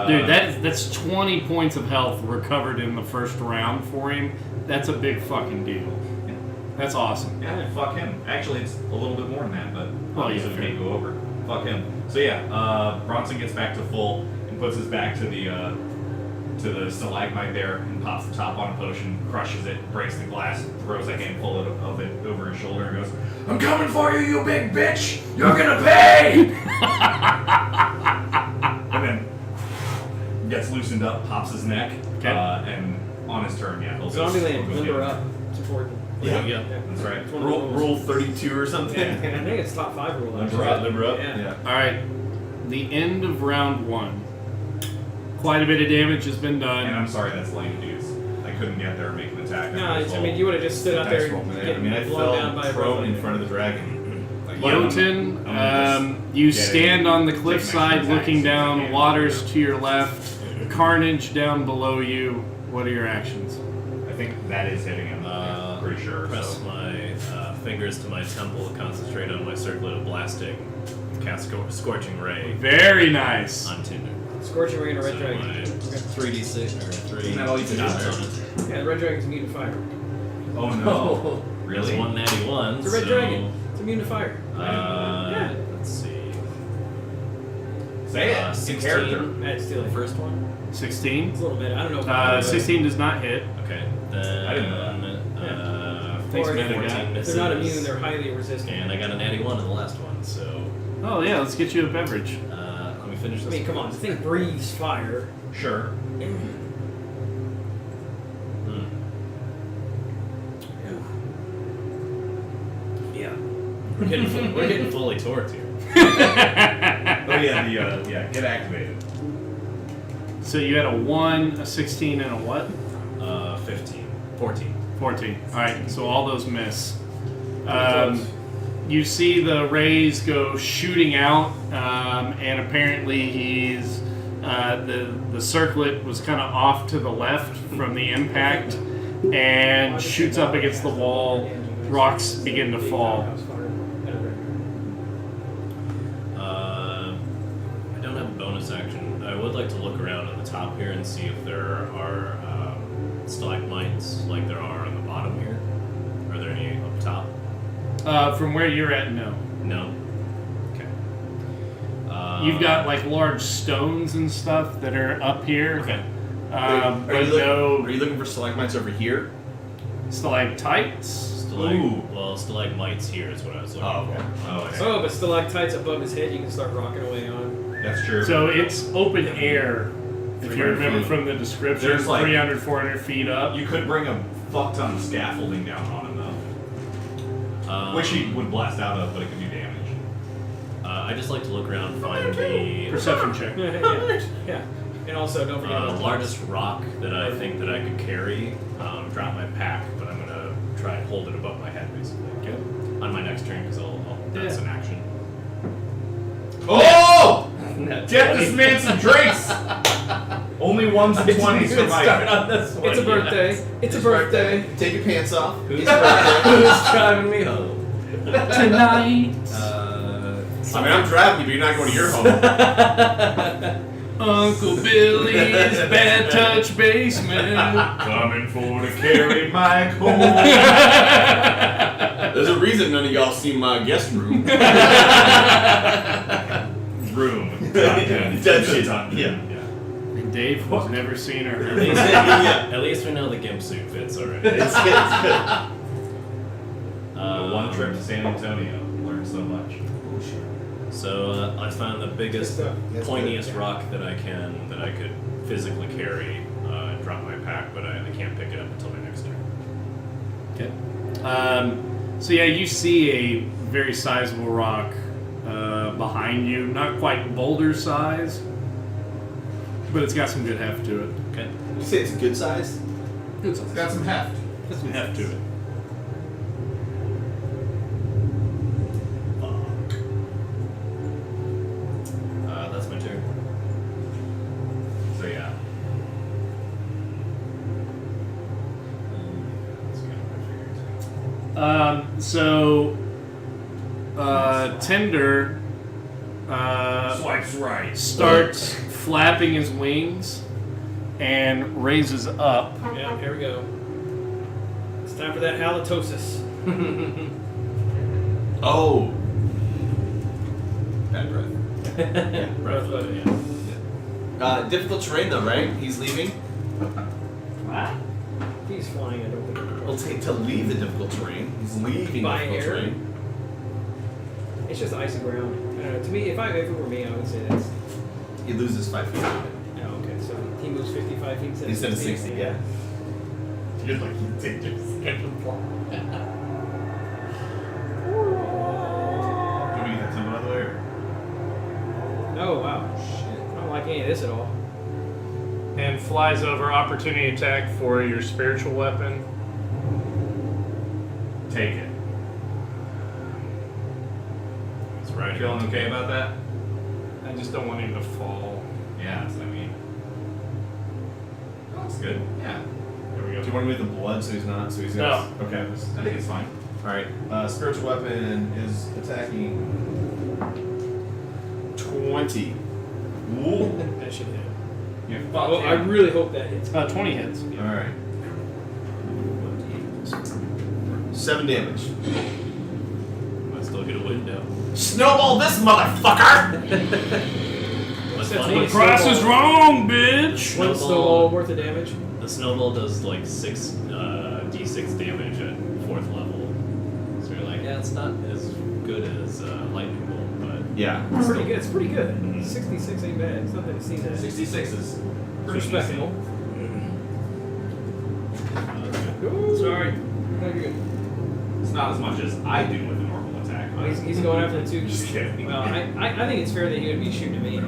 Dude, that's 20 points of health recovered in the first round for him. That's a big fucking deal. That's awesome. Yeah, fuck him. Actually, it's a little bit more than that, but Well, obviously yeah, we can't go over. Fuck him. So yeah, Bronson gets back to full and puts his back to the stalagmite there and pops the top on a potion, crushes it, breaks the glass, throws a handful of it over his shoulder and goes, "I'm coming for you, you big bitch! You're gonna pay!" And then gets loosened up, pops his neck, Okay. and on his turn, yeah, he'll go. Zombieland, he'll go limber get up. It's important. Yeah. That's right. It's one of the rules. Rule 32 or something. I think it's top 5 rule. Limber up, limber up. Yeah. Alright, the end of round 1. Quite a bit of damage has been And done. I'm sorry, that's lame dudes. I couldn't get there and make an attack. No, I mean, you would have just stood out there and I get mean, I blown down by fell a prone rope. in front of the dragon. Like, Jotun, I'm gonna you get stand in, on the take cliffside next looking attack, down, see if I waters can. to your left, carnage down below you. What are your actions? I think that is hitting him. I'm pretty sure. Press So. my fingers to my temple, concentrate on my circlet of blasting, cast Scorching Ray Very nice. on Tinder. Scorching Ray and a Red So Dragon. my Okay. 3d6 or 3 Isn't that all you can do dots there? on it. Yeah, the Red Dragon's immune to fire. Oh no! Really? Really? One natty one. It's a Red so, Dragon. It's immune to fire. Yeah. Let's see. Say it. 16. Character. That's still The first one. 16. It's a little bit. I don't know. If 16 does not hit. Okay. Then I didn't know Thanks, Or man. if 14 if they're not misses. immune, they're highly resistant. And I got a natty one in the last one, so Oh, yeah, let's get you a beverage. let me finish I this. mean, come on. The thing breathes fire. Sure. Yeah. We're getting fully torqued here. Oh yeah, yeah. Get activated. So you had a 1, a 16, and a what? 15. 14. 14. Alright, so all those miss. You see the rays go shooting out, and apparently he's the circlet was kind of off to the left from the impact, and shoots up against the wall. Rocks begin to fall. I don't have a bonus action. I would like to look around at the top here and see if there are stalagmites like there are on the bottom here. Are there any up top? From where you're at, no. No. Okay. You've got like large stones and stuff that are up here. Okay. Are But you no looking for stalagmites over here? stalactites. Stalagmites here is what I was looking Oh, okay. for. Oh, okay. Oh, but stalactites above his head, you can start rocking away on. That's true. So it's open air. If you 300 remember feet. from the description, There's like- 300, 400 feet up. You could bring a fuck ton of scaffolding down on him though, which he would blast out of, but it could do damage. I just like to look around and find the Perception check. Yeah. And also, don't forget about largest rock that I think that I could carry. Drop my pack, but I'm gonna try and hold it above my head basically. Okay. On my next turn, because that's Yeah. an action. Oh! Get this man some drinks. Only ones and 20s for Mike. on this one. It's a birthday. It's a birthday. Take your pants off. Who's driving me home? Tonight. I mean, I'm driving you, but you're not going to your home. Uncle Billy's Bad Touch Basement. Coming for to carry Mike home. There's a reason none of y'all see my guest room. Room. That's it. Yeah. Dave has never seen her. Yeah. At least we know the gimp suit fits already. It's good. The one trip to San Antonio. Learned so much. So I found the biggest, Good stuff. pointiest rock that I could physically carry. Drop my pack, but I can't pick it up until my next turn. Okay. So yeah, you see a very sizable rock behind you. Not quite boulder size, but it's got some good heft to it. Okay. You say it's a good size? It's Got some heft. got some heft to it. That's my turn. So yeah. Tinder Swipes right. starts flapping his wings and raises up. Yeah, here we go. It's time for that halitosis. Oh. Bad breath. Breath weapon, yeah. Difficult terrain though, right? He's leaving. He's flying, I don't think. It'll take to leave the difficult terrain. He's leaving By difficult air? terrain. It's just icy ground. To me, if it were me, I would say that's. He loses 5 feet. Oh, okay, so he moves 55 feet Instead of 60, yeah. You're like, you take your schedule fly. Can we get that tempo out of the way? Or? Oh, wow. Shit. I don't like any of this at all. And flies over opportunity attack for your spiritual weapon. Take it. It's right. Feeling okay about that? I just don't want him to fall. Yeah, that's what I mean. That's good. Yeah. There we Do you go. want to move the blood so he's not? So he's No. gonna. Okay. I think it's fine. All right. Spiritual weapon is attacking 20. Ooh. That should hit. Yeah. Well, I really hope that hits. 20 hits. All right. 7 damage. I still get a window. Snowball this motherfucker! What's That's funny? what Price is wrong, bitch! One snowball worth of damage. The snowball does like 6 d6 damage at 4th level. So you're like, yeah, it's not as good as lightning bolt, but Yeah. It's pretty good. It's pretty good. 66 ain't bad. It's nothing to see that. 66 is pretty Respectable. that's good. Ooh. Sorry. No, you're good. It's not as much as I do with a normal attack. Oh, he's going after the two. Just kidding. Well, I think it's fair that he would be shooting at me.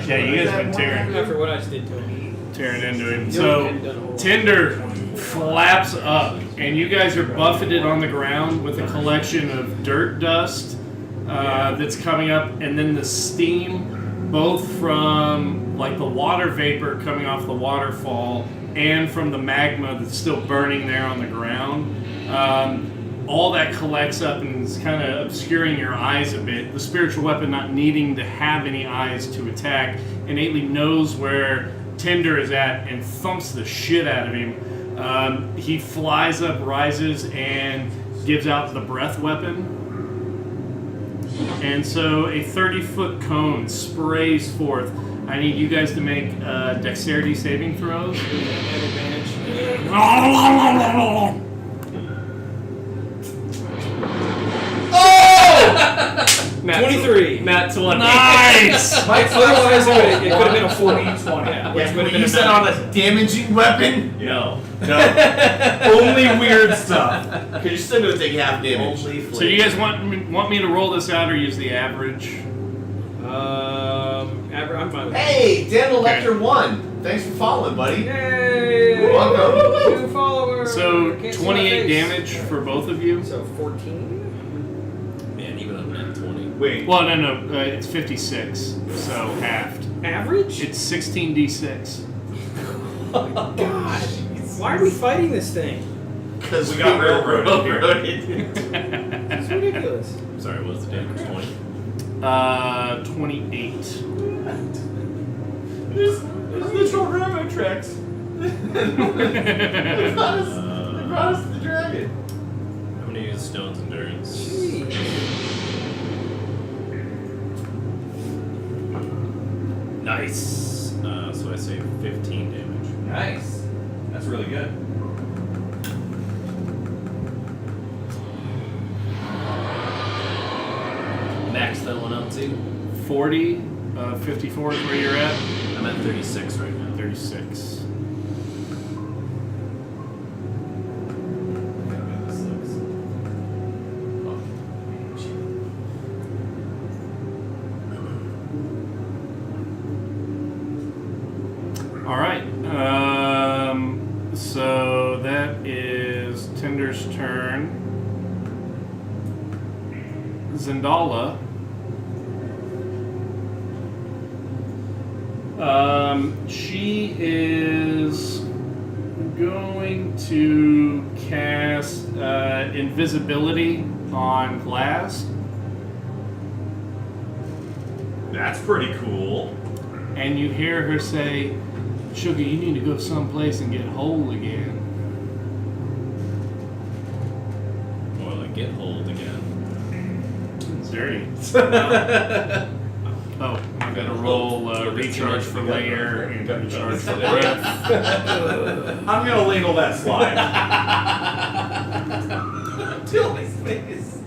Yeah, you guys been tearing After what I just did to him. into him. You So, hadn't done a whole lot. Tinder flaps up, and you guys are buffeted on the ground with a collection of dirt dust that's coming up, and then the steam, both from like the water vapor coming off the waterfall and from the magma that's still burning there on the ground. All that collects up and is kind of obscuring your eyes a bit. The spiritual weapon, not needing to have any eyes to attack, innately knows where Tinder is at and thumps the shit out of him. He flies up, rises, and gives out the breath weapon. And so a 30-foot cone sprays forth. I need you guys to make dexterity saving throws. At advantage. Nat 23. Nat 20. Nice! Otherwise, it could have been a 40. Yeah, which Yeah, would have you been use that on a damaging weapon? No. Only weird stuff. Because you're still going to take half damage. So you guys want me to roll this out or use the average? I'm fine with Hey, Dan Okay. Elector 1. Thanks for following, buddy. Yay! Welcome. New follower. So Can't see my 28 face. damage for both of you. So 14. Man, even a Nat 20. Wait. Well, no, it's 56, so halved. Average? It's 16d6. God. Why are we fighting this thing? Because We got railroaded here. It's ridiculous. Sorry, what was the damage? 20? 28. There's literal railroad tracks. They brought us to the dragon. I'm gonna use Stone's Endurance. Jeez. Nice. So I say 15 damage. Nice. That's really good. Max that one out too. 40, 54 is where you're at. I'm at 36 right now. 36. All right. So that is Tinder's turn. Zendala. She is going to cast invisibility on Glass, That's pretty cool. and you hear her say, "Sugar, you need to go someplace and get whole again." Or like get hold again. It's dirty. Oh, I'm gonna roll recharge for layer and recharge for breath. I'm gonna ladle that slide. Tilly's face.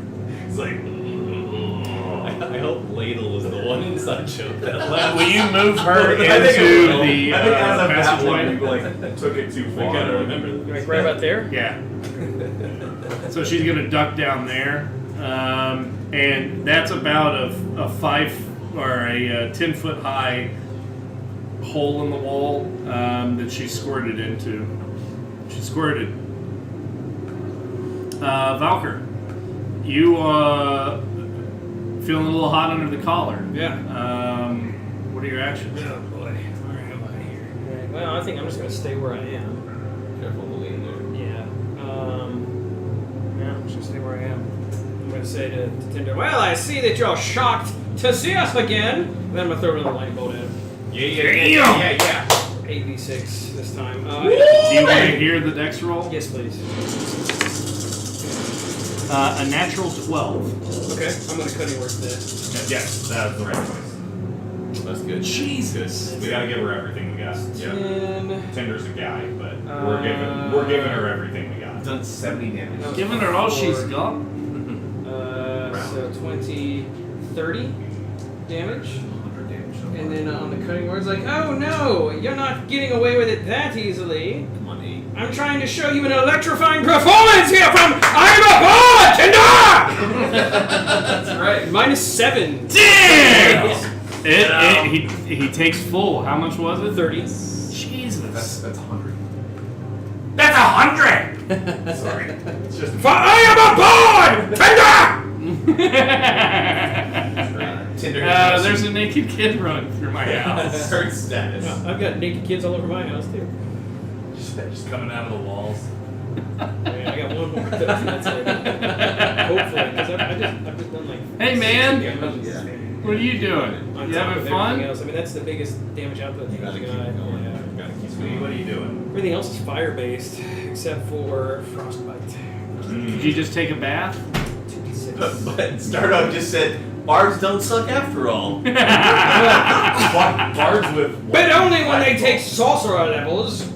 It's like, I hope ladle is the one inside joke that left. Will you move her I think it into will. the I think as of that passageway? one, you like took it too I far. gotta remember this. Like right about there? Yeah. So she's gonna duck down there, and that's about a 5 or a 10-foot high hole in the wall that she squirted into. She squirted. Valker, you feeling a little hot under the collar. Yeah. What are your actions? Oh boy. Where am I here? Right. Well, I think I'm just gonna stay where I am. Careful the lean there. Yeah. Yeah, I'm just gonna stay where I am. I'm gonna say to Tinder, well, I see that you're shocked to see us again. And then I'm gonna throw another lightning bolt at him. Yeah. 8d6 this time. Do you want to hear the dex roll? Yes, please. A natural 12. Okay, I'm gonna cutting work that. Yes, that's the right choice. That's good. Jesus. We gotta give her everything we got. Yeah. 10. Tinder's a guy, but we're giving her everything we got. Done 70 damage. Giving her all she's got. So 20, 30 damage. 100 damage. And then on the cutting words, like, oh no, you're not getting away with it that easily. Come on, 8. I'm trying to show you an electrifying performance here from I'm a Boa Tinder! That's right. -7. Damn! He takes full. How much was it? 30. Jesus. That's 100. That's 100! Sorry. It's just For I am a Boa Tinder! Tinder. There's a naked kid running through my house. Third status. I've got naked kids all over my house too. just coming out of the walls. Yeah, I got one more. That's it. Hopefully, because I've just done like. Hey, man. Yeah. What are you doing? On You top having of fun? everything else. I mean, that's the biggest damage output. You gotta keep got. going. Yeah. You gotta keep Sweetie, what are you doing? Everything else is fire based except for frostbite. Did you just take a bath? 2d6. But Startup just said, bards don't suck after all. Bards with. But only when they take sorcerer levels.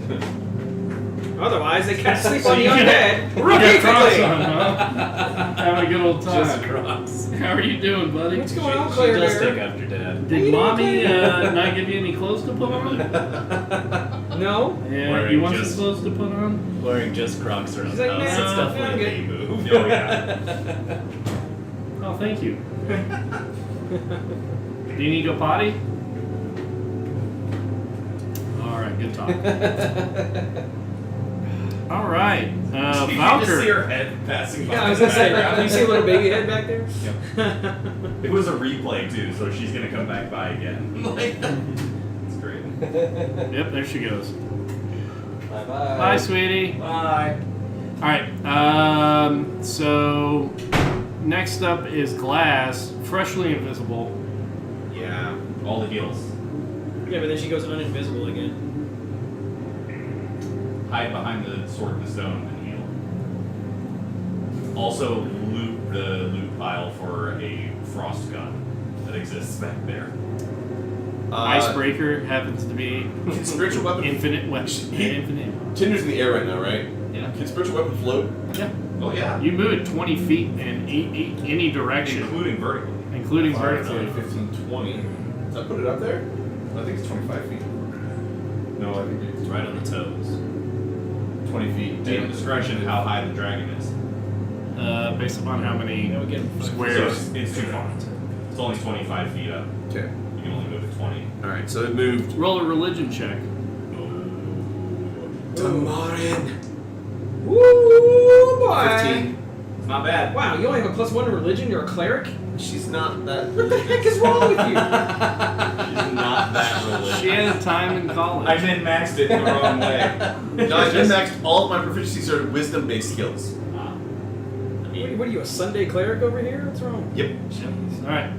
Otherwise, they can't sleep on the undead. You got Crocs Repeatedly. on, huh? Having a good old time. Just Crocs. How are you doing, buddy? What's going on, She Claire? does there? take after dad. Did mommy not give you any clothes to put on? No. Yeah, Wearing you want just- some clothes to put on? Wearing just Crocs around She's the like, house. nah, It's I'm definitely a good. me move. Oh, yeah. Oh, thank you. Do you need to go potty? All right, good talk. All right, You can just see Valker. her head passing by. Yeah, I was in gonna the say, background. you see a little baby head back there? It was a replay too, so she's gonna come back by again. It's great. Yep, there she goes. Bye bye. Bye, sweetie. Bye. All right. So next up is Glass, freshly invisible. Yeah. All the heals. Yeah, but then she goes uninvisible again. Hide behind the sword and the stone and heal. Also, loot the loot pile for a frost gun that exists back there. Icebreaker happens to be Can spiritual weapon? infinite weapon. Infinite. Tinder's in the air right now, right? Yeah. Can spiritual weapon float? Yeah. Oh yeah, You move it 20 feet in any direction, including vertically. including Alright, vertically. 15, 20. Does that put it up there? I think it's 25 feet. No, I think It's right on the toes. 20 feet. Damn discretion how high the dragon is. Based upon how many You know, again, So squares. it's too far. It's only 25 feet up. Okay. You can only move it 20. Alright, so it moved. Roll a religion check. Oh. Tamarin. Woo, boy. 15. It's not bad. Wow, you only have a +1 to religion. You're a cleric. She's not that. What the heck is wrong with you? She's not that religious. She had a time in college. I min-maxed it in the wrong way. No, I min-maxed all of my proficiencies are wisdom-based skills. What are you, a Sunday cleric over here? What's wrong? Yep. All right.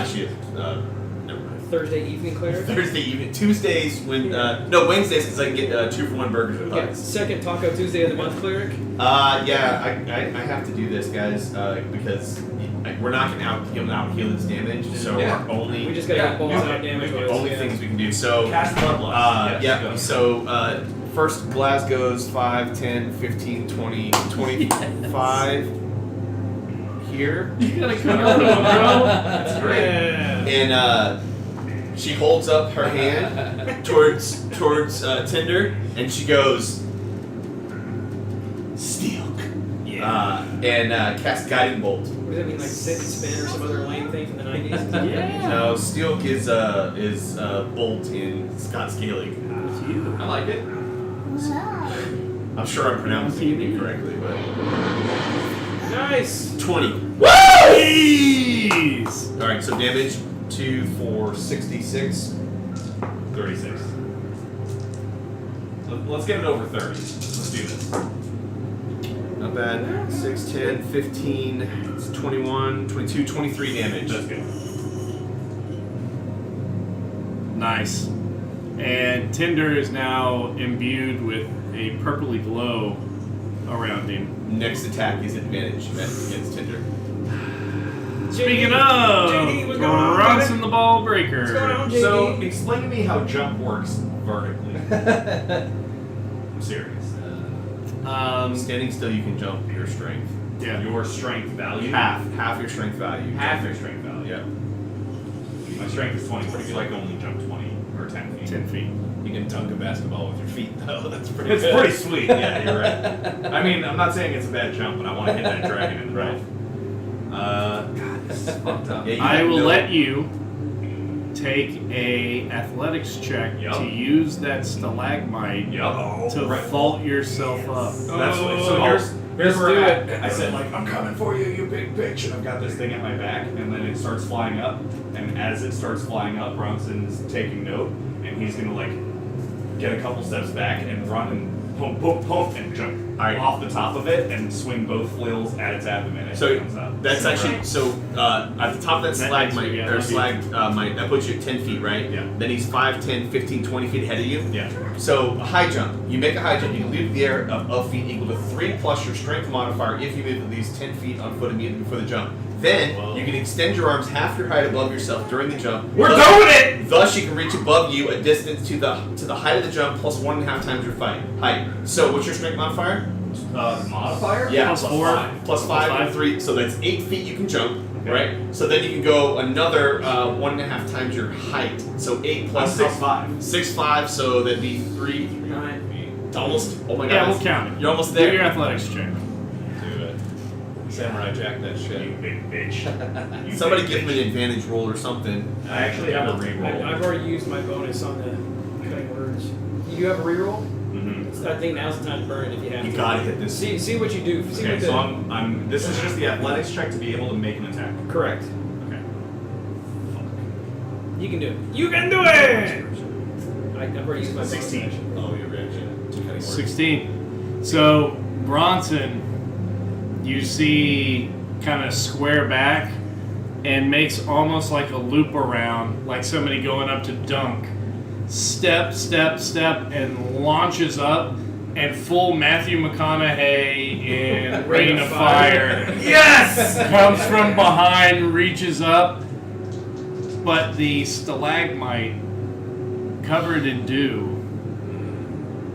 Actually, never mind. Thursday evening cleric. Thursday evening, Tuesdays when no Wednesdays because I can get 2-for-1 burgers with Okay, thighs. second Taco Tuesday of the month cleric. Yeah, I have to do this, guys, because we're not gonna out heal its damage, so Yeah. our only We just gotta get balls out damage. the only things we can do. So Cast Bloodlust. Yes, yeah. go. So first Glasgow's 5, 10, 15, 20, 25 here. You gotta come on, bro. That's great. Yeah. And she holds up her hand towards Tinder, and she goes, "Steel." And cast Guiding Bolt. What does that mean, like sit and spin or some other lame thing from the 90s? Yeah. No, Steel is Bolt in Scots Gaelic. I like it. I'm sure I'm pronouncing it incorrectly, but Nice. 20. Jeez. All right, so damage 2 for 66. 36. Let's get it over 30. Let's do this. Not bad. 6, 10, 15, it's 21, 22, 23 damage. That's good. Nice. And Tinder is now imbued with a purpley glow around him. Next attack is advantage against Tinder. Speaking of, JD, what's going on, Bronson brother? the Ball Breaker. What's going on, JD? So, explain to me how jump works vertically. I'm serious. Standing still, you can jump your strength. Yeah. Your strength value. Half your strength value. Half your strength value. Yeah. My strength is 20, but I feel like I only jump 20 or 10 feet. 10 feet. You can dunk a basketball with your feet, though. That's pretty It's good. pretty sweet, yeah, you're right. I mean, I'm not saying it's a bad jump, but I want to hit that dragon in the mouth. God, this is fucked up. Yeah, you I have will no- let you take a athletics check Yup. to use that stalagmite Yup. to vault yourself up. That's what, Oh, so here's where do I'm it. at. I said, like, I'm coming for you, you big bitch. And I've got this thing at my back, and then it starts flying up. And as it starts flying up, Bronson's taking note, and he's gonna, like, get a couple steps back and run and pump, pump, pump, and jump Alright. off the top of it and swing both flails at its abdomen as So it comes up. that's actually at the top of that That stalagmite makes- or yeah, stalagmite that puts you at 10 feet, right? Yeah. Then he's 5, 10, 15, 20 feet ahead of you. Yeah. So a high jump. You make a high jump. You can leap in the air of feet equal to 3 plus your strength modifier if you move at least 10 feet on foot immediately before the jump. Then you can extend your arms half your height above yourself during the jump. We're Thus- doing it! Thus, you can reach above you a distance to the height of the jump plus 1.5 times your height. So, what's your strength modifier? Modifier? Yeah, Plus 4. 5. Plus 5 and 3. So that's 8 feet you can jump, right? So then you can go another 1.5 times your height. So 8 plus I'm 6'5". 6'5", so that'd be 3. Almost. Oh my god. Yeah, we'll count it. You're almost Do your there. athletics check. Do it. Samurai Jack that You shit. big bitch. You Somebody big give him bitch. an advantage roll or something. I actually have a reroll. I've already used my bonus on the cutting words. You have a reroll? Mm-hmm. I think now's the time to burn it if you have You to. gotta hit this. See what you do. See Okay, what the, so I'm. This is just the athletics check to be able to make an attack. correct. Okay. You can do it. You can do it! I've already used my 16. Oh, your reaction to cutting words. 16. So, Bronson, you see kind of square back and makes almost like a loop around, like somebody going up to dunk. Step, step, step, and launches up, and full Matthew McConaughey in Rain of Fire. Yes! Comes from behind, reaches up, but the stalagmite, covered in dew,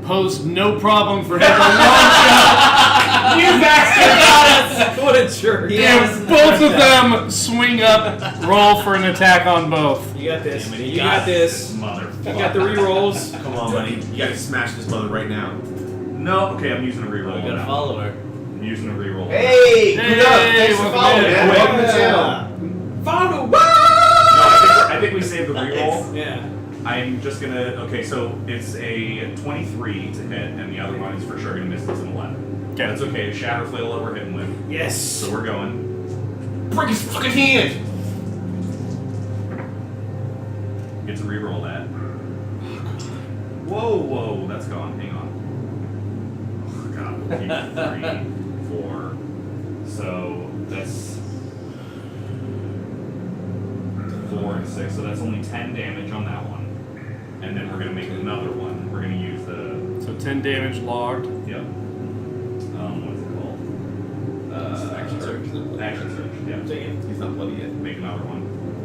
posed no problem for him to launch up. You bastard! What a jerk. And both of them swing up, roll for an attack on both. You got this. Damn it, he You got got this. Motherfucker. You got the rerolls. Come on, buddy. You gotta smash this mother right now. No, okay, I'm using a reroll. We got a now. follower. I'm using a reroll. Hey! Hey, Good up! Thanks for welcome following, in. man. Welcome to the Yeah. channel. Follow. No, I think we saved the reroll. Yeah. I'm just gonna. Okay, so it's a 23 to hit, and the other one is for sure gonna miss. It's an 11. Okay. That's okay. Shatter flail that we're hitting with. Yes. So we're going. Break his fucking hand! Get to reroll that. Whoa, that's gone. Hang on. Oh, God, we'll keep 3, 4. So that's 4 and 6. So that's only 10 damage on that one. And then we're gonna make another one. We're gonna use the. So 10 damage logged. Yep. What is it called? Action surge. Action surge. Yeah. He's not bloody yet. Make another one.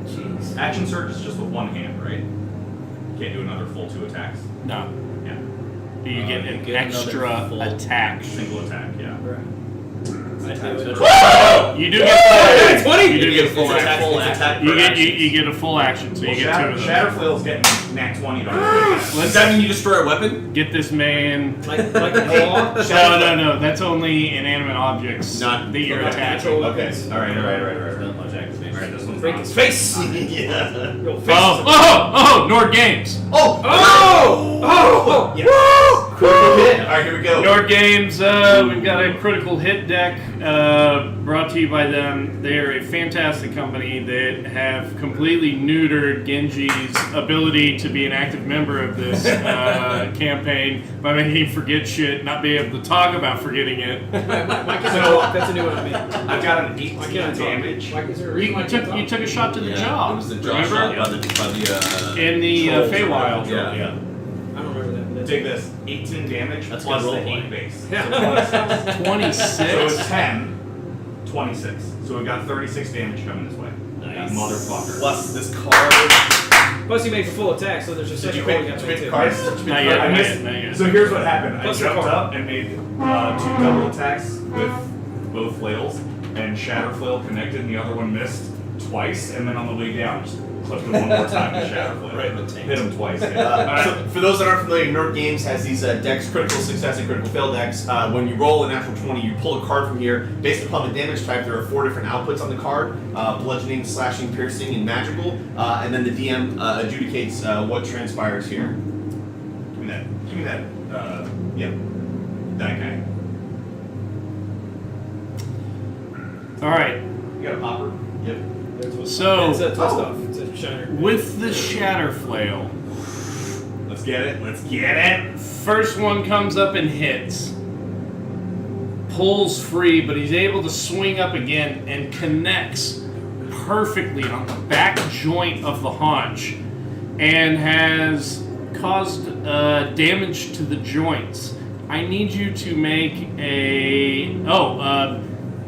Jeez. Action surge is just with one hand, right? Can't do another full 2 attacks. No. Yeah. You get an get another extra full attack. Single attack. Yeah. You do get 20! You do get a full It's action. attack You per get action. you get a full action, so you get 2 of them. Shatterflail's getting nat 20. Does that mean you destroy a weapon? Get this man. Like a claw? No. That's only inanimate objects Not- that you're okay. attacking. Okay. Alright. Not much activation. Alright, this one's Break gone. his face! Yeah. Yo, face. Oh, Nord Games. Oh! Yes. Critical hit. Alright, here we go. Nord Games, we've got a critical hit deck brought to you by them. They are a fantastic company that have completely neutered Genji's ability to be an active member of this campaign by making him forget shit, not be able to talk about forgetting it. Why can't I talk? That's a new one on me. I've got an 18 Why can't I talk? damage. Why is there a reason why I can't You talk? took a shot to the jaw. It was the jaw remember? shot by the In the trolls or Feywild. whatever. Yeah. Yeah. I don't remember that. Take this. 18 damage That's plus one the roll 8 point. base. Yeah. 26. So it's 10, 26. So we've got 36 damage coming this way. Nice. Motherfucker. Plus this card. Plus, you make a full attack, so there's just Did such you a roll pick, you did got you to pick make cards? too. Did you pick Not yet, I not missed. yet, not yet. So here's what happened. I Plus the jumped card. up and made 2 double attacks with both flails, and Shatter Flail connected, and the other one missed twice, and then on the way down, just clipped him one more time with Shatter Flail. Right in the tank. Hit him twice. Yeah. So for those that aren't familiar, Nerd Games has these decks, critical success and critical fail decks. When you roll a natural 20, you pull a card from here. Based upon the damage type, there are 4 different outputs on the card: bludgeoning, slashing, piercing, and magical. And then the DM adjudicates what transpires here. Give me that. Give me that. Yep. That guy. All right. You got a popper? Yep. So It's a twist off. It's a shiner. with the Shatter Flail, Let's get it. Let's get it. first one comes up and hits. Pulls free, but he's able to swing up again and connects perfectly on the back joint of the haunch and has caused damage to the joints. I need you to make a...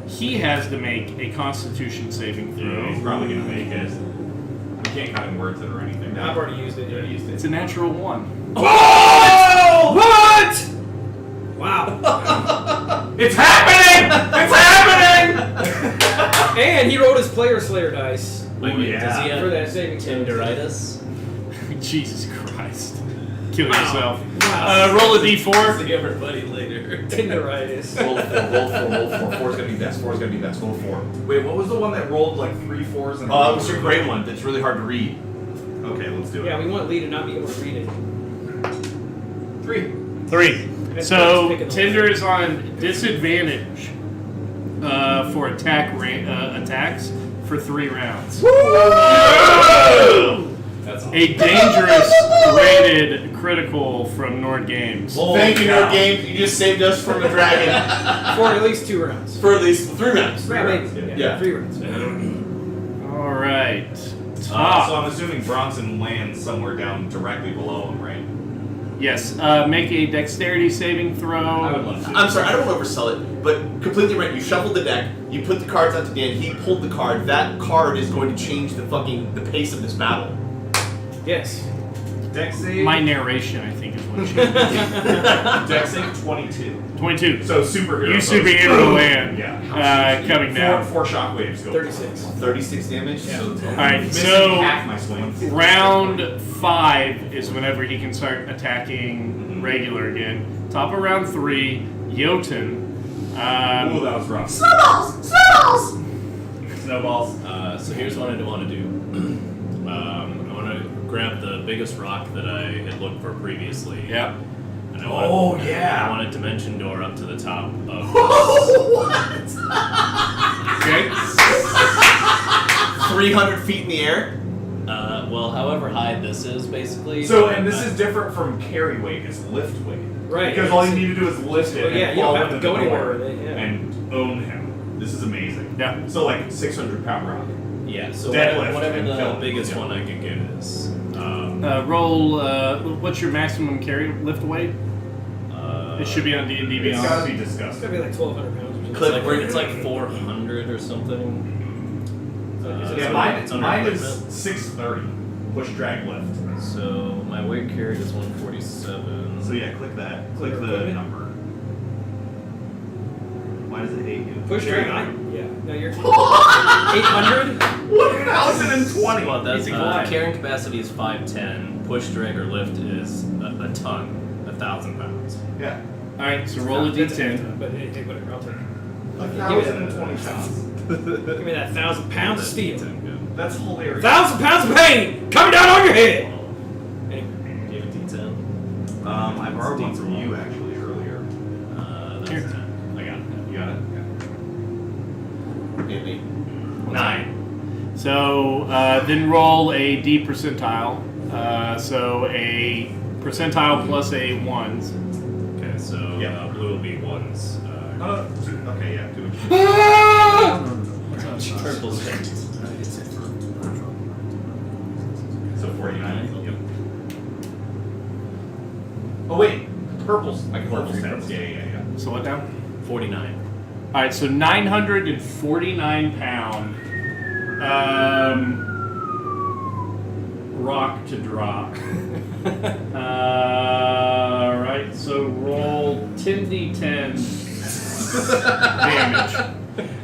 he has to make a Constitution saving throw. He's probably gonna make it. We can't cut in words it or anything. I've already used it. Yeah. It's a natural 1. Oh! What? Wow. It's happening! It's happening! And he rolled his Player Slayer dice Wait, yeah. does he for have that saving throw. tenderitis? Jesus Christ. Kill yourself. Wow. Roll a d4. See everybody later. Tenderitis. Roll 4. 4's gonna be best. 4's gonna be best. Roll 4. Wait, what was the one that rolled like 3 4s and It was your gray one. That's really hard to read. Okay, let's do it. Yeah, we want Lee to not be able to read it. 3. 3. That's So picking the Tinder is on disadvantage for attacks for 3 rounds. That's awesome. A dangerous rated critical from Nord Games. Thank you, Nerd Games. You just saved us from a dragon For at least 2 rounds. for at least 3 rounds. Yeah, maybe. Yeah. 3 rounds. All right. So Top. I'm assuming Bronson lands somewhere down directly below him, right? Yes. Make a dexterity saving throw. I would love to. I'm sorry, I don't want to oversell it, but completely right. You shuffled the deck, you put the cards out to the end, he pulled the card. That card is going to change the pace of this battle. Yes. Dex save. My narration, I think, is what changed. Dex save 22. 22. So superhero. You goes superhero boom. land. Yeah. Coming down. 4 shockwaves go. 36. 36 damage. Yeah. So All right. Missing So half my swings. round 5 is whenever he can start attacking regular again. Top of round 3, Jotun. Ooh, that was rough. Snowballs. So here's what I want to do. I want to grab the biggest rock that I had looked for previously. Yeah. And I yeah. I want a dimension door up to the top of this. Okay. 300 feet in the air. Well, however high this is, basically. So, and this is different from carry weight, it's lift weight. Right. Because all you need to do is lift it Well, yeah, and you don't fall have to into go the anywhere door with it, yeah. and own him. This is amazing. Yeah. So like 600-pound rock. Yeah, so Deadlift whatever and the kill. biggest Yeah. one I could get is. Roll. What's your maximum carry lift weight? It should be on D&D It's Beyond. gotta be It's disgusting. gonna be like 1,200 pounds or something. It's like 400 or something. Yeah, so mine, it's under mine is equipment. 630. Push, drag, lift. So my weight carried is 147. So yeah, click that. Click the Equipment? number. Why does it hate you? Push drag. Yeah. No, you're 800. 1,020. Well, that's Easy glide. carrying capacity is 510. Push, drag, or lift is a ton, 1,000 pounds. Yeah. All right, so roll a That's D10. But hey, whatever. I'll take it. 1,020 pounds. Give me that 1,000 pounds of steel. That's hilarious. 1,000 pounds of pain coming down on your head. Anyway. Do you have a D10? I borrowed one from you actually earlier. That's Here. 10. I got it. You got it? Maybe. 9. So then roll a D percentile. So a percentile plus a ones. Okay, so Yeah. blue will be ones. Okay, yeah, do it. Purple's 10. So 49. Yep. Oh wait, purple's. I can hold Purple's three 10. purples. Yeah. So what now? 49. All right, so 949 pound rock to drop. All right, so roll 10d10 damage.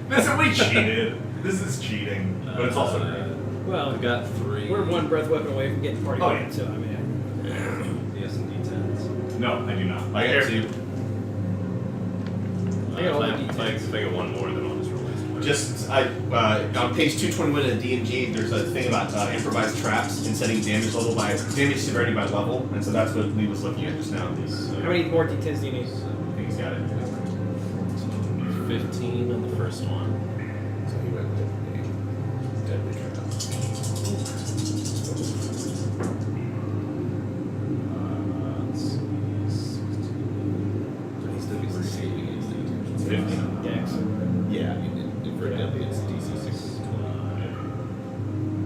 Listen, we cheated. This is cheating, but it's also great. Well, I've got 3. we're one breath weapon away from getting party Oh, going, yeah. so I mean. You have some D10s. No, I do not. I got 2. I got all the If I get one more, then I'll just roll this. Just on page 221 of D&G, there's a thing about improvised traps and setting damage level by damage severity by level, and so that's what Lee was looking at just now. How many more D10s do you need? I think he's got it. 15 on the first one. So he went with a deadly trap. Let's see, 16. So he's still gets the saving against the damage. 15. Dex. Yeah, I mean, for deadly, it's DC 6.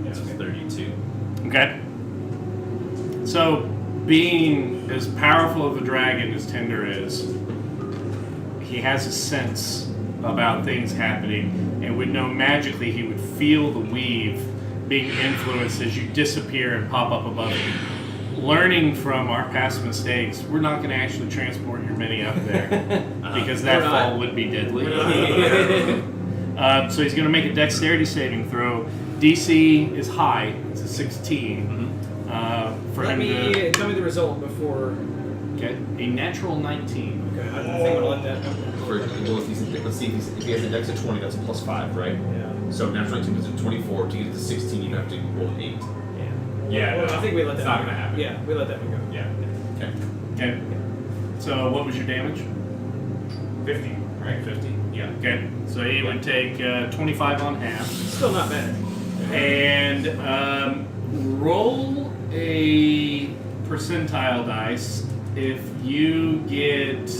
That's 32. Okay. So, being as powerful of a dragon as Tinder is, he has a sense about things happening and would know magically he would feel the weave being influenced as you disappear and pop up above him. Learning from our past mistakes, we're not going to actually transport your mini up there because that We're not. fall would be deadly. So he's going to make a dexterity saving throw. DC is high; it's a 16. For Let him me to tell me the result before. get a natural 19. Okay, I think I'm gonna let that. Well, if let's see if he has a dex of 20, that's a +5, right? Yeah. So natural 19 is a 24. To get to 16, you have to roll an 8. Yeah, Well, no, I think we let that. it's not one gonna go. happen. Yeah, we let that one go. Yeah. Okay. Okay. So what was your damage? 50, right? 50. Yeah. Okay. So he would take 25 on half. Still not bad. And roll a percentile dice. If you get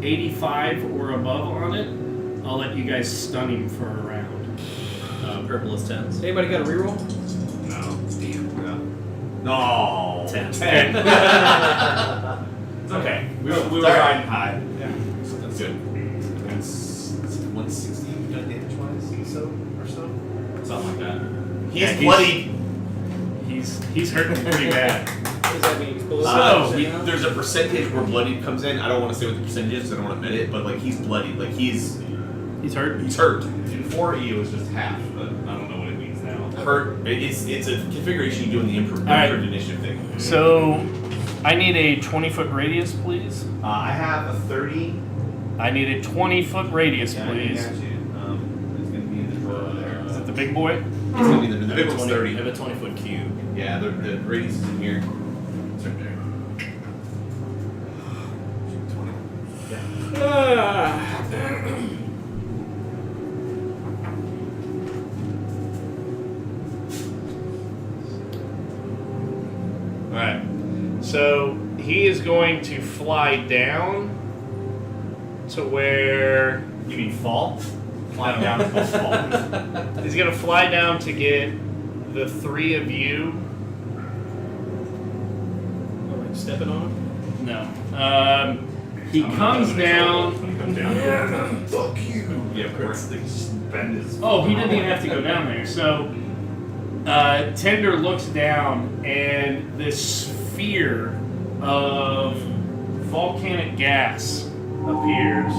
85 or above on it, I'll let you guys stun him for a round. Purple is 10s. Anybody got a reroll? No. Damn. No. 10. 10. It's okay. We were riding high. Yeah. So that's good. That's 160 damage wise, so or so. Something like that. He's bloody. He's hurting pretty bad. What does that mean? He's below So, There's a percentage where bloodied comes in. I don't want to say what the percentage is. I don't want to admit it, but like he's bloodied. Like he's hurt. hurt. In 4E, it was just half, but I don't know what it means now. Hurt. It's a configuration you do in the improved right. initiative thing. So I need a 20-foot radius, please. I have a 30. I need a 20-foot radius, Yeah, please. I got you. It's gonna be in the drawer over there. Is it the big boy? It's gonna be the big one's 20, 30. I have a 20-foot cube. Yeah, the radius is in here. It's right there. 20. Alright. So he is going to fly down to where. You mean fall? Flying down to fall. He's going to fly down to get the three of you. Oh, like stepping on him? No. He I'm gonna comes put him in his down. hole when he comes down. Fuck you! Yeah, of course. They just bend his. Oh, he didn't even have to go down there. So, Tender looks down, and this sphere of volcanic gas appears.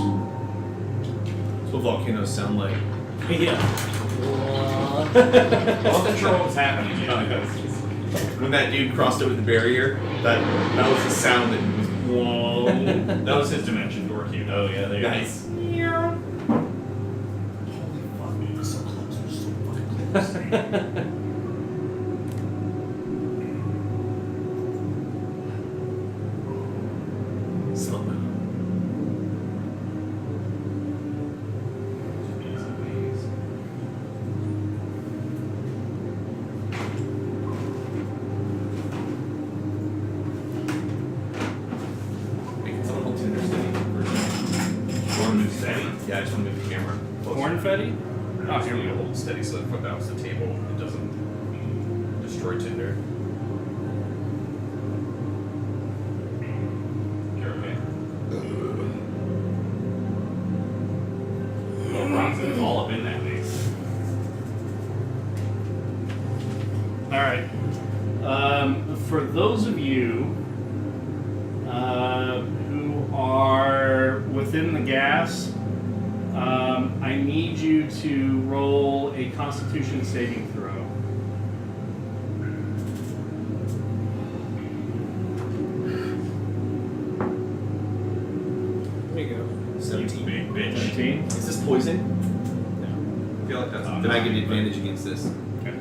That's what volcanoes sound like. Yeah. I wasn't sure what was happening. When that dude crossed over the barrier, that was the sound that was. Whoa. That was his dimension door cue. Oh yeah, there you go. Nice. Holy fuck, we were so close. We were so fucking close. Making someone hold Tinder steady. Want to move steady? Yeah, I just want to move the camera closer. Cornfetti? Oh, here we go. Hold it steady so that bounce the table. It doesn't destroy Tinder. You're okay. Well, Bronson is all up in that base. All right. For those of you who are within the gas, I need you to roll a Constitution saving throw. There you go. You 17. big bitch. 17. Is this poison? I feel like that's. Then I get the advantage against this. Okay.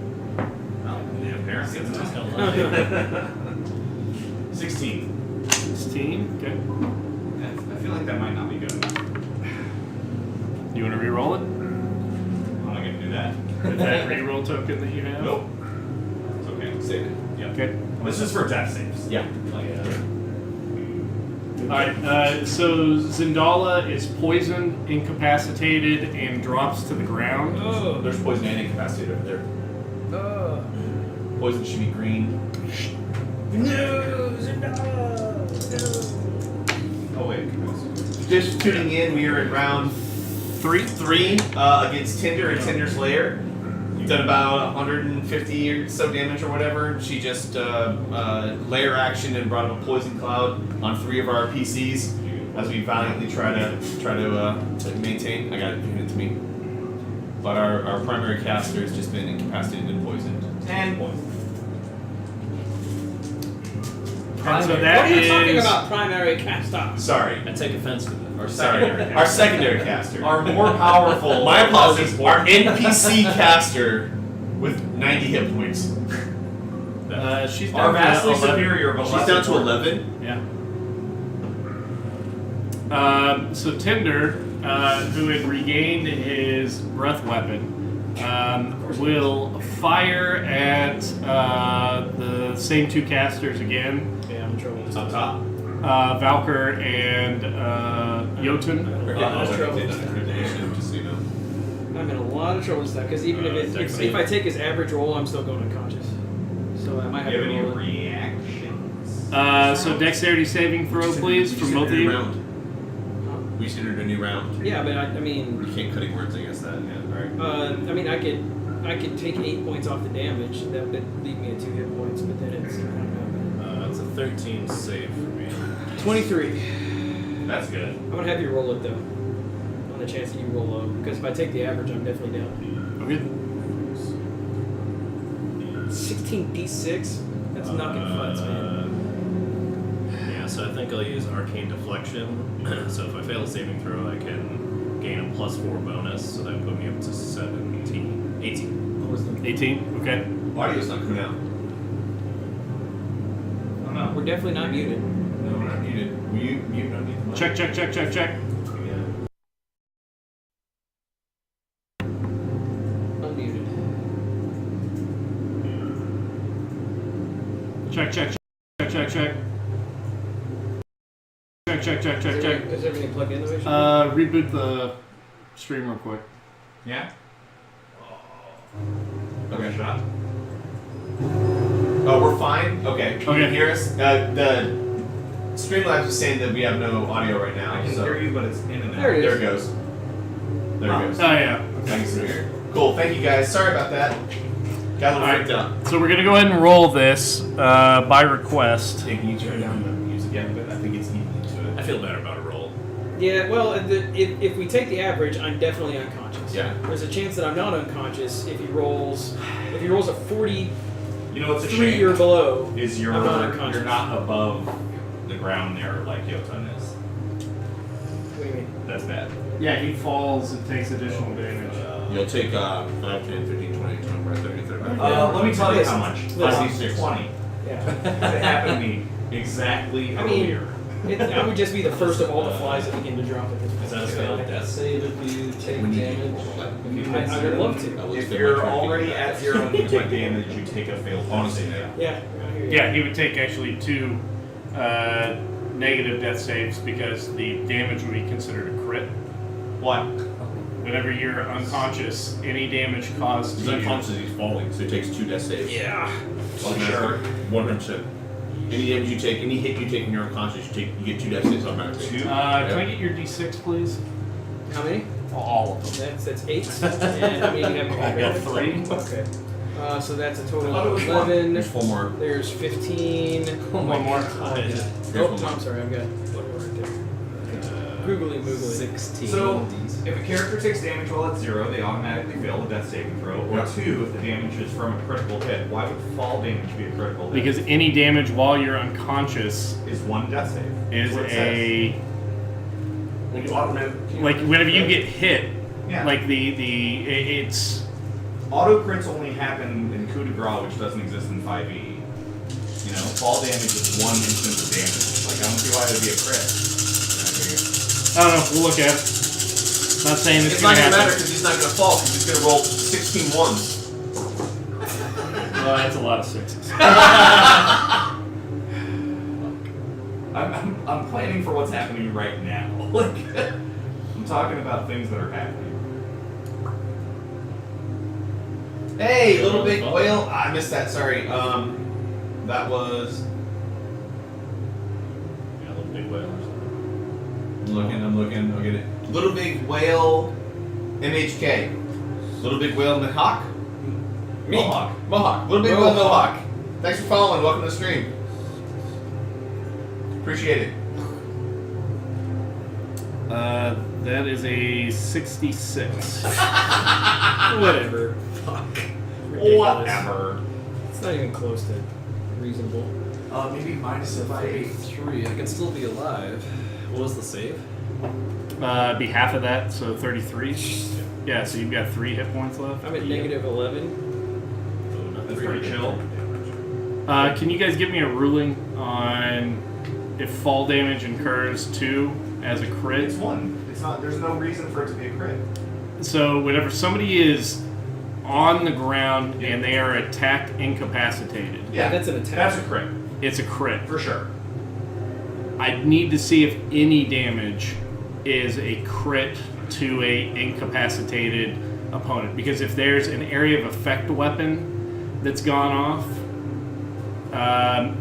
Yeah, apparently it's Just not. gonna 16. 16. Okay. I feel like that might not be good enough. You want to re-roll it? I'm not gonna do that. With that re-roll token that you have? Nope. It's okay. Save it. Yep. Okay. This is for death saves. Yeah. Like, Alright, so Zindala is poisoned, incapacitated, and drops to the ground. Oh. There's poison and incapacitated over there. Oh. Poison should be green. No, Zendaya. oh wait. Just tuning in, we are at round 3 against Tinder and Tinder's Lair. We've done about 150 or so damage or whatever. She just lair action and brought up a poison cloud on 3 of our PCs as we valiantly try to maintain. I got it, give it to me. But our primary caster has just been incapacitated and poisoned. 10 points. And so What that are you talking is- about, primary cast off? Sorry. I take offense to that. Sorry. Our secondary caster. Our more powerful. My apologies. Our NPC caster with 90 hit points. She's Our down to vastly 11. superior, but She's less down to important. 11. Yeah. So Tinder, who had regained his breath weapon, will fire at the same 2 casters again, Yeah, I'm in trouble. Up top. Valkyr and Jotun. We're Oh, getting all that's the trouble. initiative, just so you know. I'm in a lot of trouble with that because even if I take his average roll, I'm still going unconscious. So I might have Do you have to any roll it. reactions? So dexterity saving throw, please, from both of you. We just entered a new round. Yeah, but I mean, You can't cutting words against that. Yeah, alright. I mean, I could take 8 points off the damage. That would leave me at 2 hit points, but then it's I don't know. It's a 13 save for me. 23. That's good. I'm gonna have you roll it though, on the chance that you roll low. Because if I take the average, I'm definitely down. Okay. 16d6. That's knocking futz, man. Yeah, so I think I'll use Arcane Deflection. So if I fail a saving throw, I can gain a +4 bonus, so that would put me up to 18. 18. Okay. Audio's not coming out. we're definitely not muted. No, we're not muted. Will you mute underneath the mic? Check. Unmuted. Check. Check. Is everything plugged in the way? it should be? Reboot the stream real quick. Yeah. Okay. Shot. Oh, we're fine? Okay. Can you Okay. hear us? The Streamlabs is saying that we have no audio right now. I can so hear you, but it's in and out. There it is. There it goes. There it goes. Oh yeah. Thanks, Samir. Cool. Thank you guys. Sorry about that. Got a little freaked out. So we're gonna go ahead and roll this by request. Hey, can you turn down the music yet? But I think it's eating into it. I feel better about a roll. Yeah, well, if we take the average, I'm definitely unconscious. Yeah. There's a chance that I'm not unconscious if he rolls a 43 You know what's a shame? or below. Is I'm not unconscious. you're not above the ground there like Jotun is. What do you mean? That's bad. Yeah, he falls and takes additional damage. You'll take 5, 10, 15, 20, 25, 30, 35. Let me tell you how much. Listen. 20. Yeah. It happened to me exactly I mean, earlier. I would just be the first of all the flies that begin to drop at this point. Is that a failed death save if you take damage? I would love to. If you're already at 0 and you take damage, you take a failed Honestly, save. Yeah. I hear you. Yeah, he would take actually 2 negative death saves because the damage would be considered a crit. What? Whenever you're unconscious, any damage caused He's to you. unconscious, he's falling, so he takes 2 death saves. Yeah. Automatically. 100%. Any damage you take, any hit you take when you're unconscious, you get 2 death saves automatically. Two? Can I get your d6, please? How many? All of them. That's 8. And how many do you have? I got 3. Okay. So that's a total of 11. There's 4 more. There's 15. One more. Oh, one I'm more. sorry. I've got one right there. Googly moogly. 16. So, if a character takes damage while at 0, they automatically fail the death saving throw. Or Yeah. 2, if the damage is from a critical hit. Why would fall damage be a critical hit? Because any damage while you're unconscious is 1 death save. is That's what it says. When you automatically. like whenever you get hit, Yeah. like it's Auto crits only happen in coup de grace, which doesn't exist in 5e. You know, fall damage is 1 instance of damage. Like, I don't see why it would be a crit. I don't know. We'll look at it. Not saying It's it's not gonna gonna matter happen. because he's not gonna fall because he's gonna roll 16 ones. Well, that's a lot of 6s. I'm planning for what's happening right now. Like, I'm talking about things that are happening. Hey, little big whale. I missed that. Sorry. That was. Yeah, little big whale or something. I'm looking. I'll get it. Little big whale, MHK. Little big whale Mohawk. Mohawk. Little big whale Mohawk. Thanks for following. Welcome to the stream. Appreciate it. That is a 66. Whatever. Whatever. It's not even close to reasonable. Maybe minus if I ate. 3. I can still be alive. What was the save? Be half of that, so 33. Yeah, so you've got 3 hit points left. I'm at negative 11. Oh, not That's 3 pretty chill. damage. Can you guys give me a ruling on if fall damage incurs 2 as a crit? It's 1. It's not. There's no reason for it to be a crit. So whenever somebody is on the ground and they are attack incapacitated, Yeah, That's an attack. That's a crit it's a crit. for sure. I need to see if any damage is a crit to a incapacitated opponent, because if there's an area of effect weapon that's gone off,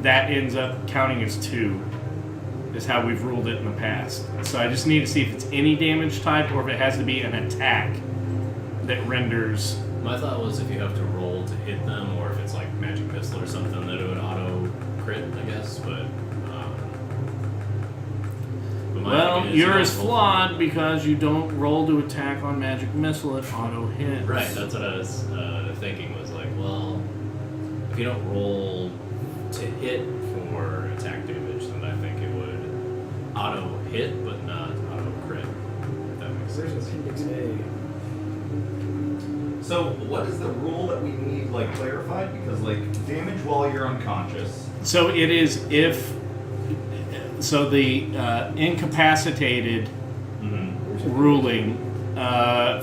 that ends up counting as 2. Is how we've ruled it in the past. So I just need to see if it's any damage type or if it has to be an attack that renders. My thought was if you have to roll to hit them, or if it's like magic missile or something, that it would auto crit, I guess. But my Well, thinking is you're you as don't roll- flawed because you don't roll to attack on magic missile at auto hit. Right, that's what I was thinking. Was like, well, if you don't roll to hit for attack damage, then I think it would auto hit, but not auto crit. If that makes There's sense. appendix A. So what is the rule that we need like clarified? Because like damage while you're unconscious. So it is if. So the incapacitated ruling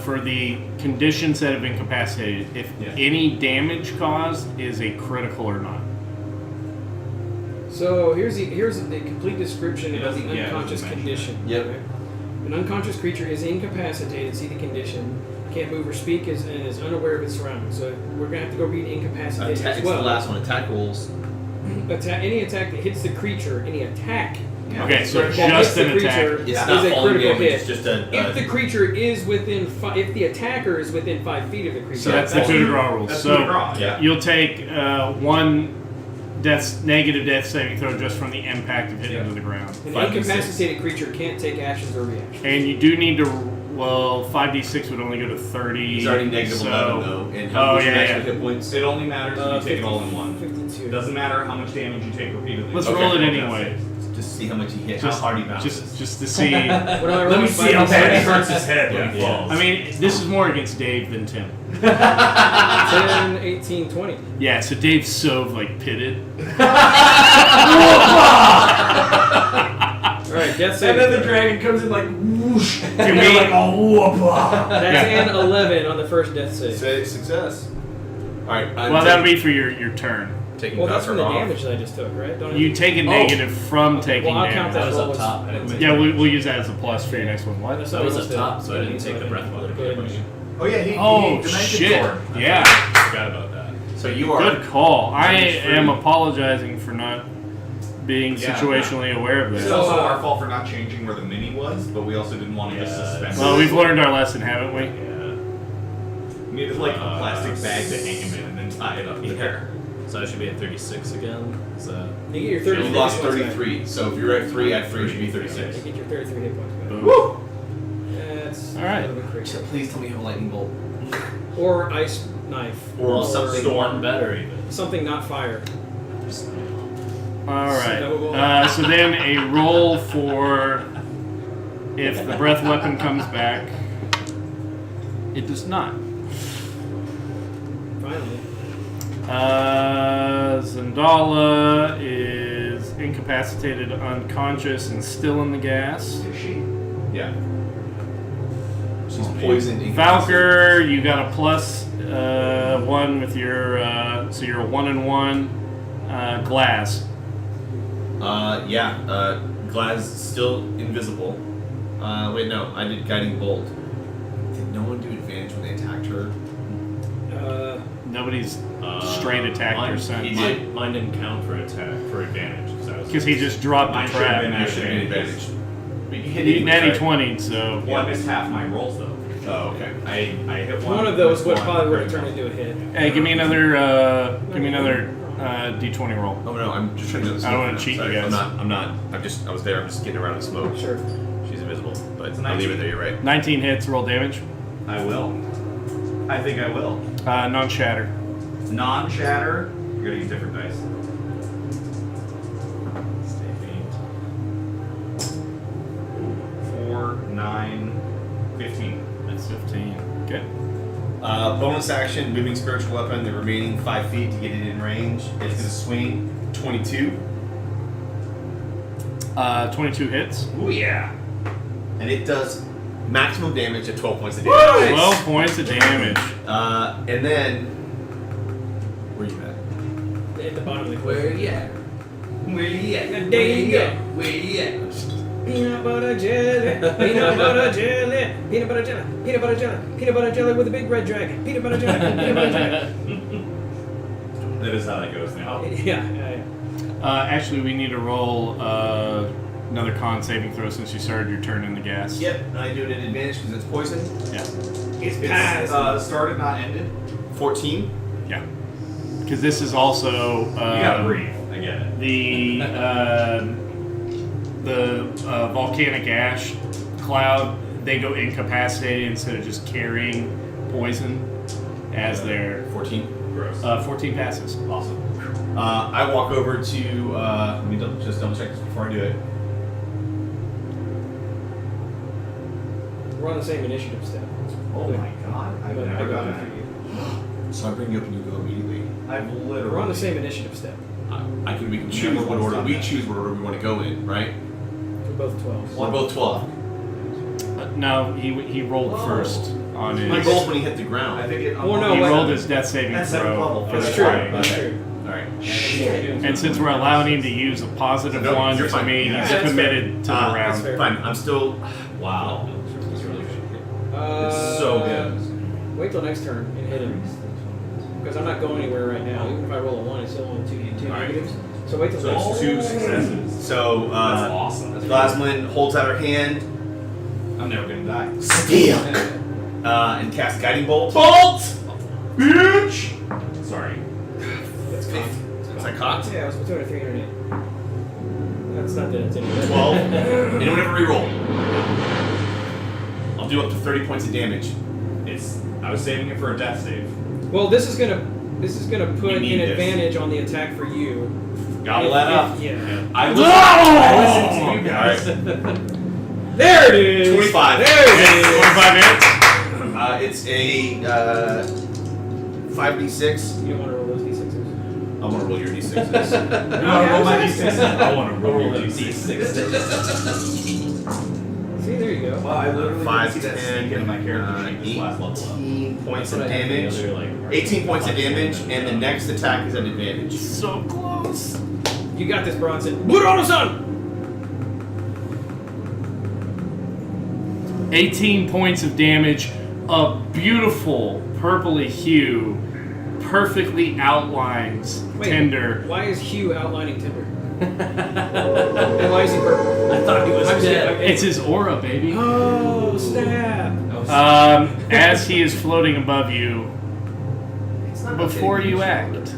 for the conditions that have incapacitated, if any damage caused is a critical or not. So here's the complete description of the Yeah, unconscious it doesn't condition. Yep. Okay? An unconscious creature is incapacitated. See the condition. Can't move or speak and is unaware of its surroundings. So we're gonna have to go read incapacitated Attack, as it's well. the last one. Attack rolls. Any attack that hits the creature, any attack Okay, so that just hits an the attack. creature It's is not a falling critical damage. hit. It's just a. If the creature is within if the attacker is within 5 feet of the creature, So that's the coup de grace rule. That's So coup de grace, yeah. you'll take one negative death saving throw just from the impact of hitting into the ground. an 5d6. incapacitated creature can't take actions or reactions. And you do need to, 5d6 would only go to 30. He's already negative so, 11 though. And how Oh, much yeah, maximum yeah. hit points? It only matters if you take it all in one. 52. Doesn't matter how much damage you take repeatedly. Let's Okay. roll it anyway. Just see how much he hit. Just, how hard he bounces. just to see. What do I Let roll? me see how 5d6? bad he hurts his head when he Yeah. falls. I mean, this is more against Dave than Tim. 10, 18, 20. Yeah, so Dave's so pitted. All right, death and saving then the throw. dragon comes in like whoosh. Can and we- you're like, oh, whoop. That's Yeah. an 11 on the first death save. Say success. All right. Well, that'll be for your turn. taking Well, that's from the off. damage that I just took, right? Don't I- You take a negative from taking Well, I'll count damage. that That was as up top. I didn't take Yeah, we'll use that as a plus for your next one. What? That was up top, so I didn't take the breath weapon. Oh yeah, he Oh, dimension shit. sword. Yeah. Forgot about that. So you are. Good call. I Damage free. am apologizing for not being Yeah. situationally aware of It's this. also our fault for not changing where the mini was, but we also didn't want to just Yeah, suspend Well, it. we've learned our lesson, haven't we? Yeah. We needed like a plastic bag to hang him in and then tie it up there. So I should be at 36 again. Is that? You get your 30 You hit lost points back. 33. So if you're at 3, add 3 should be 36. You get your 33 hit points back. Boom. That's All right. a little bit crazy. Please tell me you have a lightning bolt. Or ice knife. Or something. Storm better even. Something not fire. All right. So then a roll for if the breath weapon comes back. It does not. Finally. Zendala is incapacitated, unconscious, and still in the gas. Is she? Yeah. She's poisoned. Valkyr, you got a plus 1 with your, so you're a 1 and 1. Glass. Yeah. Glaz still invisible. Wait, no. I did guiding bolt. Did no one do advantage when they attacked her? Nobody's straight attacked mine, or sent. Mine didn't count for advantage Because he just dropped the Mine should have trap. been You should have been advantage. advantage. But you hit He it. natty 20, so. Well, I missed half my rolls though. Oh, okay. I hit one. One of those with would one, probably would have critical. turned into a hit. Hey, give me another D20 roll. Oh no, I'm just trying to. I don't wanna cheat you Sorry, guys. I'm not. I was there. I'm just getting around the smoke. Sure. She's invisible, but It's I'll leave it 19. there. You're right. 19 hits, roll damage. I will. I think I will. Non-shatter. Non-shatter. You're gonna use different dice. 4, 9, 15. That's 15. Okay. Bonus action, moving spiritual weapon. The remaining 5 feet to get it in range. It's gonna swing 22, 22 hits. Ooh yeah. and it does maximum damage at 12 points of damage. 12 points of damage. And then where you at? At the bottom of the Where you at? Where you at? There you go. Where you at? Peanut butter jelly, peanut butter jelly, peanut butter jelly, peanut butter jelly, peanut butter jelly with a big red dragon, peanut butter jelly, peanut butter jelly. That is how that goes now. Yeah. Actually, we need to roll another con saving throw since you started your turn in the gas. Yep, I do it at advantage because it's poison. Yeah. It's It's started, not ended. 14. Yeah. Because this is also You gotta breathe. I get it. the volcanic ash cloud. They go incapacitated instead of just carrying poison as their 14. Gross. 14 passes. Awesome. I walk over to. Let me double check this before I do it. We're on the same initiative step. Oh my god. I've But I never got done it that. for you. So I bring you up and you go immediately. I've literally. We're on the same initiative step. We can choose what order we want to go in, right? We're both 12. We're both 12. No, he rolled first on his. He rolled when he hit the ground. I think it. Well, no, He wait. rolled his death saving That's second throw level. for the That's true. try. That's Okay. true. All right. And since we're allowing him to use a positive No, one you're to fine. me, Yeah, he's that's committed to the That's round. fair. Fine. I'm still. Wow. It's really good. It's so good. Wait till next turn and hit him. Because I'm not going anywhere right now. Even if I roll a 1, it's still only two All right. negatives. So wait till So next it's turn. 2 successes. So, That's awesome. Glasman holds out her hand, I'm never gonna die. steal, and casts Guiding Bolt. Bolt! Bitch! Sorry. That's cocked. Is that cocked? Yeah, it was between a 3 and an 8. That's not that it's any 12. Anyone ever reroll? I'll do up to 30 points of damage. I was saving it for a death save. Well, this is gonna put You need an this. advantage on the attack for you. Gobble If- that if- up. Yeah. I listened to you guys. There it is. 25. There it is. 25 hits. It's a 5d6. You don't want to roll those d6s. I want to roll your d6s. You want to roll my d6s? I want to roll your d6s. See, there you go. Wow, I literally 5, didn't see that 10, sneak into my character sheet this last level up. 18 points of That's what I had the damage. other, like, 18 points of damage, and the next attack is an advantage. So close. You got this, Bronson. Put it on the sun. 18 points of damage. A beautiful purpley hue perfectly outlines Wait, Tinder. Why is Hugh outlining Tinder? And why is he purple? I thought he was I'm just dead. kidding. It's his aura, baby. Oh, snap. As he is floating above you, before you act.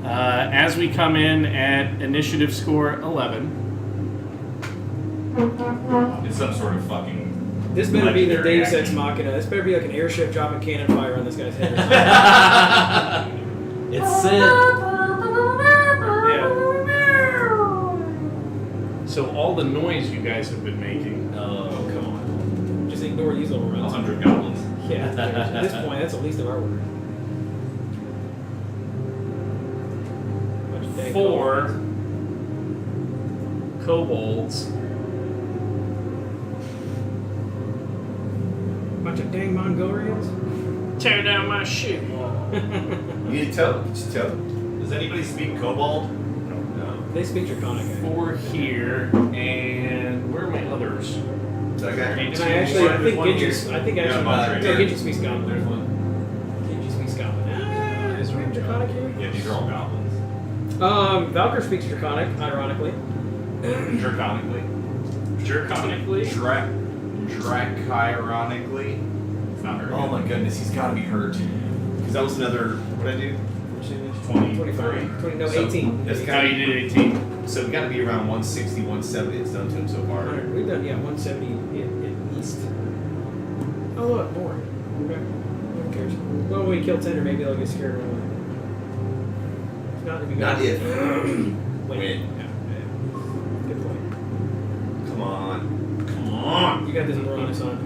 As we come in at initiative score 11, It's some sort of fucking. This better be the legendary Deus Ex action. Machina. This better be like an airship dropping cannon fire on this guy's head. It's Sid. Yeah. so all the noise you guys have been making. Oh, come on. Just ignore these little runs. 100 goblins. Yeah, at this point, that's the least of our worry. Bunch of dang 4 kobolds. Bunch of dang Mongolians. Tear down my shit. You need a toe? Get your toe. Does anybody speak Kobold? No. They speak Draconic. 4 here, and where are my others? Okay. And I actually, I think Genji speaks Goblin. There's one. Genji speaks Goblin. Is there any Draconic here? Yeah, these are all goblins. Valkyr speaks Draconic, ironically. Draconically. Draconically? Drachironically. It's not very Oh my goodness, he's got to be hurt. Because that was another. What did I do? 25. 20, no, So, 18. That's How got you did 18? So we got to be around 160, 170. It's done to him so far. We've done, 170 at least. Oh, look, more. Okay. Who cares? Well, when we kill Tinder, maybe they'll get scared and run away. If not, it'd be Not good. if. Win. Win. Yeah. Good point. Come on. You got this Uranus on.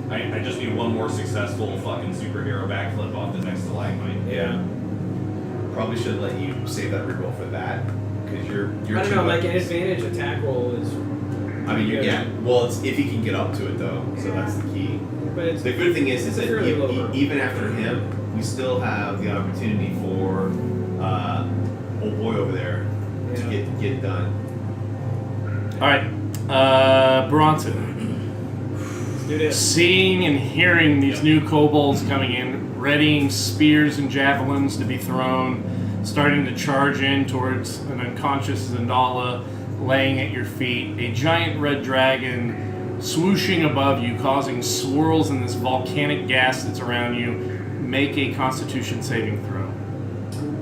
I just need one more successful fucking superhero backflip off the next stalagmite. Yeah. Probably should let you save that reroll for that. Because you're I don't too know, like an much- advantage attack roll is. I mean, yeah. Well, it's if he can get up to it though, so that's the key. But it's. The good thing is It's a that fairly low hurdle. even after him, we still have the opportunity for old boy over there to Yeah. get done. All right, Bronson. Let's do this. Seeing and hearing these new kobolds coming in, readying spears and javelins to be thrown, starting to charge in towards an unconscious Zandala laying at your feet, a giant red dragon swooshing above you, causing swirls in this volcanic gas that's around you. Make a Constitution saving throw.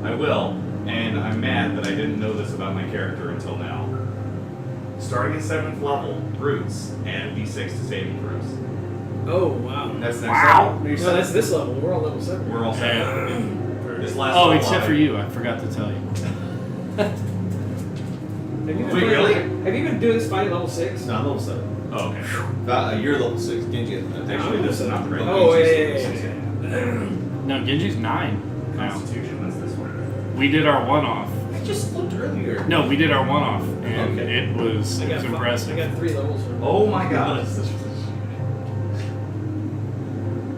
I will, and I'm mad that I didn't know this about my character until now. Starting at 7th level, brutes, and d6 to saving throws. Oh, wow. That's next Wow. level. No, that's this level. We're on level 7. We're all set. This last Oh, level, except for you, I forgot to tell you. Have you been Wait, playing- really? Have you been doing this fight at level 6? No, I'm level 7. Oh, okay. You're level 6. Genji is Actually, this is not the right. Oh, one. yeah. No, Genji's 9. Now. Constitution. That's this one. We did our one-off. I just looked earlier. No, we did our one-off, and Okay. it was I got impressive. I got 3 levels. Oh my god.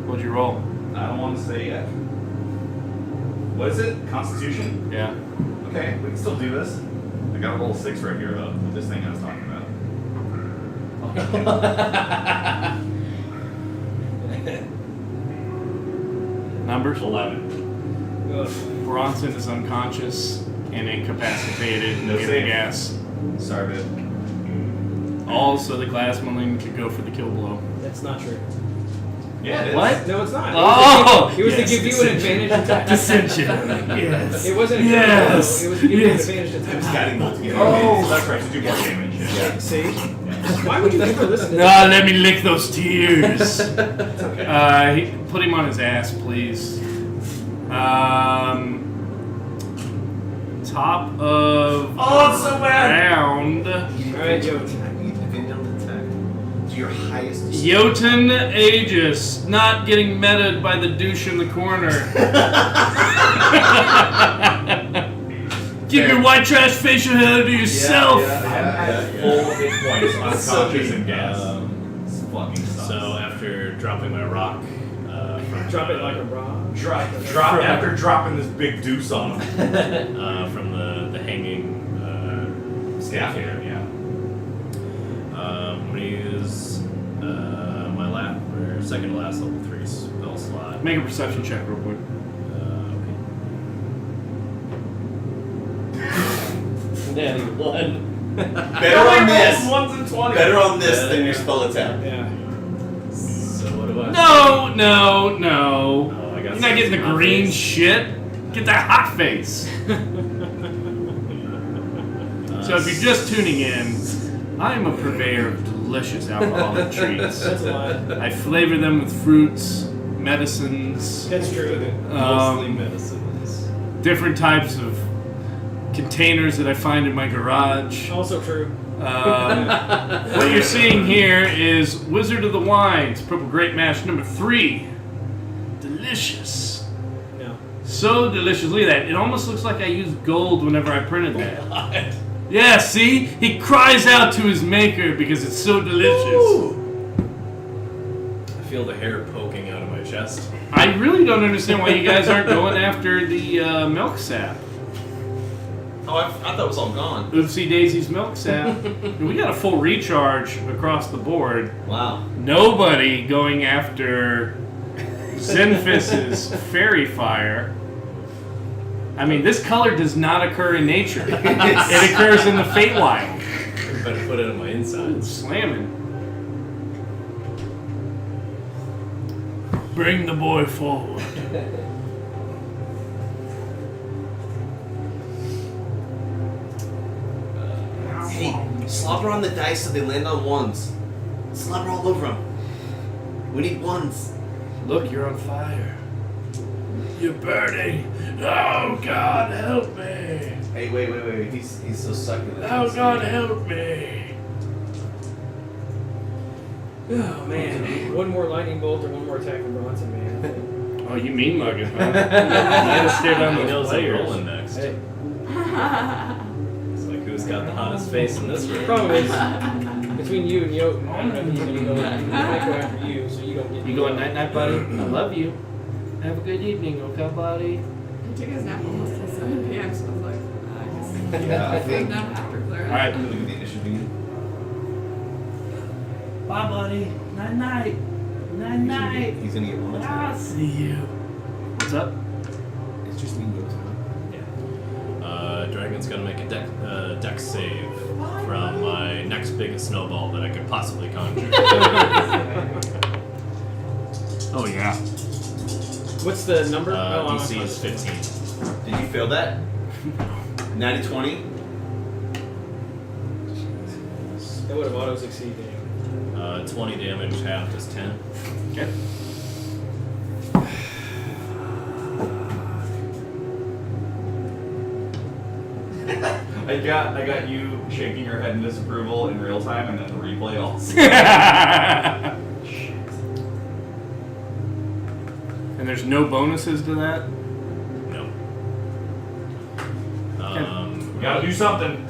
What'd you roll? I don't want to say yet. What is it? Constitution? Yeah. Okay, we can still do this. I got a roll 6 right here though. With this thing I was talking about. Numbers? 11. Bronson is unconscious and incapacitated No in the save. gas. Sorry, man. Also, the glass mulligan could go for the kill blow. That's not true. Yeah, it is. What? No, it's not. Oh! It was Yes, to give you an advantage attack. Dissension. Yes. It wasn't a Yes. It was to give you an Yes. advantage It's attack. guiding bolt again. Oh, that's right. To do more damage. Yeah. See? Why would you ever listen to Ah, let me lick those tears. It's okay. Put him on his ass, please. Top of Oh, it's so bad. round. Alright, yo. You defend on the attack. To your highest. Jotun Aegis, not getting meted by the douche in the corner. Keep your white trash facial hair to yourself. Full hit points, unconscious and gas. This fucking sucks. So after dropping my rock, from Drop it like a rock. Drop after dropping this big deuce on him. from the hanging staff here. Yeah. I'm gonna use my second to last level 3 spell slot. Make a perception check real quick. Natty 1. Better on this. 1s and 20s. Better on this than your spell attack. Yeah. So what do I? No. Oh, I got You're not getting the hot green face. shit. Get that hot face. So if you're just tuning in, I am a purveyor of delicious alcoholic treats. That's a lie. I flavor them with fruits, medicines, That's true. Mostly medicines. different types of containers that I find in my garage. Also true. What you're seeing here is Wizard of the Wines, Purple Grape Mash number 3. Delicious. No. So delicious. Look at that. It almost looks like I used gold whenever I printed that. Yeah, see? He cries out to his maker because it's so delicious. I feel the hair poking out of my chest. I really don't understand why you guys aren't going after the milk sap. Oh, I thought it was all gone. Oopsie Daisy's milk sap. We got a full recharge across the board. Wow. Nobody going after Zenfis's fairy fire. I mean, this color does not occur in nature. It occurs in the Feywild. Better put it on my insides. Slamming. Bring the boy forward. Hey, slobber on the dice so they land on ones. Slobber all over them. We need ones. Look, you're on fire. You're burning. Oh, God, help me. Hey, wait. He's so succulent. Oh, God, help me. Oh man. One more lightning bolt or one more attack from Bronson, man. Oh, you mean mugging, huh? You gotta stare down He those knows I'm players. rolling next. Hey. It's like, who's got the hottest face in this room? Problem is, between you and Jotun, I don't know if he's gonna go. He might go after you, so you don't get. You going night night, buddy? I love you. Have a good evening, okay, buddy? I took his nap almost till 7 p.m. So I was like, I guess. Yeah, I I'm think. not after clear. All right. Look at the initiative again. Bye, buddy. Night night. Night night. He's gonna get one attack. I'll see you. What's up? It's just me and you. Dragon's gonna make a dex save from my next biggest snowball that I could possibly conjure. Oh yeah. What's the number? I'm DC not is 15. Did you fail that? Natty 20? That would have auto succeeded. 20 damage, half is 10. Okay. I I got you shaking your head in disapproval in real time, and then the replay also. And there's no bonuses to that? No. We gotta do something.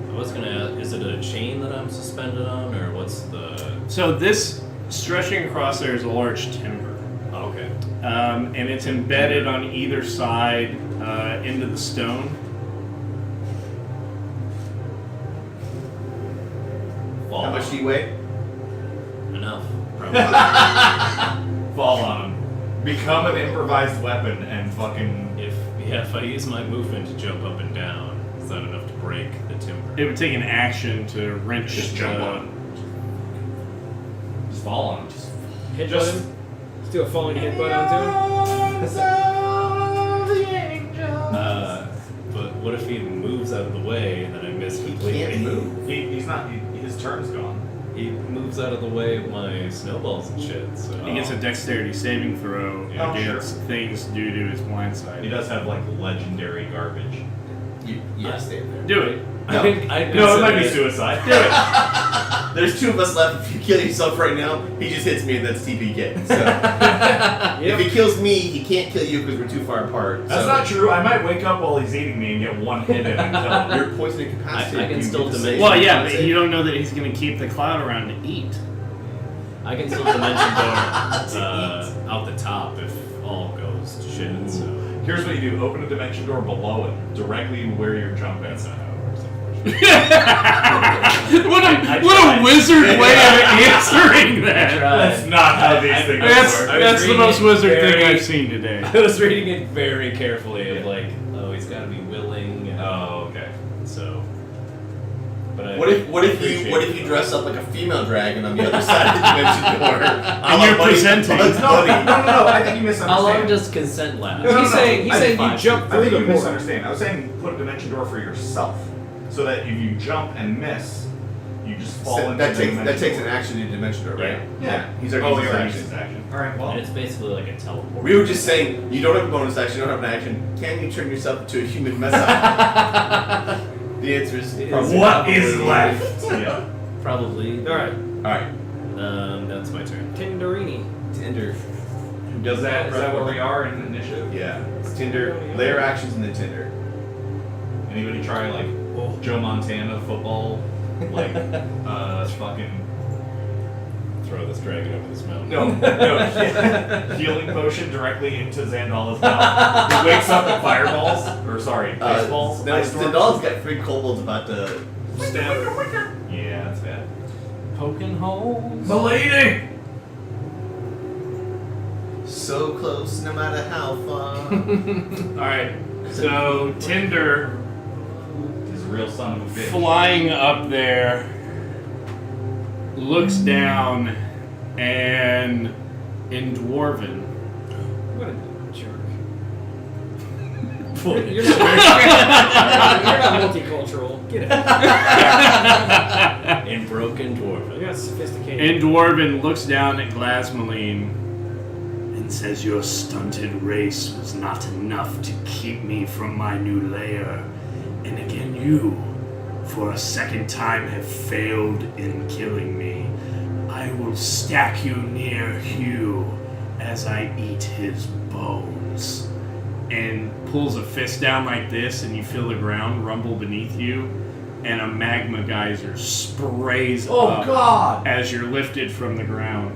I was gonna ask, is it a chain that I'm suspended on, or what's the... So this stretching across there is a large timber. Oh, okay. And it's embedded on either side into the stone. Fall How on much do you weigh? Enough. Fall on him. Become an improvised weapon and fucking. If I use my movement to jump up and down, is that enough to break the timber? It would take an action to wrench. Just jump on him. Just fall on him. Headbutt Just- him. Let's do a falling headbutt onto him. But what if he moves out of the way and then I miss completely? Can't move. He's not. His turn's gone. He moves out of the way of my snowballs and shit. So He gets a dexterity saving throw Oh, against things due to his blind side. He does have like legendary garbage. You stay there. Do it. No. No, it might be suicide. Do it. There's two of us left. If you kill yourself right now, he just hits me and that's TPK. So if he kills me, he can't kill you because we're too far apart. That's so not true. I might wake up while he's eating me and get one hit in and kill him. You're poison incapacitated. I can You still get to dimension- save Well, yeah, yourself. but you don't know that he's going to keep the cloud around to eat. I can still dimension door out the top if all goes to shit. So Here's what you do: open a dimension door below it, directly where you're jumping. that's not how it works, unfortunately. What a tried. wizard way of answering that. That's not how these things That's work. that's the reading most it wizard thing very- I've seen today. I was reading it very carefully of like, oh, he's got to be willing. And Oh, okay. So, but I What if appreciate you it. dress up like a female dragon on the other side of the dimension door? And you're presenting. Bugs No, Bunny. no, I think you misunderstand. How long does consent last? No, no, He's no. saying I you think jump I through think the you portal. misunderstand. I was saying put a dimension door for yourself, so that if you jump and miss, you just fall into That the takes dimension an door. action to dimension door, right? Yeah. He's Oh, already he used already his used his action. action. All right. Well, And it's basically like a teleport. We were just saying you don't have a bonus action, you don't have an action. Can you turn yourself into a human messiah? The answer is probably what is left? Yeah, probably. All right, All right. That's my turn. Tenderini. Tinder. Is that where we are in initiative? Yeah. It's Tinder. Layer actions and then Tinder. Anybody try like Joe Montana football, like fucking Throw this dragon over this mountain. no healing potion directly into Zandala's mouth. He wakes up at fireballs, or sorry, baseballs. No, ice storms. Zendala's got 3 kobolds about to stab. Yeah, that's bad. Poking holes. Milady! So close, no matter how far. All right. So Tinder He's a real son of a bitch. flying up there looks down and in Dwarven. What a jerk. Boy. You're not multicultural. Get it. In broken dwarf. You're not sophisticated. And Dwarven looks down at Glasmaline and says, "Your stunted race was not enough to keep me from my new lair. And again, you, for a second time, have failed in killing me. I will stack you near Hugh as I eat his bones." And pulls a fist down like this, and you feel the ground rumble beneath you, and a magma geyser sprays up God! as you're lifted from the ground.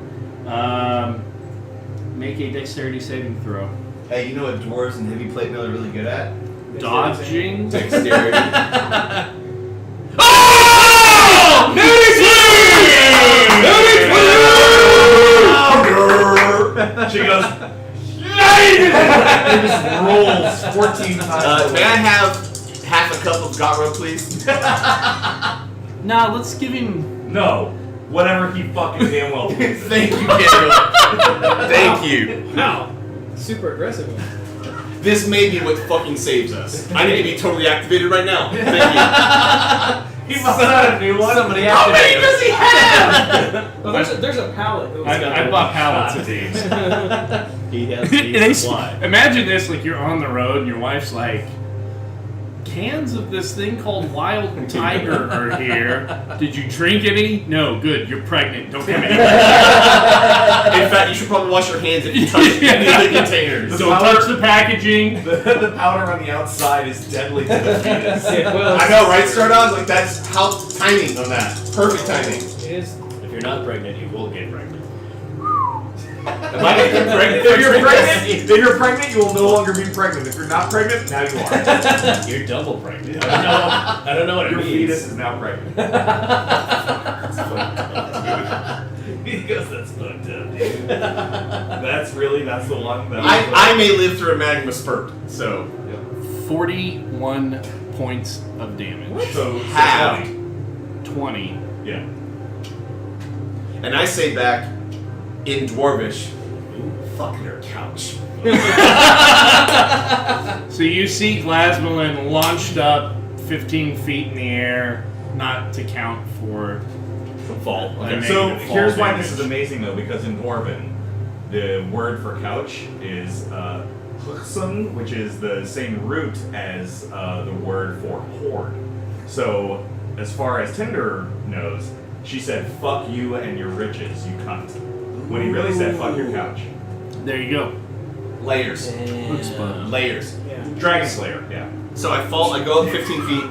Make a dexterity saving throw. Hey, you know what dwarves and heavy plate mail are really good at? Dodging. Dexterity. Oh! She goes, and just rolls 14 times. May I have half a cup of Garo, please? Nah, let's give him. No. Whatever he fucking damn well pleases. Thank you, Gabriel. Thank you. Wow. Super aggressive. This may be what fucking saves us. I need to be totally activated right now. Thank He must have had a new one. Somebody How many does he have? Oh, there's a pallet. that was got I bought pallets of these. He has They the s- supply. Imagine this: like you're on the road, and your wife's like, cans of this thing called Wild Tiger are here. Did you drink any? No, good. You're pregnant. Don't come in. In fact, you should probably wash your hands if you touch any of the containers. Don't touch the packaging. The powder on the outside is deadly to the fetus. I know, right, Stardog? Like, that's how timing on that. Perfect timing. It is. If you're not pregnant, you will get pregnant. Am I going to get pregnant? If you're pregnant, you will no longer be pregnant. If you're not pregnant, now you are. You're double pregnant. I don't know what Your it means. fetus is now pregnant. He goes, that's fucked up, dude. That's the one. I may live through a magma spurt, so. 41 points of damage. So Halved. 20. Yeah. And I say back in Dwarvish, fuck their couch. So you see Glasmalin launched up 15 feet in the air, not to count for Fall. a Okay. So negative fall here's why damage. this is amazing, though, because in Dwarven, the word for couch is Huxun, which is the same root as the word for horde. So, as far as Tinder knows, she said, fuck you and your riches, you cunt. When he really said, fuck your couch. There you go. Layers. Layers. Yeah. Dragon Slayer, yeah. So I fall, I go up 15 feet.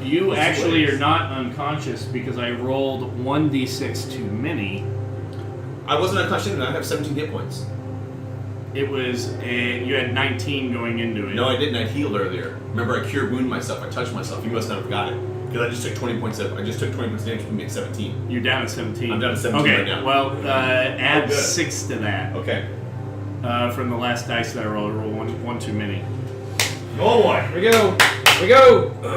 You actually are not unconscious because I rolled 1d6 too many. I wasn't unconscious and I have 17 hit points. You had 19 going into it. No, I didn't. I healed earlier. Remember, I cured wound myself. I touched myself. You must not have got it. Because I just took 20 points of damage, put me at 17. You're down at 17. I'm down at 17 okay, right now. well, add good. 6 to that. Okay. From the last dice that I rolled, I rolled one too many. Oh boy. Here we go. Here we go. Do I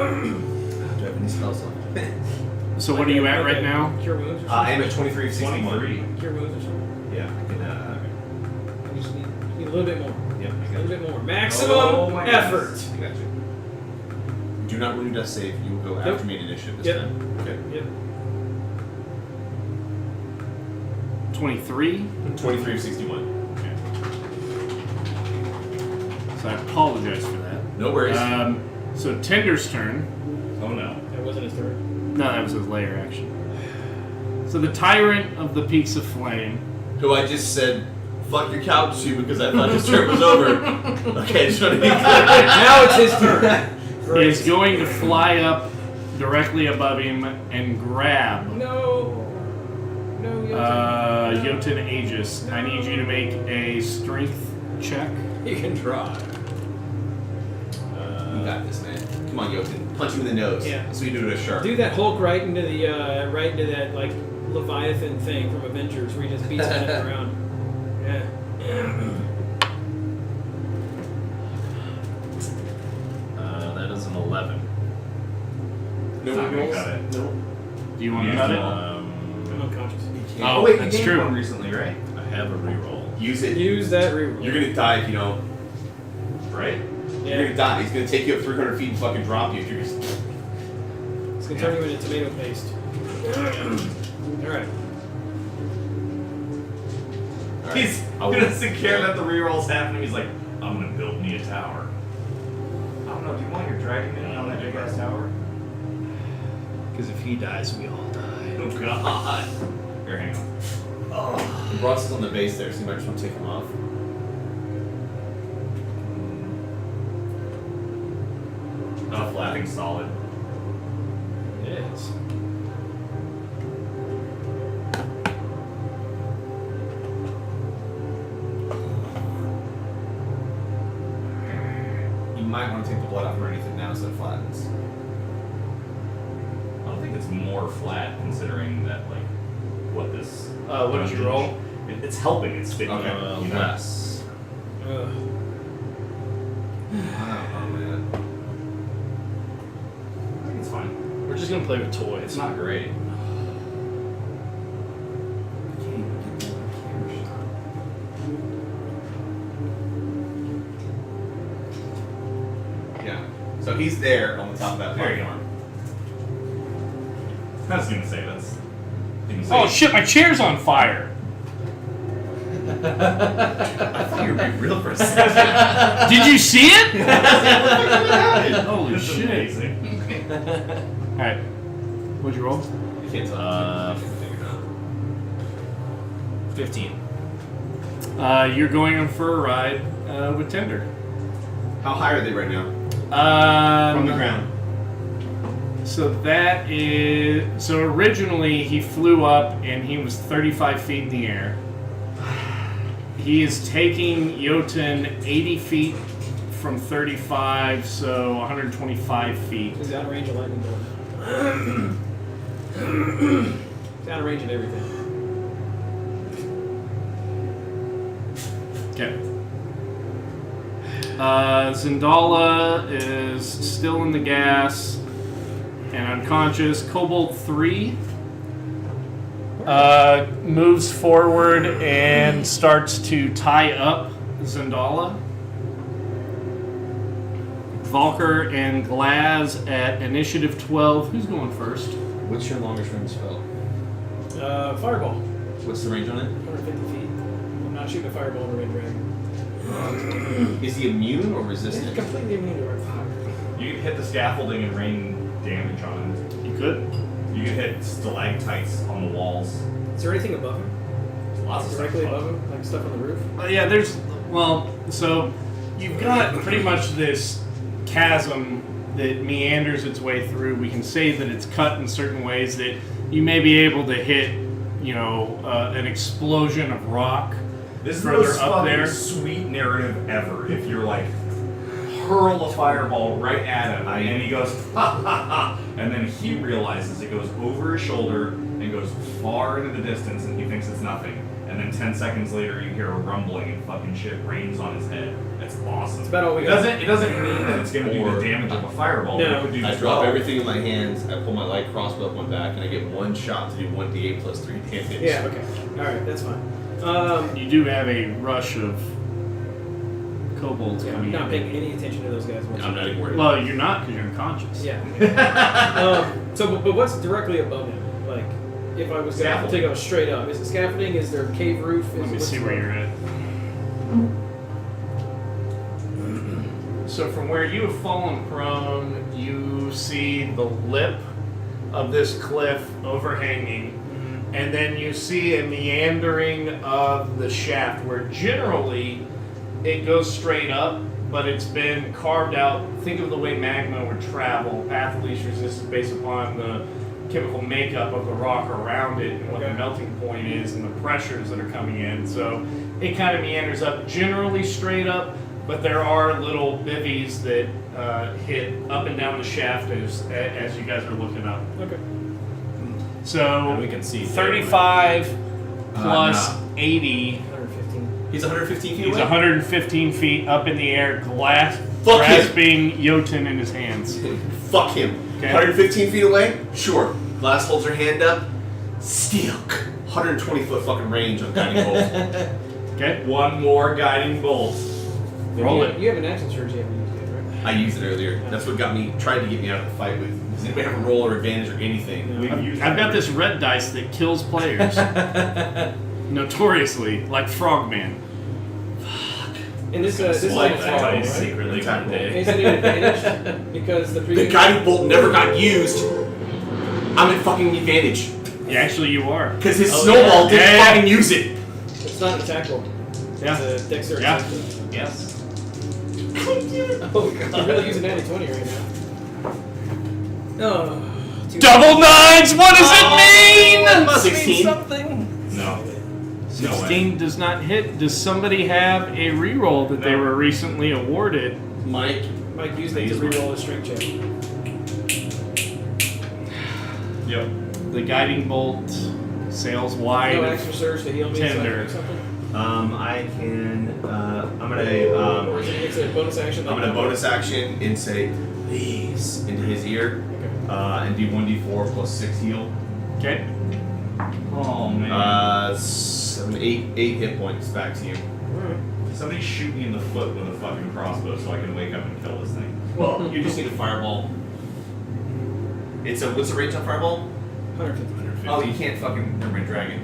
have any spells left? So what are you at right now? Cure wounds or I something? am at 23 of 61. 23. Cure wounds or something? Yeah, I can, You just need a little bit more. yep, I A got little you. bit more. Maximum Oh my effort. goodness. I got you. Do not roll your death save. You will go Nope. after me in initiative this Yep. time. Okay. Yep. 23. 23 of 61. Okay. So I apologize for that. No worries. So Tinder's turn. Oh no. That wasn't his turn. No, that was his lair action. So the Tyrant of the Peaks of Flame. Who I just said, fuck your couch to because I thought his turn was over. Okay, just want to be clear. Now it's his turn. Is going to fly up directly above him and grab No. No, Jotun Aegis. I need you to make a strength check. You can try. You got this, man. Come on, Jotun. Punch him in the nose. Yeah. That's what you do to a shark. Do that Hulk right into that like Leviathan thing from Avengers where he just beats him around. Yeah. That is an 11. No Not gonna rolls? cut it. No. Do you want to Yeah. cut it? I'm unconscious. Oh, wait, that's you gained true. one recently, right? I have a reroll. Use it. Use that reroll. You're gonna die if you don't. Right? You're gonna die. He's gonna take you up 300 feet and fucking drop you if you're just. It's gonna turn you into tomato paste. Alright. He's he doesn't care that the reroll's happening. He's like, I'm gonna build me a tower. I don't know. Do you want your dragon mini on that big ass tower? Because if he dies, we all die. Oh god. Here, hang on. The Ross is on the base there, so you might just want to take him off. Oh, flapping solid. It is. You might want to take the blood off or anything now so it flattens. I don't think it's more flat considering that like what this. What did you roll? It's helping. It's sticking. Okay. You know? Less. Ugh. Oh man. I think it's fine. We're just gonna play with toys. It's not great. Yeah. So he's there on the top of that There you platform. I was gonna say that's. Oh shit! My chair's on fire. I thought you were being real for a second. Did you see it? Holy This is shit. amazing. Alright. What'd you roll? You can't tell. 15. You're going on for a ride with Tender. How high are they right now? From the ground. So that is. So originally he flew up and he was 35 feet in the air. He is taking Jotun 80 feet from 35, so 125 feet. He's out of range of lightning bolt. He's out of range of everything. Okay. Zendala is still in the gas and unconscious. Cobalt 3 moves forward and starts to tie up Zendala. Valker and Glaz at initiative 12. Who's going first? What's your longest range spell? Fireball. What's the range on it? 150 feet. I'm not shooting a fireball in a red dragon. Is he immune or He's resistant? completely immune to our fire. You can hit the scaffolding and rain damage on him. You could. You can hit stalactites on the walls. Is there anything above him? Lots of stuff Directly above. above him? Like stuff on the roof? Yeah, there's. Well, so you've got pretty much this chasm that meanders its way through. We can say that it's cut in certain ways that you may be able to hit, an explosion of rock. This is the further most up fucking there. sweet narrative ever. If you're like, hurl a fireball right at him, and he goes, ha ha ha, and then he realizes it goes over his shoulder and goes far into the distance, and he thinks it's nothing. And then 10 seconds later, you hear a rumbling and fucking shit rains on his head. That's awesome. That's about all we It got. doesn't mean that it's going to do Or- the damage of a fireball. But No. it could do I 12. drop everything in my hands, I pull my light crossbow up my back, and I get one shot to do 1d8 plus 3 damage. Yeah, okay. Alright, that's fine. You do have a rush of kobolds Yeah, I'm coming not in. paying any attention to those guys. I'm not even worried. Well, you're not because you're unconscious. Yeah. But what's directly above him? Like, if I was going to go straight up, is it scaffolding? Is there a cave roof? Let me see where you're at. So from where you have fallen prone, you see the lip of this cliff overhanging, and then you see a meandering of the shaft where generally it goes straight up, but it's been carved out. Think of the way magma would travel. Path of least resistance based upon the chemical makeup of the rock around it and what the melting point is and the pressures that are coming in. So it kind of meanders up, generally straight up, but there are little bivvies that hit up and down the shaft as you guys are looking up. Okay. So And we can see 35 plus no. 80. 115. He's 115 feet He's away? 115 feet up in the air, Fuck him. grasping Jotun in his hands. Fuck him. Okay. 115 feet away? Sure. Glass holds her hand up. Steel. 120 foot fucking range on guiding bolt. Okay? One more guiding bolt. Roll you it. You have an action surge you haven't used yet, right? I used it earlier. That's what tried to get me out of the fight with. Does anybody have a roll or advantage or anything? We've used I've got that this red dice that kills players. Notoriously, like Frogman. And this is Like an that attack roll, dice right? secretly Attack one roll. day. Is it an advantage? Because the The previous... guiding bolt never got used. I'm at fucking advantage. Yeah, actually, you are. Because his snowball didn't Yeah. fucking use it. It's not an attack roll. Yeah. It's a dexterity. Yeah. action. Yes. Oh, God. I'm really using natty 20 right now. Oh. Double nines! What does it mean? 16. Something. No. 16 does not hit. Does somebody have a reroll that they No. were recently awarded? Mike. Mike used it to reroll a strength check. Yep. The guiding bolt sails wide. No extra surge to heal me so I can Tender. do something? I can. I'm Or gonna. is it's a bonus action? I'm gonna bonus action and say please into his ear, Okay. and do 1d4 plus 6 heal. Okay. Oh man. 7, 8 hit points back to you. Alright. Somebody shoot me in the foot with a fucking crossbow so I can wake up and kill this thing. Well, you just need a fireball. What's the range on fireball? 150. Oh, you can't fucking never mind, dragon.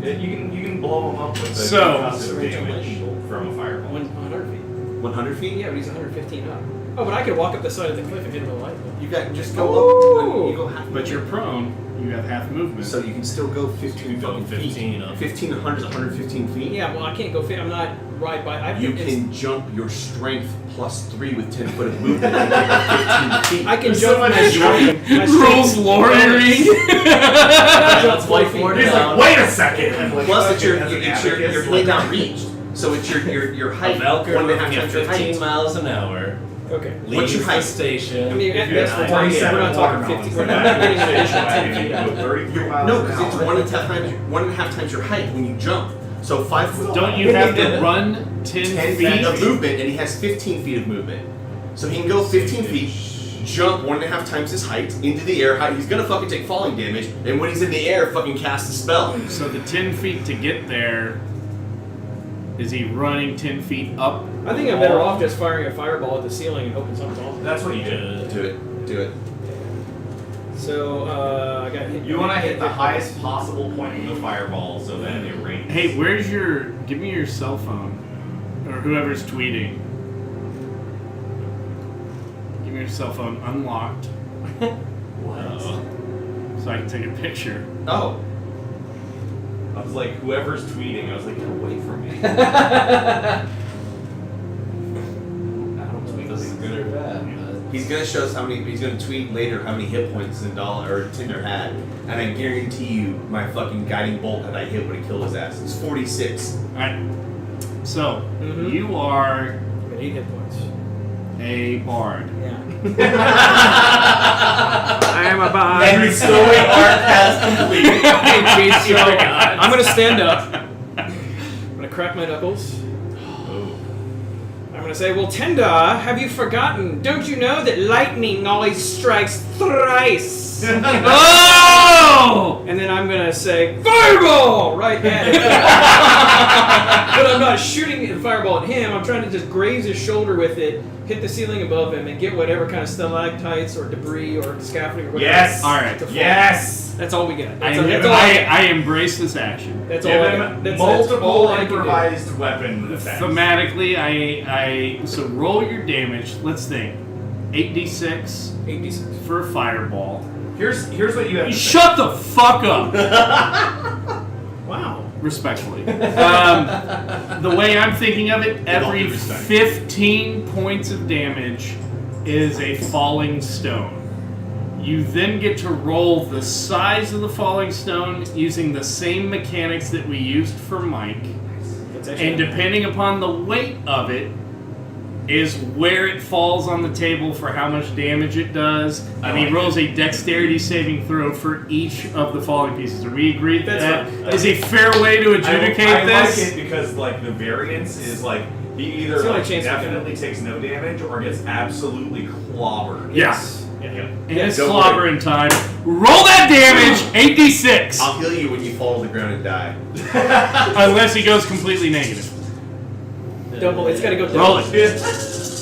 You can blow him up with the So- concussive damage from a fireball. 100 feet. 100 feet? Yeah, but he's 115 up. Oh, but I could walk up the side of the cliff and hit him with a lightning. You got just go Ooh. up. You go half. But you're prone. You have half movement. So you can still go 15 Go fucking 15 feet. up. 1,500 is 115 feet. Yeah, well, I can't go fit. I'm not right by. You can jump your strength plus 3 with 10 foot of movement and get 15 feet. I can There's jump so much my strength. My Rules strength- lore reading. I jump 4 feet. He's like, wait a second. And like, Plus, it's your fucking as an abacus, hand down reached. So it's your height. Valkyr 1.5 moving at times your 15 height. miles an hour. Okay. What's your Leaves height? the station. I mean, If that's you're for target. We're not talking watermelons, 50. We're then not getting an that additional station 10 feet wagon, up. you go 33 miles No, an because it's hour. 1.5 times your height when you jump. So 5 foot. Don't you have to run 10 10 feet of feet? movement, and he has 15 feet of movement. So he can go 15 feet, jump 1.5 times his height into the air. He's gonna fucking take falling damage, and when he's in the air, fucking cast a spell. So the 10 feet to get there, is he running 10 feet up? I think I'm better off just firing a fireball at the ceiling and hoping something falls. That's what you do. Do it. Do it. So I got hit. You want to hit the highest possible point of the fireball so that it rains. Hey, where's your? Give me your cell phone, or whoever's tweeting. Give me your cell phone unlocked, so I can take a picture. Oh. I was like, whoever's tweeting, I was like, get away from me. I don't know if this is good or bad. He's gonna show us how many. He's gonna tweet later how many hit points Zendala or Tinder had, and I guarantee you, my fucking guiding bolt that I hit would have killed his ass. It's 46. Alright. So, Mhm. you are I got 8 hit points. a bard. Yeah. I am a bard. And the story arc has complete. Hey, Chase, so I'm gonna stand up. I'm gonna crack my knuckles. I'm gonna say, well, Tenda, have you forgotten? Don't you know that lightning always strikes thrice? Oh! And then I'm gonna say, fireball! Right at it. But I'm not shooting the fireball at him. I'm trying to just graze his shoulder with it, hit the ceiling above him, and get whatever kind of stalactites or debris or scaffolding or whatever. Yes! Alright. to fall. Yes! That's all we got. I, That's all I got. I embrace this action. That's all Give I him got. That's multiple all I can do. improvised weapon attacks. Thematically, so roll your damage. Let's think. 8d6 8d6. for a fireball. Here's what you have to Shut the fuck up! Wow. Respectfully. The way I'm thinking of it, every 15 points of damage is a falling stone. You then get to roll the size of the falling stone using the same mechanics that we used for Mike. That's actually And depending upon the weight of it, is where it falls on the table for how much damage it does. And he rolls a dexterity saving throw for each of the falling pieces. Are we agreed that That's that is a fair way to adjudicate I this? like it because like the variance is like he either It's the only like, chance we definitely takes no damage or gets absolutely clobbered. Yes. Yeah. And it's Don't slobbering time. Roll that damage, 8d6! I'll heal you when you fall to the ground and die. Unless he goes completely negative. Double. It's gotta go double. Roll it.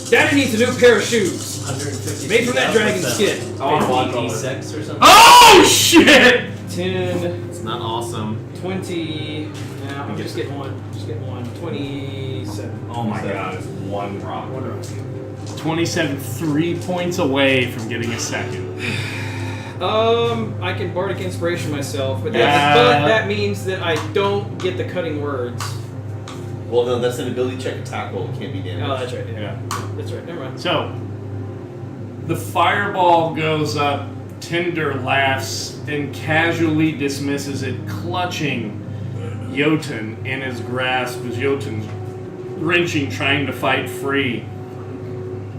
Daddy needs a new pair of shoes. 150 Made from that dragon skin. 50d6 or something? Oh shit! 10, It's not awesome. 20. Yeah, I'm just getting one. Just getting one. 27. Oh my god, it's one rock. 27, 3 points away from getting a second. I can bardic inspiration myself, but Yeah. that means that I don't get the cutting words. Well, no, that's an ability check attack roll. It can't be damaged. Oh, that's right. Yeah. That's right. Never mind. So, the fireball goes up, Tinder laughs, and casually dismisses it, clutching Jotun in his grasp as Jotun's wrenching, trying to fight free.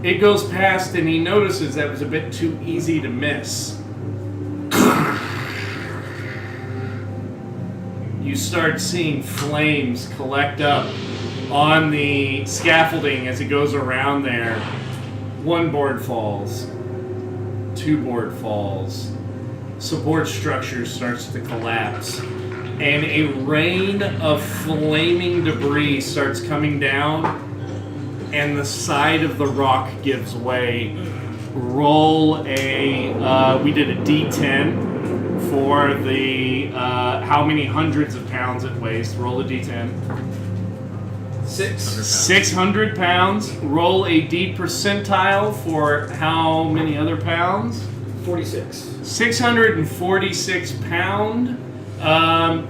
It goes past, and he notices that was a bit too easy to miss. You start seeing flames collect up on the scaffolding as it goes around there. One board falls. 2 board falls. Support structure starts to collapse. And a rain of flaming debris starts coming down, and the side of the rock gives way. Roll a, we did a D10 for the how many hundreds of pounds it weighs. Roll a d10. 600 pounds. Roll a D percentile for how many other pounds? 46. 646 pound.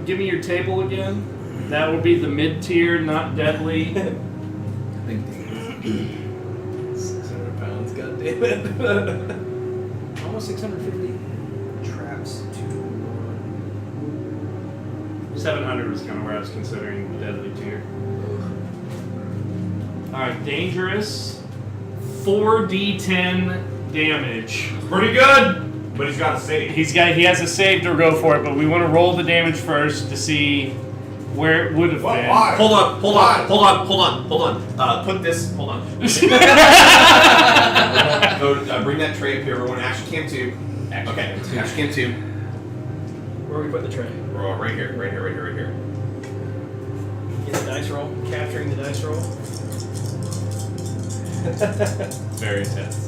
Give me your table again. That would be the mid tier, not deadly. 600 pounds, goddammit. Almost 650. Traps 700 was kind of where I was considering the deadly tier. Alright, dangerous. 4d10 damage. Pretty good, but he's got to save. He has a save to go for it, but we want to roll the damage first to see where it would have been. Why? Hold on. Put this. Hold on. Go, bring that tray up here. Everyone, action cam 2. Okay, action cam 2. Where are we putting the tray? Right here. Get the dice roll. Capturing the dice roll. Very tense.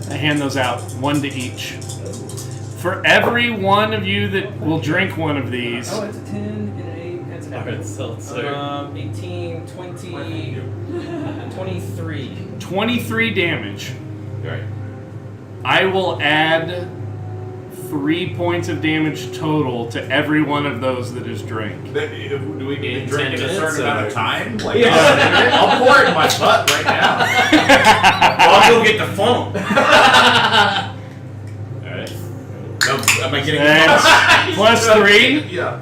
I hand those out, one to each. For every one of you that will drink one of these, Oh, it's a 10 and an 8. That's an Hard seltzer. 18, 20, 23. 23 damage. Right. I will add 3 points of damage total to every one of those that is drank. Do we need to drink in a 10 certain amount minutes, of time? Like, I'll pour it in my butt right now. I'll go get the funnel. Alright. No, am I getting That's plus 3, Yeah.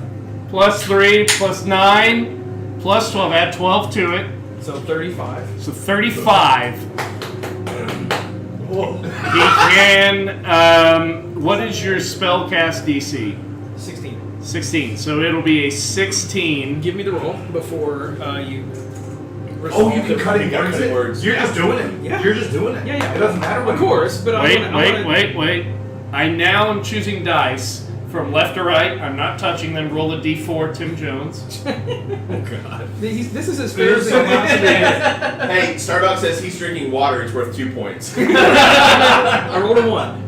plus 3, plus 9, plus 12. Add 12 to it. So 35. So 35. He can. What is your spellcast DC? 16. 16. So it'll be a 16. Give me the roll before you. Oh, you can cut it cutting words. You're just doing it. Yeah. You're just doing it. Yeah, yeah. It doesn't matter what. Of course, but Wait. I now am choosing dice from left to right. I'm not touching them. Roll a d4, Tim Jones. This is as fair as it can possibly get. Hey, Starbucks says he's drinking water. It's worth 2 points. I rolled a 1.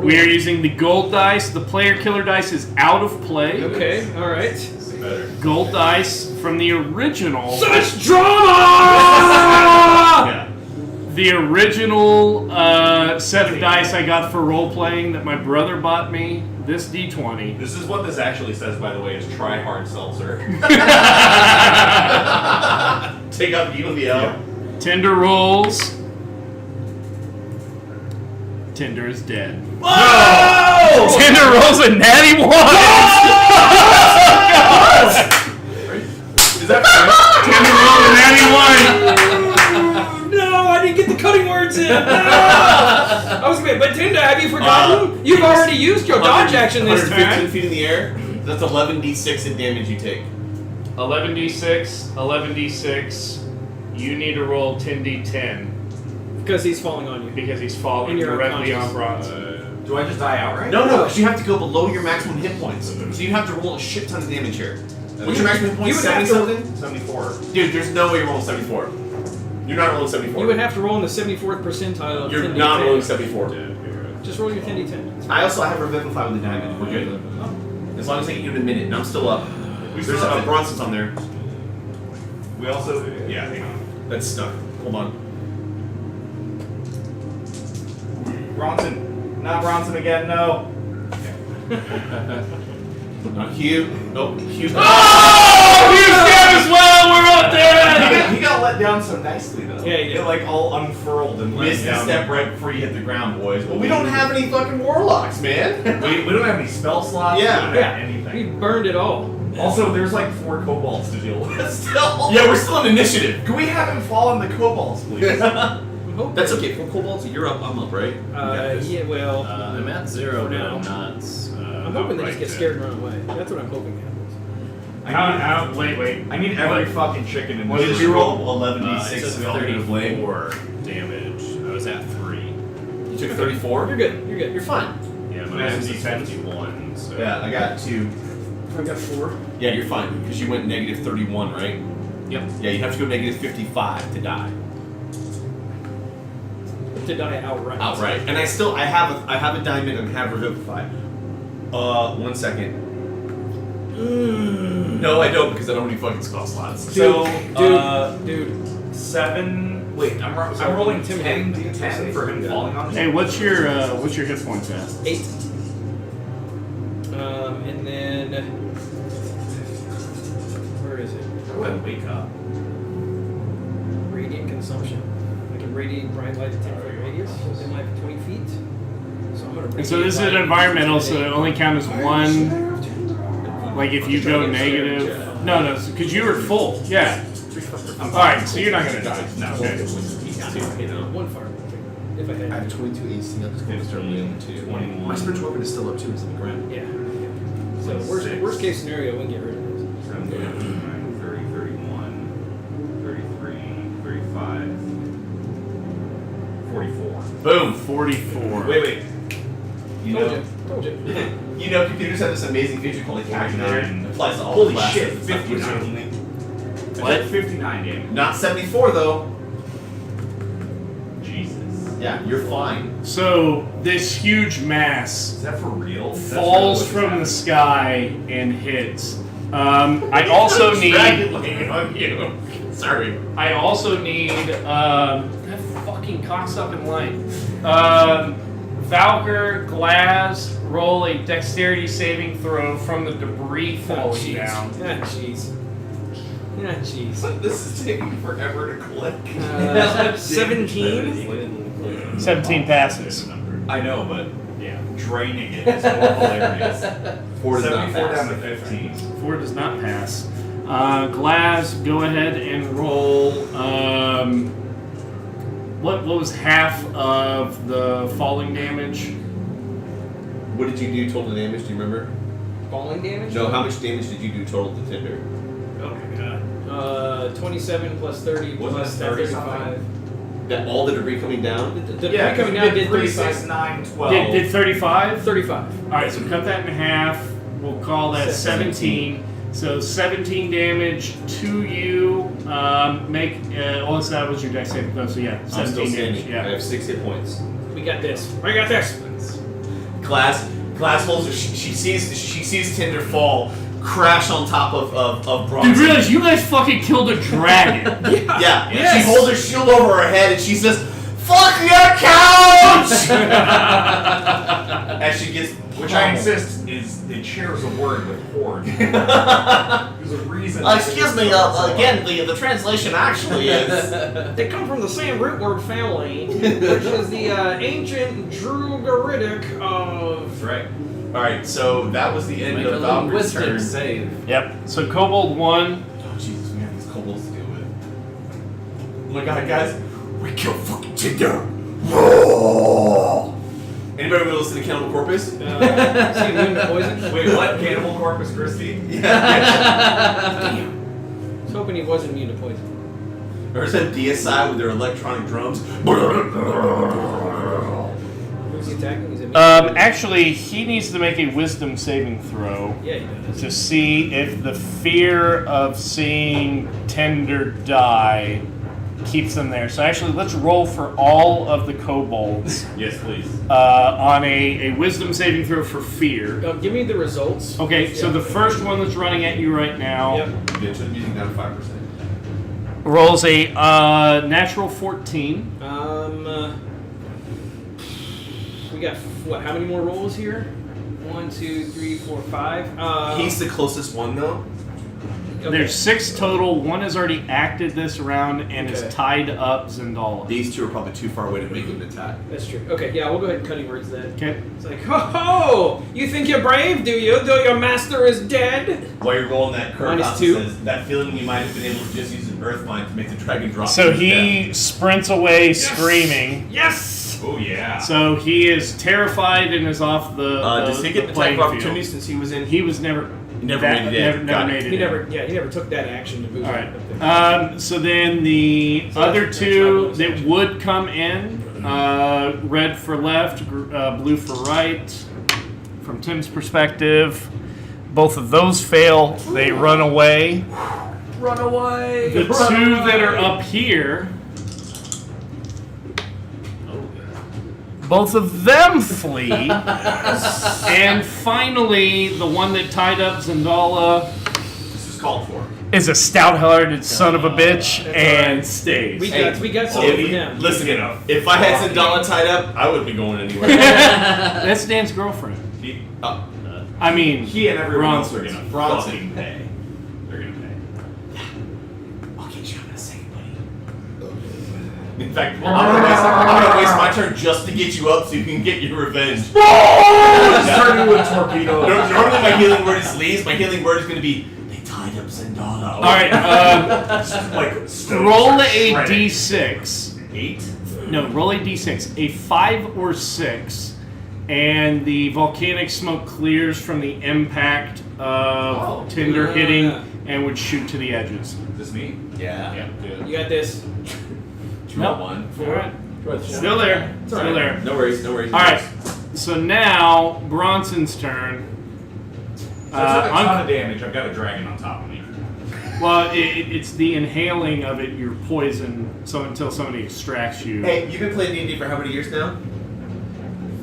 We are using the gold dice. The player killer dice is out of play. Okay, alright. Better. Gold dice from the original. Such drama! Yeah. The original set of dice I got for role playing that my brother bought me. This d20. This is what this actually says, by the way, is try hard seltzer. Take up you and the L. Tinder rolls. Tinder is dead. Oh! Tinder rolls a natty 1! Is that fair? Tinder rolls a natty 1! No, I didn't get the cutting words in. No. I was gonna, but Tinder, have you forgotten? You've already used your dodge action this 115 time. feet in the air. That's 11d6 in damage you take. 11d6. You need to roll 10d10 Because he's falling on you. because he's falling And you're directly on unconscious. Bronson. Do I just die outright? No, because you have to go below your maximum hit points. So you have to roll a shit ton of damage here. What's your maximum hit points? You would have 70 to- something? 74. Dude, there's no way you're rolling 74. You're not rolling 74. You would have to roll in the 74th percentile of You're 10d10. not rolling 74. Just roll your 10d10. I also have Revivify with the diamond. We're good. As long as I get you in a minute, and I'm still up. There's still have it. Bronson's on there. We also, yeah, hang on. That's stuck. Hold on. Bronson. Not Bronson again, no. Not Hugh. Nope. Hugh. Oh! He's dead as well! We're all dead! He got let down so nicely, though. Yeah, he did. It, like, all unfurled and let Missed the down. step right before you hit the ground, boys. Well, we don't have any fucking warlocks, man. We don't have any spell slots. Yeah. We don't have anything. We burned it all. Also, there's like 4 kobolds to deal with still. Yeah, we're still in initiative. Can we have him fall on the kobolds, please? That's okay. For Cobalt, you're up. I'm up, right? You got this. Yeah, well, I'm at 0, For but now. I'm not. I'm hoping they just get scared and run away. That's what I'm hoping happens. Wait. I need every fucking chicken in What this. did you roll? It's 11d6 a so we all get a blame. 34 damage. I was at 3. You took 34? You're good. You're good. You're fine. Yeah, my Yeah, max is it's 51. So. Yeah, I got 2. I've got 4. Yeah, you're fine because you went negative 31, right? Yep. Yeah, you have to go negative 55 to die To die outright. outright. And I have a diamond and have Revivify. 1 second. No, I don't because I don't have any fucking spell slots. So, Dude. 7. Wait, I'm rolling 10 d10 for him falling on me. Hey, what's your hit points at? 8. And then where is it? Go ahead and wake up. Radiant consumption. I can radiate bright light at 10-foot radius within like 20 feet. So I'm gonna. And so this is an environmental, so it only counts as one. Like if you go negative. No, because you were full. Yeah. All right, so you're not gonna die. No. Okay. One fire. If I I had. have 22 AC. I'm just going to start rolling 2. 21. My spiritual weapon is still up too. It's on the ground. Yeah. So worst case scenario, we can get rid of this. 7, 8, 9, 30, 31, 33, 35, 44. Boom. 44. Wait. Told you. You know, computers have this amazing feature called a calculator. 49. It applies to all Holy classes. shit, It's not 59. What? 59 damage. Not 74 though. Jesus. Yeah, you're fine. So this huge mass Is that for real? That's falls really from the what's sky and hits. I also need. Dragon laying on you. Sorry. I also need. That fucking cocksucking line. Valkyr, Glass, roll a dexterity saving throw from the debris falling down. Jeez. Yeah, jeez. This is taking forever to click. 17. 17 passes. I know, but Yeah. draining it is more hilarious. 4 does not 74 pass. down to 15. 4 does not pass. Glass, go ahead and roll. What was half of the falling damage? What did you do total damage? Do you remember? Falling damage? No, how much damage did you do total to Tinder? Oh my god. 27 plus 30 Wasn't plus it 30 35. That all the debris coming down? The debris coming down did 3, 35. 6, 9, 12. Did 35? 35. Alright, so cut that in half. We'll call that 17. So 17 damage to you. So that was your dex saving throw. So yeah, I'm 17 still damage. standing. I Yeah. have 6 hit points. We got this. I got this. Glass holds her. She sees Tinder fall, crash on top of Bronze. Dude, realize you guys fucking killed a dragon. Yeah. Yes. She holds her shield over her head and she says, "Fuck your couch!" As she gets, Which I insist it shares a word with horde. There's a reason. excuse me. Again, the translation actually is. They come from the same root word family, which is the ancient Drugaritic of. That's right. All right, so that was the end Make a of little Valkyrie's wisdom turn. save. Yep. So Kobold 1. Oh Jesus, we have these kobolds to deal with. Oh my God, guys, we killed fucking Tinder. Anybody want to listen to Cannibal Corpus? See immune to poison? Wait, what? Cannibal Corpus Christi? Yeah. I was hoping he wasn't immune to poison. Or some DSI with their electronic drums. Who's he attacking? He's immune. Actually, he needs to make a wisdom saving throw Yeah, he does. to see if the fear of seeing Tender die keeps them there. So actually, let's roll for all of the kobolds Yes, please. on a wisdom saving throw for fear. Give me the results. Okay, so the first one that's running at you right now Yep. Get to the music down to 5%. rolls a natural 14. We got what? How many more rolls here? 1, 2, 3, 4, 5. He's the closest one though. Okay. There's 6 total. One has already acted this round and is Okay. tied up Zendala. These two are probably too far away to make an attack. That's true. Okay, yeah, we'll go ahead and cutting words then. Okay. It's like, ho ho! You think you're brave, do you? Though your master is dead? While you're rolling that curve Minus out, 2. says that feeling you might have been able to just use an earth mine to make the dragon drop. So to his he sprints away screaming. Yes! Oh, yeah. So he is terrified and is off the, death. Does he get the an attack playing of opportunity field. since he was in? He was never Never that- made it in. Never, Got never it. made it. He in. never took that action to move. All right. up there. So then the So other that's two not that bonus would come in, red for left, blue for right. From Tim's perspective, both of those fail. They run away. Run away! The two that are up here, Both of them flee. And finally, the one that tied up Zendala This is called for. is a stout-hearted son of a bitch and We stays. got something for him. Listen, Get a if I had Zendala tied up, I wouldn't be going anywhere. That's Dan's girlfriend. He, I mean, he and everyone else are Bronson's. gonna Bronson. fucking pay. They're gonna pay. I'll get you in a second, buddy. In fact, I'm gonna waste my turn just to get you up so you can get your revenge. turn into a torpedo. Normally my healing word is leaves. My healing word is gonna be they tied up Zendala. All right, Like roll a shredding. d6. 8. No, roll a d6. A 5 or 6, and the volcanic smoke clears from the impact of tinder hitting and would shoot to the edges. Is this me? Yeah. You got this. Draw one. All right. Still there. Still there. No worries. No worries. All right. So now Bronson's turn. So I took a ton of damage. I've got a dragon on top of me. Well, it's the inhaling of it. You're poisoned. So until somebody extracts you. Hey, you've been playing D&D for how many years now?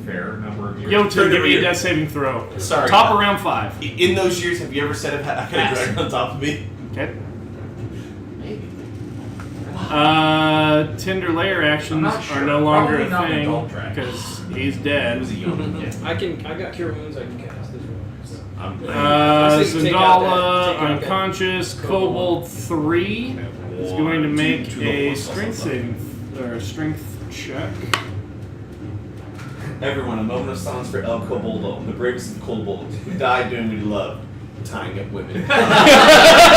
Fair number of years. Yo, to give me a Year. death saving throw. Sorry. Top around 5. In those years, have you ever said I had a dragon on top of me? Okay. Maybe. Tinder layer actions I'm not are sure. no longer Probably not an a adult thing dragon. because he's It dead. was a young kid. I got cure wounds. I can cast as well. So. Uh, Take out that- Zendala, take out that unconscious, Kobold 3 is going to make a strength saving or strength check. Everyone, a moment of silence for El Koboldo, the bravest of kobolds, who died doing what he loved, tying up women.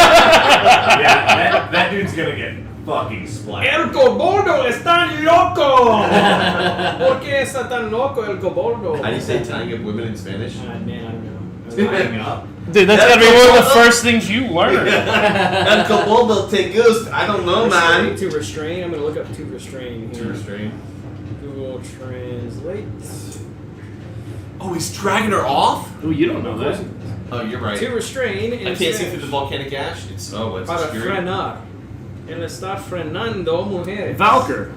Yeah, that dude's gonna get fucking splattered. El Koboldo está loco! ¿Por qué está tan loco el Koboldo? How do you say tying up women in Spanish? Man, I don't know. Tying up. Dude, that's gotta be one of the first things you learn. El Koboldo te gusta. I don't know, man. To restrain. I'm gonna look up to restrain here. To restrain. Google Translate. Oh, he's dragging her off? Oh, you don't know that. Oh, you're right. To restrain. I can't see through the volcanic ash. It's it's Para obscuring. frenar. Él está frenando mujeres. Valker.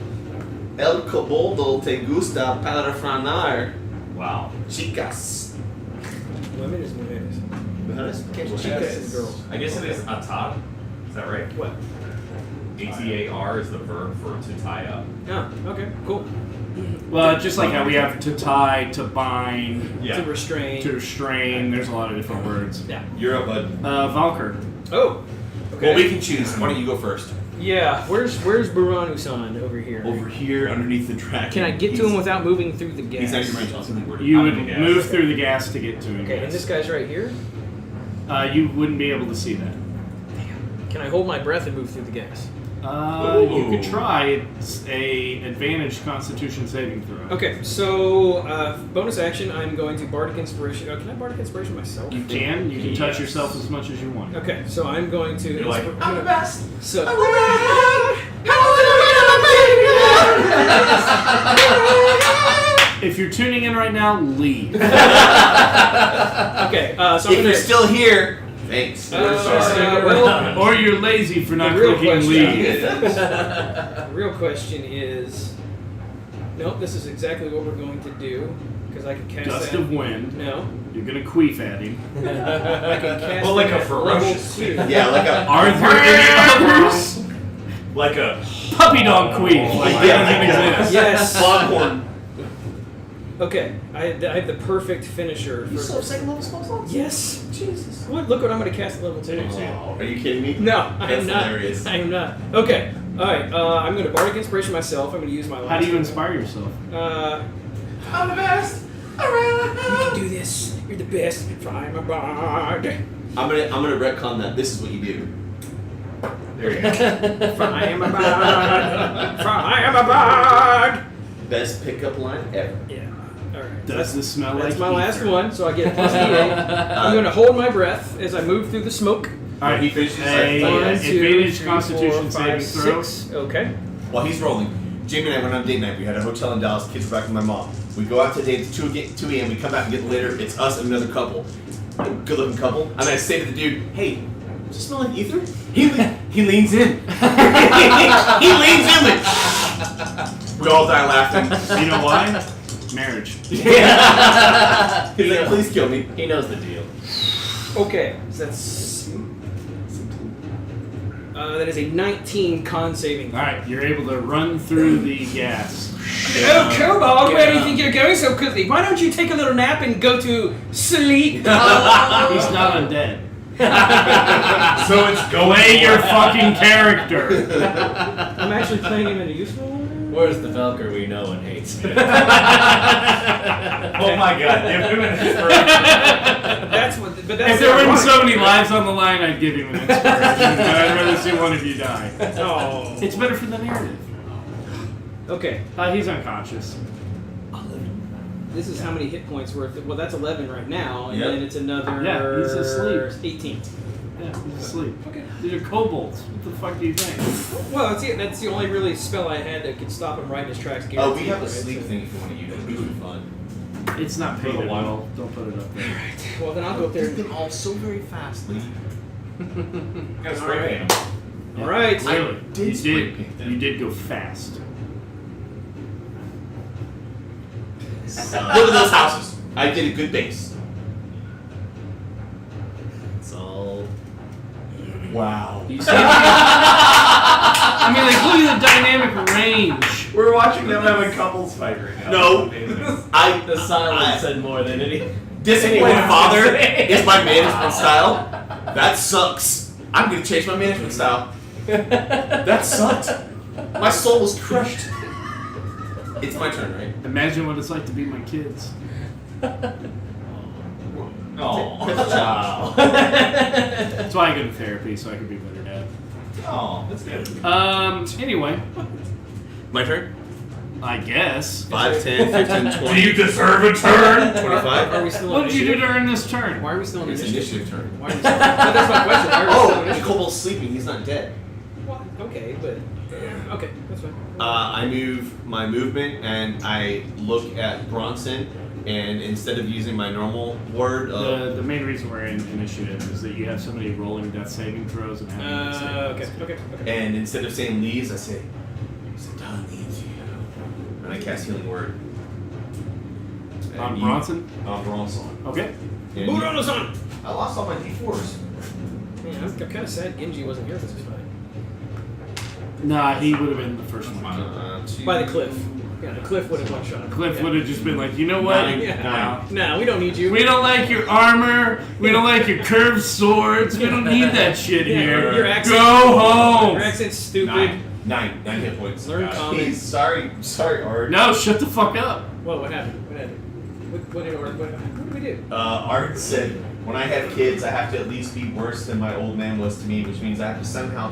El Koboldo te gusta para frenar, Wow. chicas. Women is mujeres. Chicas. is girls. I guess it is atar. Is that right? What? ATAR is the verb for to tie up. Oh, okay, cool. Well, just like how we have to tie, to bind, Yeah. To restrain. to restrain. There's a lot of different words. Yeah. You're up, bud. Valker. Oh. Okay. Well, we can choose. Why don't you go first? Yeah. Where's Buranu-san over here? Over here, underneath the dragon. Can I get to him without moving through the gas? He's not your range. I'll send word. You I'm would gonna guess. move through the gas to get to him. Okay, and yes. this guy's right here. You wouldn't be able to see that. Can I hold my breath and move through the gas? You could try. It's a advantage Constitution saving throw. Okay, so bonus action, I'm going to Bardic Inspiration. Oh, can I Bardic Inspiration myself? You can. You can touch Yes. yourself as much as you want. Okay, so I'm going to. You're like, I'm the best. So. If you're tuning in right now, leave. Okay, so I'm If gonna. you're still here, thanks. We're sorry. Well, Or you're lazy for not The real clicking question- leave. the real question is. Nope, this is exactly what we're going to do because I can cast Gust that. of wind. No, You're gonna queef at him. I can cast Well, like that a at level ferocious 2. Yeah, like a. Are there any others? Like a Puppy dog queef. Like that doesn't exist. Yes. Foghorn. Okay, I have the perfect finisher. For second level spell slots? Yes. Jesus. Look what I'm going to cast at level 2. Are you kidding me? No, I That's am not. hilarious. I am not. Okay. All right. I'm going to Bardic Inspiration myself. I'm going to use my last. How do you one. inspire yourself? I'm the best. You can do this. You're the best. For I'm a bard. I'm gonna retcon that. This is what you do. there you go. For I am a bard. For I am a bard. Best pickup line ever. Yeah. All right. Does this smell like That's my last ether? one, so I get plus D8. I'm going to hold my breath as I move through the smoke. All right, He finishes a like One, two, advantage three, Constitution four, saving five, throw. 6. Okay. While he's rolling, Jamie and I went on date night. We had a hotel in Dallas. Kids were back with my mom. We go out to date at 2 a.m. We come back and get later. It's us and another couple. Good looking couple. And I say to the dude, hey, does it smell like ether? He leans in. he leans in like, we all die laughing. You know why? Marriage. He's like, please kill me. He knows the deal. Okay, so that is a 19 con saving. All right, you're able to run through the gas. Oh, Kobold, where do you think you're going so quickly? Why don't you take a little nap and go to sleep? He's not undead. So it's going. Play your fucking character. I'm actually playing him in a useful one. Where's the Valkyr we know and hate? Oh my god, give him an inspiration. That's what. But that's If there weren't ironic. so many lives on the line, I'd give him an inspiration. But I'd rather see one of you die. Oh. It's better for the narrative. Okay. He's unconscious. This is how many hit points worth. Well, that's 11 right now, and Yep. then it's another. Yeah, he's asleep. 18. Yeah, he's asleep. Okay. These are kobolds. What the fuck do you think? Well, that's the only really spell I had that could stop him right in his tracks. Oh, we guaranteed, have a right? sleep So- thing if you want to use it. It's really fun. It's not paid For a at while. all. Don't put it up there. Well, then I'll go up there. Did them all so very fast, Lee. Gotta spray paint him. All right. Really? did You spray did. paint them. You did go fast. Go to those houses. I did a good base. It's all. Wow. You see? I mean, like, look at the dynamic range. We're watching them have a couples fight right now. No. I The silence said more than any. disappointed Anyone father would say. is my management style. That sucks. I'm gonna change my management style. That sucked. My soul was crushed. It's my turn, right? Imagine what it's like to be my kids. Oh. Wow. That's why I go to therapy, so I can be a better dad. Oh, that's good. Anyway, My turn? I guess. 5, 10, 15, Do 20, you deserve a turn? 25. Are we still What on did you do initiative? to earn this turn? Why are we still on It's initiative? initiative turn. Why are we still? That's my question. Why are we still on Oh, the initiative? kobold's sleeping. He's not dead. Well, okay, but okay, that's fine. I move my movement and I look at Bronson, and instead of using my normal word of The main reason we're in initiative is that you have somebody rolling death saving throws and having death saving Okay. and instead of saying leaves, I say Satan needs you, and I cast healing word. And On you- Bronson? On Bronson. Okay. And Boot you- on the sun! I lost all my d4s. Man, I'm kind of sad Genji wasn't here this fight. Nah, he would have been the first one. By the cliff. Yeah, the cliff would have one shot. Cliff would have just been like, you know what? Yeah. No, we don't need you. We don't like your armor. We don't like your curved swords. We don't need that shit Yeah, here. your accent- Go home. Your accent's stupid. 9 hit points. Learn common. Please, sorry, Art. No, shut the fuck up. What happened? What did we do? Art said, when I have kids, I have to at least be worse than my old man was to me, which means I have to somehow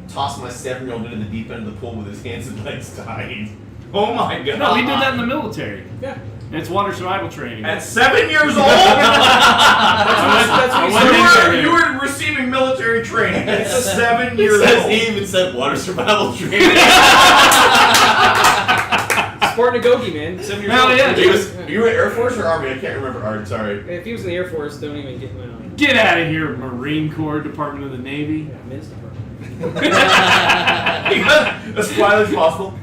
toss my 7-year-old into the deep end of the pool with his hands and legs tied. Oh my god. No, we did that in the military. Yeah. It's water survival training. At 7 years old? I went in you there. were receiving military training at 7 He years says- old. he even said water survival training. Spartanagogi, man. 7 years Hell old. yeah, You were Air Force or Army? I can't remember, Art, sorry. If he was in the Air Force, don't even get me on. Get out of here, Marine Corps, Department of the Navy. Yeah, men's department. As quietly as possible.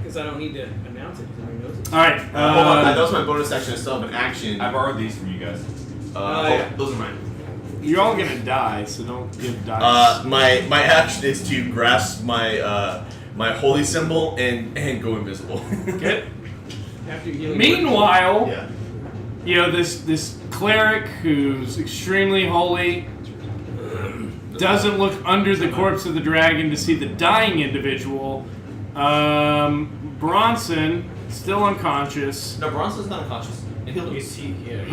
Because I don't need to announce it. Everybody knows it. All right. Hold on, that was my bonus action. I still have an action. I borrowed these from you guys. yeah. Those are mine. You're all gonna die, so don't give dice. My action is to grasp my my holy symbol and go invisible. Okay. After you heal. Meanwhile, Yeah. you know this cleric who's extremely holy doesn't look under the corpse of the dragon to see the dying individual. Bronson still unconscious. No, Bronson's not unconscious. And he'll He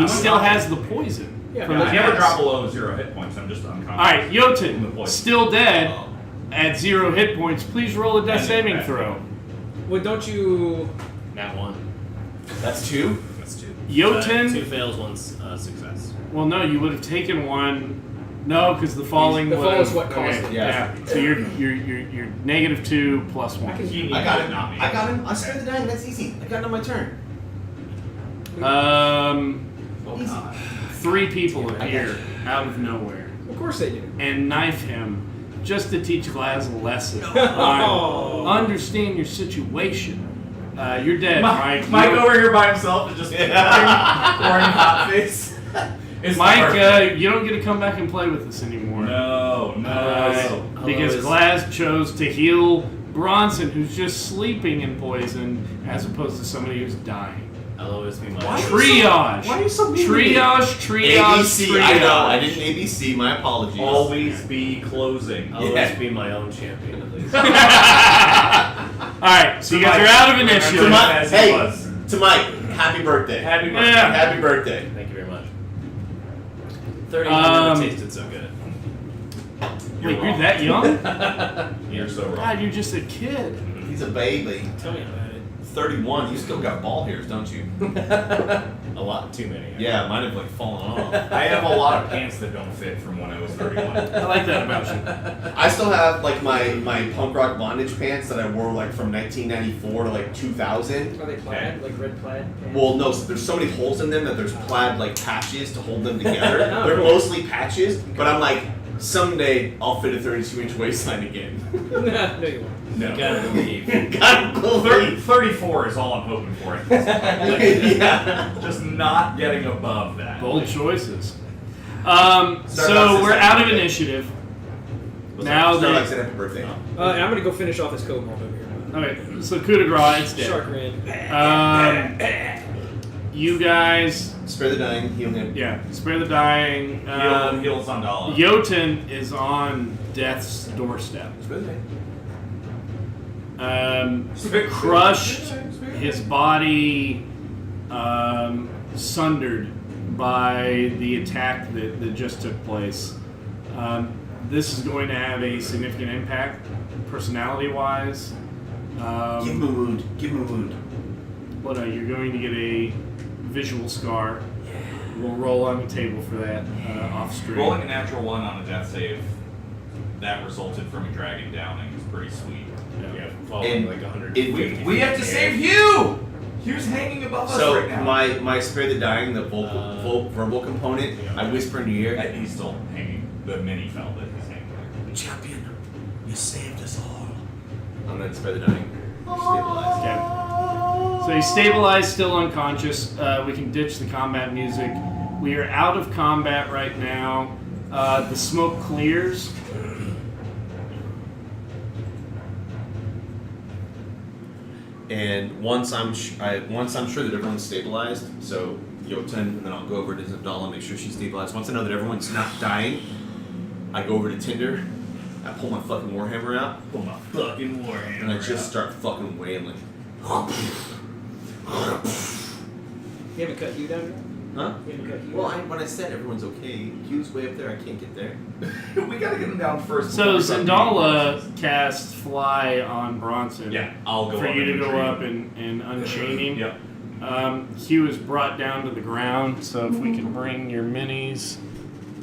still has the poison. Yeah, from but the I never gas. drop below 0 hit points. I'm just unconscious. All right, The Jotun, poison. still dead Oh. at 0 hit points. Please roll a death And saving then- throw. Well, don't you? Nat 1. That's 2. That's 2. Jotun? 2 fails, 1 success. Well, no, you would have taken one. No, because the falling. The fall would've- is what caused it. Yeah. So you're -2 plus 1. He needed I got it, him. not me. I got him. I spared the dying. That's easy. I got it on my turn. Oh, God. 3 people appear out of nowhere Of course they do. and knife him just to teach Glaz a lesson Oh. on understand your situation. You're dead, Mike. Mike over here by himself and just pouring hot face. It's Mike, you don't get to come back and play with us anymore. No. Because Glaz chose to heal Bronson, who's just sleeping in poison, as opposed to somebody who's dying. I'll always be my Triage. Why are you so mean? Triage. ABC. I know. I didn't ABC. My apologies. Always be closing. I'll always be my own champion, at least. Alright, so you guys are out of initiative. To Mike, As he hey, was. to Mike, happy birthday. Happy birthday. Yeah. Happy birthday. Thank you very much. 31 never tasted so good. Wait, you're that young? You're so wrong. God, you're just a kid. He's a baby. Tell me about it. 31. You still got ball hairs, don't you? A lot too many. Yeah, mine have like fallen off. I have a lot of pants that don't fit from when I was 31. I like that about you. I still have like my punk rock bondage pants that I wore like from 1994 to like 2000. Are they plaid? Like red plaid? pants? Well, no, so there's so many holes in them that there's plaid like patches to hold them together. They're mostly patches, but I'm like, someday I'll fit a 32-inch waistline again. No, you won't. No. You gotta believe. God believe. 34 is all I'm hoping for at this point. Yeah. Just not getting above that. Bold choices. Starbucks So is we're happy out of birthday. initiative. Now Starbucks that. said happy birthday. And I'm gonna go finish off this cobalt over here. Okay, so coup de grace, it's Shark dead. rin. You guys, Spare the dying, heal him. yeah, spare the dying. Heal Sandala. Jotun is on death's doorstep. Spare the dying. Crushed, his body sundered by the attack that just took place. This is going to have a significant impact, personality-wise. Give him a wound. Give him a wound. Well, no, you're going to get a visual scar. We'll roll on the table for that off stream. Rolling a natural 1 on a death save, that resulted from a dragging down and was pretty sweet. Yeah, falling And like 150. We have to save Hugh! Hugh's hanging above us So right now. my spare the dying, the verbal component, I whisper in your ear. He's still hanging. The mini fell that he's hanging there. Champion, you saved us all. I'm gonna spare the dying. Stabilize. Okay. So he's stabilized, still unconscious. We can ditch the combat music. We are out of combat right now. The smoke clears. And once I'm sure that everyone's stabilized, so Jotun, and then I'll go over to Zabdala, make sure she's stabilized. Once I know that everyone's not dying, I go over to Tinder, I pull my fucking warhammer out, Pull my fucking warhammer. and I just start fucking wailing. You haven't cut you down yet? Huh? You haven't cut you Well, down? when I said everyone's okay, Hugh's way up there, I can't get there. We gotta get him down first. So before we start Zendala doing casts fly on Bronson. this. Yeah, I'll go For up you to and go retrieve up him. and unchain him. Yep. Hugh is brought down to the ground, so if we can bring your minis.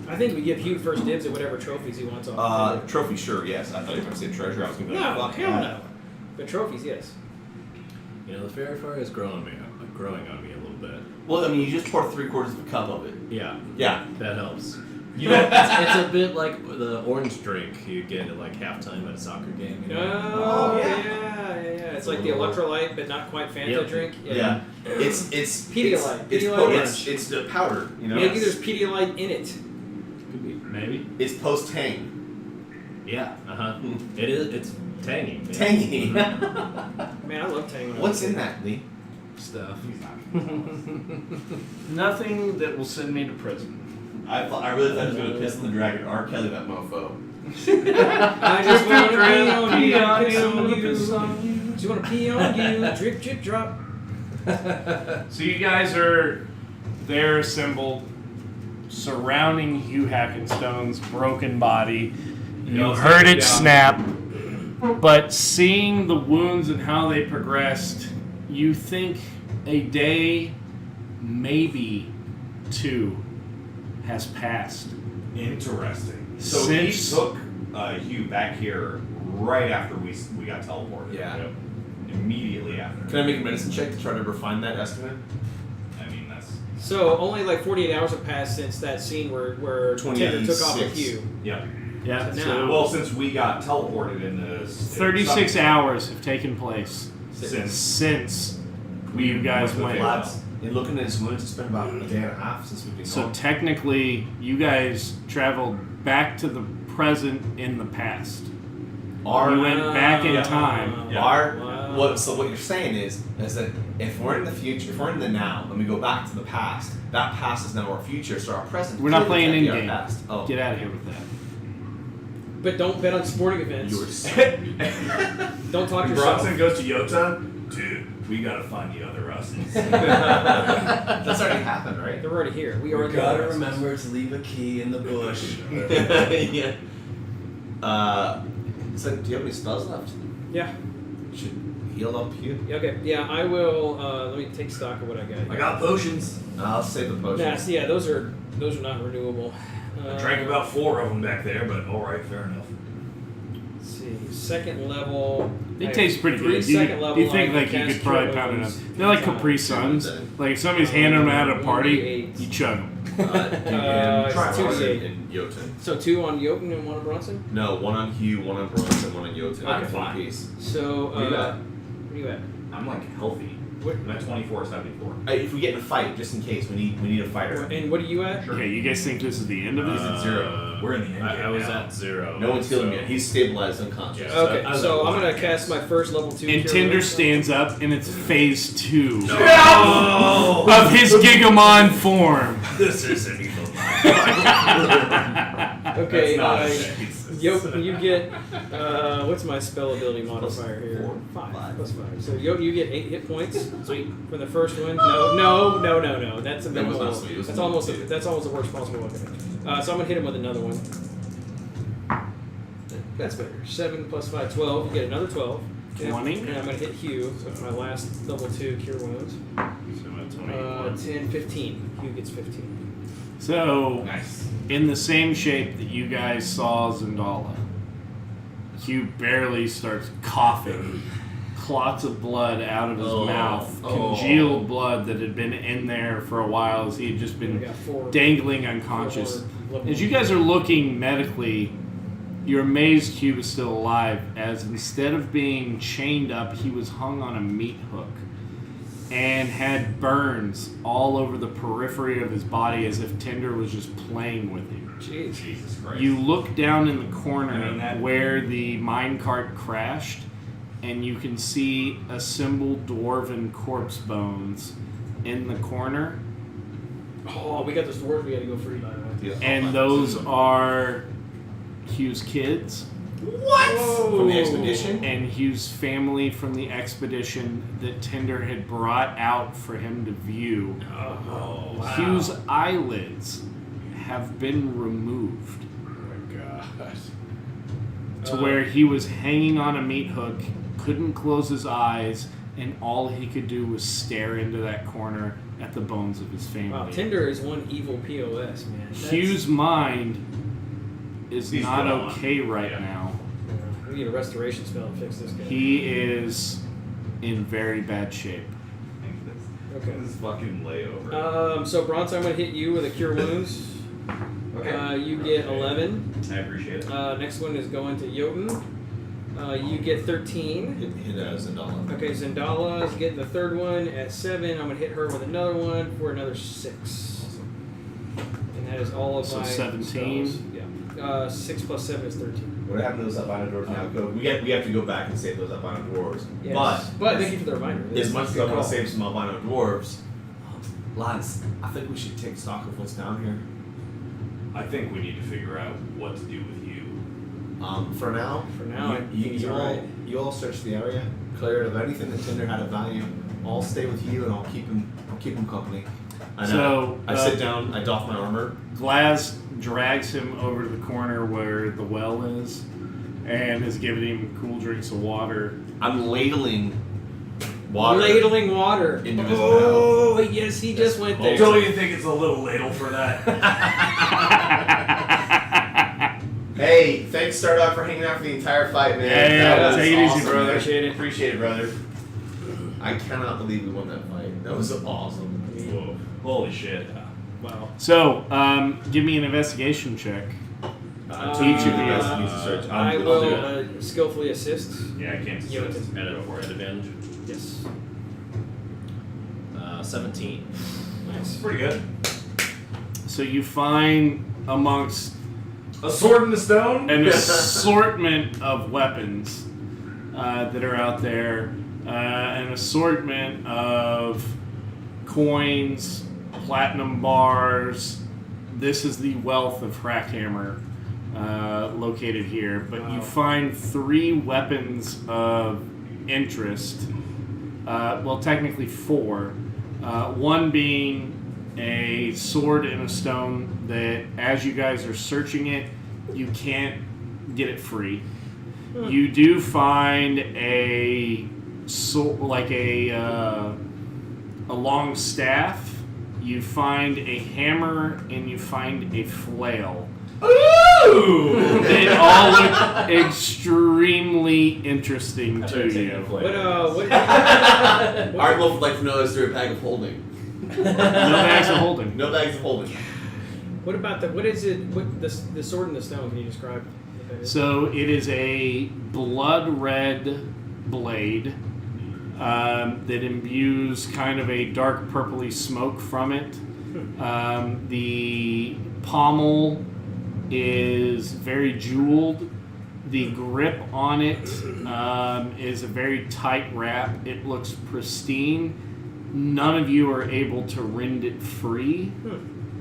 I think we give Hugh first dibs at whatever trophies he wants off. Trophy, sure, yes. I thought you were going to say treasure. I was going to be like, No, fuck hell yeah. no. But trophies, yes. You know, the fairy fire is growing on me a little bit. Well, I mean, you just pour 3/4 of a cup of it. Yeah, Yeah. that helps. You know, it's a bit like the orange drink you get at like halftime at a soccer game. You know? Oh, yeah. It's like the electrolyte, but not quite Fanta Yep. drink. Yeah. It's Pedialyte. It's, Pedialyte it's the powder, you know. Maybe there's Pedialyte in it. Could be, maybe. It's post tang. Yeah. It is. It's tangy. Man. Tangy. Man, I love Tang. What's in that, Lee? Stuff. Nothing that will send me to prison. I really thought he was going to piss on the dragon. R. Kelly, that mofo. I just want to pee on Pee you. on you, Piss on you. Just want to pee on you. Drip, drip, drop. So you guys are there assembled, surrounding Hugh Hackenstone's broken body. You heard it snap, but seeing the wounds and how they progressed, you think a day, maybe 2, has passed. Interesting. So Since- he took Hugh back here right after we got teleported. Yeah. Yep. Immediately after. Can I make a medicine check to try to refine that estimate? I mean, that's. So only like 48 hours have passed since that scene where Tinder took off with 26. Hugh. Yep. Yeah. So So Well, since we got teleported in this. 36 hours have taken place since you guys went. Lads, in looking at his wounds, it's been about a day and a half since we've been So gone. technically, you guys traveled back to the present in the past. Our, You went back in time. So what you're saying is that if we're in the future, if we're in the now, and we go back to the past, that past is now our future, so our present. We're not clearly playing can't be in-game. our past. Oh, Get out of here with that. But don't bet on sporting events. you were so Don't talk When yourself. Bronson goes to Yota, dude, we gotta find the other Russes. That's already happened, right? They're already here. We are the Gotta others. remember to leave a key in the bush. Yeah. So do you have any spells left? Yeah. Should heal up you. Yeah, okay. Yeah, I will. Let me take stock of what I got. I got potions. I'll save the potions. Yeah, those are not renewable. I drank about 4 of them back there, but alright, fair enough. Let's see. Second level. They I taste have pretty 3 good. second level. You think I like can you cast could probably Cure pound it up. Wounds They're like 3 Capri times. Suns. Like if somebody's handing them out at a party, 1d8. you chug them. It's 2d8. And Jotun. So 2 on Jotun and 1 on Bronson? No, 1 on Hugh, 1 on Bronson, 1 on Jotun. I'm One fine. piece. So, Where you at? where you at? I'm like healthy. I'm at 2474. If we get in a fight, just in case, we need a fighter. And what are you at? Okay, you guys think this is the end of He's it? at 0. We're in the end I game was now. at 0. No one's healing so- yet. He's stabilized unconscious. Yeah. Okay, I was so at I'm gonna 1. cast my first level 2. And Cure Tinder Wounds. stands up, and it's phase 2 No! of his Gigamon form. This is an evil Okay, That's Jotun, you get what's my spell ability modifier here? 5 plus 5. So Jotun, you get 8 hit points. Sweet. For the first one. No. That's a That was minimal. not sweet. It was That's a almost minimal. that's almost the worst possible one. So I'm gonna hit him with another one. That's better. 7 plus 5, 12. You get another 12. 20. And I'm gonna hit Hugh. So that's my last level 2 cure wounds. So I'm at 21. 10, 15. Hugh gets 15. So, Nice. in the same shape that you guys saw Zendala, Hugh barely starts coughing. Clots of blood out of his mouth, congealed blood that had been in there for a while as he had just I been got 4. dangling unconscious. 4 level As you guys are looking medically, you're amazed Hugh is still alive, as instead of being chained up, he was hung on a meat hook and had burns all over the periphery of his body as if Tinder was just playing with him. Jeez. Jesus Christ. You look down in the corner I mean, that- where the minecart crashed, and you can see assembled dwarven corpse bones in the corner. Oh, we got those dwarves we gotta go free, by the way. And those are Hugh's kids From the expedition? and Hugh's family from the expedition that Tinder had brought out for him to view. Oh, wow. Hugh's eyelids have been removed Oh my gosh. to where he was hanging on a meat hook, couldn't close his eyes, and all he could do was stare into that corner at the bones of his family. Wow, Tinder is one evil POS, man. That's- Hugh's mind is He's not gone. okay right Yeah. now. We need a restoration spell to fix this guy. He is in very bad shape. Okay. This is fucking layover. So Bronson, I'm gonna hit you with a cure wounds. Okay. You get 11. I appreciate it. Next one is going to Jotun. You get 13. Hit Zendala. Okay, Zendala is getting the third one at 7. I'm gonna hit her with another one for another 6. And that is all of So my 17? spells. Yeah. 6 plus 7 is 13. What happened to those albino dwarves now? We have to go back and save those albino dwarves. Yes. But thank you for the reminder. As much as I Good want call. to save some albino dwarves, lads, I think we should take stock of what's down here. I think we need to figure out what to do with you. For now, For now, I think he's alright. you all search the area, clear it of anything that Tinder had of value. I'll stay with you and I'll keep him company. And, So, I sit down, I doff my armor. Glass drags him over to the corner where the well is and is giving him cool drinks of water. I'm ladling water. Ladling water. Into his Oh, yes, he just went there. Don't you think it's a little ladle for that? Hey, thanks Stardog for hanging out for the entire fight, man. Yeah, That was take it easy, awesome, brother. Appreciate it. Appreciate it, brother. I cannot believe we won that fight. That was awesome. Whoa. Holy shit. Wow. So, give me an investigation check. Each of you guys needs to search. I I'll will do it. skillfully assist. Yeah, I can't Yeah, assist. At advantage. Yes. 17. Nice. Pretty good. So you find amongst A sword in the stone? an assortment of weapons that are out there, an assortment of coins, platinum bars. This is the wealth of Hrackhammer located here. But you find 3 weapons of interest. Well, technically 4. One being a sword in a stone that, as you guys are searching it, you can't get it free. You do find a long staff. You find a hammer and you find a flail. Ooh! They all look extremely interesting to you. What Art Wolf would like to know, is there a bag of holding? No bags of holding. No bags of holding. What about the sword in the stone? Can you describe what that is? So it is a blood red blade that imbues kind of a dark purpley smoke from it. The pommel is very jeweled. The grip on it is a very tight wrap. It looks pristine. None of you are able to rend it free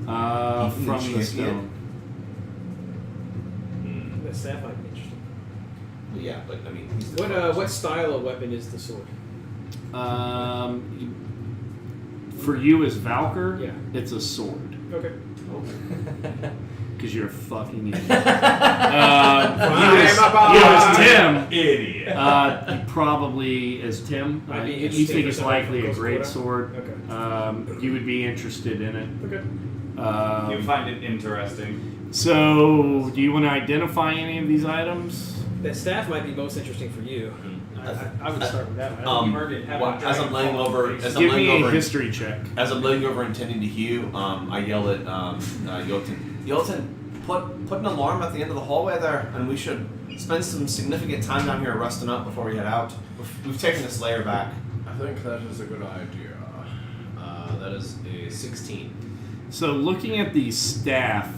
from the stone. The staff might be interesting. Yeah, but I mean, he's What style of weapon is the sword? For you as Valkyr, Yeah. it's a sword. Okay. Because you're a fucking idiot. You I'm as Tim, Idiot. you probably, as Tim, Might be you interesting think for it's somebody likely from a great Costa sword. Okay. You would be interested in it. Okay. You find it interesting. So, do you want to identify any of these items? That staff might be most interesting for you. I would start with that one. Um, You earned it. Have well, a as I'm dragon laying fall over- on your face. as I'm Give laying me a over- history check. As I'm laying over intending to hew, I yell at Jotun. Jotun, put an alarm at the end of the hallway there, and we should spend some significant time down here resting up before we head out. We've taken this layer back. I think that is a good idea. That is a 16. So, looking at the staff,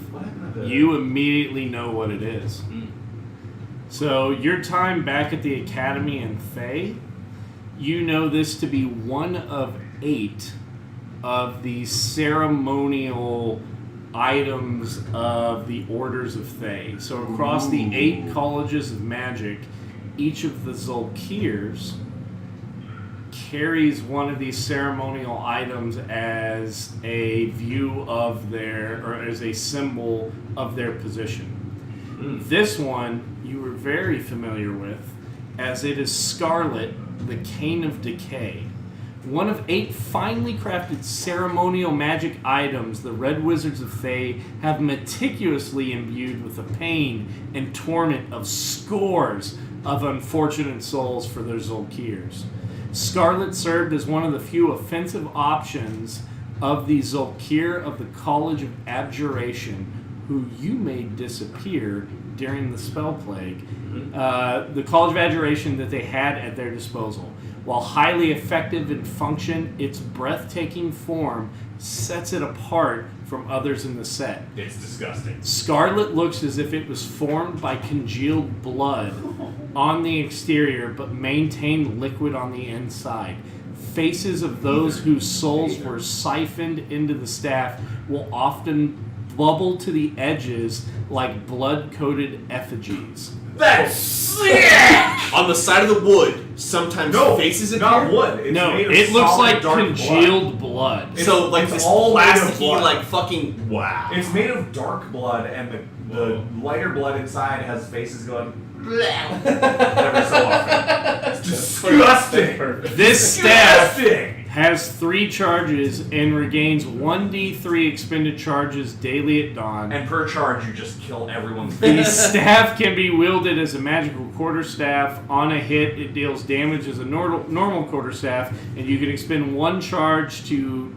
you immediately know what it is. So, your time back at the academy in Fae, you know this to be one of 8 of the ceremonial items of the Orders of Fae. So, across the 8 colleges of magic, each of the Zulkirs carries one of these ceremonial items as a view of their, or as a symbol of their position. This one you were very familiar with, as it is Scarlet, the Cane of Decay. One of 8 finely crafted ceremonial magic items the Red Wizards of Fae have meticulously imbued with the pain and torment of scores of unfortunate souls for their Zulkirs. Scarlet served as one of the few offensive options of the Zulkir of the College of Abjuration, who you made disappear during the Spell Plague. The College of Abjuration that they had at their disposal. While highly effective in function, its breathtaking form sets it apart from others in the set. It's disgusting. Scarlet looks as if it was formed by congealed blood on the exterior, but maintained liquid on the inside. Faces of those whose souls were siphoned into the staff will often bubble to the edges like blood-coated effigies. That's sick! On the side of the wood, sometimes faces appear. Not wood. It's No, made of it looks solid like dark congealed blood. So like it's this all made of plasticky, blood. like fucking. Wow. It's made of dark blood, and the lighter blood inside has faces going every so often. It's disgusting. This staff Disgusting. has 3 charges and regains 1d3 expended charges daily at dawn. And per charge, you just kill everyone's The staff can be wielded as a magical quarterstaff. On a hit, it deals damage as a normal quarterstaff, and you can expend 1 charge to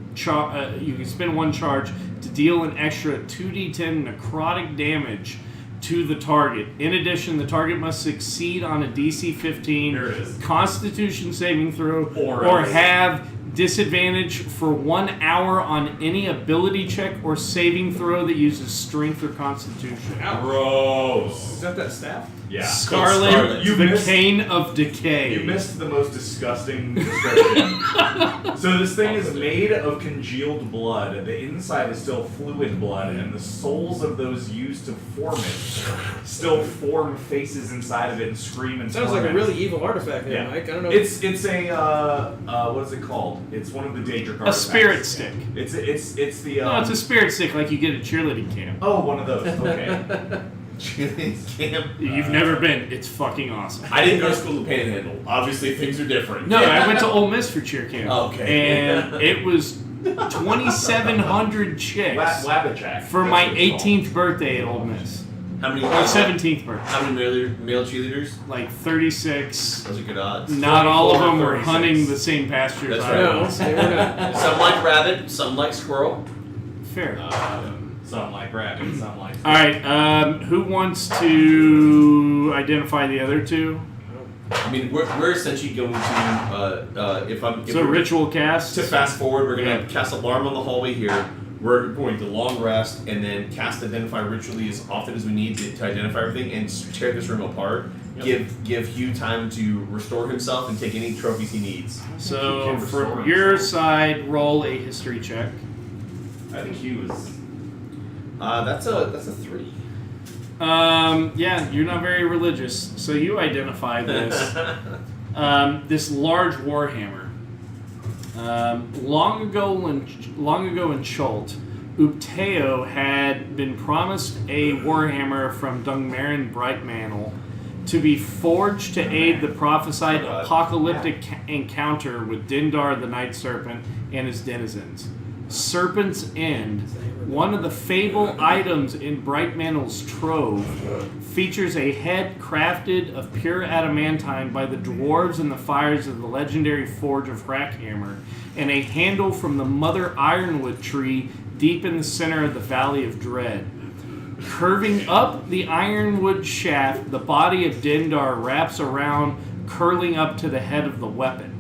deal an extra 2d10 necrotic damage to the target. In addition, the target must succeed on a DC 15 There it is. Constitution saving throw Or or else. have disadvantage for 1 hour on any ability check or saving throw that uses strength or constitution. Gross. Is that staff? Yeah. Scarlet, Scarlet. You the missed- cane of decay. You missed the most disgusting description. So this thing is made of congealed blood. The inside is still fluid blood, and the souls of those used to form it still form faces inside of it and scream and Sounds like a torment. really evil artifact there, Yeah. Mike. I don't know. It's a what is it called? It's one of the Daedric A artifacts. spirit stick. It's the No, it's a spirit stick like you get at cheerleading camp. oh, one of those. Okay. Camp. You've never been. It's fucking awesome. I didn't go to school to panhandle. Obviously, things are different. No, I went to Ole Miss for cheer camp. Okay. And it was 2,700 chicks Wabachak. for my 18th birthday at Ole Miss. How many? Or 17th birthday. How many male cheerleaders? Like 36. Those are good odds. Not all of 24, them were 36. hunting the same pastures That's I right. no, was. they were not. Some like rabbit, some like squirrel. Fair. Some like rabbit, some like. All right. Who wants to identify the other two? I mean, we're essentially going to if So we're- ritual cast. to fast forward, we're Yeah. gonna cast alarm on the hallway here. We're going to long rest and then cast identify ritually as often as we need to identify everything and tear this room apart. Give Hugh time to restore himself and take any trophies he needs. So can't restore from himself. your side, roll a history check. I think he was. That's a 3. Yeah, you're not very religious, so you identify this this large warhammer. Long ago in Chult, Upteo had been promised a warhammer from Dungmaren Brightmantle to be forged to aid the prophesied apocalyptic encounter with Dindar the Night Serpent and his denizens. Serpent's End, one of the fable items in Brightmantle's trove, features a head crafted of pure adamantine by the dwarves in the fires of the legendary Forge of Hrackhammer, and a handle from the Mother Ironwood tree deep in the center of the Valley of Dread. Curving up the ironwood shaft, the body of Dindar wraps around, curling up to the head of the weapon.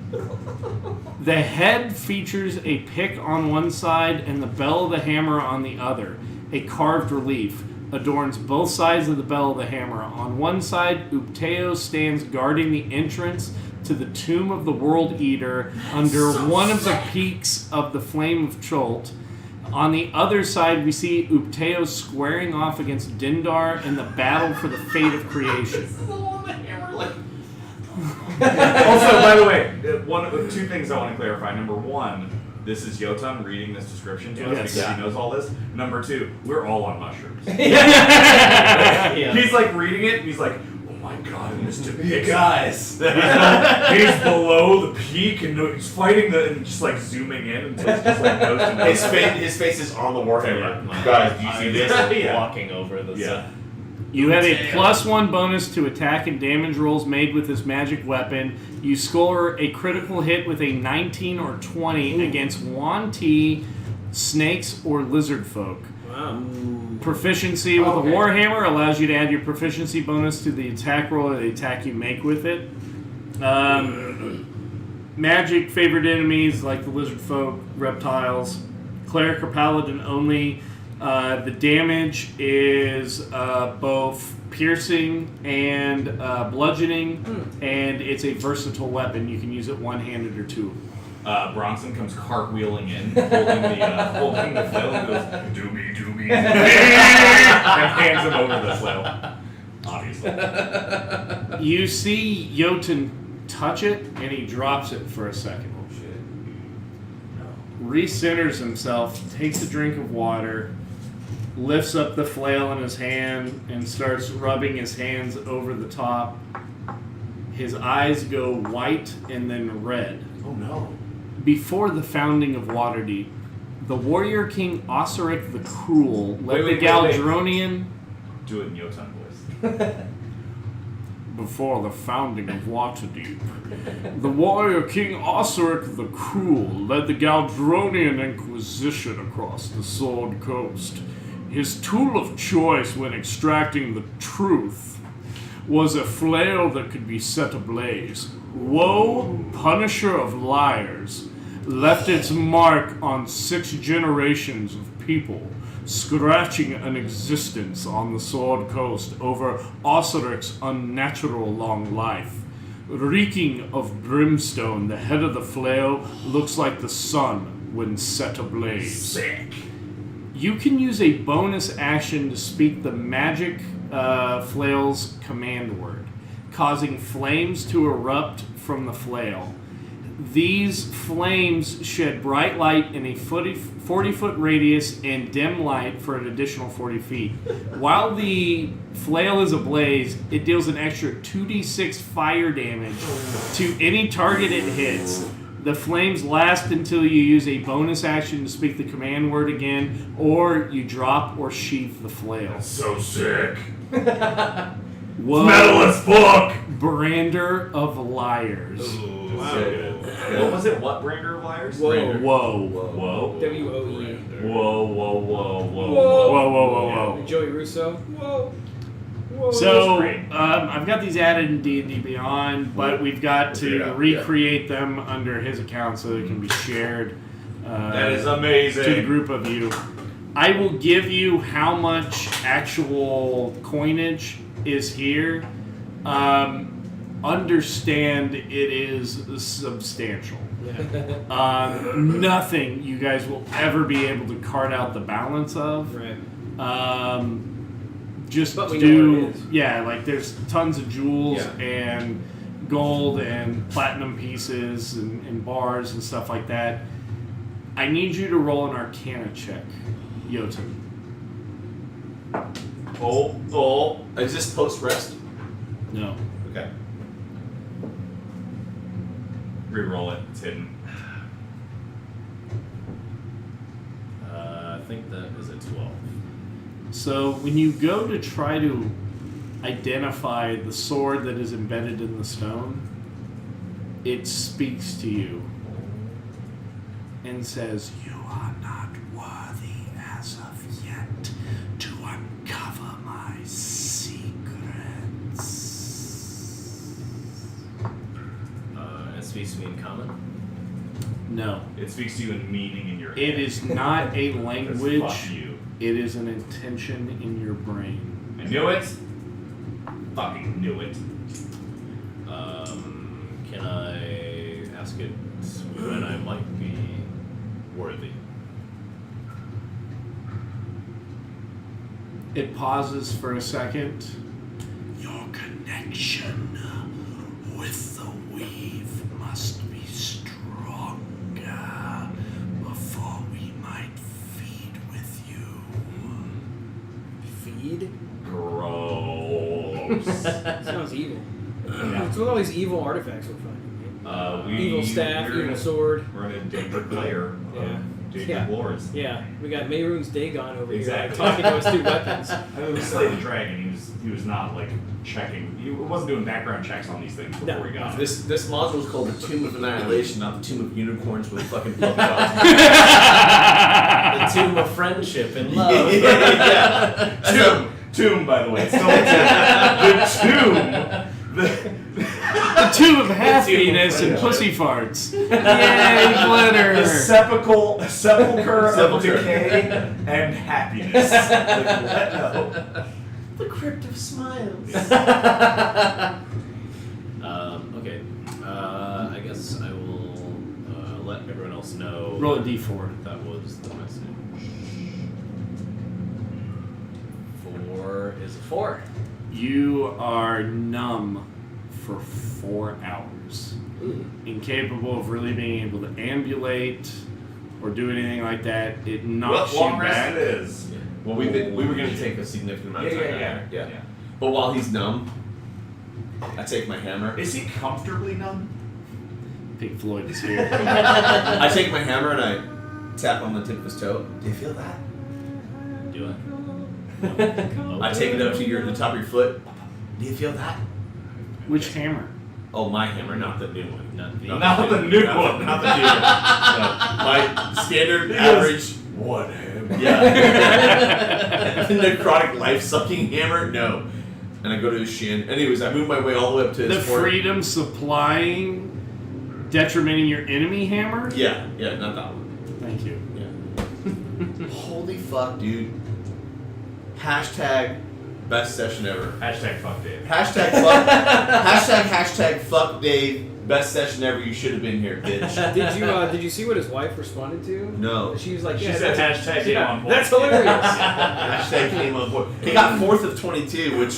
The head features a pick on one side and the bell of the hammer on the other. A carved relief adorns both sides of the bell of the hammer. On one side, Upteo stands guarding the entrance to the tomb of the World Eater under one of the peaks of the Flame of Chult. On the other side, we see Upteo squaring off against Dindar in the battle for the fate of creation. Also, by the way, two things I want to clarify. Number one, this is Yotan reading this description to us Yes. because he knows all this. Number two, we're all on mushrooms. Yeah. He's like reading it, and he's like, "Oh my god, and this depicts Guys. he's below the peak, and he's fighting and just like zooming in until it's just like goes to His face is on the warhammer. Yeah. Guys, do you see this? Yeah. Walking over the Yeah. You have a +1 bonus to attack and damage rolls made with this magic weapon. You score a critical hit with a 19 or 20 against Wanti, snakes, or lizard folk. Wow. Proficiency with Okay. a warhammer allows you to add your proficiency bonus to the attack roll or the attack you make with it. Magic favored enemies like the lizard folk, reptiles, cleric or paladin only. The damage is both piercing and bludgeoning, and it's a versatile weapon. You can use it one-handed or two. Bronson comes cartwheeling in, holding the flail, and goes, "Doobie, doobie," and hands him over the flail. Obviously. You see Jotun touch it, and he drops it for a second. Recenters himself, takes a drink of water, lifts up the flail in his hand, and starts rubbing his hands over the top. His eyes go white and then red. Oh no. Before the founding of Waterdeep, the warrior king Osiric the Cruel led Wait, the Galdronian. Do it in Yotan voice. Before the founding of Waterdeep, the warrior king Osiric the Cruel led the Galdronian Inquisition across the Sword Coast. His tool of choice when extracting the truth was a flail that could be set ablaze. Woe, punisher of liars, left its mark on 6 generations of people, scratching an existence on the Sword Coast over Osiric's unnatural long life. Reeking of brimstone, the head of the flail looks like the sun when set ablaze. Sick. You can use a bonus action to speak the magic flail's command word, causing flames to erupt from the flail. These flames shed bright light in a 40-foot radius and dim light for an additional 40 feet. While the flail is ablaze, it deals an extra 2d6 fire damage to any target it hits. The flames last until you use a bonus action to speak the command word again, or you drop or sheath the flail. So sick. Whoa, Metal as fuck. Brander of Liars. Wow. So good. What was it? What Brander of Liars? Whoa. Whoa. Whoa. W-O-E. Whoa, whoa, whoa, whoa, Whoa, whoa, whoa, whoa. Joey Russo. Whoa. Whoa. So, great. I've got these added in D&D Beyond, but we've got to recreate them under his account so they can be shared That is amazing. to the group of you. I will give you how much actual coinage is here. Understand it is substantial. Nothing you guys will ever be able to cart out the balance of. Right. Just But we know do, what it is. yeah, like there's tons of jewels Yeah. and gold and platinum pieces and bars and stuff like that. I need you to roll an Arcana check, Jotun. Is this post rest? No. Okay. Reroll it. It's hidden. I think that is a 12. So when you go to try to identify the sword that is embedded in the stone, it speaks to you and says, "You are not worthy as of yet to uncover my secrets." It speaks to me in common. No. It speaks to you in meaning in your head. It is not a Because language. fuck you. It is an intention in your brain. I knew it. Fucking knew it. Can I ask it when I might be worthy? It pauses for a second. Your connection with the weave must be stronger before we might feed with you. Feed? Gross. Sounds evil. It's what all these evil artifacts we're finding. Evil staff, we're evil in sword. We're in a endangered layer Yeah. of David Yeah. Wars. Yeah, we got Mehrunes Dagon over Exactly. here talking to us through weapons. I mean, we slayed the dragon. He was not like checking. He wasn't doing background checks on these things before No. he got. This module is called the Tomb of Annihilation, not the Tomb of Unicorns with fucking blood dogs. The tomb of friendship and love. Yeah. Tomb, by the way. It's still the tomb. The tomb of happiness and pussy farts. Yay, glitter! The sepulcher of decay and happiness. Let go. The crypt of smiles. Okay. I guess I will let everyone else know. Roll a d4. That was the message. 4 is a 4. You are numb for 4 hours. Incapable of really being able to ambulate or do anything like that. It knocks What long you rest back. it is. Well, we were going to take a significant amount of time. Yeah. But while he's numb, I take my hammer. Is he comfortably numb? Pink Floyd is here. I take my hammer and I tap on the tip of his toe. Do you feel that? Do I? I take it up to the top of your foot. Do you feel that? Which hammer? Oh, my hammer, not the new one. Not the. Not the new one. Not the new one. No, my standard average. What him? Yeah. necrotic life-sucking hammer? No. And I go to his shin. Anyways, I move my way all the way up to The his forehead. freedom supplying, detrimenting your enemy hammer? Yeah, not that one. Thank you. Yeah. Holy fuck, dude. Hashtag best session ever. Hashtag fuck Dave. Hashtag fuck. hashtag fuck Dave. Best session ever. You should have been here, bitch. Did you see what his wife responded to? No. She was like, She yeah, said that's hashtag came on board. That's hilarious. Hashtag came on board. He got 4th of 22, which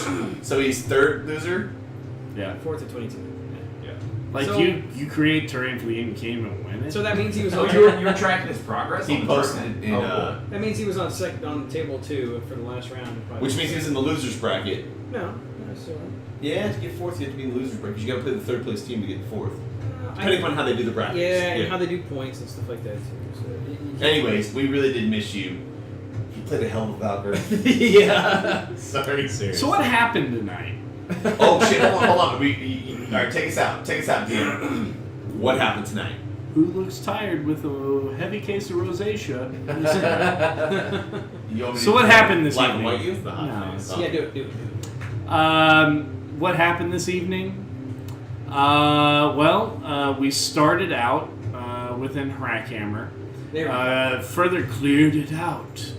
so he's 3rd loser. Yeah. 4th of 22. Yeah. Like So- you create terrain for the end game and win it. So that means he was Oh, on. you were tracking his progress? He on the posted tournament? it in, That means he was on on table 2 for the last round. Probably. which means he was in the losers bracket. No, so. Yeah, to get 4th, you have to be in the losers bracket. 'Cause you got to play the 3rd place team to get 4th. Depending upon how they do the brackets. Yeah, and how they do points and stuff like that too. So Anyways, we really did miss you. You played a hell of a Valkyrie. yeah. Sorry. So what happened tonight? Oh shit! Hold on. All right, take us out. Take us out, DM. What happened tonight? Who looks tired with a heavy case of rosacea? You want me So to what happened this black evening? and white you? No. Yeah, do it. What happened this evening? We started out within Hackhammer. There. Further cleared it out.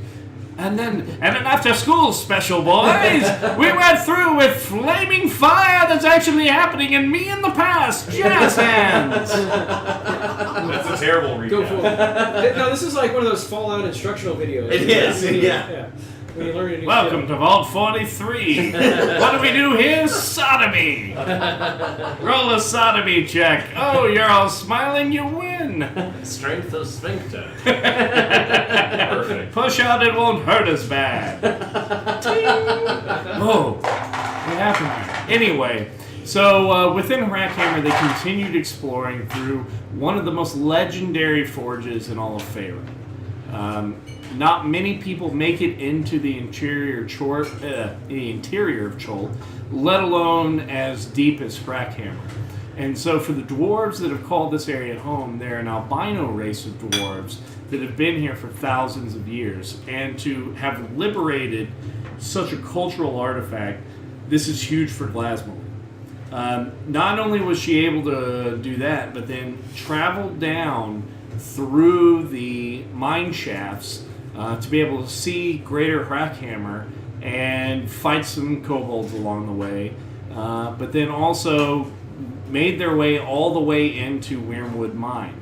And then after school special, boys, we went through with flaming fire that's actually happening in me in the past. Jazz hands. That's a terrible recap. Go for it. No, this is like one of those Fallout instructional videos. It is, yeah. When you learn a new Welcome skill. to Vault 43. What do we do here? Sodomy. Roll a sodomy check. Oh, you're all smiling. You win. Strength of sphincter. Perfect. Push out. It won't hurt as bad. Oh, what happened? Anyway, so within Hackhammer, they continued exploring through one of the most legendary forges in all of Faerun. Not many people make it into the interior of Chol, let alone as deep as Hackhammer. And so for the dwarves that have called this area home, they're an albino race of dwarves that have been here for thousands of years. And to have liberated such a cultural artifact, this is huge for Glasmolin. Not only was she able to do that, but then traveled down through the mine shafts to be able to see Greater Hackhammer and fight some kobolds along the way, but then also made their way all the way into Wormwood Mine.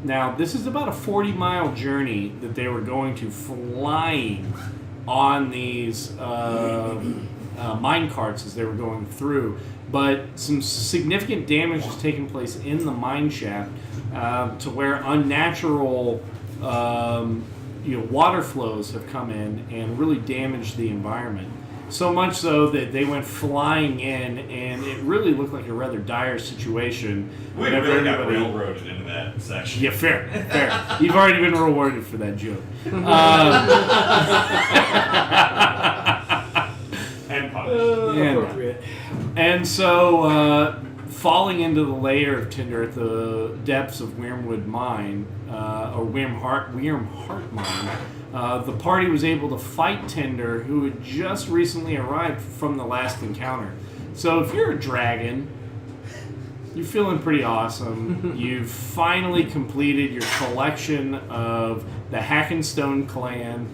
Now, this is about a 40-mile journey that they were going to flying on these mine carts as they were going through, but some significant damage has taken place in the mine shaft to where unnatural water flows have come in and really damaged the environment. So much so that they went flying in, and it really looked like a rather dire situation. We whenever really got everybody- railroaded into that section. Yeah, fair. You've already been rewarded for that joke. And punished. Appropriate. And so, falling into the layer of tinder at the depths of Wormwood Mine, or Wormheart Mine, the party was able to fight Tinder, who had just recently arrived from the last encounter. So if you're a dragon, you're feeling pretty awesome. You've finally completed your collection of the Hackenstone clan,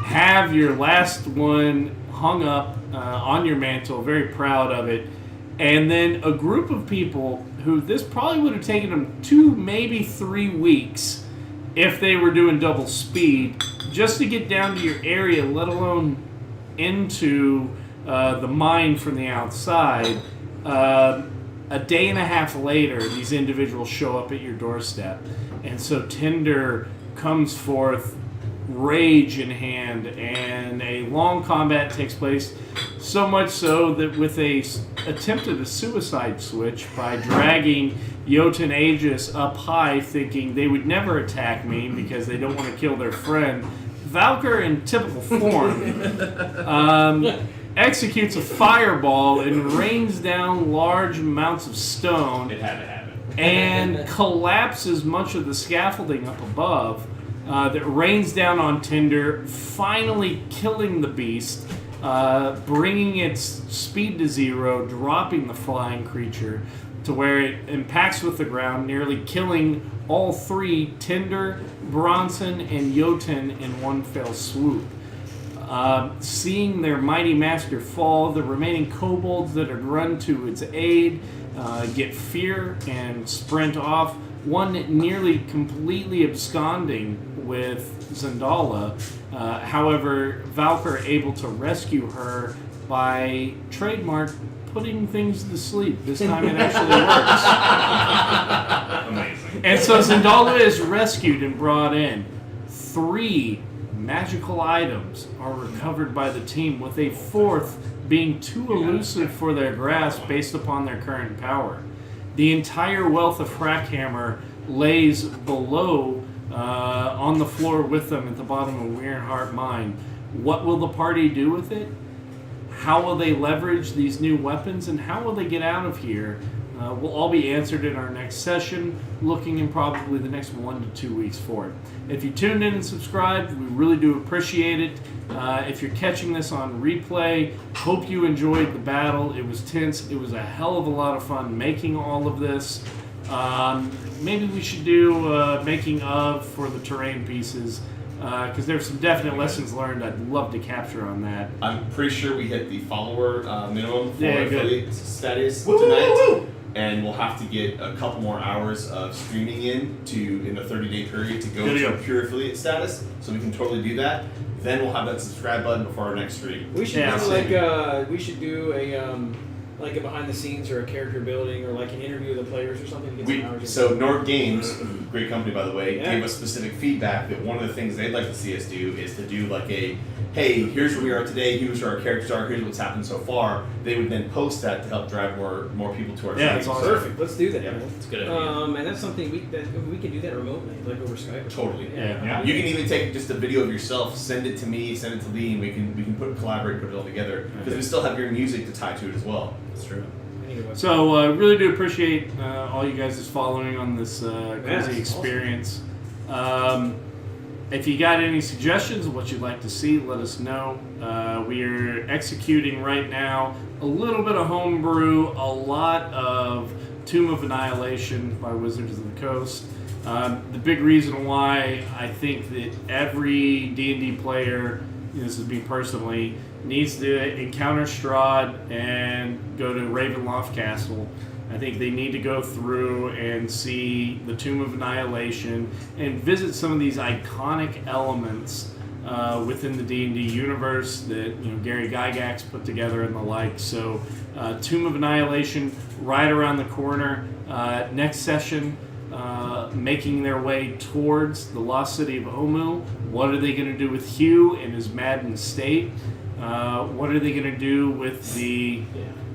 have your last one hung up on your mantle, very proud of it, and then a group of people who this probably would have taken them 2, maybe 3 weeks if they were doing double speed just to get down to your area, let alone into the mine from the outside. A day and a half later, these individuals show up at your doorstep, and so Tinder comes forth, rage in hand, and a long combat takes place, so much so that with attempted a suicide switch by dragging Jotun Aegis up high, thinking they would never attack me because they don't want to kill their friend, Valkyr in typical form executes a fireball and rains down large amounts of stone It had to happen. and collapses much of the scaffolding up above, that rains down on Tinder, finally killing the beast, bringing its speed to 0, dropping the flying creature to where it impacts with the ground, nearly killing all 3, Tinder, Bronson, and Jotun in one fell swoop. Seeing their mighty master fall, the remaining kobolds that had run to its aid get fear and sprint off, one nearly completely absconding with Zendala. However, Valkyr able to rescue her by trademark putting things to sleep. This time it actually works. Amazing. And so Zendala is rescued and brought in. 3 magical items are recovered by the team, with a 4th being too elusive for their grasp based upon their current power. The entire wealth of Frackhammer lays below on the floor with them at the bottom of Weirenhart Mine. What will the party do with it? How will they leverage these new weapons, and how will they get out of here? Will all be answered in our next session, looking in probably the next 1 to 2 weeks for it. If you tuned in and subscribed, we really do appreciate it. If you're catching this on replay, hope you enjoyed the battle. It was tense. It was a hell of a lot of fun making all of this. Maybe we should do making of for the terrain pieces, because there's some definite lessons learned I'd love to capture on that. I'm pretty sure we hit the follower minimum for Yeah, good. affiliate status tonight. And we'll have to get a couple more hours of streaming in a 30-day period to go Good to to go. pure affiliate status. So we can totally do that. Then we'll have that subscribe button before our next stream. We should Yeah, do same. we should do like a behind the scenes or a character building or like an interview of the players or something to get some hours. So Nord Games, great company by the way, Yeah. gave us specific feedback that one of the things they'd like to see us do is to do like a, hey, here's where we are today, here's where our characters are, here's what's happened so far. They would then post that to help drive more people to our Yeah, stream. it's awesome. Perfect. Let's do that. Yeah. man. It's a good idea. And that's something we can do that remotely, like over Skype. Or Totally. something. Yeah. You can even take just a video of yourself, send it to me, send it to Lee, and we can collaborate, put it all together. Because we still have your music to tie to it as well. That's true. Anyway. So really do appreciate all you guys is following on this that's crazy experience. If you got any suggestions of what you'd like to see, let us know. We are executing right now a little bit of homebrew, a lot of Tomb of Annihilation by Wizards of the Coast. The big reason why I think that every D&D player, this is me personally, needs to encounter Strahd and go to Ravenloft Castle. I think they need to go through and see the Tomb of Annihilation and visit some of these iconic elements within the D&D universe that Gary Gygax put together and the like. So Tomb of Annihilation right around the corner. Next session, making their way towards the lost city of Omu. What are they going to do with Hugh and his maddened state? What are they going to do with the...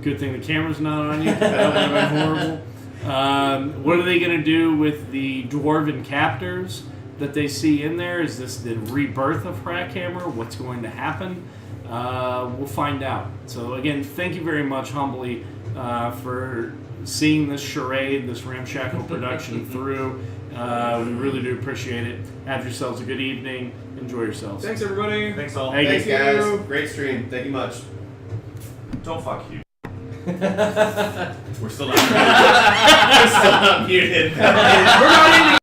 Good thing the camera's not on you, 'cause that would have been horrible. What are they going to do with the dwarven captors that they see in there? Is this the rebirth of Frackhammer? What's going to happen? We'll find out. So again, thank you very much, humbly, for seeing this charade, this ramshackle production through. We really do appreciate it. Have yourselves a good evening. Enjoy yourselves. Thanks everybody. Thanks all. Thank Thanks, you. guys. Great stream. Thank you much. Don't fuck you. We're still not muted. We're still not muted. We're not ending